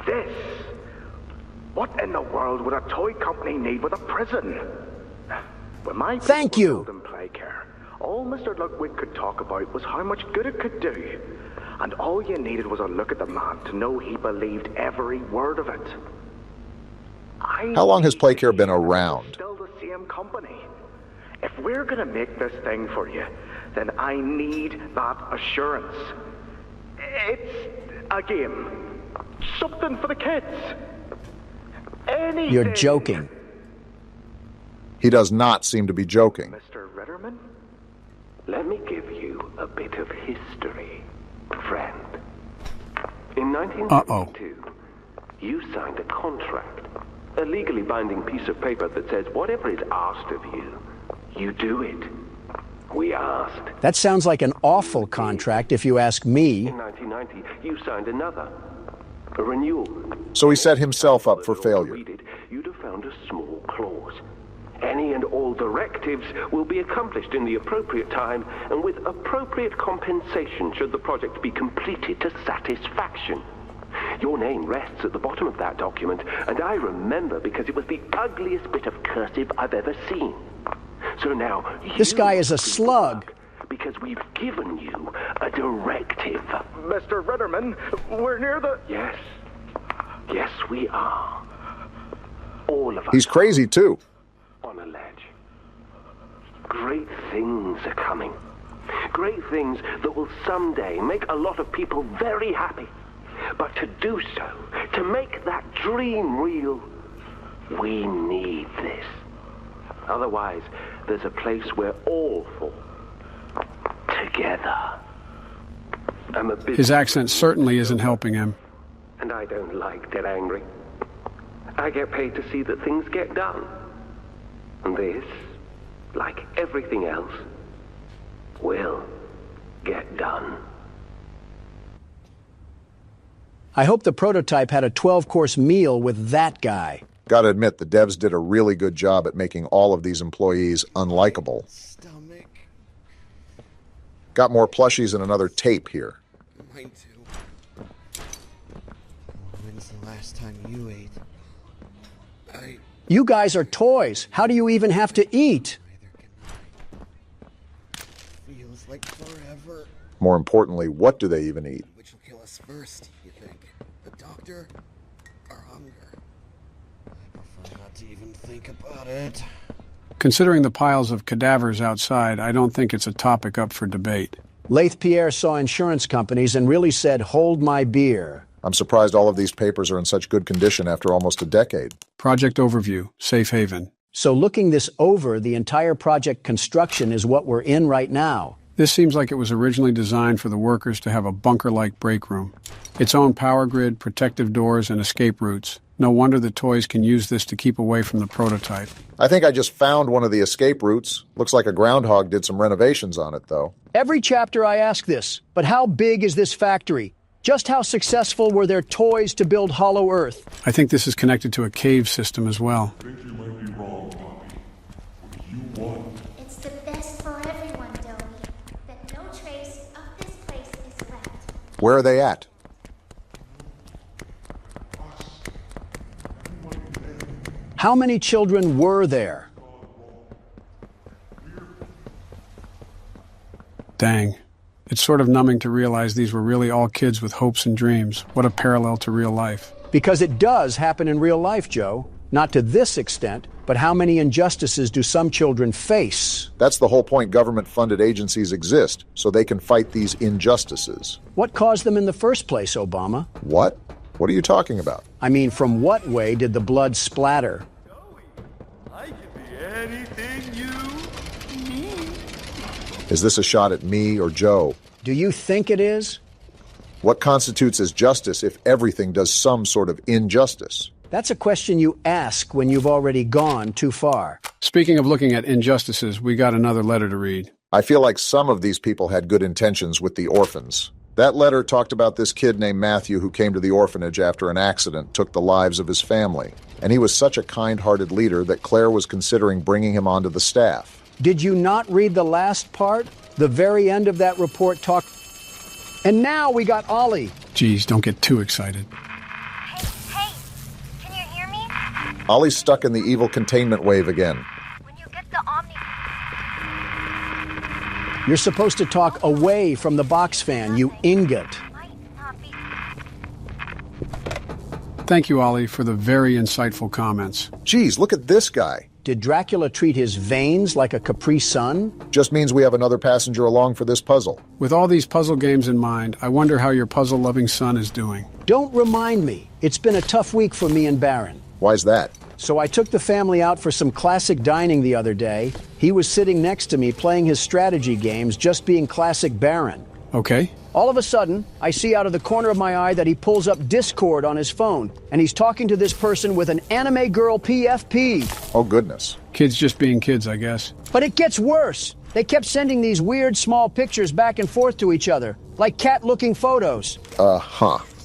[SPEAKER 15] this... What in the world would a toy company need with a prison? When my
[SPEAKER 3] Thank you.
[SPEAKER 15] In Playcare, all Mr. Ludwig could talk about was how much good it could do. And all you needed was a look at the man to know he believed every word of it.
[SPEAKER 2] How long has Playcare been around?
[SPEAKER 15] Still the same company. If we're gonna make this thing for you, then I need that assurance. It's a game. Something for the kids. Anything.
[SPEAKER 3] You're joking.
[SPEAKER 2] He does not seem to be joking.
[SPEAKER 15] Mr. Ritterman?
[SPEAKER 14] Let me give you a bit of history, friend. In 1972, you signed a contract, a legally binding piece of paper that says whatever is asked of you, you do it. We asked.
[SPEAKER 3] That sounds like an awful contract, if you ask me.
[SPEAKER 14] In 1990, you signed another, a renewal.
[SPEAKER 2] So he set himself up for failure.
[SPEAKER 14] You'd have found a small clause. Any and all directives will be accomplished in the appropriate time and with appropriate compensation should the project be completed to satisfaction. Your name rests at the bottom of that document, and I remember because it was the ugliest bit of cursive I've ever seen. So now...
[SPEAKER 3] This guy is a slug.
[SPEAKER 14] Because we've given you a directive.
[SPEAKER 15] Mr. Ritterman, we're near the...
[SPEAKER 14] Yes. Yes, we are. All of us.
[SPEAKER 2] He's crazy, too.
[SPEAKER 14] On a ledge. Great things are coming. Great things that will someday make a lot of people very happy. But to do so, to make that dream real, we need this. Otherwise, there's a place we're all for. Together.
[SPEAKER 1] His accent certainly isn't helping him.
[SPEAKER 14] And I don't like get angry. I get paid to see that things get done. And this, like everything else, will get done.
[SPEAKER 3] I hope the prototype had a 12-course meal with that guy.
[SPEAKER 2] Gotta admit, the devs did a really good job at making all of these employees unlikable.
[SPEAKER 13] Stomach.
[SPEAKER 2] Got more plushies and another tape here.
[SPEAKER 13] Mine too. When's the last time you ate?
[SPEAKER 3] You guys are toys. How do you even have to eat?
[SPEAKER 13] Feels like forever.
[SPEAKER 2] More importantly, what do they even eat?
[SPEAKER 13] Which will kill us first, you think? The doctor or hunger? I prefer not to even think about it.
[SPEAKER 1] Considering the piles of cadavers outside, I don't think it's a topic up for debate.
[SPEAKER 3] Laith Pierre saw insurance companies and really said, hold my beer.
[SPEAKER 2] I'm surprised all of these papers are in such good condition after almost a decade.
[SPEAKER 1] Project overview, safe haven.
[SPEAKER 3] So looking this over, the entire project construction is what we're in right now.
[SPEAKER 1] This seems like it was originally designed for the workers to have a bunker-like break room. Its own power grid, protective doors, and escape routes. No wonder the toys can use this to keep away from the prototype.
[SPEAKER 2] I think I just found one of the escape routes. Looks like a groundhog did some renovations on it, though.
[SPEAKER 3] Every chapter I ask this, but how big is this factory? Just how successful were their toys to build Hollow Earth?
[SPEAKER 1] I think this is connected to a cave system as well.
[SPEAKER 12] I think you might be wrong, Poppy. What you want?
[SPEAKER 10] It's the best for everyone, Dobie. That no trace of this place is left.
[SPEAKER 2] Where are they at?
[SPEAKER 3] How many children were there?
[SPEAKER 1] Dang. It's sort of numbing to realize these were really all kids with hopes and dreams. What a parallel to real life.
[SPEAKER 3] Because it does happen in real life, Joe. Not to this extent, but how many injustices do some children face?
[SPEAKER 2] That's the whole point government-funded agencies exist, so they can fight these injustices.
[SPEAKER 3] What caused them in the first place, Obama?
[SPEAKER 2] What? What are you talking about?
[SPEAKER 3] I mean, from what way did the blood splatter?
[SPEAKER 9] I can be anything you need.
[SPEAKER 2] Is this a shot at me or Joe?
[SPEAKER 3] Do you think it is?
[SPEAKER 2] What constitutes as justice if everything does some sort of injustice?
[SPEAKER 3] That's a question you ask when you've already gone too far.
[SPEAKER 1] Speaking of looking at injustices, we got another letter to read.
[SPEAKER 2] I feel like some of these people had good intentions with the orphans. That letter talked about this kid named Matthew who came to the orphanage after an accident took the lives of his family. And he was such a kind-hearted leader that Claire was considering bringing him onto the staff.
[SPEAKER 3] Did you not read the last part? The very end of that report talked... And now we got Ollie.
[SPEAKER 1] Geez, don't get too excited.
[SPEAKER 10] Hey, can you hear me?
[SPEAKER 2] Ollie's stuck in the evil containment wave again.
[SPEAKER 10] When you get the Omni...
[SPEAKER 3] You're supposed to talk away from the box fan, you ingot.
[SPEAKER 1] Thank you, Ollie, for the very insightful comments.
[SPEAKER 2] Geez, look at this guy.
[SPEAKER 3] Did Dracula treat his veins like a Capri Sun?
[SPEAKER 2] Just means we have another passenger along for this puzzle.
[SPEAKER 1] With all these puzzle games in mind, I wonder how your puzzle-loving son is doing.
[SPEAKER 3] Don't remind me. It's been a tough week for me and Baron.
[SPEAKER 2] Why's that?
[SPEAKER 3] So I took the family out for some classic dining the other day. He was sitting next to me playing his strategy games, just being classic Baron.
[SPEAKER 1] Okay.
[SPEAKER 3] All of a sudden, I see out of the corner of my eye that he pulls up Discord on his phone, and he's talking to this person with an anime girl PFP.
[SPEAKER 2] Oh, goodness.
[SPEAKER 1] Kids just being kids, I guess.
[SPEAKER 3] But it gets worse. They kept sending these weird small pictures back and forth to each other, like cat-looking photos.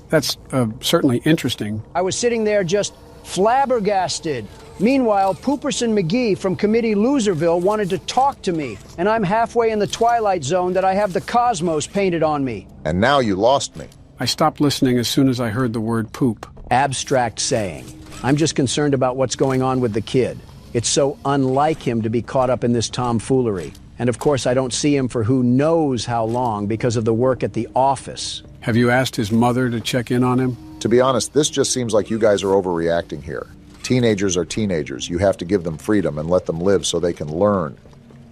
[SPEAKER 1] That's certainly interesting.
[SPEAKER 3] I was sitting there just flabbergasted. Meanwhile, Pooperson McGee from Committee Loserville wanted to talk to me, and I'm halfway in the Twilight Zone that I have the cosmos painted on me.
[SPEAKER 2] And now you lost me.
[SPEAKER 1] I stopped listening as soon as I heard the word poop.
[SPEAKER 3] Abstract saying. I'm just concerned about what's going on with the kid. It's so unlike him to be caught up in this tomfoolery. And of course, I don't see him for who knows how long because of the work at the office.
[SPEAKER 1] Have you asked his mother to check in on him?
[SPEAKER 2] To be honest, this just seems like you guys are overreacting here. Teenagers are teenagers. You have to give them freedom and let them live so they can learn.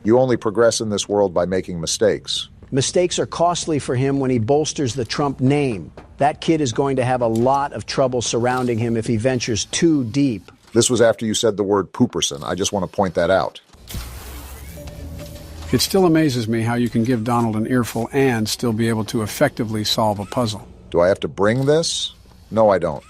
[SPEAKER 2] You only progress in this world by making mistakes.
[SPEAKER 3] Mistakes are costly for him when he bolsters the Trump name. That kid is going to have a lot of trouble surrounding him if he ventures too deep.
[SPEAKER 2] This was after you said the word Pooperson. I just want to point that out.
[SPEAKER 1] It still amazes me how you can give Donald an earful and still be able to effectively solve a puzzle.
[SPEAKER 2] Do I have to bring this? No, I don't.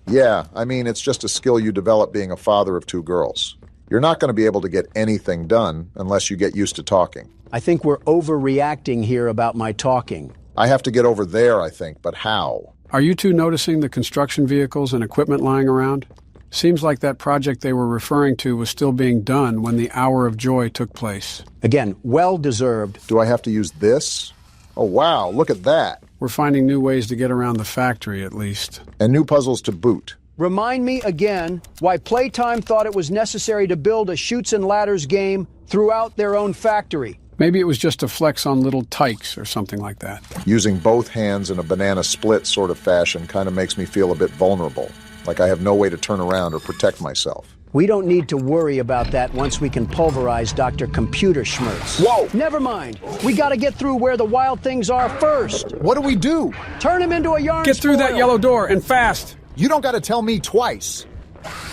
[SPEAKER 2] Yeah, I mean, it's just a skill you develop being a father of two girls. You're not going to be able to get anything done unless you get used to talking.
[SPEAKER 3] I think we're overreacting here about my talking.
[SPEAKER 2] I have to get over there, I think, but how?
[SPEAKER 1] Are you two noticing the construction vehicles and equipment lying around? Seems like that project they were referring to was still being done when the hour of joy took place.
[SPEAKER 3] Again, well-deserved.
[SPEAKER 2] Do I have to use this? Oh, wow, look at that.
[SPEAKER 1] We're finding new ways to get around the factory, at least.
[SPEAKER 2] And new puzzles to boot.
[SPEAKER 3] Remind me again why Playtime thought it was necessary to build a Chutes and Ladders game throughout their own factory.
[SPEAKER 1] Maybe it was just a flex on little tykes or something like that.
[SPEAKER 2] Using both hands in a banana split sort of fashion kind of makes me feel a bit vulnerable, like I have no way to turn around or protect myself.
[SPEAKER 3] We don't need to worry about that once we can pulverize Dr. Computer Schmertz.
[SPEAKER 2] Whoa!
[SPEAKER 3] Never mind. We gotta get through where the wild things are first.
[SPEAKER 2] What do we do?
[SPEAKER 3] Turn him into a yarn
[SPEAKER 1] Get through that yellow door, and fast!
[SPEAKER 2] You don't gotta tell me twice.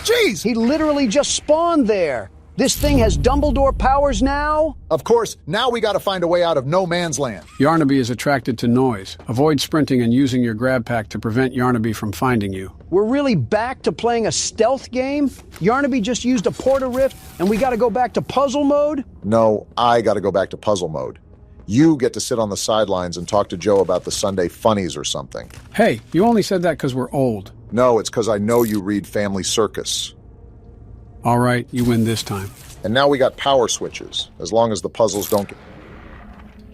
[SPEAKER 2] Jeez!
[SPEAKER 3] He literally just spawned there. This thing has Dumbledore powers now?
[SPEAKER 2] Of course, now we gotta find a way out of no man's land.
[SPEAKER 1] Yarnaby is attracted to noise. Avoid sprinting and using your grab pack to prevent Yarnaby from finding you.
[SPEAKER 3] We're really back to playing a stealth game? Yarnaby just used a porta rift and we gotta go back to puzzle mode?
[SPEAKER 2] No, I gotta go back to puzzle mode. You get to sit on the sidelines and talk to Joe about the Sunday funnies or something.
[SPEAKER 1] Hey, you only said that because we're old.
[SPEAKER 2] No, it's because I know you read Family Circus.
[SPEAKER 1] All right, you win this time.
[SPEAKER 2] And now we got power switches, as long as the puzzles don't get...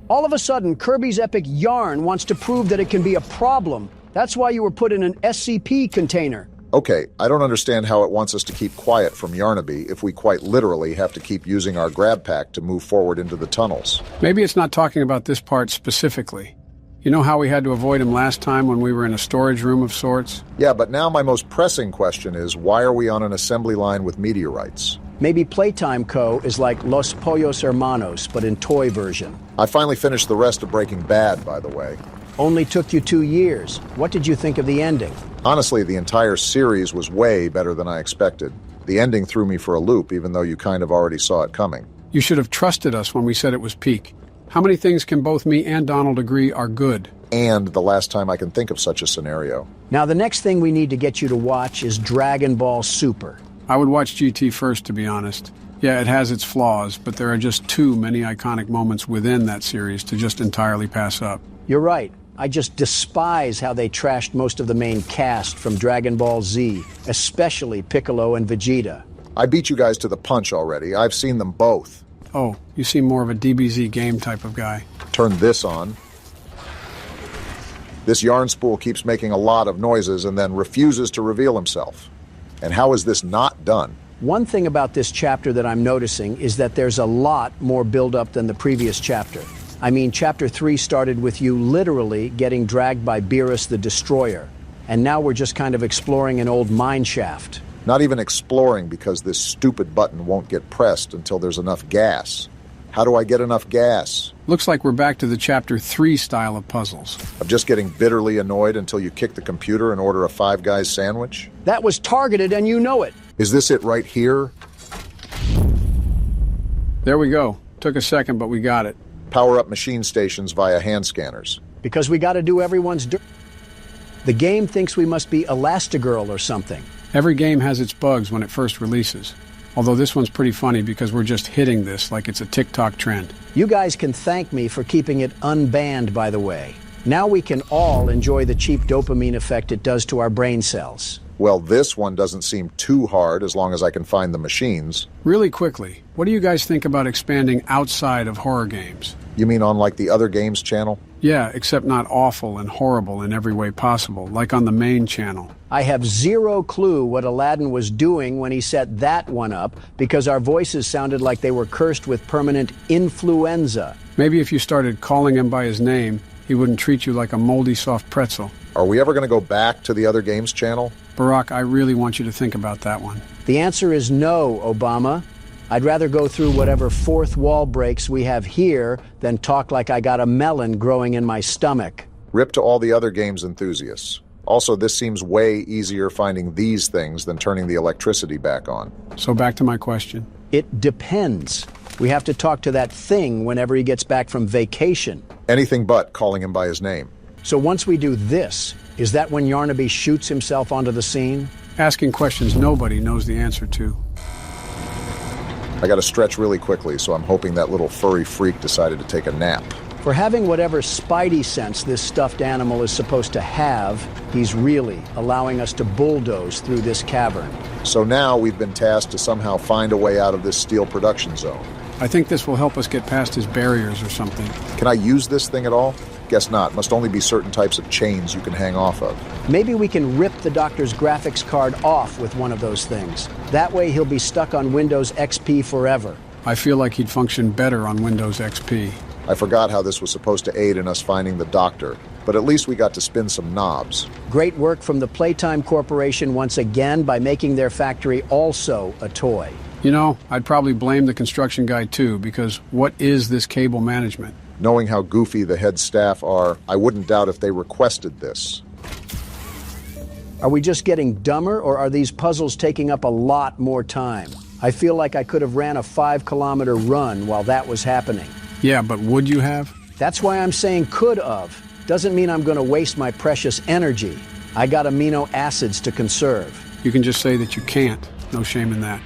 [SPEAKER 3] All of a sudden, Kirby's Epic Yarn wants to prove that it can be a problem. That's why you were put in an SCP container.
[SPEAKER 2] Okay, I don't understand how it wants us to keep quiet from Yarnaby if we quite literally have to keep using our grab pack to move forward into the tunnels.
[SPEAKER 1] Maybe it's not talking about this part specifically. You know how we had to avoid him last time when we were in a storage room of sorts?
[SPEAKER 2] Yeah, but now my most pressing question is, why are we on an assembly line with meteorites?
[SPEAKER 3] Maybe Playtime Co. is like Los Pollos Hermanos, but in toy version.
[SPEAKER 2] I finally finished the rest of Breaking Bad, by the way.
[SPEAKER 3] Only took you 2 years. What did you think of the ending?
[SPEAKER 2] Honestly, the entire series was way better than I expected. The ending threw me for a loop, even though you kind of already saw it coming.
[SPEAKER 1] You should have trusted us when we said it was peak. How many things can both me and Donald agree are good?
[SPEAKER 2] And the last time I can think of such a scenario.
[SPEAKER 3] Now, the next thing we need to get you to watch is Dragon Ball Super.
[SPEAKER 1] I would watch GT first, to be honest. Yeah, it has its flaws, but there are just too many iconic moments within that series to just entirely pass up.
[SPEAKER 3] You're right. I just despise how they trashed most of the main cast from Dragon Ball Z, especially Piccolo and Vegeta.
[SPEAKER 2] I beat you guys to the punch already. I've seen them both.
[SPEAKER 1] Oh, you seem more of a DBZ game type of guy.
[SPEAKER 2] Turn this on. This yarn spool keeps making a lot of noises and then refuses to reveal himself. And how is this not done?
[SPEAKER 3] One thing about this chapter that I'm noticing is that there's a lot more build-up than the previous chapter. I mean, Chapter 3 started with you literally getting dragged by Beerus the Destroyer. And now we're just kind of exploring an old mine shaft.
[SPEAKER 2] Not even exploring because this stupid button won't get pressed until there's enough gas. How do I get enough gas?
[SPEAKER 1] Looks like we're back to the Chapter 3 style of puzzles.
[SPEAKER 2] Of just getting bitterly annoyed until you kick the computer and order a Five Guys sandwich?
[SPEAKER 3] That was targeted and you know it.
[SPEAKER 2] Is this it right here?
[SPEAKER 1] There we go. Took a second, but we got it.
[SPEAKER 2] Power up machine stations via hand scanners.
[SPEAKER 3] Because we gotta do everyone's The game thinks we must be Elastigirl or something.
[SPEAKER 1] Every game has its bugs when it first releases. Although this one's pretty funny because we're just hitting this like it's a TikTok trend.
[SPEAKER 3] You guys can thank me for keeping it unbanned, by the way. Now we can all enjoy the cheap dopamine effect it does to our brain cells.
[SPEAKER 2] Well, this one doesn't seem too hard as long as I can find the machines.
[SPEAKER 1] Really quickly, what do you guys think about expanding outside of horror games?
[SPEAKER 2] You mean on like the other games channel?
[SPEAKER 1] Yeah, except not awful and horrible in every way possible, like on the main channel.
[SPEAKER 3] I have zero clue what Aladdin was doing when he set that one up, because our voices sounded like they were cursed with permanent influenza.
[SPEAKER 1] Maybe if you started calling him by his name, he wouldn't treat you like a moldy soft pretzel.
[SPEAKER 2] Are we ever going to go back to the other games channel?
[SPEAKER 1] Barack, I really want you to think about that one.
[SPEAKER 3] The answer is no, Obama. I'd rather go through whatever fourth wall breaks we have here than talk like I got a melon growing in my stomach.
[SPEAKER 2] Rip to all the other games enthusiasts. Also, this seems way easier finding these things than turning the electricity back on.
[SPEAKER 1] So back to my question.
[SPEAKER 3] It depends. We have to talk to that thing whenever he gets back from vacation.
[SPEAKER 2] Anything but calling him by his name.
[SPEAKER 3] So once we do this, is that when Yarnaby shoots himself onto the scene?
[SPEAKER 1] Asking questions nobody knows the answer to.
[SPEAKER 2] I gotta stretch really quickly, so I'm hoping that little furry freak decided to take a nap.
[SPEAKER 3] For having whatever spidey sense this stuffed animal is supposed to have, he's really allowing us to bulldoze through this cavern.
[SPEAKER 2] So now we've been tasked to somehow find a way out of this steel production zone.
[SPEAKER 1] I think this will help us get past his barriers or something.
[SPEAKER 2] Can I use this thing at all? Guess not. Must only be certain types of chains you can hang off of.
[SPEAKER 3] Maybe we can rip the doctor's graphics card off with one of those things. That way he'll be stuck on Windows XP forever.
[SPEAKER 1] I feel like he'd function better on Windows XP.
[SPEAKER 2] I forgot how this was supposed to aid in us finding the doctor, but at least we got to spin some knobs.
[SPEAKER 3] Great work from the Playtime Corporation once again by making their factory also a toy.
[SPEAKER 1] You know, I'd probably blame the construction guy too, because what is this cable management?
[SPEAKER 2] Knowing how goofy the head staff are, I wouldn't doubt if they requested this.
[SPEAKER 3] Are we just getting dumber, or are these puzzles taking up a lot more time? I feel like I could have ran a 5-kilometer run while that was happening.
[SPEAKER 1] Yeah, but would you have?
[SPEAKER 3] That's why I'm saying could have. Doesn't mean I'm going to waste my precious energy. I got amino acids to conserve.
[SPEAKER 1] You can just say that you can't. No shame in that.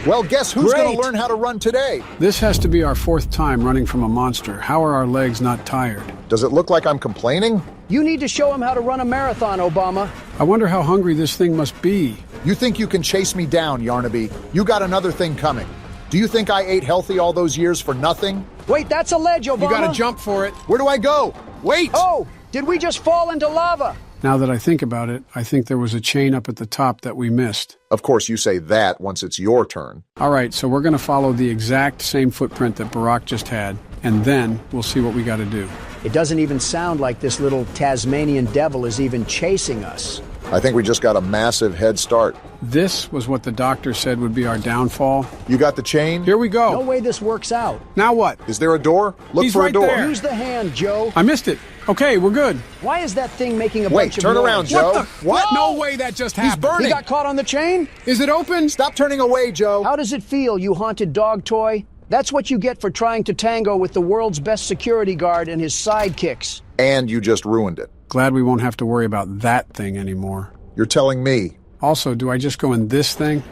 [SPEAKER 2] Well, guess who's going to learn how to run today?
[SPEAKER 1] This has to be our 4th time running from a monster. How are our legs not tired?
[SPEAKER 2] Does it look like I'm complaining?
[SPEAKER 3] You need to show him how to run a marathon, Obama.
[SPEAKER 1] I wonder how hungry this thing must be.
[SPEAKER 2] You think you can chase me down, Yarnaby? You got another thing coming. Do you think I ate healthy all those years for nothing?
[SPEAKER 3] Wait, that's a ledge, Obama.
[SPEAKER 1] You gotta jump for it.
[SPEAKER 2] Where do I go? Wait!
[SPEAKER 3] Oh, did we just fall into lava?
[SPEAKER 1] Now that I think about it, I think there was a chain up at the top that we missed.
[SPEAKER 2] Of course, you say that once it's your turn.
[SPEAKER 1] All right, so we're going to follow the exact same footprint that Barack just had, and then we'll see what we got to do.
[SPEAKER 3] It doesn't even sound like this little Tasmanian devil is even chasing us.
[SPEAKER 2] I think we just got a massive head start.
[SPEAKER 1] This was what the doctor said would be our downfall.
[SPEAKER 2] You got the chain?
[SPEAKER 1] Here we go.
[SPEAKER 3] No way this works out.
[SPEAKER 1] Now what?
[SPEAKER 2] Is there a door? Look
[SPEAKER 1] He's
[SPEAKER 2] for
[SPEAKER 1] right
[SPEAKER 2] a door.
[SPEAKER 1] there.
[SPEAKER 3] Use the hand, Joe.
[SPEAKER 1] I missed it. Okay, we're good.
[SPEAKER 3] Why is that thing making a
[SPEAKER 2] Wait,
[SPEAKER 3] bunch of
[SPEAKER 2] turn
[SPEAKER 3] noise?
[SPEAKER 2] around, Joe.
[SPEAKER 1] What the? What? No way that just happened.
[SPEAKER 2] He's burning.
[SPEAKER 3] He got caught on the chain?
[SPEAKER 1] Is it open?
[SPEAKER 2] Stop turning away, Joe.
[SPEAKER 3] How does it feel, you haunted dog toy? That's what you get for trying to tango with the world's best security guard and his sidekicks.
[SPEAKER 2] And you just ruined it.
[SPEAKER 1] Glad we won't have to worry about that thing anymore.
[SPEAKER 2] You're telling me.
[SPEAKER 1] Also, do I just go in this thing?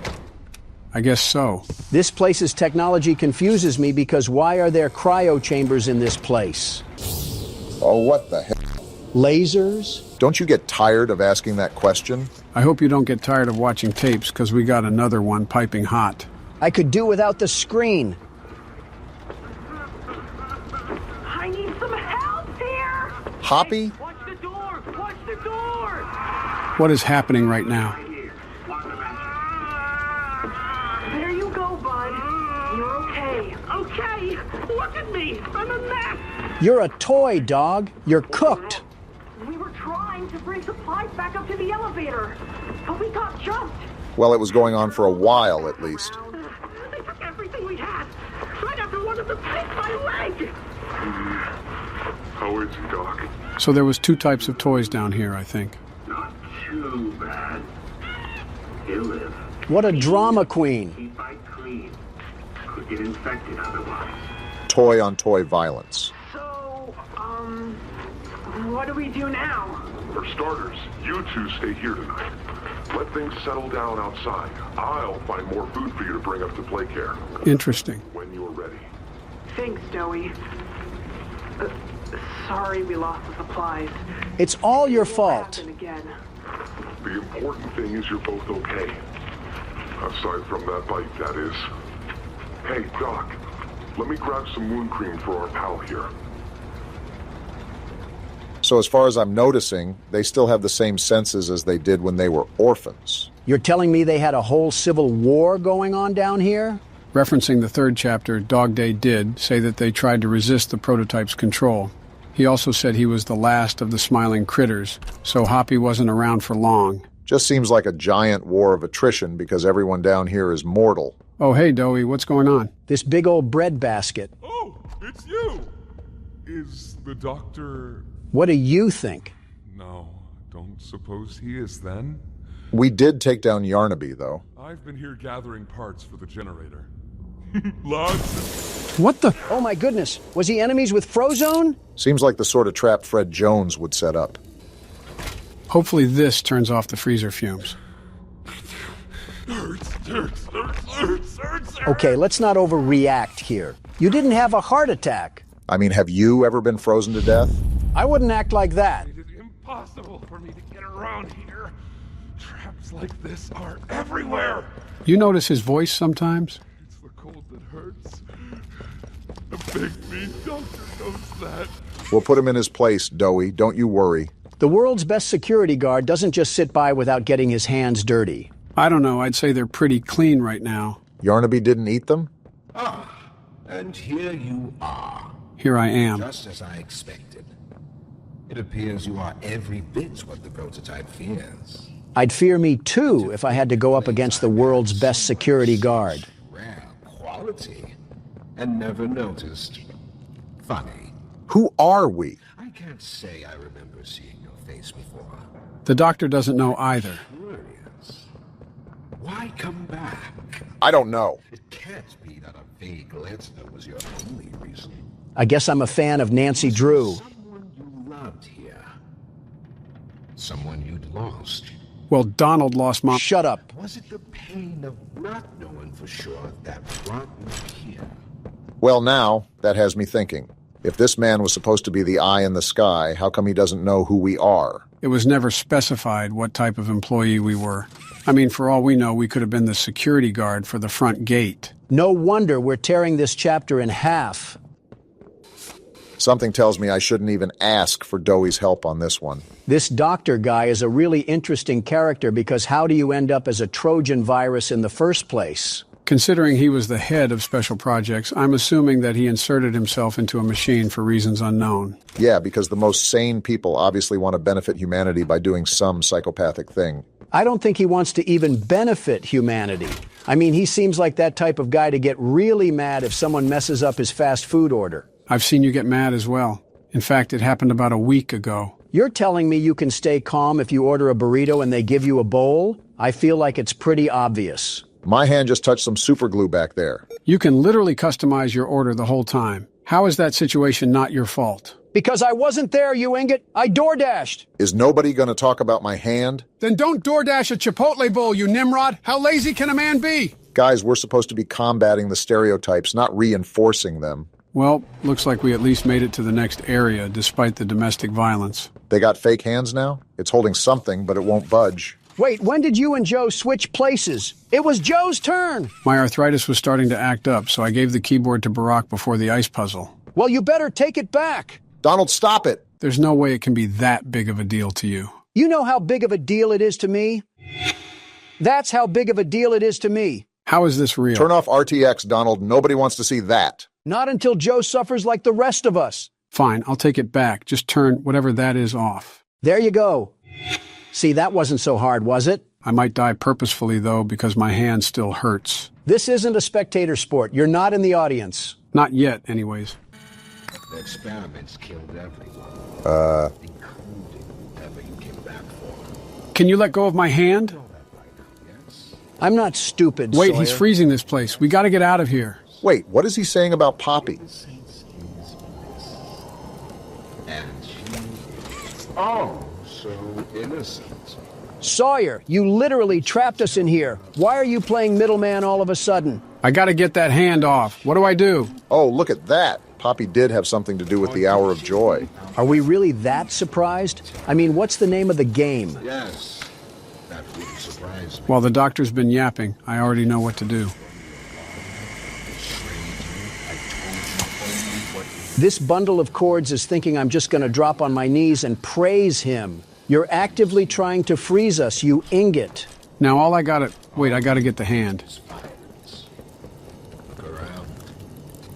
[SPEAKER 1] I guess so.
[SPEAKER 3] This place's technology confuses me because why are there cryo chambers in this place?
[SPEAKER 2] Oh, what the hell?
[SPEAKER 3] Lasers?
[SPEAKER 2] Don't you get tired of asking that question?
[SPEAKER 1] I hope you don't get tired of watching tapes, because we got another one piping hot.
[SPEAKER 3] I could do without the screen.
[SPEAKER 16] I need some help here!
[SPEAKER 2] Hoppy?
[SPEAKER 16] Watch the door! Watch the door!
[SPEAKER 1] What is happening right now?
[SPEAKER 16] There you go, bud. You're okay. Okay! Look at me! I'm a mess!
[SPEAKER 3] You're a toy, dog. You're cooked.
[SPEAKER 16] We were trying to bring supplies back up to the elevator, but we got jumped.
[SPEAKER 2] Well, it was going on for a while, at least.
[SPEAKER 16] They took everything we had. Right after one of them picked my leg.
[SPEAKER 12] How is it, Doc?
[SPEAKER 1] So there was 2 types of toys down here, I think.
[SPEAKER 12] Not too bad. He'll live.
[SPEAKER 3] What a drama queen.
[SPEAKER 12] Keep it clean. Could get infected otherwise.
[SPEAKER 2] Toy-on-toy violence.
[SPEAKER 16] So, what do we do now?
[SPEAKER 12] For starters, you two stay here tonight. Let things settle down outside. I'll find more food for you to bring up to play care.
[SPEAKER 1] Interesting.
[SPEAKER 12] When you're ready.
[SPEAKER 16] Thanks, Joey. Sorry we lost the supplies.
[SPEAKER 3] It's all your fault.
[SPEAKER 16] Again.
[SPEAKER 12] The important thing is you're both okay. Aside from that bite, that is. Hey, Doc, let me grab some wound cream for our pal here.
[SPEAKER 2] So as far as I'm noticing, they still have the same senses as they did when they were orphans.
[SPEAKER 3] You're telling me they had a whole civil war going on down here?
[SPEAKER 1] Referencing the 3rd chapter, Dog Day did say that they tried to resist the prototype's control. He also said he was the last of the smiling critters, so Hoppy wasn't around for long.
[SPEAKER 2] Just seems like a giant war of attrition because everyone down here is mortal.
[SPEAKER 1] Oh, hey, Doey, what's going on?
[SPEAKER 3] This big old bread basket.
[SPEAKER 17] Oh, it's you! Is the doctor...
[SPEAKER 3] What do you think?
[SPEAKER 17] No, don't suppose he is then?
[SPEAKER 2] We did take down Yarnaby, though.
[SPEAKER 17] I've been here gathering parts for the generator. Lots.
[SPEAKER 1] What the?
[SPEAKER 3] Oh my goodness, was he enemies with Frozone?
[SPEAKER 2] Seems like the sort of trap Fred Jones would set up.
[SPEAKER 1] Hopefully this turns off the freezer fumes.
[SPEAKER 17] Hurts.
[SPEAKER 3] Okay, let's not overreact here. You didn't have a heart attack.
[SPEAKER 2] I mean, have you ever been frozen to death?
[SPEAKER 3] I wouldn't act like that.
[SPEAKER 17] It is impossible for me to get around here. Traps like this are everywhere.
[SPEAKER 1] You notice his voice sometimes?
[SPEAKER 17] It's the cold that hurts. The big mean doctor knows that.
[SPEAKER 2] We'll put him in his place, Doey. Don't you worry.
[SPEAKER 3] The world's best security guard doesn't just sit by without getting his hands dirty.
[SPEAKER 1] I don't know. I'd say they're pretty clean right now.
[SPEAKER 2] Yarnaby didn't eat them?
[SPEAKER 18] Ah, and here you are.
[SPEAKER 1] Here I am.
[SPEAKER 18] Just as I expected. It appears you are every bit what the prototype fears.
[SPEAKER 3] I'd fear me too if I had to go up against the world's best security guard.
[SPEAKER 18] Rare quality. And never noticed. Funny.
[SPEAKER 2] Who are we?
[SPEAKER 18] I can't say I remember seeing your face before.
[SPEAKER 1] The doctor doesn't know either.
[SPEAKER 18] Curious. Why come back?
[SPEAKER 2] I don't know.
[SPEAKER 18] It can't be that a vague letter was your only reason.
[SPEAKER 3] I guess I'm a fan of Nancy Drew.
[SPEAKER 18] Someone you loved here. Someone you'd lost.
[SPEAKER 1] Well, Donald lost Mom.
[SPEAKER 3] Shut up.
[SPEAKER 18] Was it the pain of not knowing for sure that brought you here?
[SPEAKER 2] Well, now, that has me thinking. If this man was supposed to be the eye in the sky, how come he doesn't know who we are?
[SPEAKER 1] It was never specified what type of employee we were. I mean, for all we know, we could have been the security guard for the front gate.
[SPEAKER 3] No wonder we're tearing this chapter in half.
[SPEAKER 2] Something tells me I shouldn't even ask for Doey's help on this one.
[SPEAKER 3] This doctor guy is a really interesting character because how do you end up as a Trojan virus in the first place?
[SPEAKER 1] Considering he was the head of special projects, I'm assuming that he inserted himself into a machine for reasons unknown.
[SPEAKER 2] Yeah, because the most sane people obviously want to benefit humanity by doing some psychopathic thing.
[SPEAKER 3] I don't think he wants to even benefit humanity. I mean, he seems like that type of guy to get really mad if someone messes up his fast food order.
[SPEAKER 1] I've seen you get mad as well. In fact, it happened about a week ago.
[SPEAKER 3] You're telling me you can stay calm if you order a burrito and they give you a bowl? I feel like it's pretty obvious.
[SPEAKER 2] My hand just touched some super glue back there.
[SPEAKER 1] You can literally customize your order the whole time. How is that situation not your fault?
[SPEAKER 3] Because I wasn't there, you ingot. I DoorDashed.
[SPEAKER 2] Is nobody going to talk about my hand?
[SPEAKER 1] Then don't DoorDash a Chipotle bowl, you Nimrod. How lazy can a man be?
[SPEAKER 2] Guys, we're supposed to be combating the stereotypes, not reinforcing them.
[SPEAKER 1] Well, looks like we at least made it to the next area, despite the domestic violence.
[SPEAKER 2] They got fake hands now? It's holding something, but it won't budge.
[SPEAKER 3] Wait, when did you and Joe switch places? It was Joe's turn.
[SPEAKER 1] My arthritis was starting to act up, so I gave the keyboard to Barack before the ice puzzle.
[SPEAKER 3] Well, you better take it back.
[SPEAKER 2] Donald, stop it.
[SPEAKER 1] There's no way it can be that big of a deal to you.
[SPEAKER 3] You know how big of a deal it is to me? That's how big of a deal it is to me.
[SPEAKER 1] How is this real?
[SPEAKER 2] Turn off RTX, Donald. Nobody wants to see that.
[SPEAKER 3] Not until Joe suffers like the rest of us.
[SPEAKER 1] Fine, I'll take it back. Just turn whatever that is off.
[SPEAKER 3] There you go. See, that wasn't so hard, was it?
[SPEAKER 1] I might die purposefully, though, because my hand still hurts.
[SPEAKER 3] This isn't a spectator sport. You're not in the audience.
[SPEAKER 1] Not yet, anyways.
[SPEAKER 18] The experiments killed everyone. Including whoever you came back for.
[SPEAKER 1] Can you let go of my hand?
[SPEAKER 3] I'm not stupid,
[SPEAKER 1] Wait,
[SPEAKER 3] Sawyer.
[SPEAKER 1] He's freezing this place. We gotta get out of here.
[SPEAKER 2] Wait, what is he saying about Poppy?
[SPEAKER 18] And she... Oh, so innocent.
[SPEAKER 3] Sawyer, you literally trapped us in here. Why are you playing middleman all of a sudden?
[SPEAKER 1] I gotta get that hand off. What do I do?
[SPEAKER 2] Oh, look at that. Poppy did have something to do with the Hour of Joy.
[SPEAKER 3] Are we really that surprised? I mean, what's the name of the game?
[SPEAKER 18] Yes, that really surprised me.
[SPEAKER 1] While the doctor's been yapping, I already know what to do.
[SPEAKER 3] This bundle of chords is thinking I'm just going to drop on my knees and praise him. You're actively trying to freeze us, you ingot.
[SPEAKER 1] Now all I gotta... Wait, I gotta get the hand.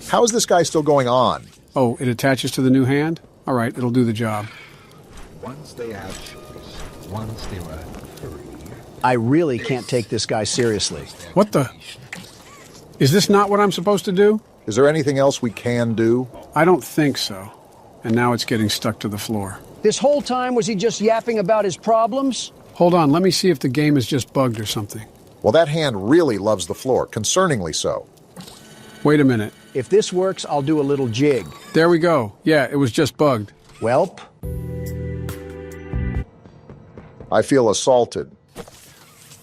[SPEAKER 2] How is this guy still going on?
[SPEAKER 1] Oh, it attaches to the new hand? All right, it'll do the job.
[SPEAKER 18] Once they had choice, once they were free.
[SPEAKER 3] I really can't take this guy seriously.
[SPEAKER 1] What the... Is this not what I'm supposed to do?
[SPEAKER 2] Is there anything else we can do?
[SPEAKER 1] I don't think so. And now it's getting stuck to the floor.
[SPEAKER 3] This whole time, was he just yapping about his problems?
[SPEAKER 1] Hold on, let me see if the game is just bugged or something.
[SPEAKER 2] Well, that hand really loves the floor, concerningly so.
[SPEAKER 1] Wait a minute.
[SPEAKER 3] If this works, I'll do a little jig.
[SPEAKER 1] There we go. Yeah, it was just bugged.
[SPEAKER 3] Welp.
[SPEAKER 2] I feel assaulted.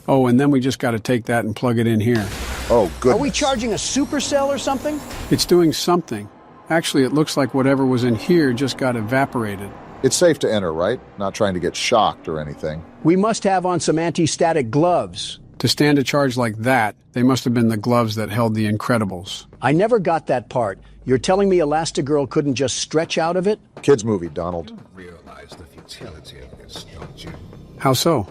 [SPEAKER 1] Oh, and then we just got to take that and plug it in here.
[SPEAKER 2] Oh, goodness.
[SPEAKER 3] Are we charging a supercell or something?
[SPEAKER 1] It's doing something. Actually, it looks like whatever was in here just got evaporated.
[SPEAKER 2] It's safe to enter, right? Not trying to get shocked or anything.
[SPEAKER 3] We must have on some anti-static gloves.
[SPEAKER 1] To stand a charge like that, they must have been the gloves that held the Incredibles.
[SPEAKER 3] I never got that part. You're telling me Elastigirl couldn't just stretch out of it?
[SPEAKER 2] Kids movie, Donald.
[SPEAKER 18] You realize the futility of this, don't you?
[SPEAKER 1] How so?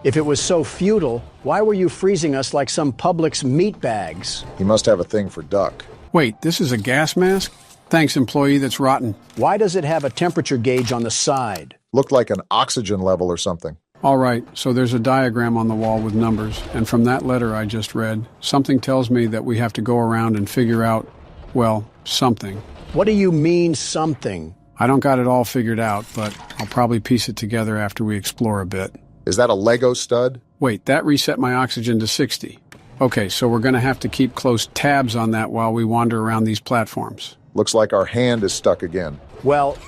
[SPEAKER 3] If it was so futile, why were you freezing us like some Publix meat bags?
[SPEAKER 2] He must have a thing for duck.
[SPEAKER 1] Wait, this is a gas mask? Thanks, employee that's rotten.
[SPEAKER 3] Why does it have a temperature gauge on the side?
[SPEAKER 2] Looked like an oxygen level or something.
[SPEAKER 1] All right, so there's a diagram on the wall with numbers, and from that letter I just read, something tells me that we have to go around and figure out, well, something.
[SPEAKER 3] What do you mean, something?
[SPEAKER 1] I don't got it all figured out, but I'll probably piece it together after we explore a bit.
[SPEAKER 2] Is that a Lego stud?
[SPEAKER 1] Wait, that reset my oxygen to 60. Okay, so we're going to have to keep close tabs on that while we wander around these platforms.
[SPEAKER 2] Looks like our hand is stuck again.
[SPEAKER 3] Well,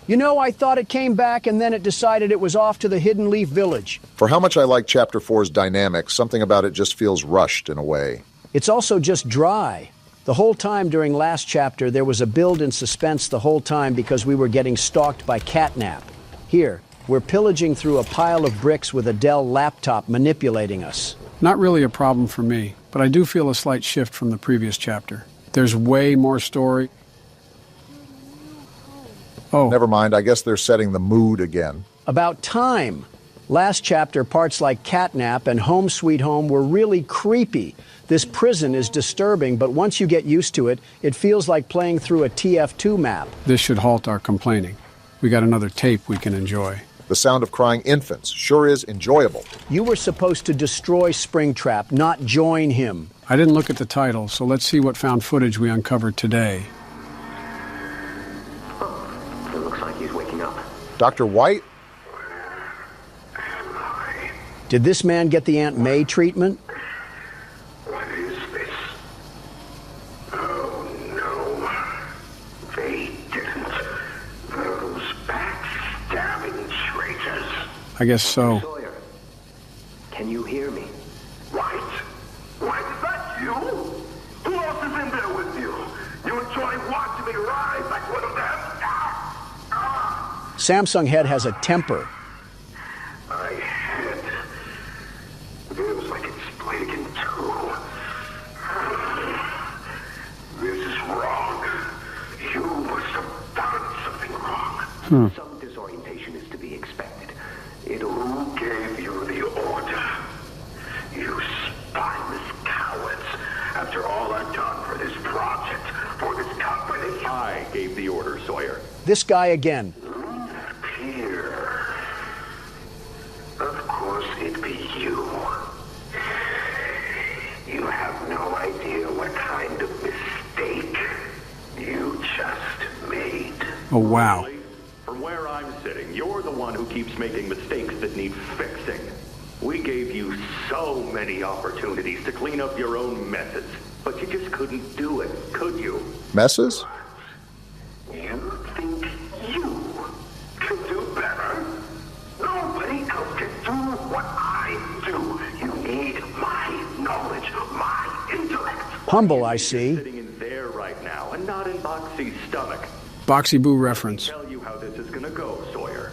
[SPEAKER 3] you know, I thought it came back and then it decided it was off to the Hidden Leaf Village.
[SPEAKER 2] For how much I like Chapter 4's dynamics, something about it just feels rushed in a way.
[SPEAKER 3] It's also just dry. The whole time during last chapter, there was a build in suspense the whole time because we were getting stalked by Catnap. Here, we're pillaging through a pile of bricks with a Dell laptop manipulating us.
[SPEAKER 1] Not really a problem for me, but I do feel a slight shift from the previous chapter. There's way more story. Oh.
[SPEAKER 2] Never mind, I guess they're setting the mood again.
[SPEAKER 3] About time. Last chapter, parts like Catnap and Home Sweet Home were really creepy. This prison is disturbing, but once you get used to it, it feels like playing through a TF2 map.
[SPEAKER 1] This should halt our complaining. We got another tape we can enjoy.
[SPEAKER 2] The sound of crying infants sure is enjoyable.
[SPEAKER 3] You were supposed to destroy Springtrap, not join him.
[SPEAKER 1] I didn't look at the title, so let's see what found footage we uncovered today.
[SPEAKER 14] Oh, it looks like he's waking up.
[SPEAKER 2] Dr. White?
[SPEAKER 3] Did this man get the Aunt May treatment?
[SPEAKER 12] What is this? Oh no. They didn't. Those backstabbing traitors.
[SPEAKER 1] I guess so.
[SPEAKER 14] Sawyer, can you hear me?
[SPEAKER 12] White? White, is that you? Who else is in there with you? You enjoy watching me ride like one of them?
[SPEAKER 3] Samsung Head has a temper.
[SPEAKER 12] My head. Feels like it's split in two. This is wrong. You must have done something wrong.
[SPEAKER 14] Some disorientation is to be expected.
[SPEAKER 12] Who gave you the order? You spineless cowards. After all I've done for this project, for this company.
[SPEAKER 15] I gave the order, Sawyer.
[SPEAKER 3] This guy again.
[SPEAKER 12] Here. Of course it'd be you. You have no idea what kind of mistake you just made.
[SPEAKER 1] Oh, wow.
[SPEAKER 15] From where I'm sitting, you're the one who keeps making mistakes that need fixing. We gave you so many opportunities to clean up your own messes, but you just couldn't do it, could you?
[SPEAKER 2] Messes?
[SPEAKER 12] You think you can do better? Nobody else can do what I do. You need my knowledge, my intellect.
[SPEAKER 3] Humble, I see.
[SPEAKER 15] Sitting in there right now and not in Boxy's stomach.
[SPEAKER 1] Boxy Boo reference.
[SPEAKER 15] Let me tell you how this is gonna go, Sawyer.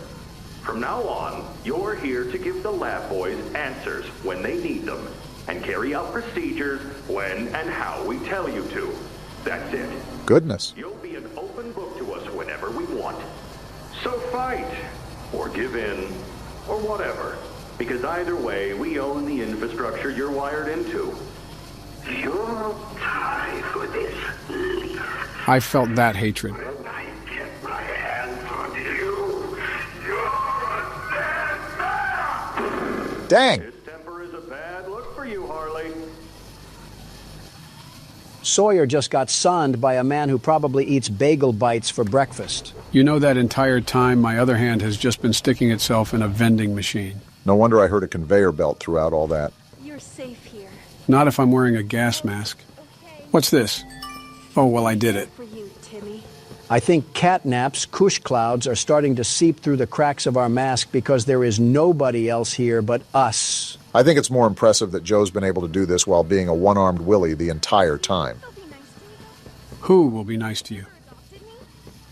[SPEAKER 15] From now on, you're here to give the lab boys answers when they need them, and carry out procedures when and how we tell you to. That's it.
[SPEAKER 2] Goodness.
[SPEAKER 15] You'll be an open book to us whenever we want. So fight, or give in, or whatever. Because either way, we own the infrastructure you're wired into.
[SPEAKER 12] You'll die for this, Leaf.
[SPEAKER 1] I felt that hatred.
[SPEAKER 12] When I get my hands on you, you're a dead man!
[SPEAKER 2] Dang!
[SPEAKER 15] His temper is a bad look for you, Harley.
[SPEAKER 3] Sawyer just got sunned by a man who probably eats bagel bites for breakfast.
[SPEAKER 1] You know, that entire time, my other hand has just been sticking itself in a vending machine.
[SPEAKER 2] No wonder I heard a conveyor belt throughout all that.
[SPEAKER 5] You're safe here.
[SPEAKER 1] Not if I'm wearing a gas mask. What's this? Oh, well, I did it.
[SPEAKER 5] For you, Timmy.
[SPEAKER 3] I think Catnap's Kush clouds are starting to seep through the cracks of our mask because there is nobody else here but us.
[SPEAKER 2] I think it's more impressive that Joe's been able to do this while being a one-armed Willie the entire time.
[SPEAKER 1] Who will be nice to you?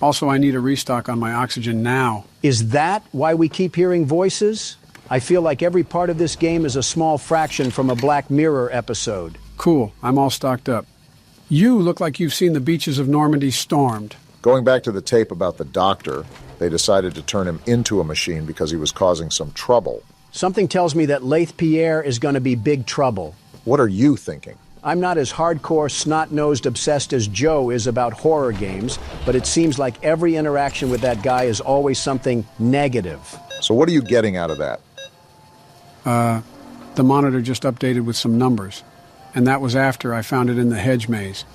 [SPEAKER 1] Also, I need a restock on my oxygen now.
[SPEAKER 3] Is that why we keep hearing voices? I feel like every part of this game is a small fraction from a Black Mirror episode.
[SPEAKER 1] Cool, I'm all stocked up. You look like you've seen the beaches of Normandy stormed.
[SPEAKER 2] Going back to the tape about the doctor, they decided to turn him into a machine because he was causing some trouble.
[SPEAKER 3] Something tells me that Laith Pierre is going to be big trouble.
[SPEAKER 2] What are you thinking?
[SPEAKER 3] I'm not as hardcore, snot-nosed obsessed as Joe is about horror games, but it seems like every interaction with that guy is always something negative.
[SPEAKER 2] So what are you getting out of that?
[SPEAKER 1] The monitor just updated with some numbers, and that was after I found it in the hedge maze.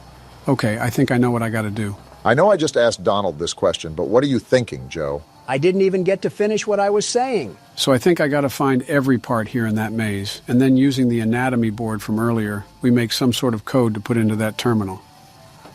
[SPEAKER 1] Okay, I think I know what I gotta do.
[SPEAKER 2] I know I just asked Donald this question, but what are you thinking, Joe?
[SPEAKER 3] I didn't even get to finish what I was saying.
[SPEAKER 1] So I think I got to find every part here in that maze, and then using the anatomy board from earlier, we make some sort of code to put into that terminal.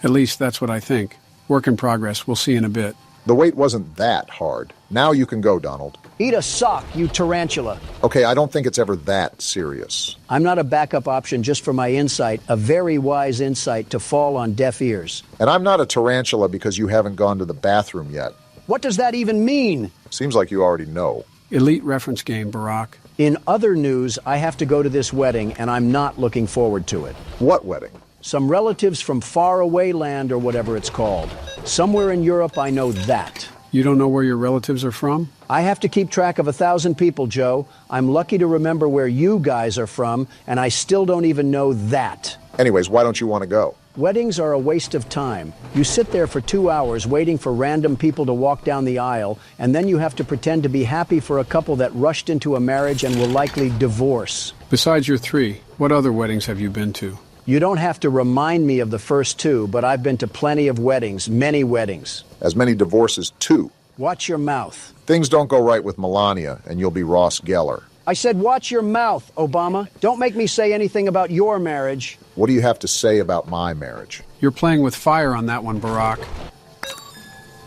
[SPEAKER 1] At least that's what I think. Work in progress. We'll see in a bit.
[SPEAKER 2] The wait wasn't that hard. Now you can go, Donald.
[SPEAKER 3] Eat a sock, you tarantula.
[SPEAKER 2] Okay, I don't think it's ever that serious.
[SPEAKER 3] I'm not a backup option just for my insight, a very wise insight to fall on deaf ears.
[SPEAKER 2] And I'm not a tarantula because you haven't gone to the bathroom yet.
[SPEAKER 3] What does that even mean?
[SPEAKER 2] Seems like you already know.
[SPEAKER 1] Elite reference game, Barack.
[SPEAKER 3] In other news, I have to go to this wedding, and I'm not looking forward to it.
[SPEAKER 2] What wedding?
[SPEAKER 3] Some relatives from faraway land or whatever it's called. Somewhere in Europe, I know that.
[SPEAKER 1] You don't know where your relatives are from?
[SPEAKER 3] I have to keep track of 1,000 people, Joe. I'm lucky to remember where you guys are from, and I still don't even know that.
[SPEAKER 2] Anyways, why don't you want to go?
[SPEAKER 3] Weddings are a waste of time. You sit there for 2 hours waiting for random people to walk down the aisle, and then you have to pretend to be happy for a couple that rushed into a marriage and will likely divorce.
[SPEAKER 1] Besides your 3, what other weddings have you been to?
[SPEAKER 3] You don't have to remind me of the first 2, but I've been to plenty of weddings, many weddings.
[SPEAKER 2] As many divorces, too.
[SPEAKER 3] Watch your mouth.
[SPEAKER 2] Things don't go right with Melania, and you'll be Ross Geller.
[SPEAKER 3] I said watch your mouth, Obama. Don't make me say anything about your marriage.
[SPEAKER 2] What do you have to say about my marriage?
[SPEAKER 1] You're playing with fire on that one, Barack.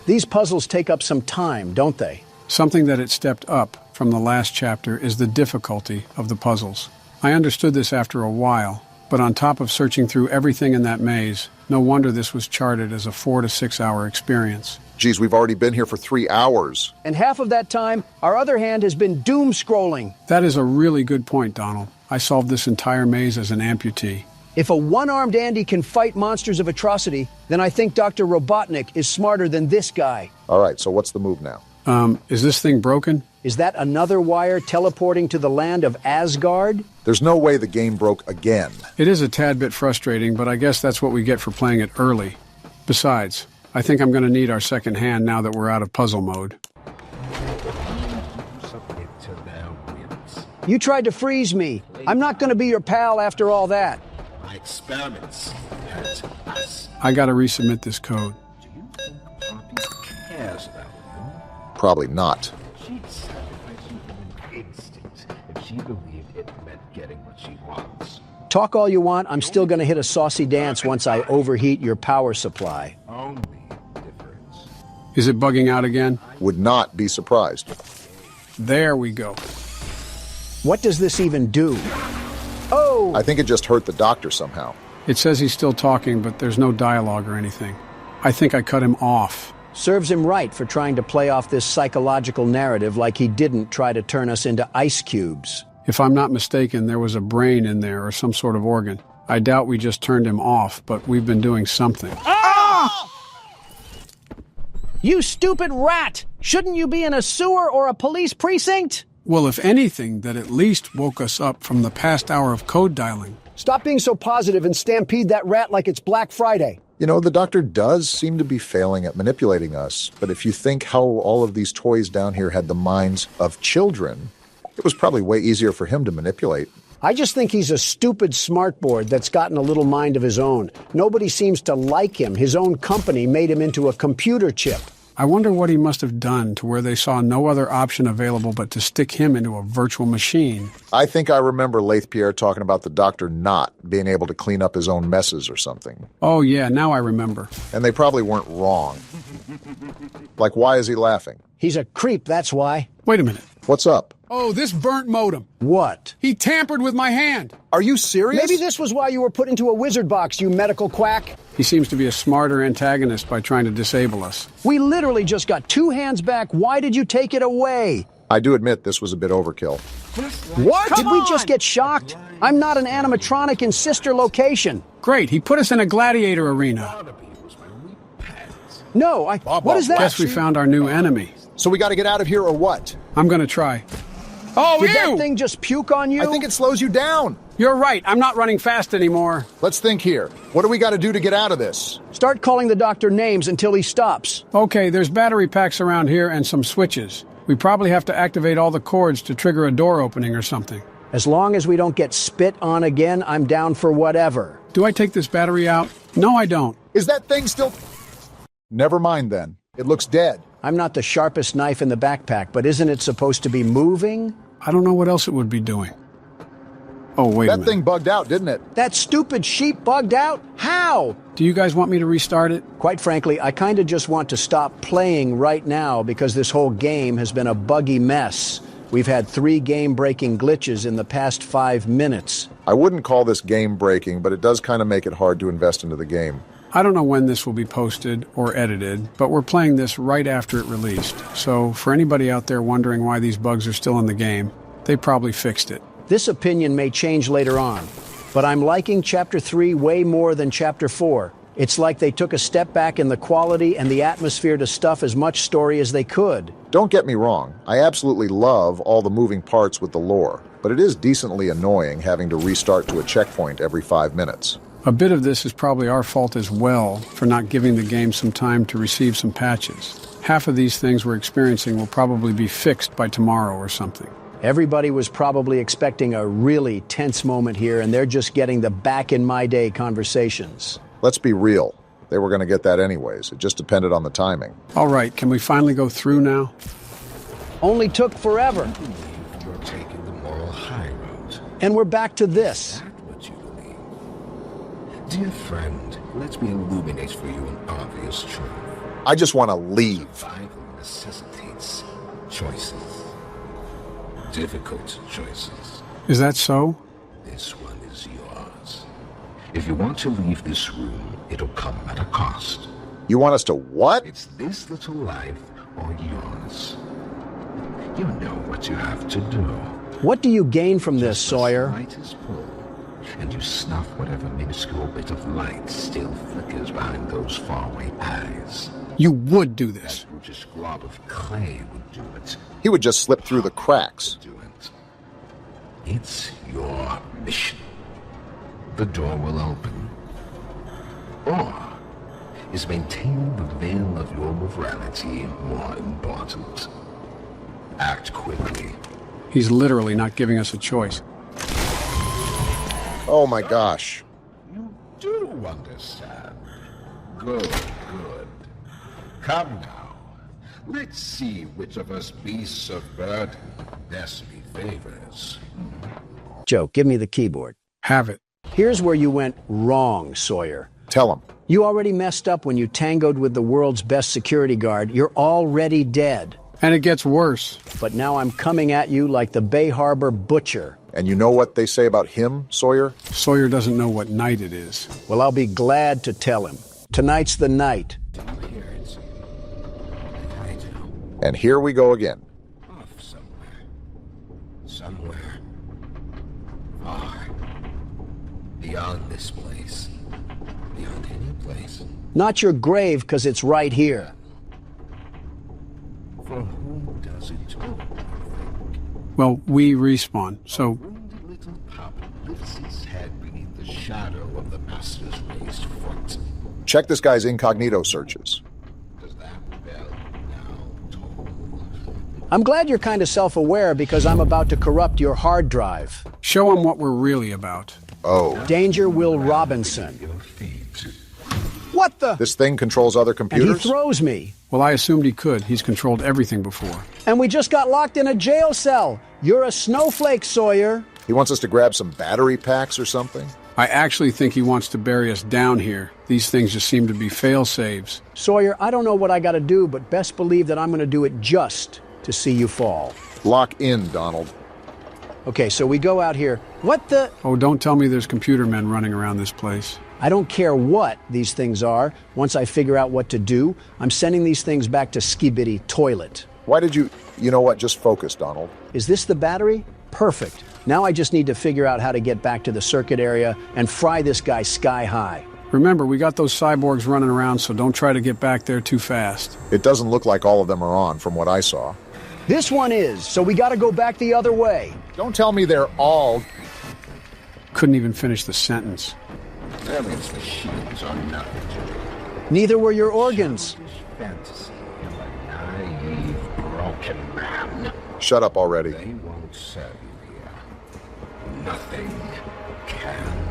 [SPEAKER 3] These puzzles take up some time, don't they?
[SPEAKER 1] Something that it stepped up from the last chapter is the difficulty of the puzzles. I understood this after a while, but on top of searching through everything in that maze, no wonder this was charted as a 4 to 6 hour experience.
[SPEAKER 2] Geez, we've already been here for 3 hours.
[SPEAKER 3] And half of that time, our other hand has been doom scrolling.
[SPEAKER 1] That is a really good point, Donald. I solved this entire maze as an amputee.
[SPEAKER 3] If a one-armed Andy can fight monsters of atrocity, then I think Dr. Robotnik is smarter than this guy.
[SPEAKER 2] All right, so what's the move now?
[SPEAKER 1] Is this thing broken?
[SPEAKER 3] Is that another wire teleporting to the land of Asgard?
[SPEAKER 2] There's no way the game broke again.
[SPEAKER 1] It is a tad bit frustrating, but I guess that's what we get for playing it early. Besides, I think I'm going to need our second hand now that we're out of puzzle mode.
[SPEAKER 3] You tried to freeze me. I'm not going to be your pal after all that.
[SPEAKER 18] My experiments hurt us.
[SPEAKER 1] I got to resubmit this code.
[SPEAKER 18] Do you think Poppy cares about you?
[SPEAKER 2] Probably not.
[SPEAKER 18] She'd sacrifice human instinct if she believed it meant getting what she wants.
[SPEAKER 3] Talk all you want, I'm still going to hit a saucy dance once I overheat your power supply.
[SPEAKER 18] Only difference.
[SPEAKER 1] Is it bugging out again?
[SPEAKER 2] Would not be surprised.
[SPEAKER 1] There we go.
[SPEAKER 3] What does this even do? Oh!
[SPEAKER 2] I think it just hurt the doctor somehow.
[SPEAKER 1] It says he's still talking, but there's no dialogue or anything. I think I cut him off.
[SPEAKER 3] Serves him right for trying to play off this psychological narrative like he didn't try to turn us into ice cubes.
[SPEAKER 1] If I'm not mistaken, there was a brain in there or some sort of organ. I doubt we just turned him off, but we've been doing something.
[SPEAKER 3] Ah! You stupid rat! Shouldn't you be in a sewer or a police precinct?
[SPEAKER 1] Well, if anything, that at least woke us up from the past hour of code dialing.
[SPEAKER 3] Stop being so positive and stampede that rat like it's Black Friday.
[SPEAKER 2] You know, the doctor does seem to be failing at manipulating us, but if you think how all of these toys down here had the minds of children, it was probably way easier for him to manipulate.
[SPEAKER 3] I just think he's a stupid smartboard that's gotten a little mind of his own. Nobody seems to like him. His own company made him into a computer chip.
[SPEAKER 1] I wonder what he must have done to where they saw no other option available but to stick him into a virtual machine.
[SPEAKER 2] I think I remember Laith Pierre talking about the doctor not being able to clean up his own messes or something.
[SPEAKER 1] Oh yeah, now I remember.
[SPEAKER 2] And they probably weren't wrong. Like, why is he laughing?
[SPEAKER 3] He's a creep, that's why.
[SPEAKER 1] Wait a minute.
[SPEAKER 2] What's up?
[SPEAKER 1] Oh, this burnt modem.
[SPEAKER 3] What?
[SPEAKER 1] He tampered with my hand.
[SPEAKER 2] Are you serious?
[SPEAKER 3] Maybe this was why you were put into a wizard box, you medical quack.
[SPEAKER 1] He seems to be a smarter antagonist by trying to disable us.
[SPEAKER 3] We literally just got 2 hands back. Why did you take it away?
[SPEAKER 2] I do admit this was a bit overkill.
[SPEAKER 3] What? Did we just get shocked? I'm not an animatronic in sister location.
[SPEAKER 1] Great, he put us in a gladiator arena.
[SPEAKER 3] No, what is that?
[SPEAKER 1] Guess we found our new enemy.
[SPEAKER 2] So we got to get out of here or what?
[SPEAKER 1] I'm going to try. Oh,
[SPEAKER 3] Did that thing just puke on you?
[SPEAKER 2] I think it slows you down.
[SPEAKER 1] You're right. I'm not running fast anymore.
[SPEAKER 2] Let's think here. What do we got to do to get out of this?
[SPEAKER 3] Start calling the doctor names until he stops.
[SPEAKER 1] Okay, there's battery packs around here and some switches. We probably have to activate all the cords to trigger a door opening or something.
[SPEAKER 3] As long as we don't get spit on again, I'm down for whatever.
[SPEAKER 1] Do I take this battery out? No, I don't.
[SPEAKER 2] Is that thing still... Never mind then. It looks dead.
[SPEAKER 3] I'm not the sharpest knife in the backpack, but isn't it supposed to be moving?
[SPEAKER 1] I don't know what else it would be doing. Oh, wait a minute.
[SPEAKER 2] That thing bugged out, didn't it?
[SPEAKER 3] That stupid sheep bugged out? How?
[SPEAKER 1] Do you guys want me to restart it?
[SPEAKER 3] Quite frankly, I kind of just want to stop playing right now because this whole game has been a buggy mess. We've had 3 game-breaking glitches in the past 5 minutes.
[SPEAKER 2] I wouldn't call this game-breaking, but it does kind of make it hard to invest into the game.
[SPEAKER 1] I don't know when this will be posted or edited, but we're playing this right after it released. So for anybody out there wondering why these bugs are still in the game, they probably fixed it.
[SPEAKER 3] This opinion may change later on, but I'm liking Chapter 3 way more than Chapter 4. It's like they took a step back in the quality and the atmosphere to stuff as much story as they could.
[SPEAKER 2] Don't get me wrong, I absolutely love all the moving parts with the lore, but it is decently annoying having to restart to a checkpoint every 5 minutes.
[SPEAKER 1] A bit of this is probably our fault as well for not giving the game some time to receive some patches. Half of these things we're experiencing will probably be fixed by tomorrow or something.
[SPEAKER 3] Everybody was probably expecting a really tense moment here, and they're just getting the back-in-my-day conversations.
[SPEAKER 2] Let's be real. They were going to get that anyways. It just depended on the timing.
[SPEAKER 1] All right, can we finally go through now?
[SPEAKER 3] Only took forever.
[SPEAKER 18] You're taking the moral high road.
[SPEAKER 3] And we're back to this.
[SPEAKER 18] Is that what you believe? Dear friend, let me illuminate for you an obvious truth.
[SPEAKER 2] I just want to leave.
[SPEAKER 18] Survival necessitates choices. Difficult choices.
[SPEAKER 1] Is that so?
[SPEAKER 18] This one is yours. If you want to leave this room, it'll come at a cost.
[SPEAKER 2] You want us to what?
[SPEAKER 18] It's this little life or yours. You know what you have to do.
[SPEAKER 3] What do you gain from this, Sawyer?
[SPEAKER 18] The light is full, and you snuff whatever minuscule bit of light still flickers behind those faraway eyes.
[SPEAKER 1] You would do this.
[SPEAKER 18] That brutish glob of clay would do it.
[SPEAKER 2] He would just slip through the cracks.
[SPEAKER 18] Do it. It's your mission. The door will open. Or is maintaining the veil of your morality more important? Act quickly.
[SPEAKER 1] He's literally not giving us a choice.
[SPEAKER 2] Oh my gosh.
[SPEAKER 18] You do understand. Good, good. Come now. Let's see which of us beasts of burden destiny favors.
[SPEAKER 3] Joe, give me the keyboard.
[SPEAKER 1] Have it.
[SPEAKER 3] Here's where you went wrong, Sawyer.
[SPEAKER 2] Tell him.
[SPEAKER 3] You already messed up when you tangoed with the world's best security guard. You're already dead.
[SPEAKER 1] And it gets worse.
[SPEAKER 3] But now I'm coming at you like the Bay Harbor butcher.
[SPEAKER 2] And you know what they say about him, Sawyer?
[SPEAKER 1] Sawyer doesn't know what night it is.
[SPEAKER 3] Well, I'll be glad to tell him. Tonight's the night.
[SPEAKER 2] And here we go again.
[SPEAKER 18] Off somewhere. Somewhere. Far. Beyond this place. Beyond any place.
[SPEAKER 3] Not your grave, because it's right here.
[SPEAKER 18] For whom does it all?
[SPEAKER 1] Well, we respawn, so...
[SPEAKER 18] Wounded little pup lifts his head beneath the shadow of the master's raised foot.
[SPEAKER 2] Check this guy's incognito searches.
[SPEAKER 18] Does that bell now toll?
[SPEAKER 3] I'm glad you're kind of self-aware because I'm about to corrupt your hard drive.
[SPEAKER 1] Show him what we're really about.
[SPEAKER 2] Oh.
[SPEAKER 3] Danger Will Robinson.
[SPEAKER 18] Your feet.
[SPEAKER 3] What the?
[SPEAKER 2] This thing controls other
[SPEAKER 3] And
[SPEAKER 2] computers?
[SPEAKER 3] he throws me.
[SPEAKER 1] Well, I assumed he could. He's controlled everything before.
[SPEAKER 3] And we just got locked in a jail cell. You're a snowflake, Sawyer.
[SPEAKER 2] He wants us to grab some battery packs or something?
[SPEAKER 1] I actually think he wants to bury us down here. These things just seem to be fail-saves.
[SPEAKER 3] Sawyer, I don't know what I gotta do, but best believe that I'm gonna do it just to see you fall.
[SPEAKER 2] Lock in, Donald.
[SPEAKER 3] Okay, so we go out here. What the?
[SPEAKER 1] Oh, don't tell me there's computer men running around this place.
[SPEAKER 3] I don't care what these things are. Once I figure out what to do, I'm sending these things back to Skibidi Toilet.
[SPEAKER 2] Why did you... You know what? Just focus, Donald.
[SPEAKER 3] Is this the battery? Perfect. Now I just need to figure out how to get back to the circuit area and fry this guy sky high.
[SPEAKER 1] Remember, we got those cyborgs running around, so don't try to get back there too fast.
[SPEAKER 2] It doesn't look like all of them are on, from what I saw.
[SPEAKER 3] This one is, so we gotta go back the other way.
[SPEAKER 2] Don't tell me they're all...
[SPEAKER 1] Couldn't even finish the sentence.
[SPEAKER 18] That means the shields are nothing to me.
[SPEAKER 3] Neither were your organs.
[SPEAKER 18] Fantasy of a naive, broken man.
[SPEAKER 2] Shut up already.
[SPEAKER 18] They won't serve you here. Nothing can.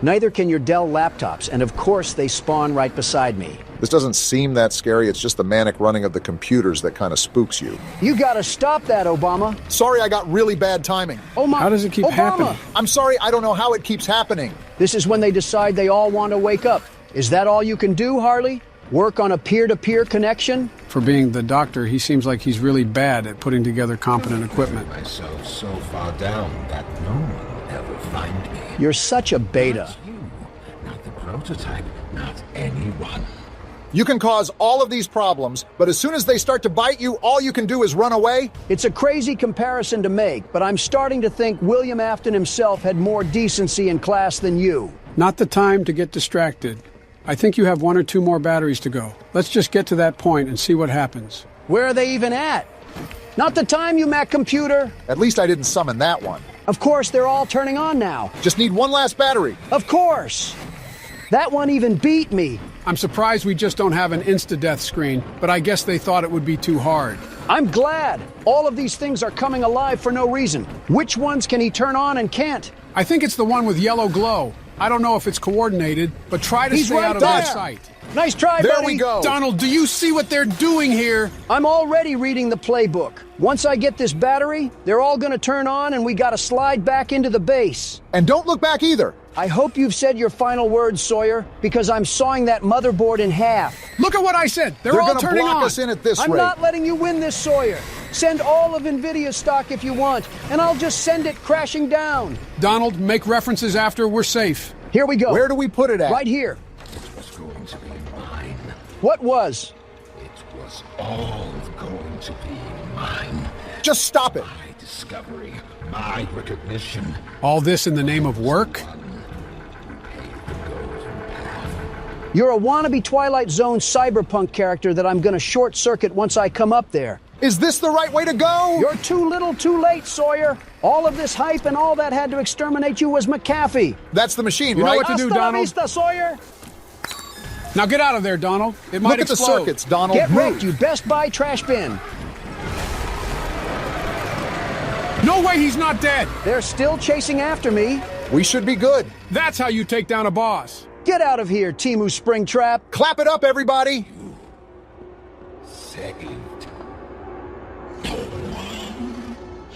[SPEAKER 3] Neither can your Dell laptops, and of course they spawn right beside me.
[SPEAKER 2] This doesn't seem that scary. It's just the manic running of the computers that kind of spooks you.
[SPEAKER 3] You gotta stop that, Obama.
[SPEAKER 2] Sorry, I got really bad timing.
[SPEAKER 3] Oh my...
[SPEAKER 1] How does it keep happening?
[SPEAKER 2] I'm sorry, I don't know how it keeps happening.
[SPEAKER 3] This is when they decide they all want to wake up. Is that all you can do, Harley? Work on a peer-to-peer connection?
[SPEAKER 1] For being the doctor, he seems like he's really bad at putting together competent equipment.
[SPEAKER 18] Myself so far down that no one will ever find me.
[SPEAKER 3] You're such a beta.
[SPEAKER 18] Not you, not the prototype, not anyone.
[SPEAKER 2] You can cause all of these problems, but as soon as they start to bite you, all you can do is run away?
[SPEAKER 3] It's a crazy comparison to make, but I'm starting to think William Afton himself had more decency and class than you.
[SPEAKER 1] Not the time to get distracted. I think you have 1 or 2 more batteries to go. Let's just get to that point and see what happens.
[SPEAKER 3] Where are they even at? Not the time, you Mac computer.
[SPEAKER 2] At least I didn't summon that one.
[SPEAKER 3] Of course, they're all turning on now.
[SPEAKER 2] Just need one last battery.
[SPEAKER 3] Of course. That one even beat me.
[SPEAKER 1] I'm surprised we just don't have an insta-death screen, but I guess they thought it would be too hard.
[SPEAKER 3] I'm glad. All of these things are coming alive for no reason. Which ones can he turn on and can't?
[SPEAKER 1] I think it's the one with yellow glow. I don't know if it's coordinated, but try to stay out of their sight.
[SPEAKER 3] Nice try,
[SPEAKER 2] there
[SPEAKER 3] buddy.
[SPEAKER 2] We go.
[SPEAKER 1] Donald, do you see what they're doing here?
[SPEAKER 3] I'm already reading the playbook. Once I get this battery, they're all gonna turn on and we gotta slide back into the base.
[SPEAKER 2] And don't look back either.
[SPEAKER 3] I hope you've said your final words, Sawyer, because I'm sawing that motherboard in half.
[SPEAKER 1] Look at what I said. They're all
[SPEAKER 2] gonna
[SPEAKER 1] turning
[SPEAKER 2] block
[SPEAKER 1] on.
[SPEAKER 2] us in at this
[SPEAKER 3] I'm
[SPEAKER 2] rate.
[SPEAKER 3] not letting you win this, Sawyer. Send all of NVIDIA stock if you want, and I'll just send it crashing down.
[SPEAKER 1] Donald, make references after we're safe.
[SPEAKER 3] Here we go.
[SPEAKER 2] Where do we put it at?
[SPEAKER 3] Right here.
[SPEAKER 18] It was going to be mine.
[SPEAKER 3] What was?
[SPEAKER 18] It was all going to be mine.
[SPEAKER 2] Just stop it.
[SPEAKER 18] My discovery, my recognition.
[SPEAKER 1] All this in the name of work?
[SPEAKER 3] You're a wannabe Twilight Zone cyberpunk character that I'm gonna short circuit once I come up there.
[SPEAKER 2] Is this the right way to go?
[SPEAKER 3] You're too little too late, Sawyer. All of this hype and all that had to exterminate you was McAfee.
[SPEAKER 2] That's the machine,
[SPEAKER 1] You
[SPEAKER 2] right?
[SPEAKER 1] know what to do,
[SPEAKER 3] Hasta la
[SPEAKER 1] Donald.
[SPEAKER 3] vista, Sawyer.
[SPEAKER 1] Now get out of there, Donald. It might
[SPEAKER 2] Look at
[SPEAKER 1] explode.
[SPEAKER 2] the circuits, Donald.
[SPEAKER 3] Get
[SPEAKER 2] Move.
[SPEAKER 3] wrecked, you Best Buy trash bin.
[SPEAKER 1] No way he's not dead.
[SPEAKER 3] They're still chasing after me.
[SPEAKER 2] We should be good.
[SPEAKER 1] That's how you take down a boss.
[SPEAKER 3] Get out of here, Timu Springtrap.
[SPEAKER 2] Clap it up, everybody.
[SPEAKER 18] Saved.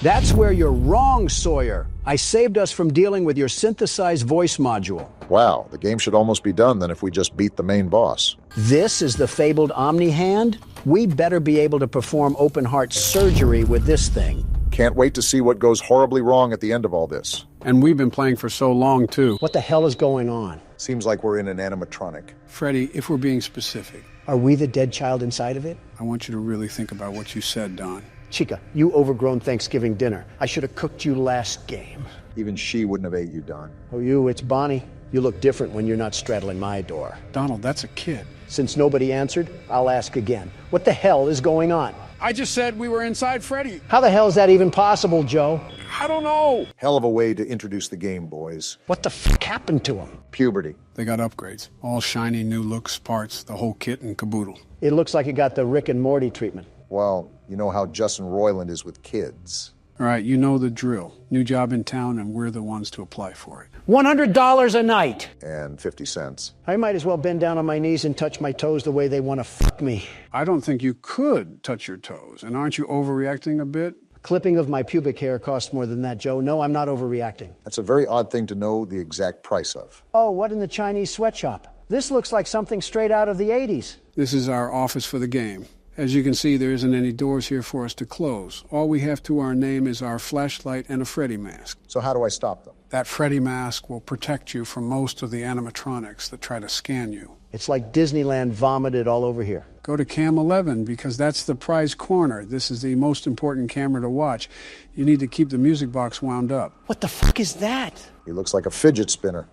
[SPEAKER 3] That's where you're wrong, Sawyer. I saved us from dealing with your synthesized voice module.
[SPEAKER 2] Wow, the game should almost be done then if we just beat the main boss.
[SPEAKER 3] This is the fabled Omni Hand? We better be able to perform open heart surgery with this thing.
[SPEAKER 2] Can't wait to see what goes horribly wrong at the end of all this.
[SPEAKER 1] And we've been playing for so long, too.
[SPEAKER 3] What the hell is going on?
[SPEAKER 2] Seems like we're in an animatronic.
[SPEAKER 1] Freddy, if we're being specific,
[SPEAKER 3] Are we the dead child inside of it?
[SPEAKER 1] I want you to really think about what you said, Don.
[SPEAKER 3] Chica, you overgrown Thanksgiving dinner. I should have cooked you last game.
[SPEAKER 2] Even she wouldn't have ate you, Don.
[SPEAKER 3] Oh, it's Bonnie. You look different when you're not straddling my door.
[SPEAKER 1] Donald, that's a kid.
[SPEAKER 3] Since nobody answered, I'll ask again. What the hell is going on?
[SPEAKER 1] I just said we were inside Freddy.
[SPEAKER 3] How the hell is that even possible, Joe?
[SPEAKER 1] I don't know.
[SPEAKER 2] Hell of a way to introduce the game, boys.
[SPEAKER 3] What the fuck happened to him?
[SPEAKER 2] Puberty.
[SPEAKER 1] They got upgrades. All shiny, new looks, parts, the whole kit and caboodle.
[SPEAKER 3] It looks like it got the Rick and Morty treatment.
[SPEAKER 2] Well, you know how Justin Roiland is with kids.
[SPEAKER 1] All right, you know the drill. New job in town, and we're the ones to apply for it.
[SPEAKER 3] $100 a night.
[SPEAKER 2] And 50 cents.
[SPEAKER 3] I might as well bend down on my knees and touch my toes the way they want to fuck me.
[SPEAKER 1] I don't think you could touch your toes. And aren't you overreacting a bit?
[SPEAKER 3] Clipping of my pubic hair costs more than that, Joe. No, I'm not overreacting.
[SPEAKER 2] That's a very odd thing to know the exact price of.
[SPEAKER 3] Oh, what in the Chinese sweatshop? This looks like something straight out of the 80s.
[SPEAKER 1] This is our office for the game. As you can see, there isn't any doors here for us to close. All we have to our name is our flashlight and a Freddy mask.
[SPEAKER 2] So how do I stop them?
[SPEAKER 1] That Freddy mask will protect you from most of the animatronics that try to scan you.
[SPEAKER 3] It's like Disneyland vomited all over here.
[SPEAKER 1] Go to Cam 11 because that's the prize corner. This is the most important camera to watch. You need to keep the music box wound up.
[SPEAKER 3] What the fuck is that?
[SPEAKER 2] He looks like a fidget spinner.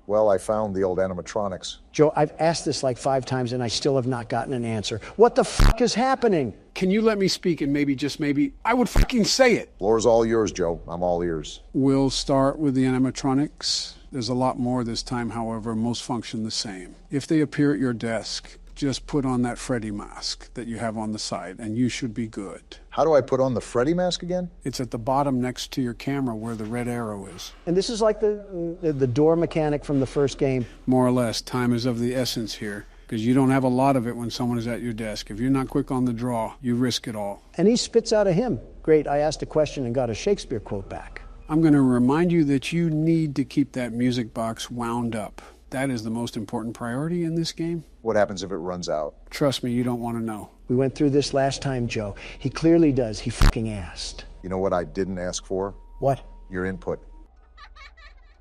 [SPEAKER 2] Well, I found the old animatronics.
[SPEAKER 3] Joe, I've asked this like 5 times and I still have not gotten an answer. What the fuck is happening?
[SPEAKER 1] Can you let me speak and maybe, just maybe, I would fucking say it.
[SPEAKER 2] Floor's all yours, Joe. I'm all ears.
[SPEAKER 1] We'll start with the animatronics. There's a lot more this time, however, most function the same. If they appear at your desk, just put on that Freddy mask that you have on the side and you should be good.
[SPEAKER 2] How do I put on the Freddy mask again?
[SPEAKER 1] It's at the bottom next to your camera where the red arrow is.
[SPEAKER 3] And this is like the door mechanic from the first game.
[SPEAKER 1] More or less, time is of the essence here. because you don't have a lot of it when someone is at your desk. If you're not quick on the draw, you risk it all.
[SPEAKER 3] And he spits out a hymn. Great, I asked a question and got a Shakespeare quote back.
[SPEAKER 1] I'm going to remind you that you need to keep that music box wound up. That is the most important priority in this game.
[SPEAKER 2] What happens if it runs out?
[SPEAKER 1] Trust me, you don't want to know.
[SPEAKER 3] We went through this last time, Joe. He clearly does. He fucking asked.
[SPEAKER 2] You know what I didn't ask for?
[SPEAKER 3] What?
[SPEAKER 2] Your input.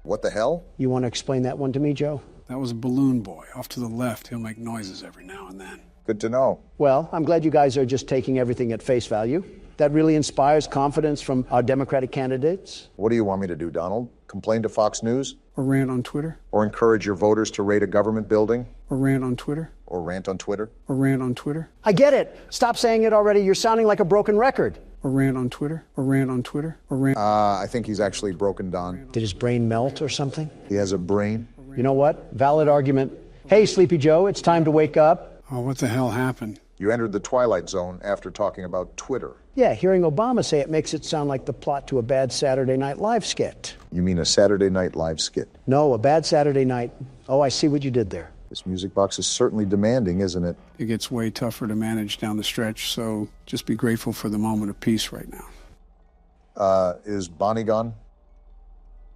[SPEAKER 2] What the hell?
[SPEAKER 3] You want to explain that one to me, Joe?
[SPEAKER 1] That was a balloon boy. Off to the left, he'll make noises every now and then.
[SPEAKER 2] Good to know.
[SPEAKER 3] Well, I'm glad you guys are just taking everything at face value. That really inspires confidence from our Democratic candidates.
[SPEAKER 2] What do you want me to do, Donald? Complain to Fox News?
[SPEAKER 1] Or rant on Twitter?
[SPEAKER 2] Or encourage your voters to raid a government building?
[SPEAKER 1] Or rant on Twitter?
[SPEAKER 2] Or rant on Twitter?
[SPEAKER 1] Or rant on Twitter?
[SPEAKER 3] I get it. Stop saying it already. You're sounding like a broken record.
[SPEAKER 1] Or rant on Twitter? Or rant on Twitter? Or rant...
[SPEAKER 2] I think he's actually broken, Don.
[SPEAKER 3] Did his brain melt or something?
[SPEAKER 2] He has a brain.
[SPEAKER 3] You know what? Valid argument. Hey, Sleepy Joe, it's time to wake up.
[SPEAKER 1] Oh, what the hell happened?
[SPEAKER 2] You entered the Twilight Zone after talking about Twitter.
[SPEAKER 3] Yeah, hearing Obama say it makes it sound like the plot to a bad Saturday Night Live skit.
[SPEAKER 2] You mean a Saturday Night Live skit?
[SPEAKER 3] No, a bad Saturday night. Oh, I see what you did there.
[SPEAKER 2] This music box is certainly demanding, isn't it?
[SPEAKER 1] It gets way tougher to manage down the stretch, so just be grateful for the moment of peace right now.
[SPEAKER 2] Is Bonnie gone?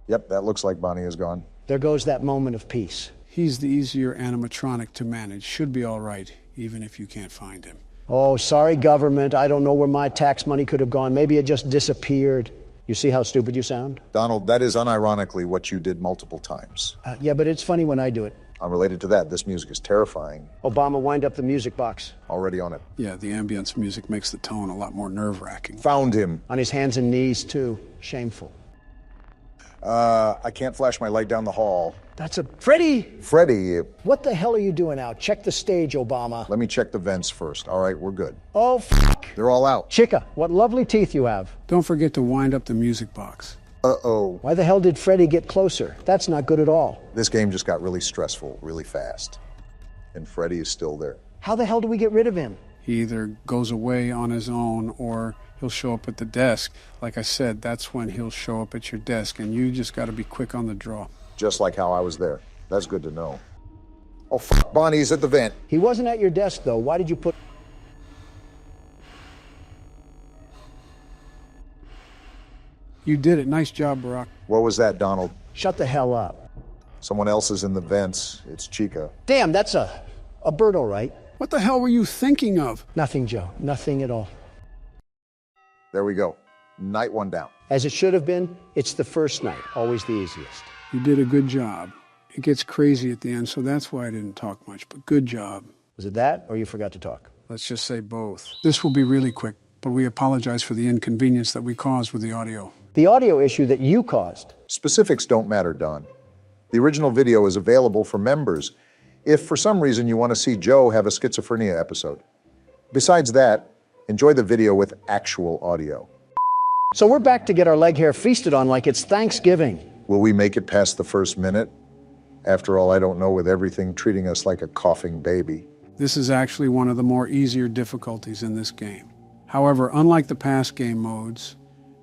[SPEAKER 2] Yep, that looks like Bonnie is gone.
[SPEAKER 3] There goes that moment of peace.
[SPEAKER 1] He's the easier animatronic to manage. Should be all right, even if you can't find him.
[SPEAKER 3] Oh, sorry, government. I don't know where my tax money could have gone. Maybe it just disappeared. You see how stupid you sound?
[SPEAKER 2] Donald, that is unironically what you did multiple times.
[SPEAKER 3] Yeah, but it's funny when I do it.
[SPEAKER 2] Unrelated to that, this music is terrifying.
[SPEAKER 3] Obama, wind up the music box.
[SPEAKER 2] Already on it.
[SPEAKER 1] Yeah, the ambience music makes the tone a lot more nerve-wracking.
[SPEAKER 2] Found him.
[SPEAKER 3] On his hands and knees, too. Shameful.
[SPEAKER 2] I can't flash my light down the hall.
[SPEAKER 3] That's a... Freddie!
[SPEAKER 2] Freddie!
[SPEAKER 3] What the hell are you doing out? Check the stage, Obama.
[SPEAKER 2] Let me check the vents first. All right, we're good.
[SPEAKER 3] Oh, fuck.
[SPEAKER 2] They're all out.
[SPEAKER 3] Chica, what lovely teeth you have.
[SPEAKER 1] Don't forget to wind up the music box.
[SPEAKER 2] Uh-oh.
[SPEAKER 3] Why the hell did Freddie get closer? That's not good at all.
[SPEAKER 2] This game just got really stressful, really fast. And Freddie is still there.
[SPEAKER 3] How the hell do we get rid of him?
[SPEAKER 1] He either goes away on his own or he'll show up at the desk. Like I said, that's when he'll show up at your desk, and you just got to be quick on the draw.
[SPEAKER 2] Just like how I was there. That's good to know. Oh, fuck, Bonnie's at the vent.
[SPEAKER 3] He wasn't at your desk, though. Why did you put...
[SPEAKER 1] You did it. Nice job, Barack.
[SPEAKER 2] What was that, Donald?
[SPEAKER 3] Shut the hell up.
[SPEAKER 2] Someone else is in the vents. It's Chica.
[SPEAKER 3] Damn, that's a bird, all right.
[SPEAKER 1] What the hell were you thinking of?
[SPEAKER 3] Nothing, Joe. Nothing at all.
[SPEAKER 2] There we go. Night one down.
[SPEAKER 3] As it should have been, it's the first night. Always the easiest.
[SPEAKER 1] You did a good job. It gets crazy at the end, so that's why I didn't talk much, but good job.
[SPEAKER 3] Was it that, or you forgot to talk?
[SPEAKER 1] Let's just say both. This will be really quick, but we apologize for the inconvenience that we caused with the audio.
[SPEAKER 3] The audio issue that you caused.
[SPEAKER 2] Specifics don't matter, Don. The original video is available for members if for some reason you want to see Joe have a schizophrenia episode. Besides that, enjoy the video with actual audio.
[SPEAKER 3] So we're back to get our leg hair feasted on like it's Thanksgiving.
[SPEAKER 2] Will we make it past the first minute? After all, I don't know, with everything treating us like a coughing baby.
[SPEAKER 1] This is actually one of the more easier difficulties in this game. However, unlike the past game modes,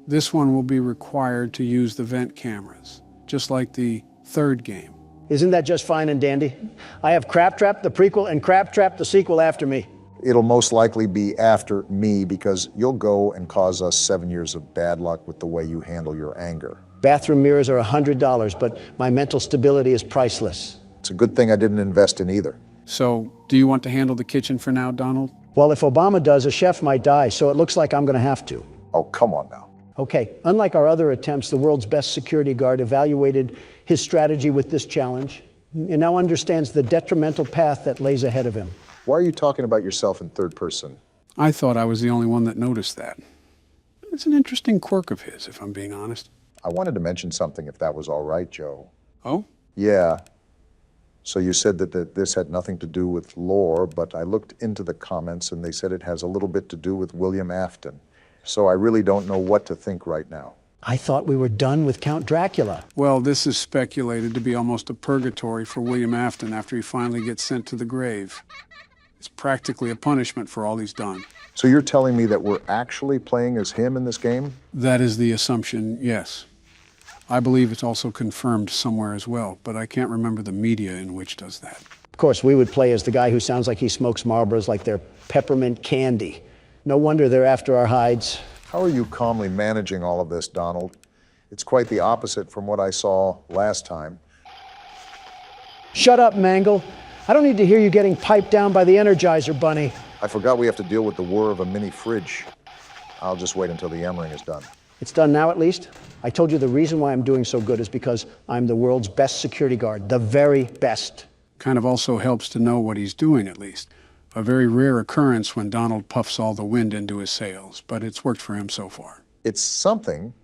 [SPEAKER 1] this one will be required to use the vent cameras, just like the third game.
[SPEAKER 3] Isn't that just fine and dandy? I have Crap Trap, the prequel, and Crap Trap, the sequel after me.
[SPEAKER 2] It'll most likely be after me because you'll go and cause us 7 years of bad luck with the way you handle your anger.
[SPEAKER 3] Bathroom mirrors are $100, but my mental stability is priceless.
[SPEAKER 2] It's a good thing I didn't invest in either.
[SPEAKER 1] So, do you want to handle the kitchen for now, Donald?
[SPEAKER 3] Well, if Obama does, a chef might die, so it looks like I'm going to have to.
[SPEAKER 2] Oh, come on now.
[SPEAKER 3] Okay, unlike our other attempts, the world's best security guard evaluated his strategy with this challenge and now understands the detrimental path that lays ahead of him.
[SPEAKER 2] Why are you talking about yourself in third person?
[SPEAKER 1] I thought I was the only one that noticed that. It's an interesting quirk of his, if I'm being honest.
[SPEAKER 2] I wanted to mention something, if that was all right, Joe.
[SPEAKER 1] Oh?
[SPEAKER 2] Yeah. So you said that this had nothing to do with lore, but I looked into the comments and they said it has a little bit to do with William Afton. So I really don't know what to think right now.
[SPEAKER 3] I thought we were done with Count Dracula.
[SPEAKER 1] Well, this is speculated to be almost a purgatory for William Afton after he finally gets sent to the grave. It's practically a punishment for all he's done.
[SPEAKER 2] So you're telling me that we're actually playing as him in this game?
[SPEAKER 1] That is the assumption, yes. I believe it's also confirmed somewhere as well, but I can't remember the media in which does that.
[SPEAKER 3] Of course, we would play as the guy who sounds like he smokes Marlboros like they're peppermint candy. No wonder they're after our hides.
[SPEAKER 2] How are you calmly managing all of this, Donald? It's quite the opposite from what I saw last time.
[SPEAKER 3] Shut up, Mangle. I don't need to hear you getting piped down by the Energizer Bunny.
[SPEAKER 2] I forgot we have to deal with the whir of a mini fridge. I'll just wait until the M-ring is done.
[SPEAKER 3] It's done now, at least. I told you the reason why I'm doing so good is because I'm the world's best security guard, the very best.
[SPEAKER 1] Kind of also helps to know what he's doing, at least. A very rare occurrence when Donald puffs all the wind into his sails, but it's worked for him so far.
[SPEAKER 2] It's something,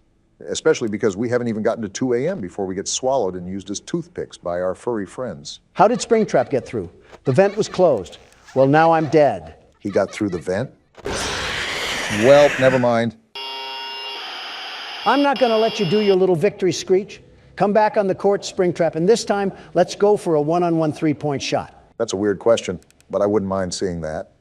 [SPEAKER 2] especially because we haven't even gotten to 2 a.m. before we get swallowed and used as toothpicks by our furry friends.
[SPEAKER 3] How did Springtrap get through? The vent was closed. Well, now I'm dead.
[SPEAKER 2] He got through the vent? Well, never mind.
[SPEAKER 3] I'm not going to let you do your little victory screech. Come back on the court, Springtrap, and this time, let's go for a one-on-one three-point shot.
[SPEAKER 2] That's a weird question, but I wouldn't mind seeing that.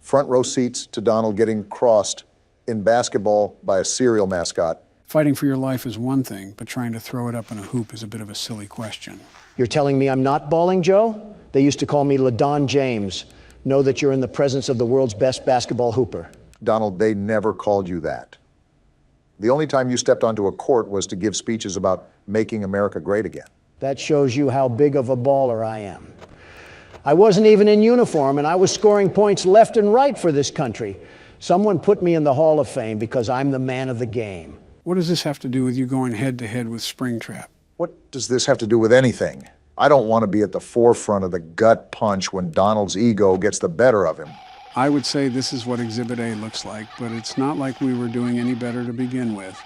[SPEAKER 2] Front row seats to Donald getting crossed in basketball by a cereal mascot.
[SPEAKER 1] Fighting for your life is one thing, but trying to throw it up in a hoop is a bit of a silly question.
[SPEAKER 3] You're telling me I'm not balling, Joe? They used to call me LaDon James. Know that you're in the presence of the world's best basketball hooper.
[SPEAKER 2] Donald, they never called you that. The only time you stepped onto a court was to give speeches about making America great again.
[SPEAKER 3] That shows you how big of a baller I am. I wasn't even in uniform, and I was scoring points left and right for this country. Someone put me in the Hall of Fame because I'm the man of the game.
[SPEAKER 1] What does this have to do with you going head-to-head with Springtrap?
[SPEAKER 2] What does this have to do with anything? I don't want to be at the forefront of the gut punch when Donald's ego gets the better of him.
[SPEAKER 1] I would say this is what Exhibit A looks like, but it's not like we were doing any better to begin with.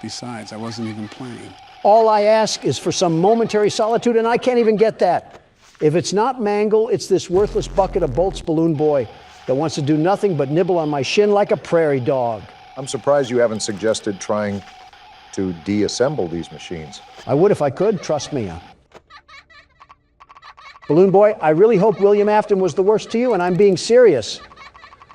[SPEAKER 1] Besides, I wasn't even playing.
[SPEAKER 3] All I ask is for some momentary solitude, and I can't even get that. If it's not Mangle, it's this worthless bucket of bolts balloon boy that wants to do nothing but nibble on my shin like a prairie dog.
[SPEAKER 2] I'm surprised you haven't suggested trying to deassemble these machines.
[SPEAKER 3] I would if I could, trust me. Balloon Boy, I really hope William Afton was the worst to you, and I'm being serious.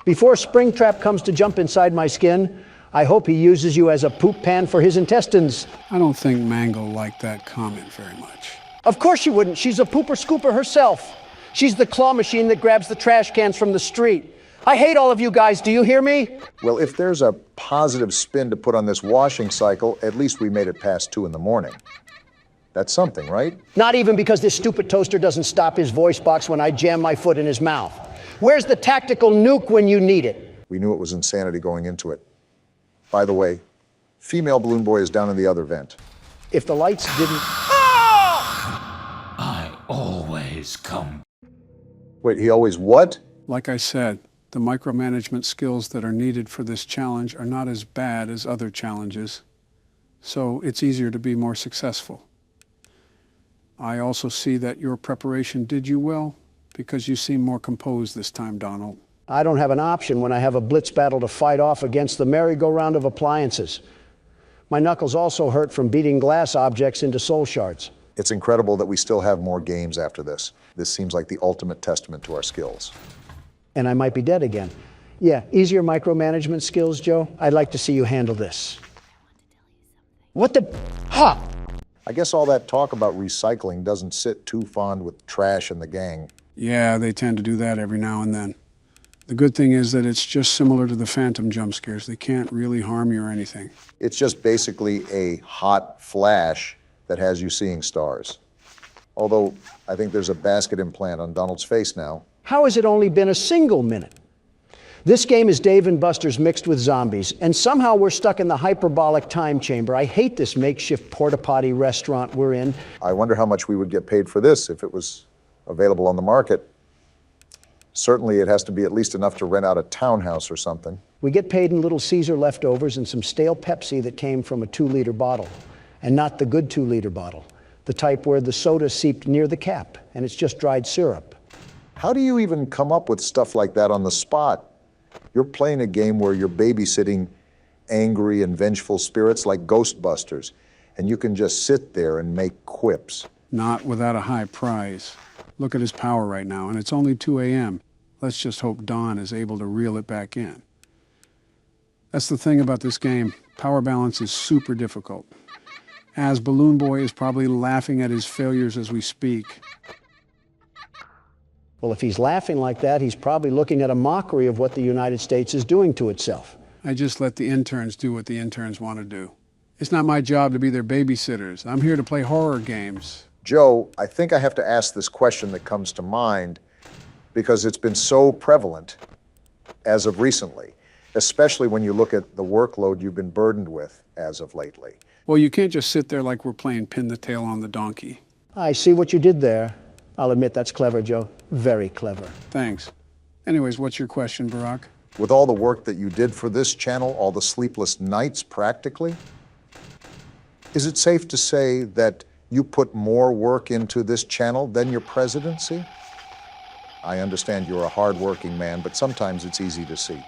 [SPEAKER 3] Before Springtrap comes to jump inside my skin, I hope he uses you as a poop pan for his intestines.
[SPEAKER 1] I don't think Mangle liked that comment very much.
[SPEAKER 3] Of course she wouldn't. She's a pooper scooper herself. She's the claw machine that grabs the trash cans from the street. I hate all of you guys. Do you hear me?
[SPEAKER 2] Well, if there's a positive spin to put on this washing cycle, at least we made it past 2 in the morning. That's something, right?
[SPEAKER 3] Not even because this stupid toaster doesn't stop his voice box when I jam my foot in his mouth. Where's the tactical nuke when you need it?
[SPEAKER 2] We knew it was insanity going into it. By the way, female Balloon Boy is down in the other vent.
[SPEAKER 3] If the lights didn't...
[SPEAKER 18] I always come.
[SPEAKER 2] Wait, he always what?
[SPEAKER 1] Like I said, the micromanagement skills that are needed for this challenge are not as bad as other challenges, so it's easier to be more successful. I also see that your preparation did you well, because you seem more composed this time, Donald.
[SPEAKER 3] I don't have an option when I have a blitz battle to fight off against the merry-go-round of appliances. My knuckles also hurt from beating glass objects into soul shards.
[SPEAKER 2] It's incredible that we still have more games after this. This seems like the ultimate testament to our skills.
[SPEAKER 3] And I might be dead again. Yeah, easier micromanagement skills, Joe. I'd like to see you handle this. What the... Ha!
[SPEAKER 2] I guess all that talk about recycling doesn't sit too fond with Trash and the gang.
[SPEAKER 1] Yeah, they tend to do that every now and then. The good thing is that it's just similar to the Phantom jump scares. They can't really harm you or anything.
[SPEAKER 2] It's just basically a hot flash that has you seeing stars. Although, I think there's a basket implant on Donald's face now.
[SPEAKER 3] How has it only been a single minute? This game is Dave and Buster's mixed with zombies, and somehow we're stuck in the hyperbolic time chamber. I hate this makeshift porta-potty restaurant we're in.
[SPEAKER 2] I wonder how much we would get paid for this if it was available on the market. Certainly it has to be at least enough to rent out a townhouse or something.
[SPEAKER 3] We get paid in Little Caesar leftovers and some stale Pepsi that came from a 2-liter bottle, and not the good 2-liter bottle, the type where the soda seeped near the cap, and it's just dried syrup.
[SPEAKER 2] How do you even come up with stuff like that on the spot? You're playing a game where you're babysitting angry and vengeful spirits like Ghostbusters, and you can just sit there and make quips.
[SPEAKER 1] Not without a high prize. Look at his power right now, and it's only 2 a.m. Let's just hope Don is able to reel it back in. That's the thing about this game. Power balance is super difficult. As Balloon Boy is probably laughing at his failures as we speak.
[SPEAKER 3] Well, if he's laughing like that, he's probably looking at a mockery of what the United States is doing to itself.
[SPEAKER 1] I just let the interns do what the interns want to do. It's not my job to be their babysitters. I'm here to play horror games.
[SPEAKER 2] Joe, I think I have to ask this question that comes to mind because it's been so prevalent as of recently, especially when you look at the workload you've been burdened with as of lately.
[SPEAKER 1] Well, you can't just sit there like we're playing pin the tail on the donkey.
[SPEAKER 3] I see what you did there. I'll admit that's clever, Joe. Very clever.
[SPEAKER 1] Thanks. Anyways, what's your question, Barack?
[SPEAKER 2] With all the work that you did for this channel, all the sleepless nights practically, is it safe to say that you put more work into this channel than your presidency? I understand you're a hard-working man, but sometimes it's easy to see.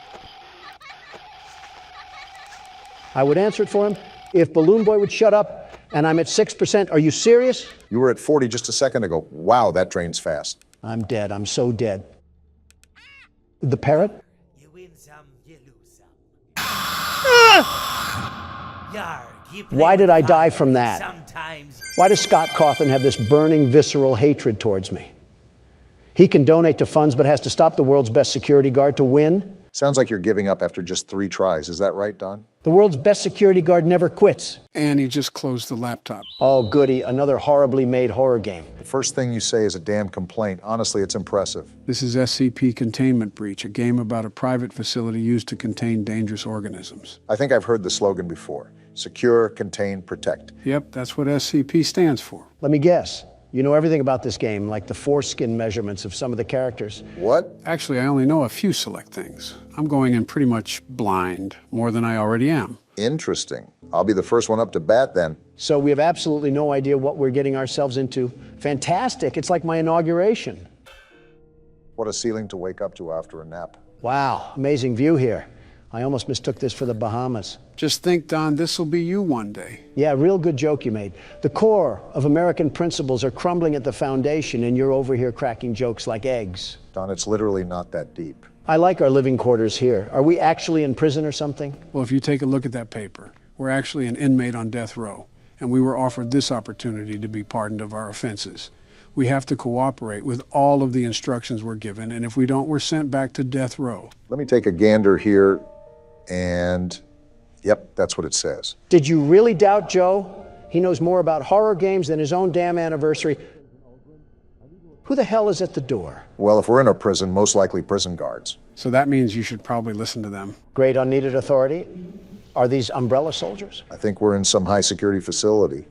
[SPEAKER 3] I would answer it for him if Balloon Boy would shut up, and I'm at 6%. Are you serious?
[SPEAKER 2] You were at 40 just a second ago. Wow, that drains fast.
[SPEAKER 3] I'm dead. I'm so dead. The parrot?
[SPEAKER 19] You win some, you lose some. Yarg, you play
[SPEAKER 3] Why did I
[SPEAKER 19] with
[SPEAKER 3] die
[SPEAKER 19] fire
[SPEAKER 3] from that?
[SPEAKER 19] Sometimes.
[SPEAKER 3] Why does Scott Cawthon have this burning, visceral hatred towards me? He can donate to funds, but has to stop the world's best security guard to win.
[SPEAKER 2] Sounds like you're giving up after just 3 tries. Is that right, Don?
[SPEAKER 3] The world's best security guard never quits.
[SPEAKER 1] And he just closed the laptop.
[SPEAKER 3] Oh, goody, another horribly made horror game.
[SPEAKER 2] The first thing you say is a damn complaint. Honestly, it's impressive.
[SPEAKER 1] This is SCP Containment Breach, a game about a private facility used to contain dangerous organisms.
[SPEAKER 2] I think I've heard the slogan before. Secure, contain, protect.
[SPEAKER 1] Yep, that's what SCP stands for.
[SPEAKER 3] Let me guess. You know everything about this game, like the foreskin measurements of some of the characters.
[SPEAKER 2] What?
[SPEAKER 1] Actually, I only know a few select things. I'm going in pretty much blind, more than I already am.
[SPEAKER 2] Interesting. I'll be the first one up to bat then.
[SPEAKER 3] So we have absolutely no idea what we're getting ourselves into. Fantastic. It's like my inauguration.
[SPEAKER 2] What a ceiling to wake up to after a nap.
[SPEAKER 3] Wow, amazing view here. I almost mistook this for the Bahamas.
[SPEAKER 1] Just think, Don, this'll be you one day.
[SPEAKER 3] Yeah, real good joke you made. The core of American principles are crumbling at the foundation, and you're over here cracking jokes like eggs.
[SPEAKER 2] Don, it's literally not that deep.
[SPEAKER 3] I like our living quarters here. Are we actually in prison or something?
[SPEAKER 1] Well, if you take a look at that paper, we're actually an inmate on death row, and we were offered this opportunity to be pardoned of our offenses. We have to cooperate with all of the instructions we're given, and if we don't, we're sent back to death row.
[SPEAKER 2] Let me take a gander here, and yep, that's what it says.
[SPEAKER 3] Did you really doubt Joe? He knows more about horror games than his own damn anniversary. Who the hell is at the door?
[SPEAKER 2] Well, if we're in a prison, most likely prison guards.
[SPEAKER 1] So that means you should probably listen to them.
[SPEAKER 3] Great unneeded authority. Are these umbrella soldiers?
[SPEAKER 2] I think we're in some high security facility.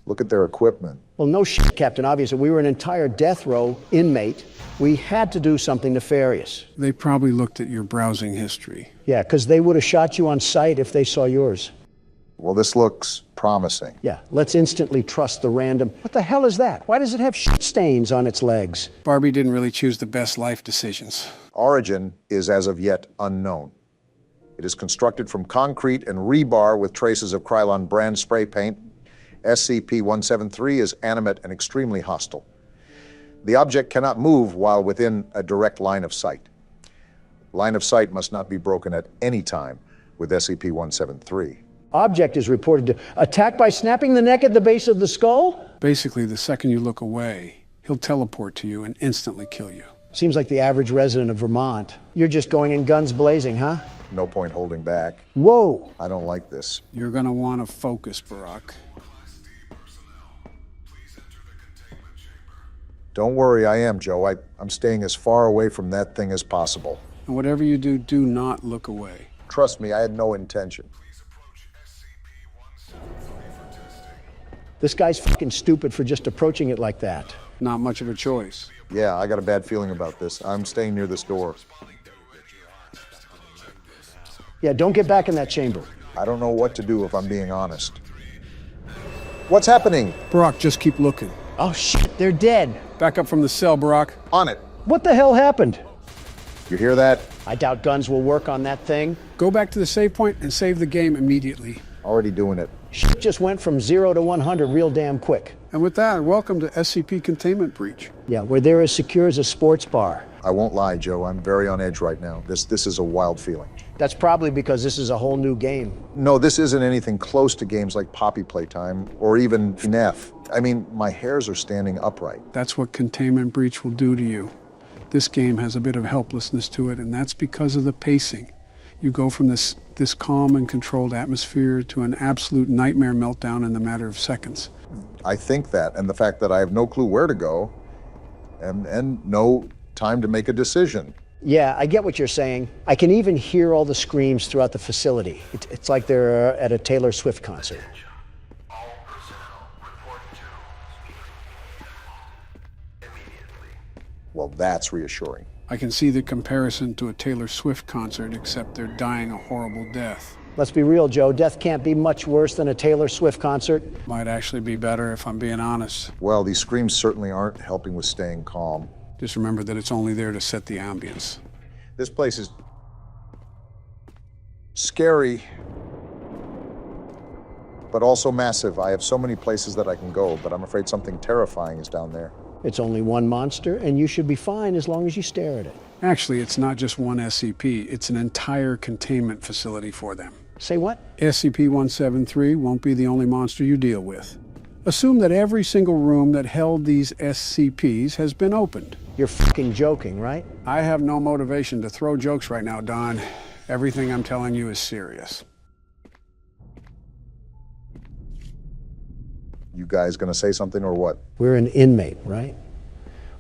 [SPEAKER 2] Look at their equipment.
[SPEAKER 3] Well, no shit, Captain Obvious. If we were an entire death row inmate, we had to do something nefarious.
[SPEAKER 1] They probably looked at your browsing history.
[SPEAKER 3] Yeah, because they would have shot you on sight if they saw yours.
[SPEAKER 2] Well, this looks promising.
[SPEAKER 3] Yeah, let's instantly trust the random. What the hell is that? Why does it have shit stains on its legs?
[SPEAKER 1] Barbie didn't really choose the best life decisions.
[SPEAKER 2] Origin is as of yet unknown. It is constructed from concrete and rebar with traces of Krylon brand spray paint. SCP-173 is animate and extremely hostile. The object cannot move while within a direct line of sight. Line of sight must not be broken at any time with SCP-173.
[SPEAKER 3] Object is reported to attack by snapping the neck at the base of the skull?
[SPEAKER 1] Basically, the second you look away, he'll teleport to you and instantly kill you.
[SPEAKER 3] Seems like the average resident of Vermont. You're just going in guns blazing, huh?
[SPEAKER 2] No point holding back.
[SPEAKER 3] Whoa!
[SPEAKER 2] I don't like this.
[SPEAKER 1] You're gonna want to focus, Barack.
[SPEAKER 2] Don't worry, I am, Joe. I'm staying as far away from that thing as possible.
[SPEAKER 1] And whatever you do, do not look away.
[SPEAKER 2] Trust me, I had no intention.
[SPEAKER 3] This guy's fucking stupid for just approaching it like that.
[SPEAKER 1] Not much of a choice.
[SPEAKER 2] Yeah, I got a bad feeling about this. I'm staying near this door.
[SPEAKER 3] Yeah, don't get back in that chamber.
[SPEAKER 2] I don't know what to do if I'm being honest. What's happening?
[SPEAKER 1] Barack, just keep looking.
[SPEAKER 3] Oh shit, they're dead.
[SPEAKER 1] Back up from the cell, Barack.
[SPEAKER 2] On it.
[SPEAKER 3] What the hell happened?
[SPEAKER 2] You hear that?
[SPEAKER 3] I doubt guns will work on that thing.
[SPEAKER 1] Go back to the save point and save the game immediately.
[SPEAKER 2] Already doing it.
[SPEAKER 3] Shit just went from 0 to 100 real damn quick.
[SPEAKER 1] And with that, welcome to SCP Containment Breach.
[SPEAKER 3] Yeah, we're there as secure as a sports bar.
[SPEAKER 2] I won't lie, Joe. I'm very on edge right now. This is a wild feeling.
[SPEAKER 3] That's probably because this is a whole new game.
[SPEAKER 2] No, this isn't anything close to games like Poppy Playtime or even FNAF. I mean, my hairs are standing upright.
[SPEAKER 1] That's what Containment Breach will do to you. This game has a bit of helplessness to it, and that's because of the pacing. You go from this calm and controlled atmosphere to an absolute nightmare meltdown in the matter of seconds.
[SPEAKER 2] I think that, and the fact that I have no clue where to go, and no time to make a decision.
[SPEAKER 3] Yeah, I get what you're saying. I can even hear all the screams throughout the facility. It's like they're at a Taylor Swift concert.
[SPEAKER 2] Well, that's reassuring.
[SPEAKER 1] I can see the comparison to a Taylor Swift concert, except they're dying a horrible death.
[SPEAKER 3] Let's be real, Joe. Death can't be much worse than a Taylor Swift concert.
[SPEAKER 1] Might actually be better if I'm being honest.
[SPEAKER 2] Well, these screams certainly aren't helping with staying calm.
[SPEAKER 1] Just remember that it's only there to set the ambience.
[SPEAKER 2] This place is scary, but also massive. I have so many places that I can go, but I'm afraid something terrifying is down there.
[SPEAKER 3] It's only one monster, and you should be fine as long as you stare at it.
[SPEAKER 1] Actually, it's not just one SCP. It's an entire containment facility for them.
[SPEAKER 3] Say what?
[SPEAKER 1] SCP-173 won't be the only monster you deal with. Assume that every single room that held these SCPs has been opened.
[SPEAKER 3] You're fucking joking, right?
[SPEAKER 1] I have no motivation to throw jokes right now, Don. Everything I'm telling you is serious.
[SPEAKER 2] You guys gonna say something or what?
[SPEAKER 3] We're an inmate, right?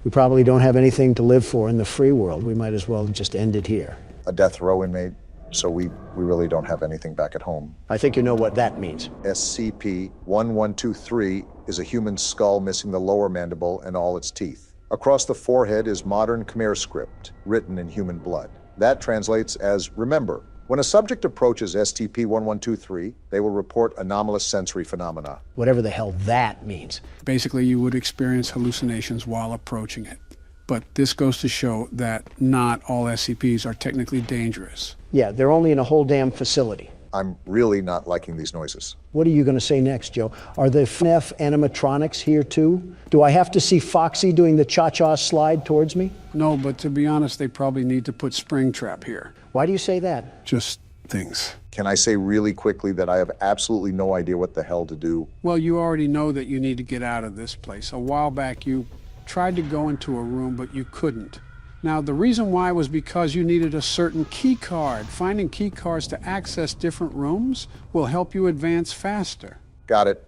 [SPEAKER 3] We probably don't have anything to live for in the free world. We might as well just end it here.
[SPEAKER 2] A death row inmate, so we really don't have anything back at home.
[SPEAKER 3] I think you know what that means.
[SPEAKER 2] SCP-1123 is a human skull missing the lower mandible and all its teeth. Across the forehead is modern Khmer script, written in human blood. That translates as remember. When a subject approaches SCP-1123, they will report anomalous sensory phenomena.
[SPEAKER 3] Whatever the hell that means.
[SPEAKER 1] Basically, you would experience hallucinations while approaching it. But this goes to show that not all SCPs are technically dangerous.
[SPEAKER 3] Yeah, they're only in a whole damn facility.
[SPEAKER 2] I'm really not liking these noises.
[SPEAKER 3] What are you going to say next, Joe? Are the FNAF animatronics here too? Do I have to see Foxy doing the cha-cha slide towards me?
[SPEAKER 1] No, but to be honest, they probably need to put Springtrap here.
[SPEAKER 3] Why do you say that?
[SPEAKER 1] Just things.
[SPEAKER 2] Can I say really quickly that I have absolutely no idea what the hell to do?
[SPEAKER 1] Well, you already know that you need to get out of this place. A while back, you tried to go into a room, but you couldn't. Now, the reason why was because you needed a certain key card. Finding key cards to access different rooms will help you advance faster.
[SPEAKER 2] Got it.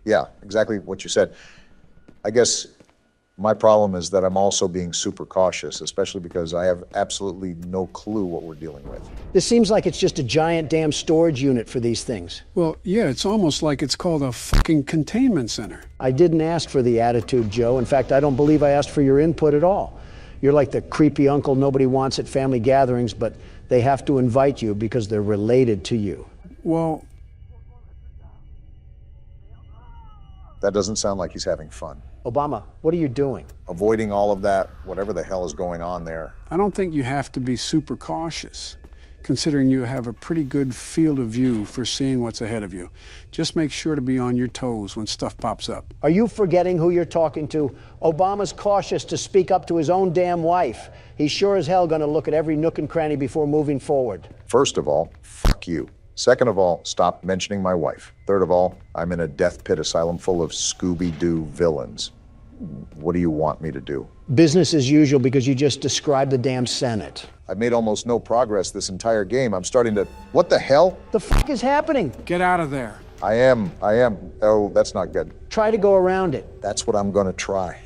[SPEAKER 2] Yeah, exactly what you said. I guess my problem is that I'm also being super cautious, especially because I have absolutely no clue what we're dealing with.
[SPEAKER 3] This seems like it's just a giant damn storage unit for these things.
[SPEAKER 1] Well, yeah, it's almost like it's called a fucking containment center.
[SPEAKER 3] I didn't ask for the attitude, Joe. In fact, I don't believe I asked for your input at all. You're like the creepy uncle nobody wants at family gatherings, but they have to invite you because they're related to you.
[SPEAKER 1] Well,
[SPEAKER 2] that doesn't sound like he's having fun.
[SPEAKER 3] Obama, what are you doing?
[SPEAKER 2] Avoiding all of that, whatever the hell is going on there.
[SPEAKER 1] I don't think you have to be super cautious, considering you have a pretty good field of view for seeing what's ahead of you. Just make sure to be on your toes when stuff pops up.
[SPEAKER 3] Are you forgetting who you're talking to? Obama's cautious to speak up to his own damn wife. He's sure as hell gonna look at every nook and cranny before moving forward.
[SPEAKER 2] First of all, fuck you. Second of all, stop mentioning my wife. Third of all, I'm in a death pit asylum full of Scooby-Doo villains. What do you want me to do?
[SPEAKER 3] Business as usual because you just described the damn Senate.
[SPEAKER 2] I've made almost no progress this entire game. I'm starting to... What the hell?
[SPEAKER 3] The fuck is happening?
[SPEAKER 1] Get out of there.
[SPEAKER 2] I am. Oh, that's not good.
[SPEAKER 3] Try to go around it.
[SPEAKER 2] That's what I'm gonna try.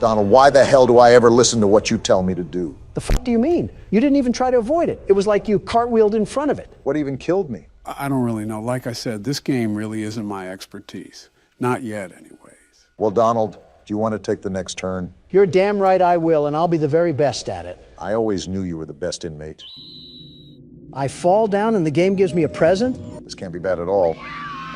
[SPEAKER 2] Donald, why the hell do I ever listen to what you tell me to do?
[SPEAKER 3] The fuck do you mean? You didn't even try to avoid it. It was like you cartwheeled in front of it.
[SPEAKER 2] What even killed me?
[SPEAKER 1] I don't really know. Like I said, this game really isn't my expertise. Not yet, anyways.
[SPEAKER 2] Well, Donald, do you want to take the next turn?
[SPEAKER 3] You're damn right I will, and I'll be the very best at it.
[SPEAKER 2] I always knew you were the best inmate.
[SPEAKER 3] I fall down and the game gives me a present?
[SPEAKER 2] This can't be bad at all.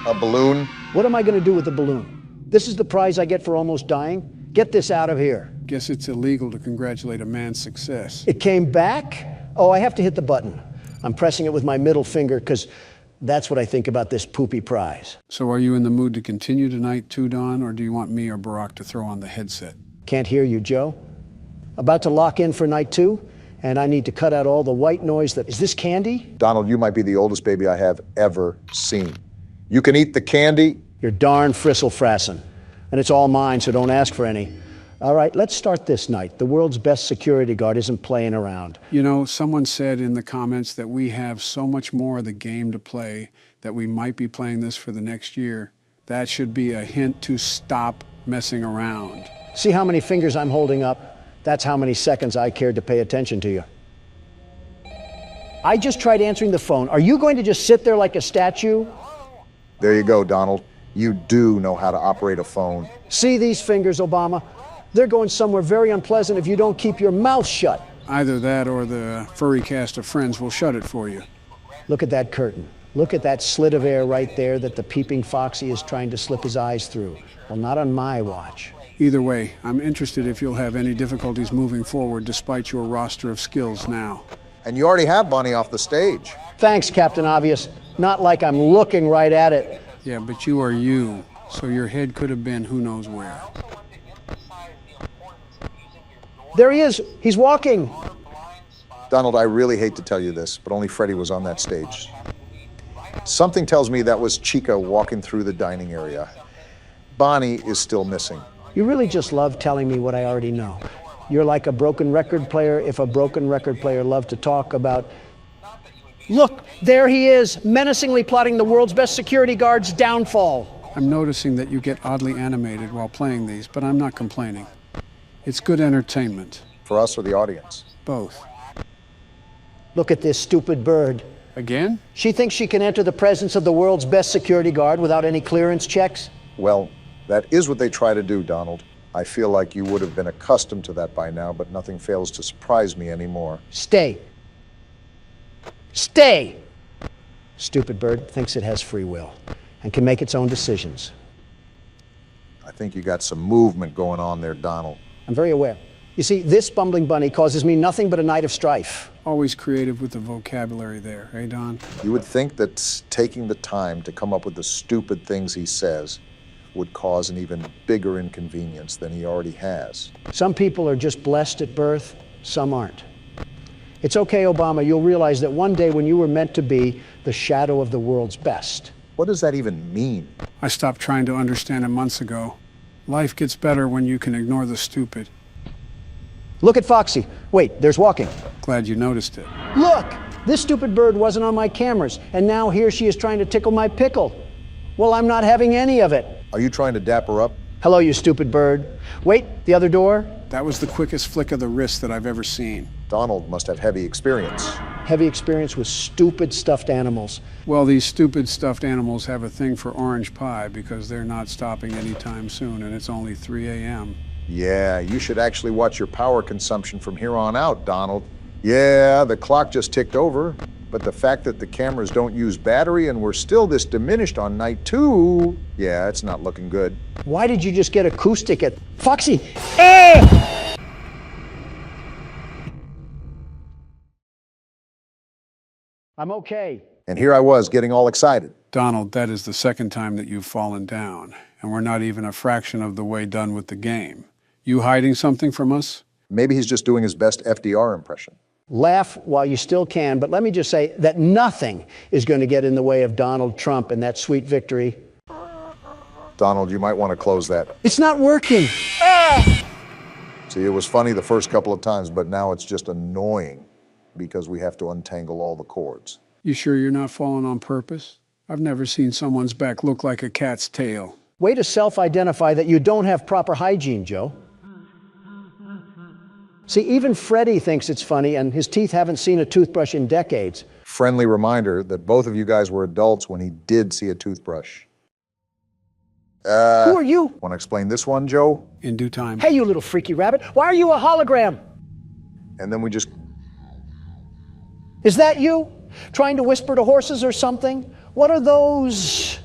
[SPEAKER 2] A balloon?
[SPEAKER 3] What am I going to do with the balloon? This is the prize I get for almost dying? Get this out of here.
[SPEAKER 1] Guess it's illegal to congratulate a man's success.
[SPEAKER 3] It came back? Oh, I have to hit the button. I'm pressing it with my middle finger because that's what I think about this poopy prize.
[SPEAKER 1] So are you in the mood to continue tonight too, Don, or do you want me or Barack to throw on the headset?
[SPEAKER 3] Can't hear you, Joe. About to lock in for night 2, and I need to cut out all the white noise that... Is this candy?
[SPEAKER 2] Donald, you might be the oldest baby I have ever seen. You can eat the candy.
[SPEAKER 3] You're darn fristle-frassin'. And it's all mine, so don't ask for any. All right, let's start this night. The world's best security guard isn't playing around.
[SPEAKER 1] You know, someone said in the comments that we have so much more of the game to play that we might be playing this for the next year. That should be a hint to stop messing around.
[SPEAKER 3] See how many fingers I'm holding up? That's how many seconds I cared to pay attention to you. I just tried answering the phone. Are you going to just sit there like a statue?
[SPEAKER 2] There you go, Donald. You do know how to operate a phone.
[SPEAKER 3] See these fingers, Obama? They're going somewhere very unpleasant if you don't keep your mouth shut.
[SPEAKER 1] Either that or the furry cast of friends will shut it for you.
[SPEAKER 3] Look at that curtain. Look at that slit of air right there that the peeping Foxy is trying to slip his eyes through. Well, not on my watch.
[SPEAKER 1] Either way, I'm interested if you'll have any difficulties moving forward despite your roster of skills now.
[SPEAKER 2] And you already have Bonnie off the stage.
[SPEAKER 3] Thanks, Captain Obvious. Not like I'm looking right at it.
[SPEAKER 1] Yeah, but you are you, so your head could have been who knows where.
[SPEAKER 3] There he is. He's walking.
[SPEAKER 2] Donald, I really hate to tell you this, but only Freddie was on that stage. Something tells me that was Chica walking through the dining area. Bonnie is still missing.
[SPEAKER 3] You really just love telling me what I already know. You're like a broken record player if a broken record player loved to talk about... Look, there he is, menacingly plotting the world's best security guard's downfall.
[SPEAKER 1] I'm noticing that you get oddly animated while playing these, but I'm not complaining. It's good entertainment.
[SPEAKER 2] For us or the audience?
[SPEAKER 1] Both.
[SPEAKER 3] Look at this stupid bird.
[SPEAKER 1] Again?
[SPEAKER 3] She thinks she can enter the presence of the world's best security guard without any clearance checks?
[SPEAKER 2] Well, that is what they try to do, Donald. I feel like you would have been accustomed to that by now, but nothing fails to surprise me anymore.
[SPEAKER 3] Stay. Stay! Stupid bird thinks it has free will and can make its own decisions.
[SPEAKER 2] I think you got some movement going on there, Donald.
[SPEAKER 3] I'm very aware. You see, this bumbling bunny causes me nothing but a night of strife.
[SPEAKER 1] Always creative with the vocabulary there, eh, Don?
[SPEAKER 2] You would think that taking the time to come up with the stupid things he says would cause an even bigger inconvenience than he already has.
[SPEAKER 3] Some people are just blessed at birth, some aren't. It's okay, Obama, you'll realize that one day when you were meant to be the shadow of the world's best.
[SPEAKER 2] What does that even mean?
[SPEAKER 1] I stopped trying to understand it months ago. Life gets better when you can ignore the stupid.
[SPEAKER 3] Look at Foxy. Wait, there's walking.
[SPEAKER 1] Glad you noticed it.
[SPEAKER 3] Look! This stupid bird wasn't on my cameras, and now here she is trying to tickle my pickle. Well, I'm not having any of it.
[SPEAKER 2] Are you trying to dap her up?
[SPEAKER 3] Hello, you stupid bird. Wait, the other door?
[SPEAKER 1] That was the quickest flick of the wrist that I've ever seen.
[SPEAKER 2] Donald must have heavy experience.
[SPEAKER 3] Heavy experience with stupid stuffed animals.
[SPEAKER 1] Well, these stupid stuffed animals have a thing for orange pie because they're not stopping anytime soon, and it's only 3 a.m.
[SPEAKER 2] Yeah, you should actually watch your power consumption from here on out, Donald. Yeah, the clock just ticked over, but the fact that the cameras don't use battery and we're still this diminished on night 2, yeah, it's not looking good.
[SPEAKER 3] Why did you just get acoustic at... Foxy! Eh! I'm okay.
[SPEAKER 2] And here I was getting all excited.
[SPEAKER 1] Donald, that is the second time that you've fallen down, and we're not even a fraction of the way done with the game. You hiding something from us?
[SPEAKER 2] Maybe he's just doing his best FDR impression.
[SPEAKER 3] Laugh while you still can, but let me just say that nothing is going to get in the way of Donald Trump and that sweet victory.
[SPEAKER 2] Donald, you might want to close that.
[SPEAKER 3] It's not working.
[SPEAKER 2] See, it was funny the first couple of times, but now it's just annoying because we have to untangle all the cords.
[SPEAKER 1] You sure you're not falling on purpose? I've never seen someone's back look like a cat's tail.
[SPEAKER 3] Way to self-identify that you don't have proper hygiene, Joe. See, even Freddie thinks it's funny, and his teeth haven't seen a toothbrush in decades.
[SPEAKER 2] Friendly reminder that both of you guys were adults when he did see a toothbrush.
[SPEAKER 3] Who are you?
[SPEAKER 2] Want to explain this one, Joe?
[SPEAKER 1] In due time.
[SPEAKER 3] Hey, you little freaky rabbit. Why are you a hologram?
[SPEAKER 2] And then we just...
[SPEAKER 3] Is that you? Trying to whisper to horses or something? What are those?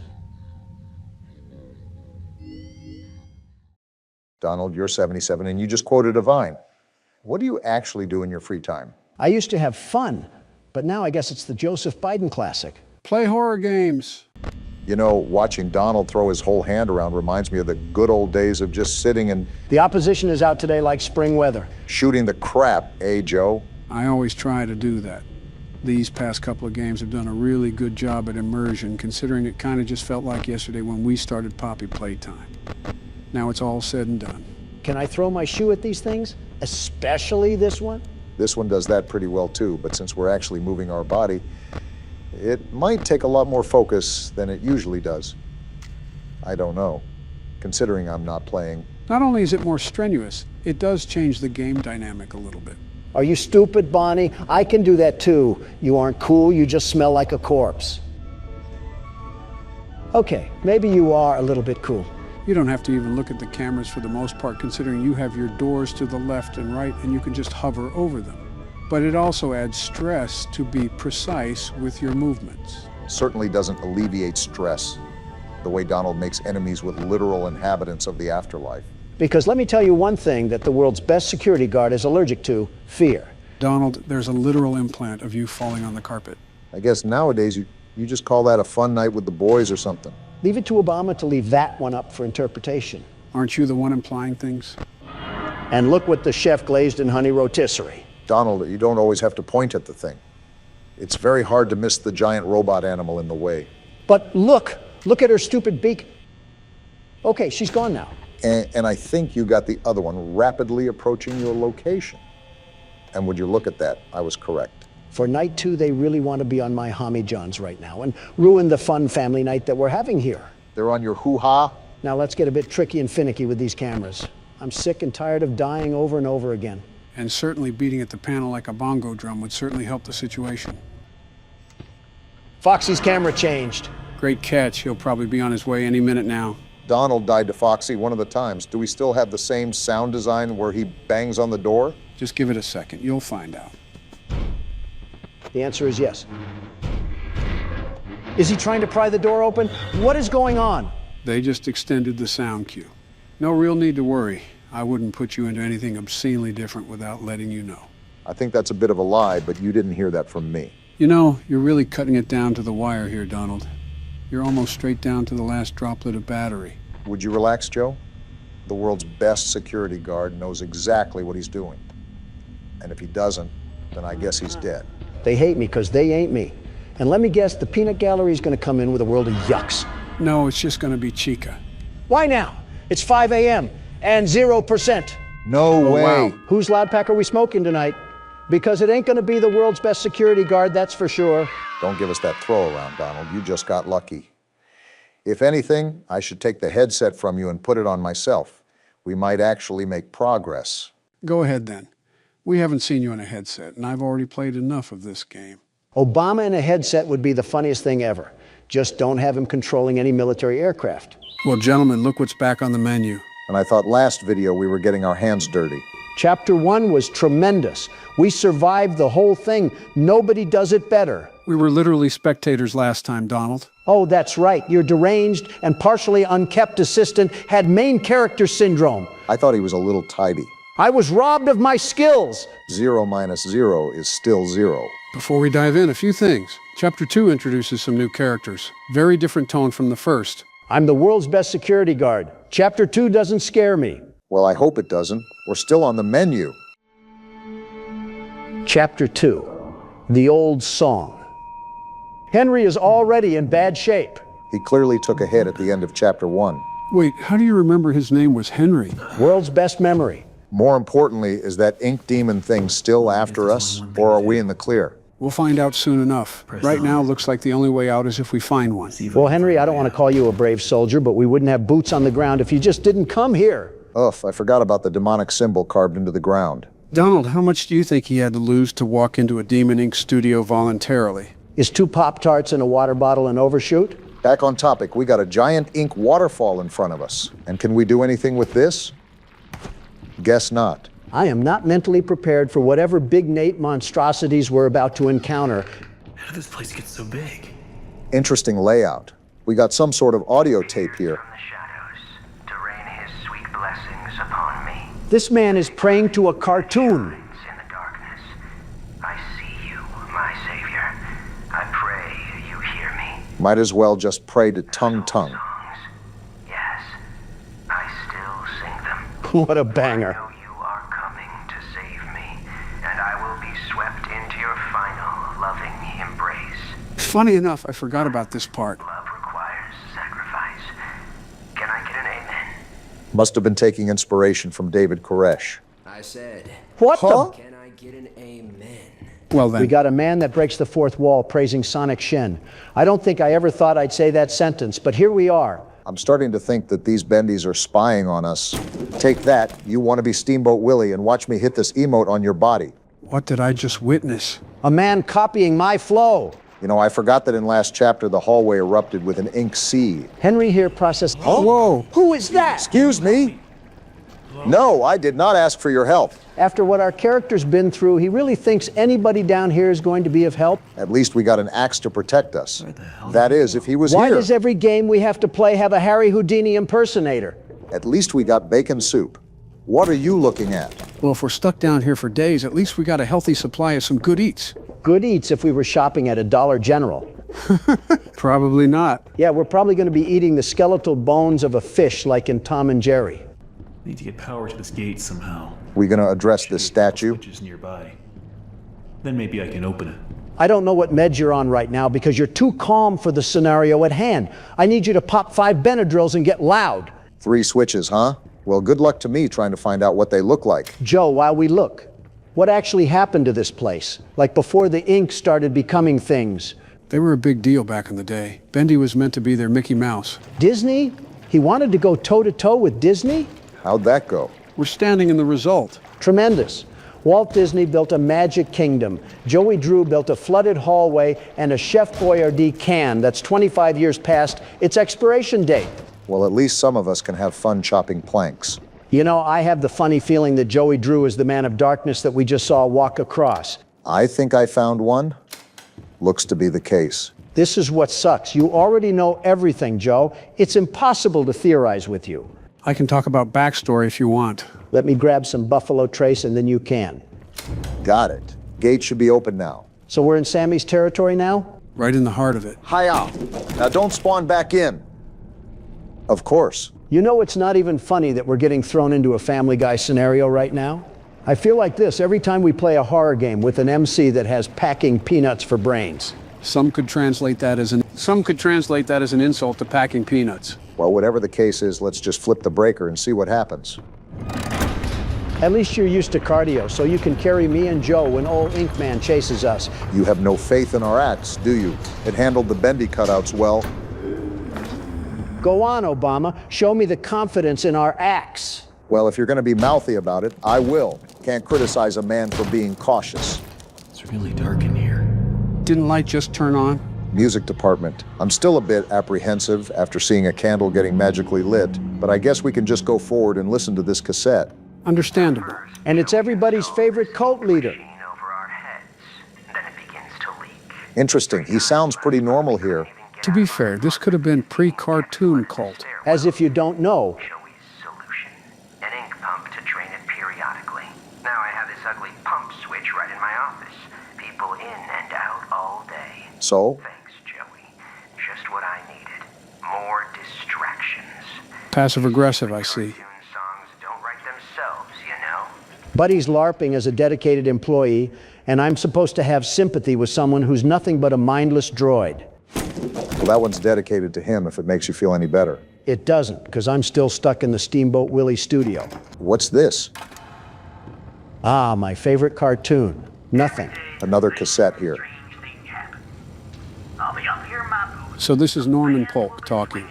[SPEAKER 2] Donald, you're 77 and you just quoted a Vine. What do you actually do in your free time?
[SPEAKER 3] I used to have fun, but now I guess it's the Joseph Biden classic.
[SPEAKER 1] Play horror games.
[SPEAKER 2] You know, watching Donald throw his whole hand around reminds me of the good old days of just sitting and...
[SPEAKER 3] The opposition is out today like spring weather.
[SPEAKER 2] Shooting the crap, eh, Joe?
[SPEAKER 1] I always try to do that. These past couple of games have done a really good job at immersion, considering it kind of just felt like yesterday when we started Poppy Playtime. Now it's all said and done.
[SPEAKER 3] Can I throw my shoe at these things? Especially this one?
[SPEAKER 2] This one does that pretty well too, but since we're actually moving our body, it might take a lot more focus than it usually does. I don't know, considering I'm not playing.
[SPEAKER 1] Not only is it more strenuous, it does change the game dynamic a little bit.
[SPEAKER 3] Are you stupid, Bonnie? I can do that too. You aren't cool, you just smell like a corpse. Okay, maybe you are a little bit cool.
[SPEAKER 1] You don't have to even look at the cameras for the most part, considering you have your doors to the left and right and you can just hover over them. But it also adds stress to be precise with your movements.
[SPEAKER 2] Certainly doesn't alleviate stress the way Donald makes enemies with literal inhabitants of the afterlife.
[SPEAKER 3] Because let me tell you one thing that the world's best security guard is allergic to: fear.
[SPEAKER 1] Donald, there's a literal implant of you falling on the carpet.
[SPEAKER 2] I guess nowadays you just call that a fun night with the boys or something.
[SPEAKER 3] Leave it to Obama to leave that one up for interpretation.
[SPEAKER 1] Aren't you the one implying things?
[SPEAKER 3] And look what the chef glazed in honey rotisserie.
[SPEAKER 2] Donald, you don't always have to point at the thing. It's very hard to miss the giant robot animal in the way.
[SPEAKER 3] But look at her stupid beak. Okay, she's gone now.
[SPEAKER 2] And I think you got the other one rapidly approaching your location. And would you look at that, I was correct.
[SPEAKER 3] For night 2, they really want to be on my Homie Johns right now and ruin the fun family night that we're having here.
[SPEAKER 2] They're on your hoo-ha?
[SPEAKER 3] Now let's get a bit tricky and finicky with these cameras. I'm sick and tired of dying over and over again.
[SPEAKER 1] And certainly beating at the panel like a bongo drum would certainly help the situation.
[SPEAKER 3] Foxy's camera changed.
[SPEAKER 1] Great catch. He'll probably be on his way any minute now.
[SPEAKER 2] Donald died to Foxy one of the times. Do we still have the same sound design where he bangs on the door?
[SPEAKER 1] Just give it a second. You'll find out.
[SPEAKER 3] The answer is yes. Is he trying to pry the door open? What is going on?
[SPEAKER 1] They just extended the sound cue. No real need to worry. I wouldn't put you into anything obscenely different without letting you know.
[SPEAKER 2] I think that's a bit of a lie, but you didn't hear that from me.
[SPEAKER 1] You know, you're really cutting it down to the wire here, Donald. You're almost straight down to the last droplet of battery.
[SPEAKER 2] Would you relax, Joe? The world's best security guard knows exactly what he's doing. And if he doesn't, then I guess he's dead.
[SPEAKER 3] They hate me because they ain't me. And let me guess, the peanut gallery is going to come in with a world of yucks.
[SPEAKER 1] No, it's just going to be Chica.
[SPEAKER 3] Why now? It's 5 a.m. and 0%.
[SPEAKER 2] No way.
[SPEAKER 1] Wow.
[SPEAKER 3] Whose loud pack are we smoking tonight? Because it ain't going to be the world's best security guard, that's for sure.
[SPEAKER 2] Don't give us that throw around, Donald. You just got lucky. If anything, I should take the headset from you and put it on myself. We might actually make progress.
[SPEAKER 1] Go ahead then. We haven't seen you in a headset, and I've already played enough of this game.
[SPEAKER 3] Obama in a headset would be the funniest thing ever. Just don't have him controlling any military aircraft.
[SPEAKER 1] Well, gentlemen, look what's back on the menu.
[SPEAKER 2] And I thought last video we were getting our hands dirty.
[SPEAKER 3] Chapter 1 was tremendous. We survived the whole thing. Nobody does it better.
[SPEAKER 1] We were literally spectators last time, Donald.
[SPEAKER 3] Oh, that's right. Your deranged and partially unkept assistant had main character syndrome.
[SPEAKER 2] I thought he was a little tidy.
[SPEAKER 3] I was robbed of my skills.
[SPEAKER 2] 0 minus 0 is still 0.
[SPEAKER 1] Before we dive in, a few things. Chapter 2 introduces some new characters. Very different tone from the first.
[SPEAKER 3] I'm the world's best security guard. Chapter 2 doesn't scare me.
[SPEAKER 2] Well, I hope it doesn't. We're still on the menu.
[SPEAKER 3] Chapter 2, the old song. Henry is already in bad shape.
[SPEAKER 2] He clearly took a hit at the end of Chapter 1.
[SPEAKER 1] Wait, how do you remember his name was Henry?
[SPEAKER 3] World's best memory.
[SPEAKER 2] More importantly, is that ink demon thing still after us, or are we in the clear?
[SPEAKER 1] We'll find out soon enough. Right now, looks like the only way out is if we find one.
[SPEAKER 3] Well, Henry, I don't want to call you a brave soldier, but we wouldn't have boots on the ground if you just didn't come here.
[SPEAKER 2] Ugh, I forgot about the demonic symbol carved into the ground.
[SPEAKER 1] Donald, how much do you think he had to lose to walk into a Demon Ink studio voluntarily?
[SPEAKER 3] Is 2 Pop-Tarts and a water bottle an overshoot?
[SPEAKER 2] Back on topic, we got a giant ink waterfall in front of us. And can we do anything with this? Guess not.
[SPEAKER 3] I am not mentally prepared for whatever big Nate monstrosities we're about to encounter.
[SPEAKER 9] How did this place get so big?
[SPEAKER 2] Interesting layout. We got some sort of audio tape here.
[SPEAKER 12] From the shadows, to rain his sweet blessings upon me.
[SPEAKER 3] This man is praying to a cartoon.
[SPEAKER 12] In the darkness, I see you, my savior. I pray you hear me.
[SPEAKER 2] Might as well just pray to Tung Tung.
[SPEAKER 12] Yes, I still sing them.
[SPEAKER 3] What a banger.
[SPEAKER 12] You are coming to save me, and I will be swept into your final loving embrace.
[SPEAKER 1] Funny enough, I forgot about this part.
[SPEAKER 12] Love requires sacrifice. Can I get an amen?
[SPEAKER 2] Must have been taking inspiration from David Koresh.
[SPEAKER 19] I said,
[SPEAKER 3] What the?
[SPEAKER 19] can I get an amen?
[SPEAKER 1] Well then.
[SPEAKER 3] We got a man that breaks the fourth wall praising Sonic Shen. I don't think I ever thought I'd say that sentence, but here we are.
[SPEAKER 2] I'm starting to think that these bendies are spying on us. Take that, you want to be Steamboat Willie, and watch me hit this emote on your body.
[SPEAKER 1] What did I just witness?
[SPEAKER 3] A man copying my flow.
[SPEAKER 2] You know, I forgot that in last chapter the hallway erupted with an ink sea.
[SPEAKER 3] Henry here processed.
[SPEAKER 2] Oh, whoa.
[SPEAKER 3] Who is that?
[SPEAKER 2] Excuse me? No, I did not ask for your help.
[SPEAKER 3] After what our character's been through, he really thinks anybody down here is going to be of help.
[SPEAKER 2] At least we got an axe to protect us. That is, if he was
[SPEAKER 3] Why
[SPEAKER 2] here.
[SPEAKER 3] does every game we have to play have a Harry Houdini impersonator?
[SPEAKER 2] At least we got bacon soup. What are you looking at?
[SPEAKER 1] Well, if we're stuck down here for days, at least we got a healthy supply of some good eats.
[SPEAKER 3] Good eats if we were shopping at a Dollar General.
[SPEAKER 1] Probably not.
[SPEAKER 3] Yeah, we're probably going to be eating the skeletal bones of a fish like in Tom and Jerry.
[SPEAKER 9] Need to get power to this gate somehow.
[SPEAKER 2] We gonna address this statue?
[SPEAKER 9] Switches nearby. Then maybe I can open it.
[SPEAKER 3] I don't know what meds you're on right now because you're too calm for the scenario at hand. I need you to pop 5 Benadryls and get loud.
[SPEAKER 2] 3 switches, huh? Well, good luck to me trying to find out what they look like.
[SPEAKER 3] Joe, while we look, what actually happened to this place? Like before the ink started becoming things.
[SPEAKER 1] They were a big deal back in the day. Bendy was meant to be their Mickey Mouse.
[SPEAKER 3] Disney? He wanted to go toe-to-toe with Disney?
[SPEAKER 2] How'd that go?
[SPEAKER 1] We're standing in the result.
[SPEAKER 3] Tremendous. Walt Disney built a magic kingdom. Joey Drew built a flooded hallway and a Chef Boyardee can that's 25 years past its expiration date.
[SPEAKER 2] Well, at least some of us can have fun chopping planks.
[SPEAKER 3] You know, I have the funny feeling that Joey Drew is the man of darkness that we just saw walk across.
[SPEAKER 2] I think I found one. Looks to be the case.
[SPEAKER 3] This is what sucks. You already know everything, Joe. It's impossible to theorize with you.
[SPEAKER 1] I can talk about backstory if you want.
[SPEAKER 3] Let me grab some Buffalo Trace and then you can.
[SPEAKER 2] Got it. Gate should be open now.
[SPEAKER 3] So we're in Sammy's territory now?
[SPEAKER 1] Right in the heart of it.
[SPEAKER 2] Hi-ya. Now don't spawn back in. Of course.
[SPEAKER 3] You know it's not even funny that we're getting thrown into a Family Guy scenario right now? I feel like this every time we play a horror game with an MC that has packing peanuts for brains.
[SPEAKER 1] Some could translate that as an insult to packing peanuts.
[SPEAKER 2] Well, whatever the case is, let's just flip the breaker and see what happens.
[SPEAKER 3] At least you're used to cardio, so you can carry me and Joe when old Ink Man chases us.
[SPEAKER 2] You have no faith in our axe, do you? It handled the bendy cutouts well.
[SPEAKER 3] Go on, Obama. Show me the confidence in our axe.
[SPEAKER 2] Well, if you're going to be mouthy about it, I will. Can't criticize a man for being cautious.
[SPEAKER 9] It's really dark in here.
[SPEAKER 1] Didn't light just turn on?
[SPEAKER 2] Music department. I'm still a bit apprehensive after seeing a candle getting magically lit, but I guess we can just go forward and listen to this cassette.
[SPEAKER 1] Understandable.
[SPEAKER 3] And it's everybody's favorite cult leader.
[SPEAKER 2] Interesting. He sounds pretty normal here.
[SPEAKER 1] To be fair, this could have been pre-cartoon cult.
[SPEAKER 3] As if you don't know.
[SPEAKER 12] An ink pump to drain it periodically. Now I have this ugly pump switch right in my office. People in and out all day.
[SPEAKER 2] So?
[SPEAKER 12] Thanks, Joey. Just what I needed. More distractions.
[SPEAKER 1] Passive-aggressive, I see.
[SPEAKER 12] Songs don't write themselves, you know?
[SPEAKER 3] Buddy's LARPing as a dedicated employee, and I'm supposed to have sympathy with someone who's nothing but a mindless droid.
[SPEAKER 2] Well, that one's dedicated to him if it makes you feel any better.
[SPEAKER 3] It doesn't, because I'm still stuck in the Steamboat Willie studio.
[SPEAKER 2] What's this?
[SPEAKER 3] Ah, my favorite cartoon. Nothing.
[SPEAKER 2] Another cassette here.
[SPEAKER 16] I'll be up here in my booth,
[SPEAKER 1] So this is Norman Polk talking.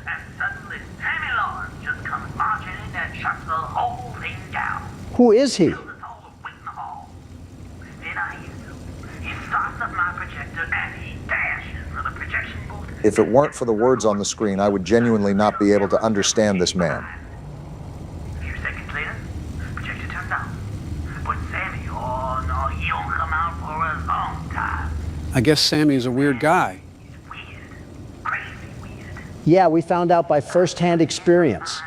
[SPEAKER 16] and suddenly Sammy Lawrence just comes marching in and shuts the whole thing down.
[SPEAKER 3] Who is he?
[SPEAKER 16] Then I hear him. He starts up my projector and he dashes for the projection booth.
[SPEAKER 2] If it weren't for the words on the screen, I would genuinely not be able to understand this man.
[SPEAKER 16] A few seconds later, projector turns on. But Sammy, oh no, he don't come out for a long time.
[SPEAKER 1] I guess Sammy is a weird guy.
[SPEAKER 3] Yeah, we found out by first-hand experience.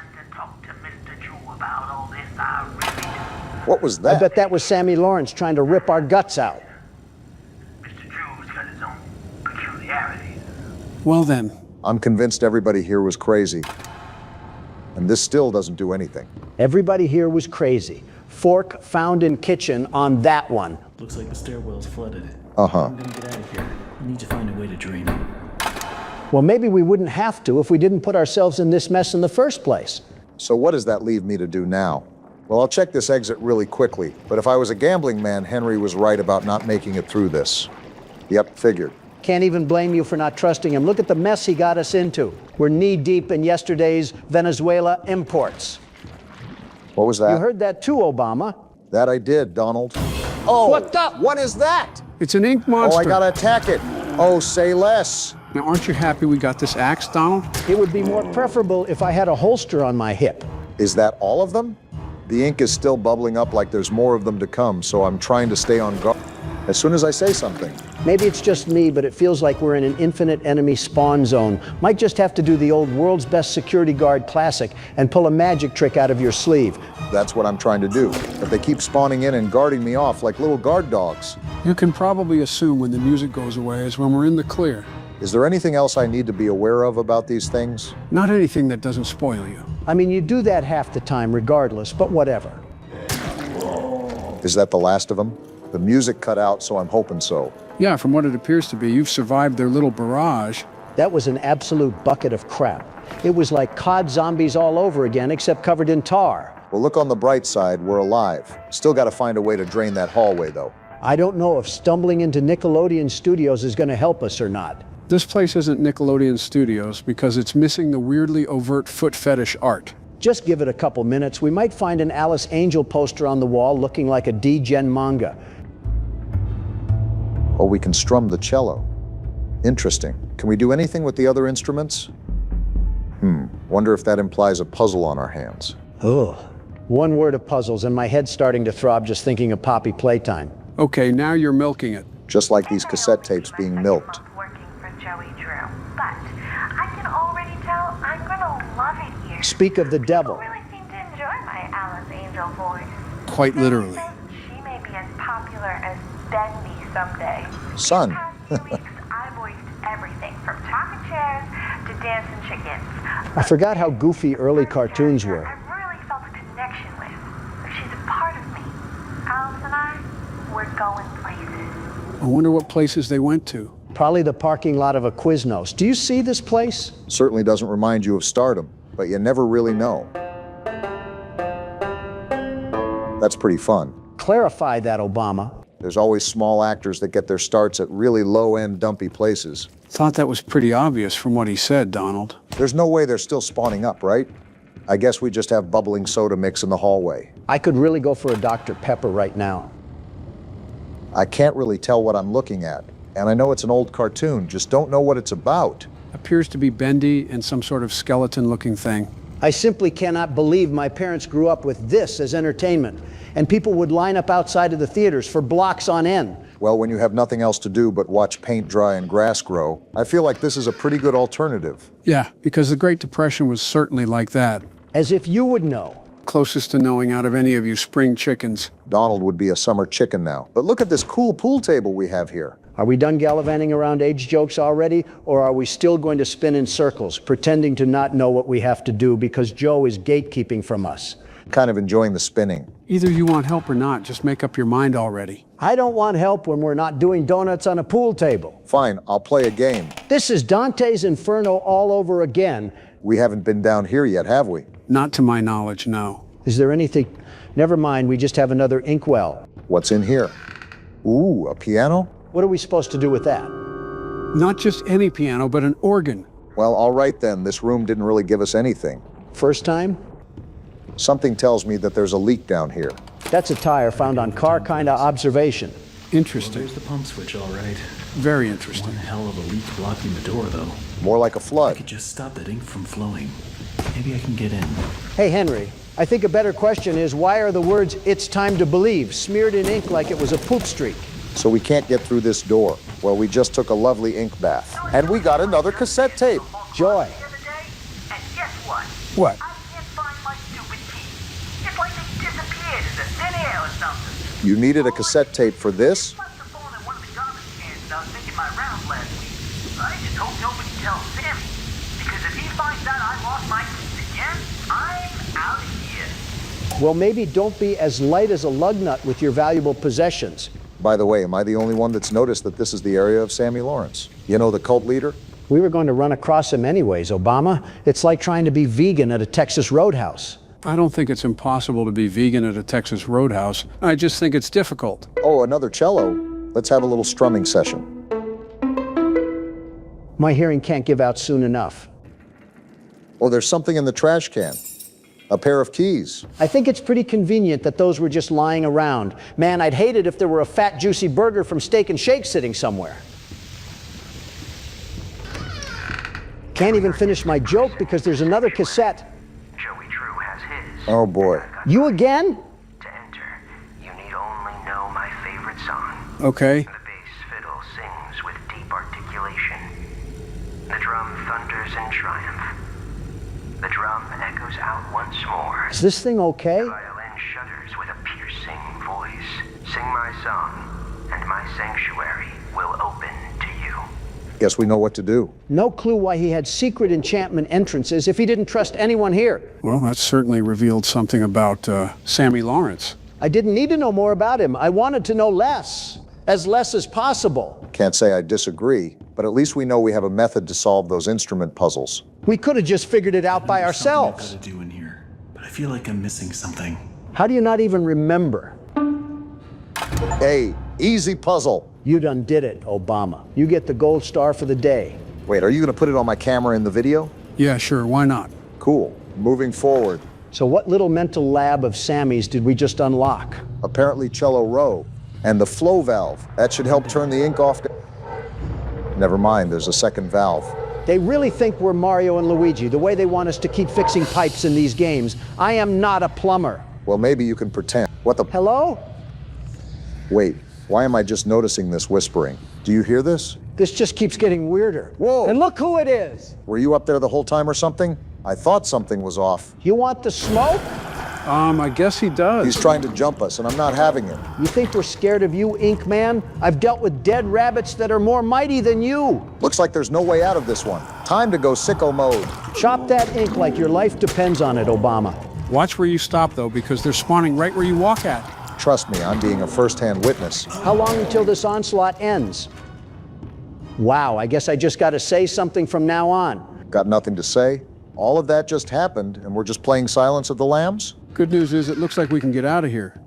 [SPEAKER 2] What was that?
[SPEAKER 3] I bet that was Sammy Lawrence trying to rip our guts out.
[SPEAKER 1] Well then.
[SPEAKER 2] I'm convinced everybody here was crazy. And this still doesn't do anything.
[SPEAKER 3] Everybody here was crazy. Fork found in kitchen on that one.
[SPEAKER 9] Looks like the stairwell's flooded.
[SPEAKER 2] Uh-huh.
[SPEAKER 9] I'm gonna get out of here. I need to find a way to drain it.
[SPEAKER 3] Well, maybe we wouldn't have to if we didn't put ourselves in this mess in the first place.
[SPEAKER 2] So what does that leave me to do now? Well, I'll check this exit really quickly, but if I was a gambling man, Henry was right about not making it through this. Yep, figured.
[SPEAKER 3] Can't even blame you for not trusting him. Look at the mess he got us into. We're knee-deep in yesterday's Venezuela imports.
[SPEAKER 2] What was that?
[SPEAKER 3] You heard that too, Obama.
[SPEAKER 2] That I did, Donald. Oh,
[SPEAKER 3] what the?
[SPEAKER 2] What is that?
[SPEAKER 1] It's an ink monster.
[SPEAKER 2] Oh, I gotta attack it. Oh, say less.
[SPEAKER 1] Now, aren't you happy we got this axe, Donald?
[SPEAKER 3] It would be more preferable if I had a holster on my hip.
[SPEAKER 2] Is that all of them? The ink is still bubbling up like there's more of them to come, so I'm trying to stay on guard as soon as I say something.
[SPEAKER 3] Maybe it's just me, but it feels like we're in an infinite enemy spawn zone. Might just have to do the old world's best security guard classic and pull a magic trick out of your sleeve.
[SPEAKER 2] That's what I'm trying to do, but they keep spawning in and guarding me off like little guard dogs.
[SPEAKER 1] You can probably assume when the music goes away is when we're in the clear.
[SPEAKER 2] Is there anything else I need to be aware of about these things?
[SPEAKER 1] Not anything that doesn't spoil you.
[SPEAKER 3] I mean, you do that half the time regardless, but whatever.
[SPEAKER 2] Is that the last of them? The music cut out, so I'm hoping so.
[SPEAKER 1] Yeah, from what it appears to be, you've survived their little barrage.
[SPEAKER 3] That was an absolute bucket of crap. It was like COD zombies all over again, except covered in tar.
[SPEAKER 2] Well, look on the bright side, we're alive. Still got to find a way to drain that hallway, though.
[SPEAKER 3] I don't know if stumbling into Nickelodeon Studios is going to help us or not.
[SPEAKER 1] This place isn't Nickelodeon Studios because it's missing the weirdly overt foot fetish art.
[SPEAKER 3] Just give it a couple minutes. We might find an Alice Angel poster on the wall looking like a D-Gen manga.
[SPEAKER 2] Oh, we can strum the cello. Interesting. Can we do anything with the other instruments? Wonder if that implies a puzzle on our hands.
[SPEAKER 3] Ugh. One word of puzzles and my head's starting to throb just thinking of Poppy Playtime.
[SPEAKER 1] Okay, now you're milking it.
[SPEAKER 2] Just like these cassette tapes being milked.
[SPEAKER 3] Speak of the devil.
[SPEAKER 10] Really seem to enjoy my Alice Angel voice.
[SPEAKER 1] Quite literally.
[SPEAKER 10] She may be as popular as Bendy someday.
[SPEAKER 2] Son.
[SPEAKER 10] The past 2 weeks, I voiced everything from talking chairs to dancing chickens.
[SPEAKER 3] I forgot how goofy early cartoons were.
[SPEAKER 10] I really felt a connection with. She's a part of me. Alice and I, we're going places.
[SPEAKER 1] I wonder what places they went to.
[SPEAKER 3] Probably the parking lot of a Quiznos. Do you see this place?
[SPEAKER 2] Certainly doesn't remind you of stardom, but you never really know. That's pretty fun.
[SPEAKER 3] Clarify that, Obama.
[SPEAKER 2] There's always small actors that get their starts at really low-end, dumpy places.
[SPEAKER 1] Thought that was pretty obvious from what he said, Donald.
[SPEAKER 2] There's no way they're still spawning up, right? I guess we just have bubbling soda mix in the hallway.
[SPEAKER 3] I could really go for a Dr. Pepper right now.
[SPEAKER 2] I can't really tell what I'm looking at. And I know it's an old cartoon, just don't know what it's about.
[SPEAKER 1] Appears to be bendy and some sort of skeleton-looking thing.
[SPEAKER 3] I simply cannot believe my parents grew up with this as entertainment, and people would line up outside of the theaters for blocks on end.
[SPEAKER 2] Well, when you have nothing else to do but watch paint dry and grass grow, I feel like this is a pretty good alternative.
[SPEAKER 1] Yeah, because the Great Depression was certainly like that.
[SPEAKER 3] As if you would know.
[SPEAKER 1] Closest to knowing out of any of you spring chickens.
[SPEAKER 2] Donald would be a summer chicken now. But look at this cool pool table we have here.
[SPEAKER 3] Are we done gallivanting around age jokes already, or are we still going to spin in circles, pretending to not know what we have to do because Joe is gatekeeping from us?
[SPEAKER 2] Kind of enjoying the spinning.
[SPEAKER 1] Either you want help or not, just make up your mind already.
[SPEAKER 3] I don't want help when we're not doing donuts on a pool table.
[SPEAKER 2] Fine, I'll play a game.
[SPEAKER 3] This is Dante's Inferno all over again.
[SPEAKER 2] We haven't been down here yet, have we?
[SPEAKER 1] Not to my knowledge, no.
[SPEAKER 3] Is there anything? Never mind, we just have another inkwell.
[SPEAKER 2] What's in here? Ooh, a piano?
[SPEAKER 3] What are we supposed to do with that?
[SPEAKER 1] Not just any piano, but an organ.
[SPEAKER 2] Well, all right then. This room didn't really give us anything.
[SPEAKER 3] First time?
[SPEAKER 2] Something tells me that there's a leak down here.
[SPEAKER 3] That's a tire found on car kind of observation.
[SPEAKER 1] Interesting.
[SPEAKER 9] Well, there's the pump switch, all right.
[SPEAKER 1] Very interesting.
[SPEAKER 9] One hell of a leak blocking the door, though.
[SPEAKER 2] More like a flood.
[SPEAKER 9] I could just stop that ink from flowing. Maybe I can get in.
[SPEAKER 3] Hey, Henry, I think a better question is why are the words, "It's time to believe," smeared in ink like it was a poop streak?
[SPEAKER 2] So we can't get through this door. Well, we just took a lovely ink bath. And we got another cassette tape.
[SPEAKER 3] Joy.
[SPEAKER 16] And guess what?
[SPEAKER 1] What?
[SPEAKER 16] I can't find my stupid key. It's like they disappeared into thin air or something.
[SPEAKER 2] You needed a cassette tape for this?
[SPEAKER 16] I must have fallen in one of the garbage cans when I was making my rounds last week. I just hope nobody tells Sammy. Because if he finds out I lost my keys again, I'm out of here.
[SPEAKER 3] Well, maybe don't be as light as a lug nut with your valuable possessions.
[SPEAKER 2] By the way, am I the only one that's noticed that this is the area of Sammy Lawrence? You know, the cult leader?
[SPEAKER 3] We were going to run across him anyways, Obama. It's like trying to be vegan at a Texas roadhouse.
[SPEAKER 1] I don't think it's impossible to be vegan at a Texas roadhouse. I just think it's difficult.
[SPEAKER 2] Oh, another cello. Let's have a little strumming session.
[SPEAKER 3] My hearing can't give out soon enough.
[SPEAKER 2] Oh, there's something in the trash can. A pair of keys.
[SPEAKER 3] I think it's pretty convenient that those were just lying around. Man, I'd hate it if there were a fat, juicy burger from Steak and Shake sitting somewhere. Can't even finish my joke because there's another cassette.
[SPEAKER 12] Joey Drew has his.
[SPEAKER 2] Oh boy.
[SPEAKER 3] You again?
[SPEAKER 12] To enter, you need only know my favorite song.
[SPEAKER 1] Okay.
[SPEAKER 12] The bass fiddle sings with deep articulation. The drum thunders in triumph. The drum echoes out once more.
[SPEAKER 3] Is this thing okay?
[SPEAKER 12] The violin shudders with a piercing voice. Sing my song, and my sanctuary will open to you.
[SPEAKER 2] Guess we know what to do.
[SPEAKER 3] No clue why he had secret enchantment entrances if he didn't trust anyone here.
[SPEAKER 1] Well, that certainly revealed something about Sammy Lawrence.
[SPEAKER 3] I didn't need to know more about him. I wanted to know less. As less as possible.
[SPEAKER 2] Can't say I disagree, but at least we know we have a method to solve those instrument puzzles.
[SPEAKER 3] We could have just figured it out by ourselves.
[SPEAKER 9] I've got to do in here, but I feel like I'm missing something.
[SPEAKER 3] How do you not even remember?
[SPEAKER 2] Hey, easy puzzle.
[SPEAKER 3] You done did it, Obama. You get the gold star for the day.
[SPEAKER 2] Wait, are you going to put it on my camera in the video?
[SPEAKER 1] Yeah, sure, why not?
[SPEAKER 2] Cool. Moving forward.
[SPEAKER 3] So what little mental lab of Sammy's did we just unlock?
[SPEAKER 2] Apparently cello row. And the flow valve. That should help turn the ink off. Never mind, there's a second valve.
[SPEAKER 3] They really think we're Mario and Luigi, the way they want us to keep fixing pipes in these games. I am not a plumber.
[SPEAKER 2] Well, maybe you can pretend. What the?
[SPEAKER 3] Hello?
[SPEAKER 2] Wait, why am I just noticing this whispering? Do you hear this?
[SPEAKER 3] This just keeps getting weirder.
[SPEAKER 2] Whoa!
[SPEAKER 3] And look who it is.
[SPEAKER 2] Were you up there the whole time or something? I thought something was off.
[SPEAKER 3] You want the smoke?
[SPEAKER 1] I guess he does.
[SPEAKER 2] He's trying to jump us, and I'm not having it.
[SPEAKER 3] You think we're scared of you, Ink Man? I've dealt with dead rabbits that are more mighty than you.
[SPEAKER 2] Looks like there's no way out of this one. Time to go sicko mode.
[SPEAKER 3] Chop that ink like your life depends on it, Obama.
[SPEAKER 1] Watch where you stop, though, because they're spawning right where you walk at.
[SPEAKER 2] Trust me, I'm being a first-hand witness.
[SPEAKER 3] How long until this onslaught ends? Wow, I guess I just got to say something from now on.
[SPEAKER 2] Got nothing to say? All of that just happened, and we're just playing Silence of the Lambs?
[SPEAKER 1] Good news is it looks like we can get out of here.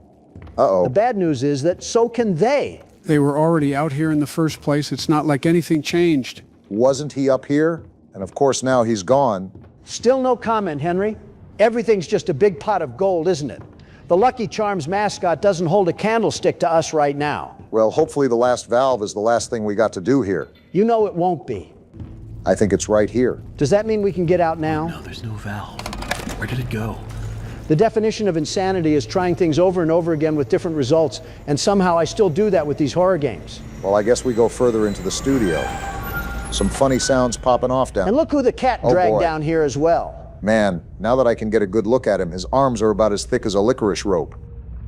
[SPEAKER 2] Uh-oh.
[SPEAKER 3] The bad news is that so can they.
[SPEAKER 1] They were already out here in the first place. It's not like anything changed.
[SPEAKER 2] Wasn't he up here? And of course now he's gone.
[SPEAKER 3] Still no comment, Henry. Everything's just a big pot of gold, isn't it? The Lucky Charms mascot doesn't hold a candlestick to us right now.
[SPEAKER 2] Well, hopefully the last valve is the last thing we got to do here.
[SPEAKER 3] You know it won't be.
[SPEAKER 2] I think it's right here.
[SPEAKER 3] Does that mean we can get out now?
[SPEAKER 9] No, there's no valve. Where did it go?
[SPEAKER 3] The definition of insanity is trying things over and over again with different results, and somehow I still do that with these horror games.
[SPEAKER 2] Well, I guess we go further into the studio. Some funny sounds popping off down.
[SPEAKER 3] And look who the cat dragged down here as well.
[SPEAKER 2] Man, now that I can get a good look at him, his arms are about as thick as a licorice rope.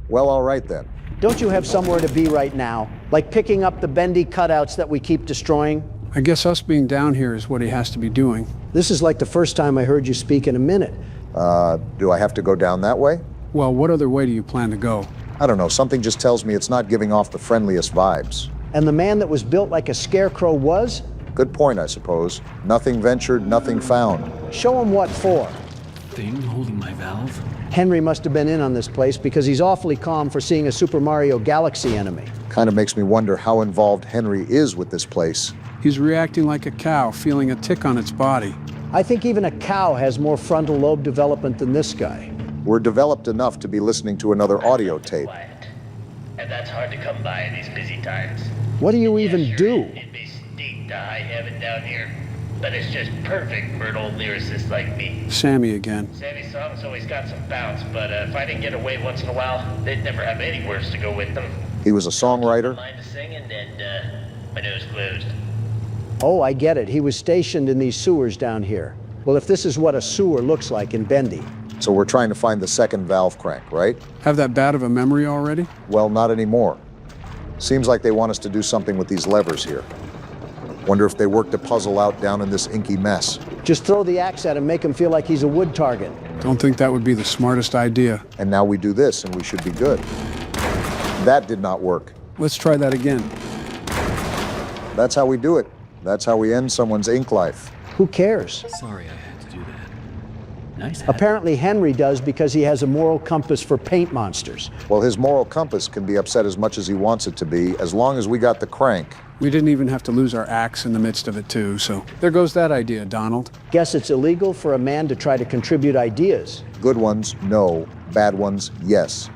[SPEAKER 2] Well, all right then.
[SPEAKER 3] Don't you have somewhere to be right now? Like picking up the bendy cutouts that we keep destroying?
[SPEAKER 1] I guess us being down here is what he has to be doing.
[SPEAKER 3] This is like the first time I heard you speak in a minute.
[SPEAKER 2] Do I have to go down that way?
[SPEAKER 1] Well, what other way do you plan to go?
[SPEAKER 2] I don't know, something just tells me it's not giving off the friendliest vibes.
[SPEAKER 3] And the man that was built like a scarecrow was?
[SPEAKER 2] Good point, I suppose. Nothing ventured, nothing found.
[SPEAKER 3] Show him what for.
[SPEAKER 9] Thing holding my valve?
[SPEAKER 3] Henry must have been in on this place because he's awfully calm for seeing a Super Mario Galaxy enemy.
[SPEAKER 2] Kind of makes me wonder how involved Henry is with this place.
[SPEAKER 1] He's reacting like a cow, feeling a tick on its body.
[SPEAKER 3] I think even a cow has more frontal lobe development than this guy.
[SPEAKER 2] We're developed enough to be listening to another audio tape.
[SPEAKER 16] And that's hard to come by in these busy times.
[SPEAKER 3] What do you even do?
[SPEAKER 16] It'd be steep to high heaven down here, but it's just perfect for an old lyricist like me.
[SPEAKER 1] Sammy again.
[SPEAKER 16] Sammy's songs always got some bounce, but if I didn't get away once in a while, they'd never have any words to go with them.
[SPEAKER 2] He was a songwriter?
[SPEAKER 16] Mind to sing and my nose closed.
[SPEAKER 3] Oh, I get it. He was stationed in these sewers down here. Well, if this is what a sewer looks like in Bendy.
[SPEAKER 2] So we're trying to find the second valve crank, right?
[SPEAKER 1] Have that bad of a memory already?
[SPEAKER 2] Well, not anymore. Seems like they want us to do something with these levers here. Wonder if they worked a puzzle out down in this inky mess.
[SPEAKER 3] Just throw the axe at him, make him feel like he's a wood target.
[SPEAKER 1] Don't think that would be the smartest idea.
[SPEAKER 2] And now we do this and we should be good. That did not work.
[SPEAKER 1] Let's try that again.
[SPEAKER 2] That's how we do it. That's how we end someone's ink life.
[SPEAKER 3] Who cares?
[SPEAKER 9] Sorry I had to do that. Nice hat.
[SPEAKER 3] Apparently Henry does because he has a moral compass for paint monsters.
[SPEAKER 2] Well, his moral compass can be upset as much as he wants it to be, as long as we got the crank.
[SPEAKER 1] We didn't even have to lose our axe in the midst of it, too, so there goes that idea, Donald.
[SPEAKER 3] Guess it's illegal for a man to try to contribute ideas.
[SPEAKER 2] Good ones, no. Bad ones, yes.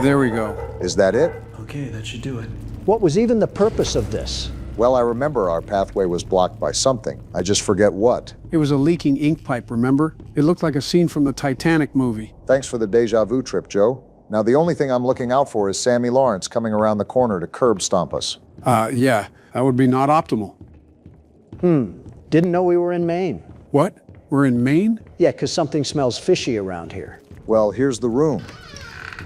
[SPEAKER 1] There we go.
[SPEAKER 2] Is that it?
[SPEAKER 9] Okay, that should do it.
[SPEAKER 3] What was even the purpose of this?
[SPEAKER 2] Well, I remember our pathway was blocked by something. I just forget what.
[SPEAKER 1] It was a leaking ink pipe, remember? It looked like a scene from the Titanic movie.
[SPEAKER 2] Thanks for the deja vu trip, Joe. Now, the only thing I'm looking out for is Sammy Lawrence coming around the corner to curb stomp us.
[SPEAKER 1] Yeah, that would be not optimal.
[SPEAKER 3] Didn't know we were in Maine.
[SPEAKER 1] What? We're in Maine?
[SPEAKER 3] Yeah, because something smells fishy around here.
[SPEAKER 2] Well, here's the room.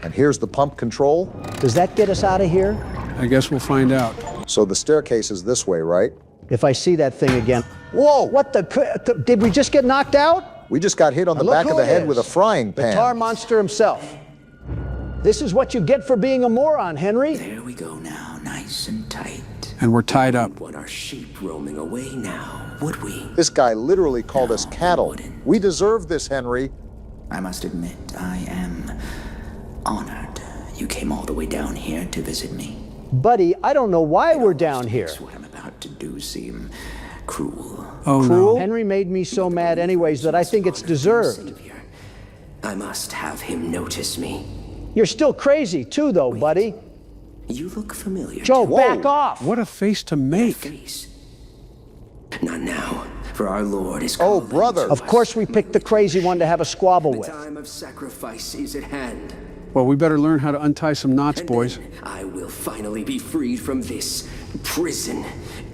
[SPEAKER 2] And here's the pump control.
[SPEAKER 3] Does that get us out of here?
[SPEAKER 1] I guess we'll find out.
[SPEAKER 2] So the staircase is this way, right?
[SPEAKER 3] If I see that thing again.
[SPEAKER 2] Whoa!
[SPEAKER 3] What the? Did we just get knocked out?
[SPEAKER 2] We just got hit on the back of the head with a frying pan.
[SPEAKER 3] The tar monster himself. This is what you get for being a moron, Henry.
[SPEAKER 19] There we go now, nice and tight.
[SPEAKER 1] And we're tied up.
[SPEAKER 19] Want our sheep roaming away now, would we?
[SPEAKER 2] This guy literally called us cattle. We deserve this, Henry.
[SPEAKER 19] I must admit, I am honored you came all the way down here to visit me.
[SPEAKER 3] Buddy, I don't know why we're down here.
[SPEAKER 19] What I'm about to do seem cruel.
[SPEAKER 1] Oh,
[SPEAKER 3] Cruel?
[SPEAKER 1] no.
[SPEAKER 3] Henry made me so mad anyways that I think it's deserved.
[SPEAKER 19] I must have him notice me.
[SPEAKER 3] You're still crazy too, though, buddy.
[SPEAKER 19] You look familiar.
[SPEAKER 3] Joe, back off!
[SPEAKER 1] What a face to make.
[SPEAKER 19] Face. Not now, for our Lord is
[SPEAKER 2] Oh,
[SPEAKER 19] calling
[SPEAKER 2] brother.
[SPEAKER 19] to
[SPEAKER 3] Of
[SPEAKER 19] us.
[SPEAKER 3] course we picked the crazy one to have a squabble
[SPEAKER 19] The
[SPEAKER 3] with.
[SPEAKER 19] time of sacrifice is at hand.
[SPEAKER 1] Well, we better learn how to untie some knots,
[SPEAKER 19] And
[SPEAKER 1] boys.
[SPEAKER 19] then I will finally be freed from this prison,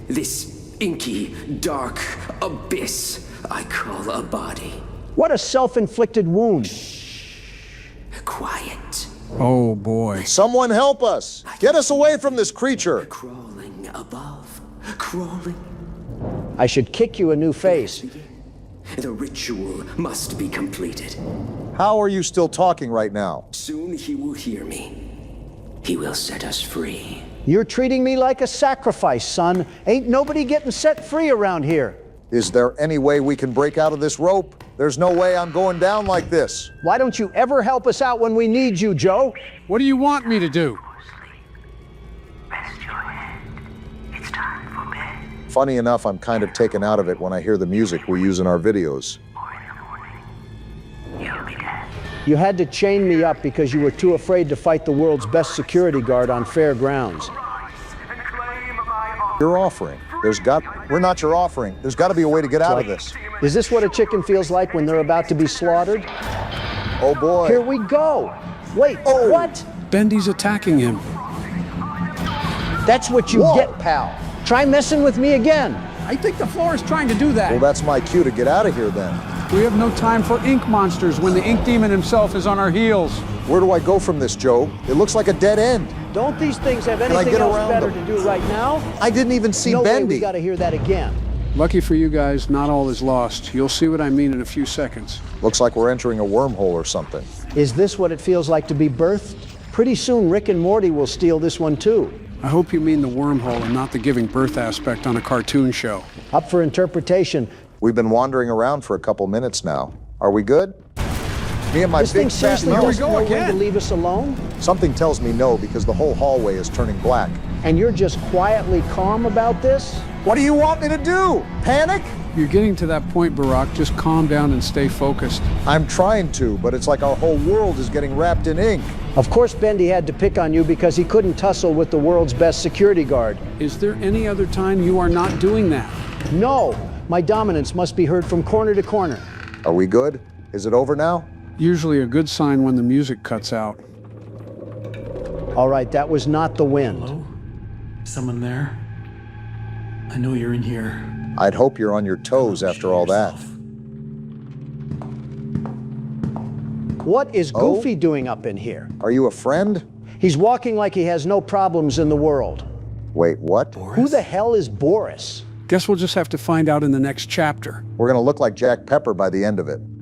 [SPEAKER 19] this inky, dark abyss I call a body.
[SPEAKER 3] What a self-inflicted wound.
[SPEAKER 19] Quiet.
[SPEAKER 1] Oh, boy.
[SPEAKER 2] Someone help us! Get us away from this creature!
[SPEAKER 19] Crawling above. Crawling.
[SPEAKER 3] I should kick you a new face.
[SPEAKER 19] The ritual must be completed.
[SPEAKER 2] How are you still talking right now?
[SPEAKER 19] Soon he will hear me. He will set us free.
[SPEAKER 3] You're treating me like a sacrifice, son. Ain't nobody getting set free around here.
[SPEAKER 2] Is there any way we can break out of this rope? There's no way I'm going down like this.
[SPEAKER 3] Why don't you ever help us out when we need you, Joe?
[SPEAKER 1] What do you want me to do?
[SPEAKER 16] Rest your head. It's time for bed.
[SPEAKER 2] Funny enough, I'm kind of taken out of it when I hear the music we use in our videos.
[SPEAKER 16] Or in the morning, you'll be dead.
[SPEAKER 3] You had to chain me up because you were too afraid to fight the world's best security guard on fair grounds.
[SPEAKER 2] Your offering. We're not your offering. There's got to be a way to get out of this.
[SPEAKER 3] Is this what a chicken feels like when they're about to be slaughtered?
[SPEAKER 2] Oh boy.
[SPEAKER 3] Here we go. Wait, what?
[SPEAKER 1] Bendy's attacking him.
[SPEAKER 3] That's what you get, pal. Try messing with me again.
[SPEAKER 1] I think the floor is trying to do that.
[SPEAKER 2] Well, that's my cue to get out of here then.
[SPEAKER 1] We have no time for ink monsters when the ink demon himself is on our heels.
[SPEAKER 2] Where do I go from this, Joe? It looks like a dead end.
[SPEAKER 3] Don't these things have
[SPEAKER 2] Can I
[SPEAKER 3] anything
[SPEAKER 2] get
[SPEAKER 3] else
[SPEAKER 2] around
[SPEAKER 3] better
[SPEAKER 2] them?
[SPEAKER 3] to do right now?
[SPEAKER 2] I didn't even see
[SPEAKER 3] No way
[SPEAKER 2] Bendy.
[SPEAKER 3] we gotta hear that again.
[SPEAKER 1] Lucky for you guys, not all is lost. You'll see what I mean in a few seconds.
[SPEAKER 2] Looks like we're entering a wormhole or something.
[SPEAKER 3] Is this what it feels like to be birthed? Pretty soon Rick and Morty will steal this one too.
[SPEAKER 1] I hope you mean the wormhole and not the giving birth aspect on a cartoon show.
[SPEAKER 3] Up for interpretation.
[SPEAKER 2] We've been wandering around for a couple minutes now. Are we good? Me and my
[SPEAKER 3] This thing
[SPEAKER 2] big fat
[SPEAKER 3] seriously
[SPEAKER 2] mouth.
[SPEAKER 3] doesn't know when to leave us alone?
[SPEAKER 2] Something tells me no because the whole hallway is turning black.
[SPEAKER 3] And you're just quietly calm about this?
[SPEAKER 2] What do you want me to do? Panic?
[SPEAKER 1] You're getting to that point, Barack. Just calm down and stay focused.
[SPEAKER 2] I'm trying to, but it's like our whole world is getting wrapped in ink.
[SPEAKER 3] Of course Bendy had to pick on you because he couldn't tussle with the world's best security guard.
[SPEAKER 1] Is there any other time you are not doing that?
[SPEAKER 3] No, my dominance must be heard from corner to corner.
[SPEAKER 2] Are we good? Is it over now?
[SPEAKER 1] Usually a good sign when the music cuts out.
[SPEAKER 3] All right, that was not the wind.
[SPEAKER 9] Hello? Someone there? I know you're in here.
[SPEAKER 2] I'd hope you're on your toes after all that.
[SPEAKER 3] What is Goofy doing up in here?
[SPEAKER 2] Are you a friend?
[SPEAKER 3] He's walking like he has no problems in the world.
[SPEAKER 2] Wait, what?
[SPEAKER 3] Who the hell is Boris?
[SPEAKER 1] Guess we'll just have to find out in the next chapter.
[SPEAKER 2] We're gonna look like Jack Pepper by the end of it.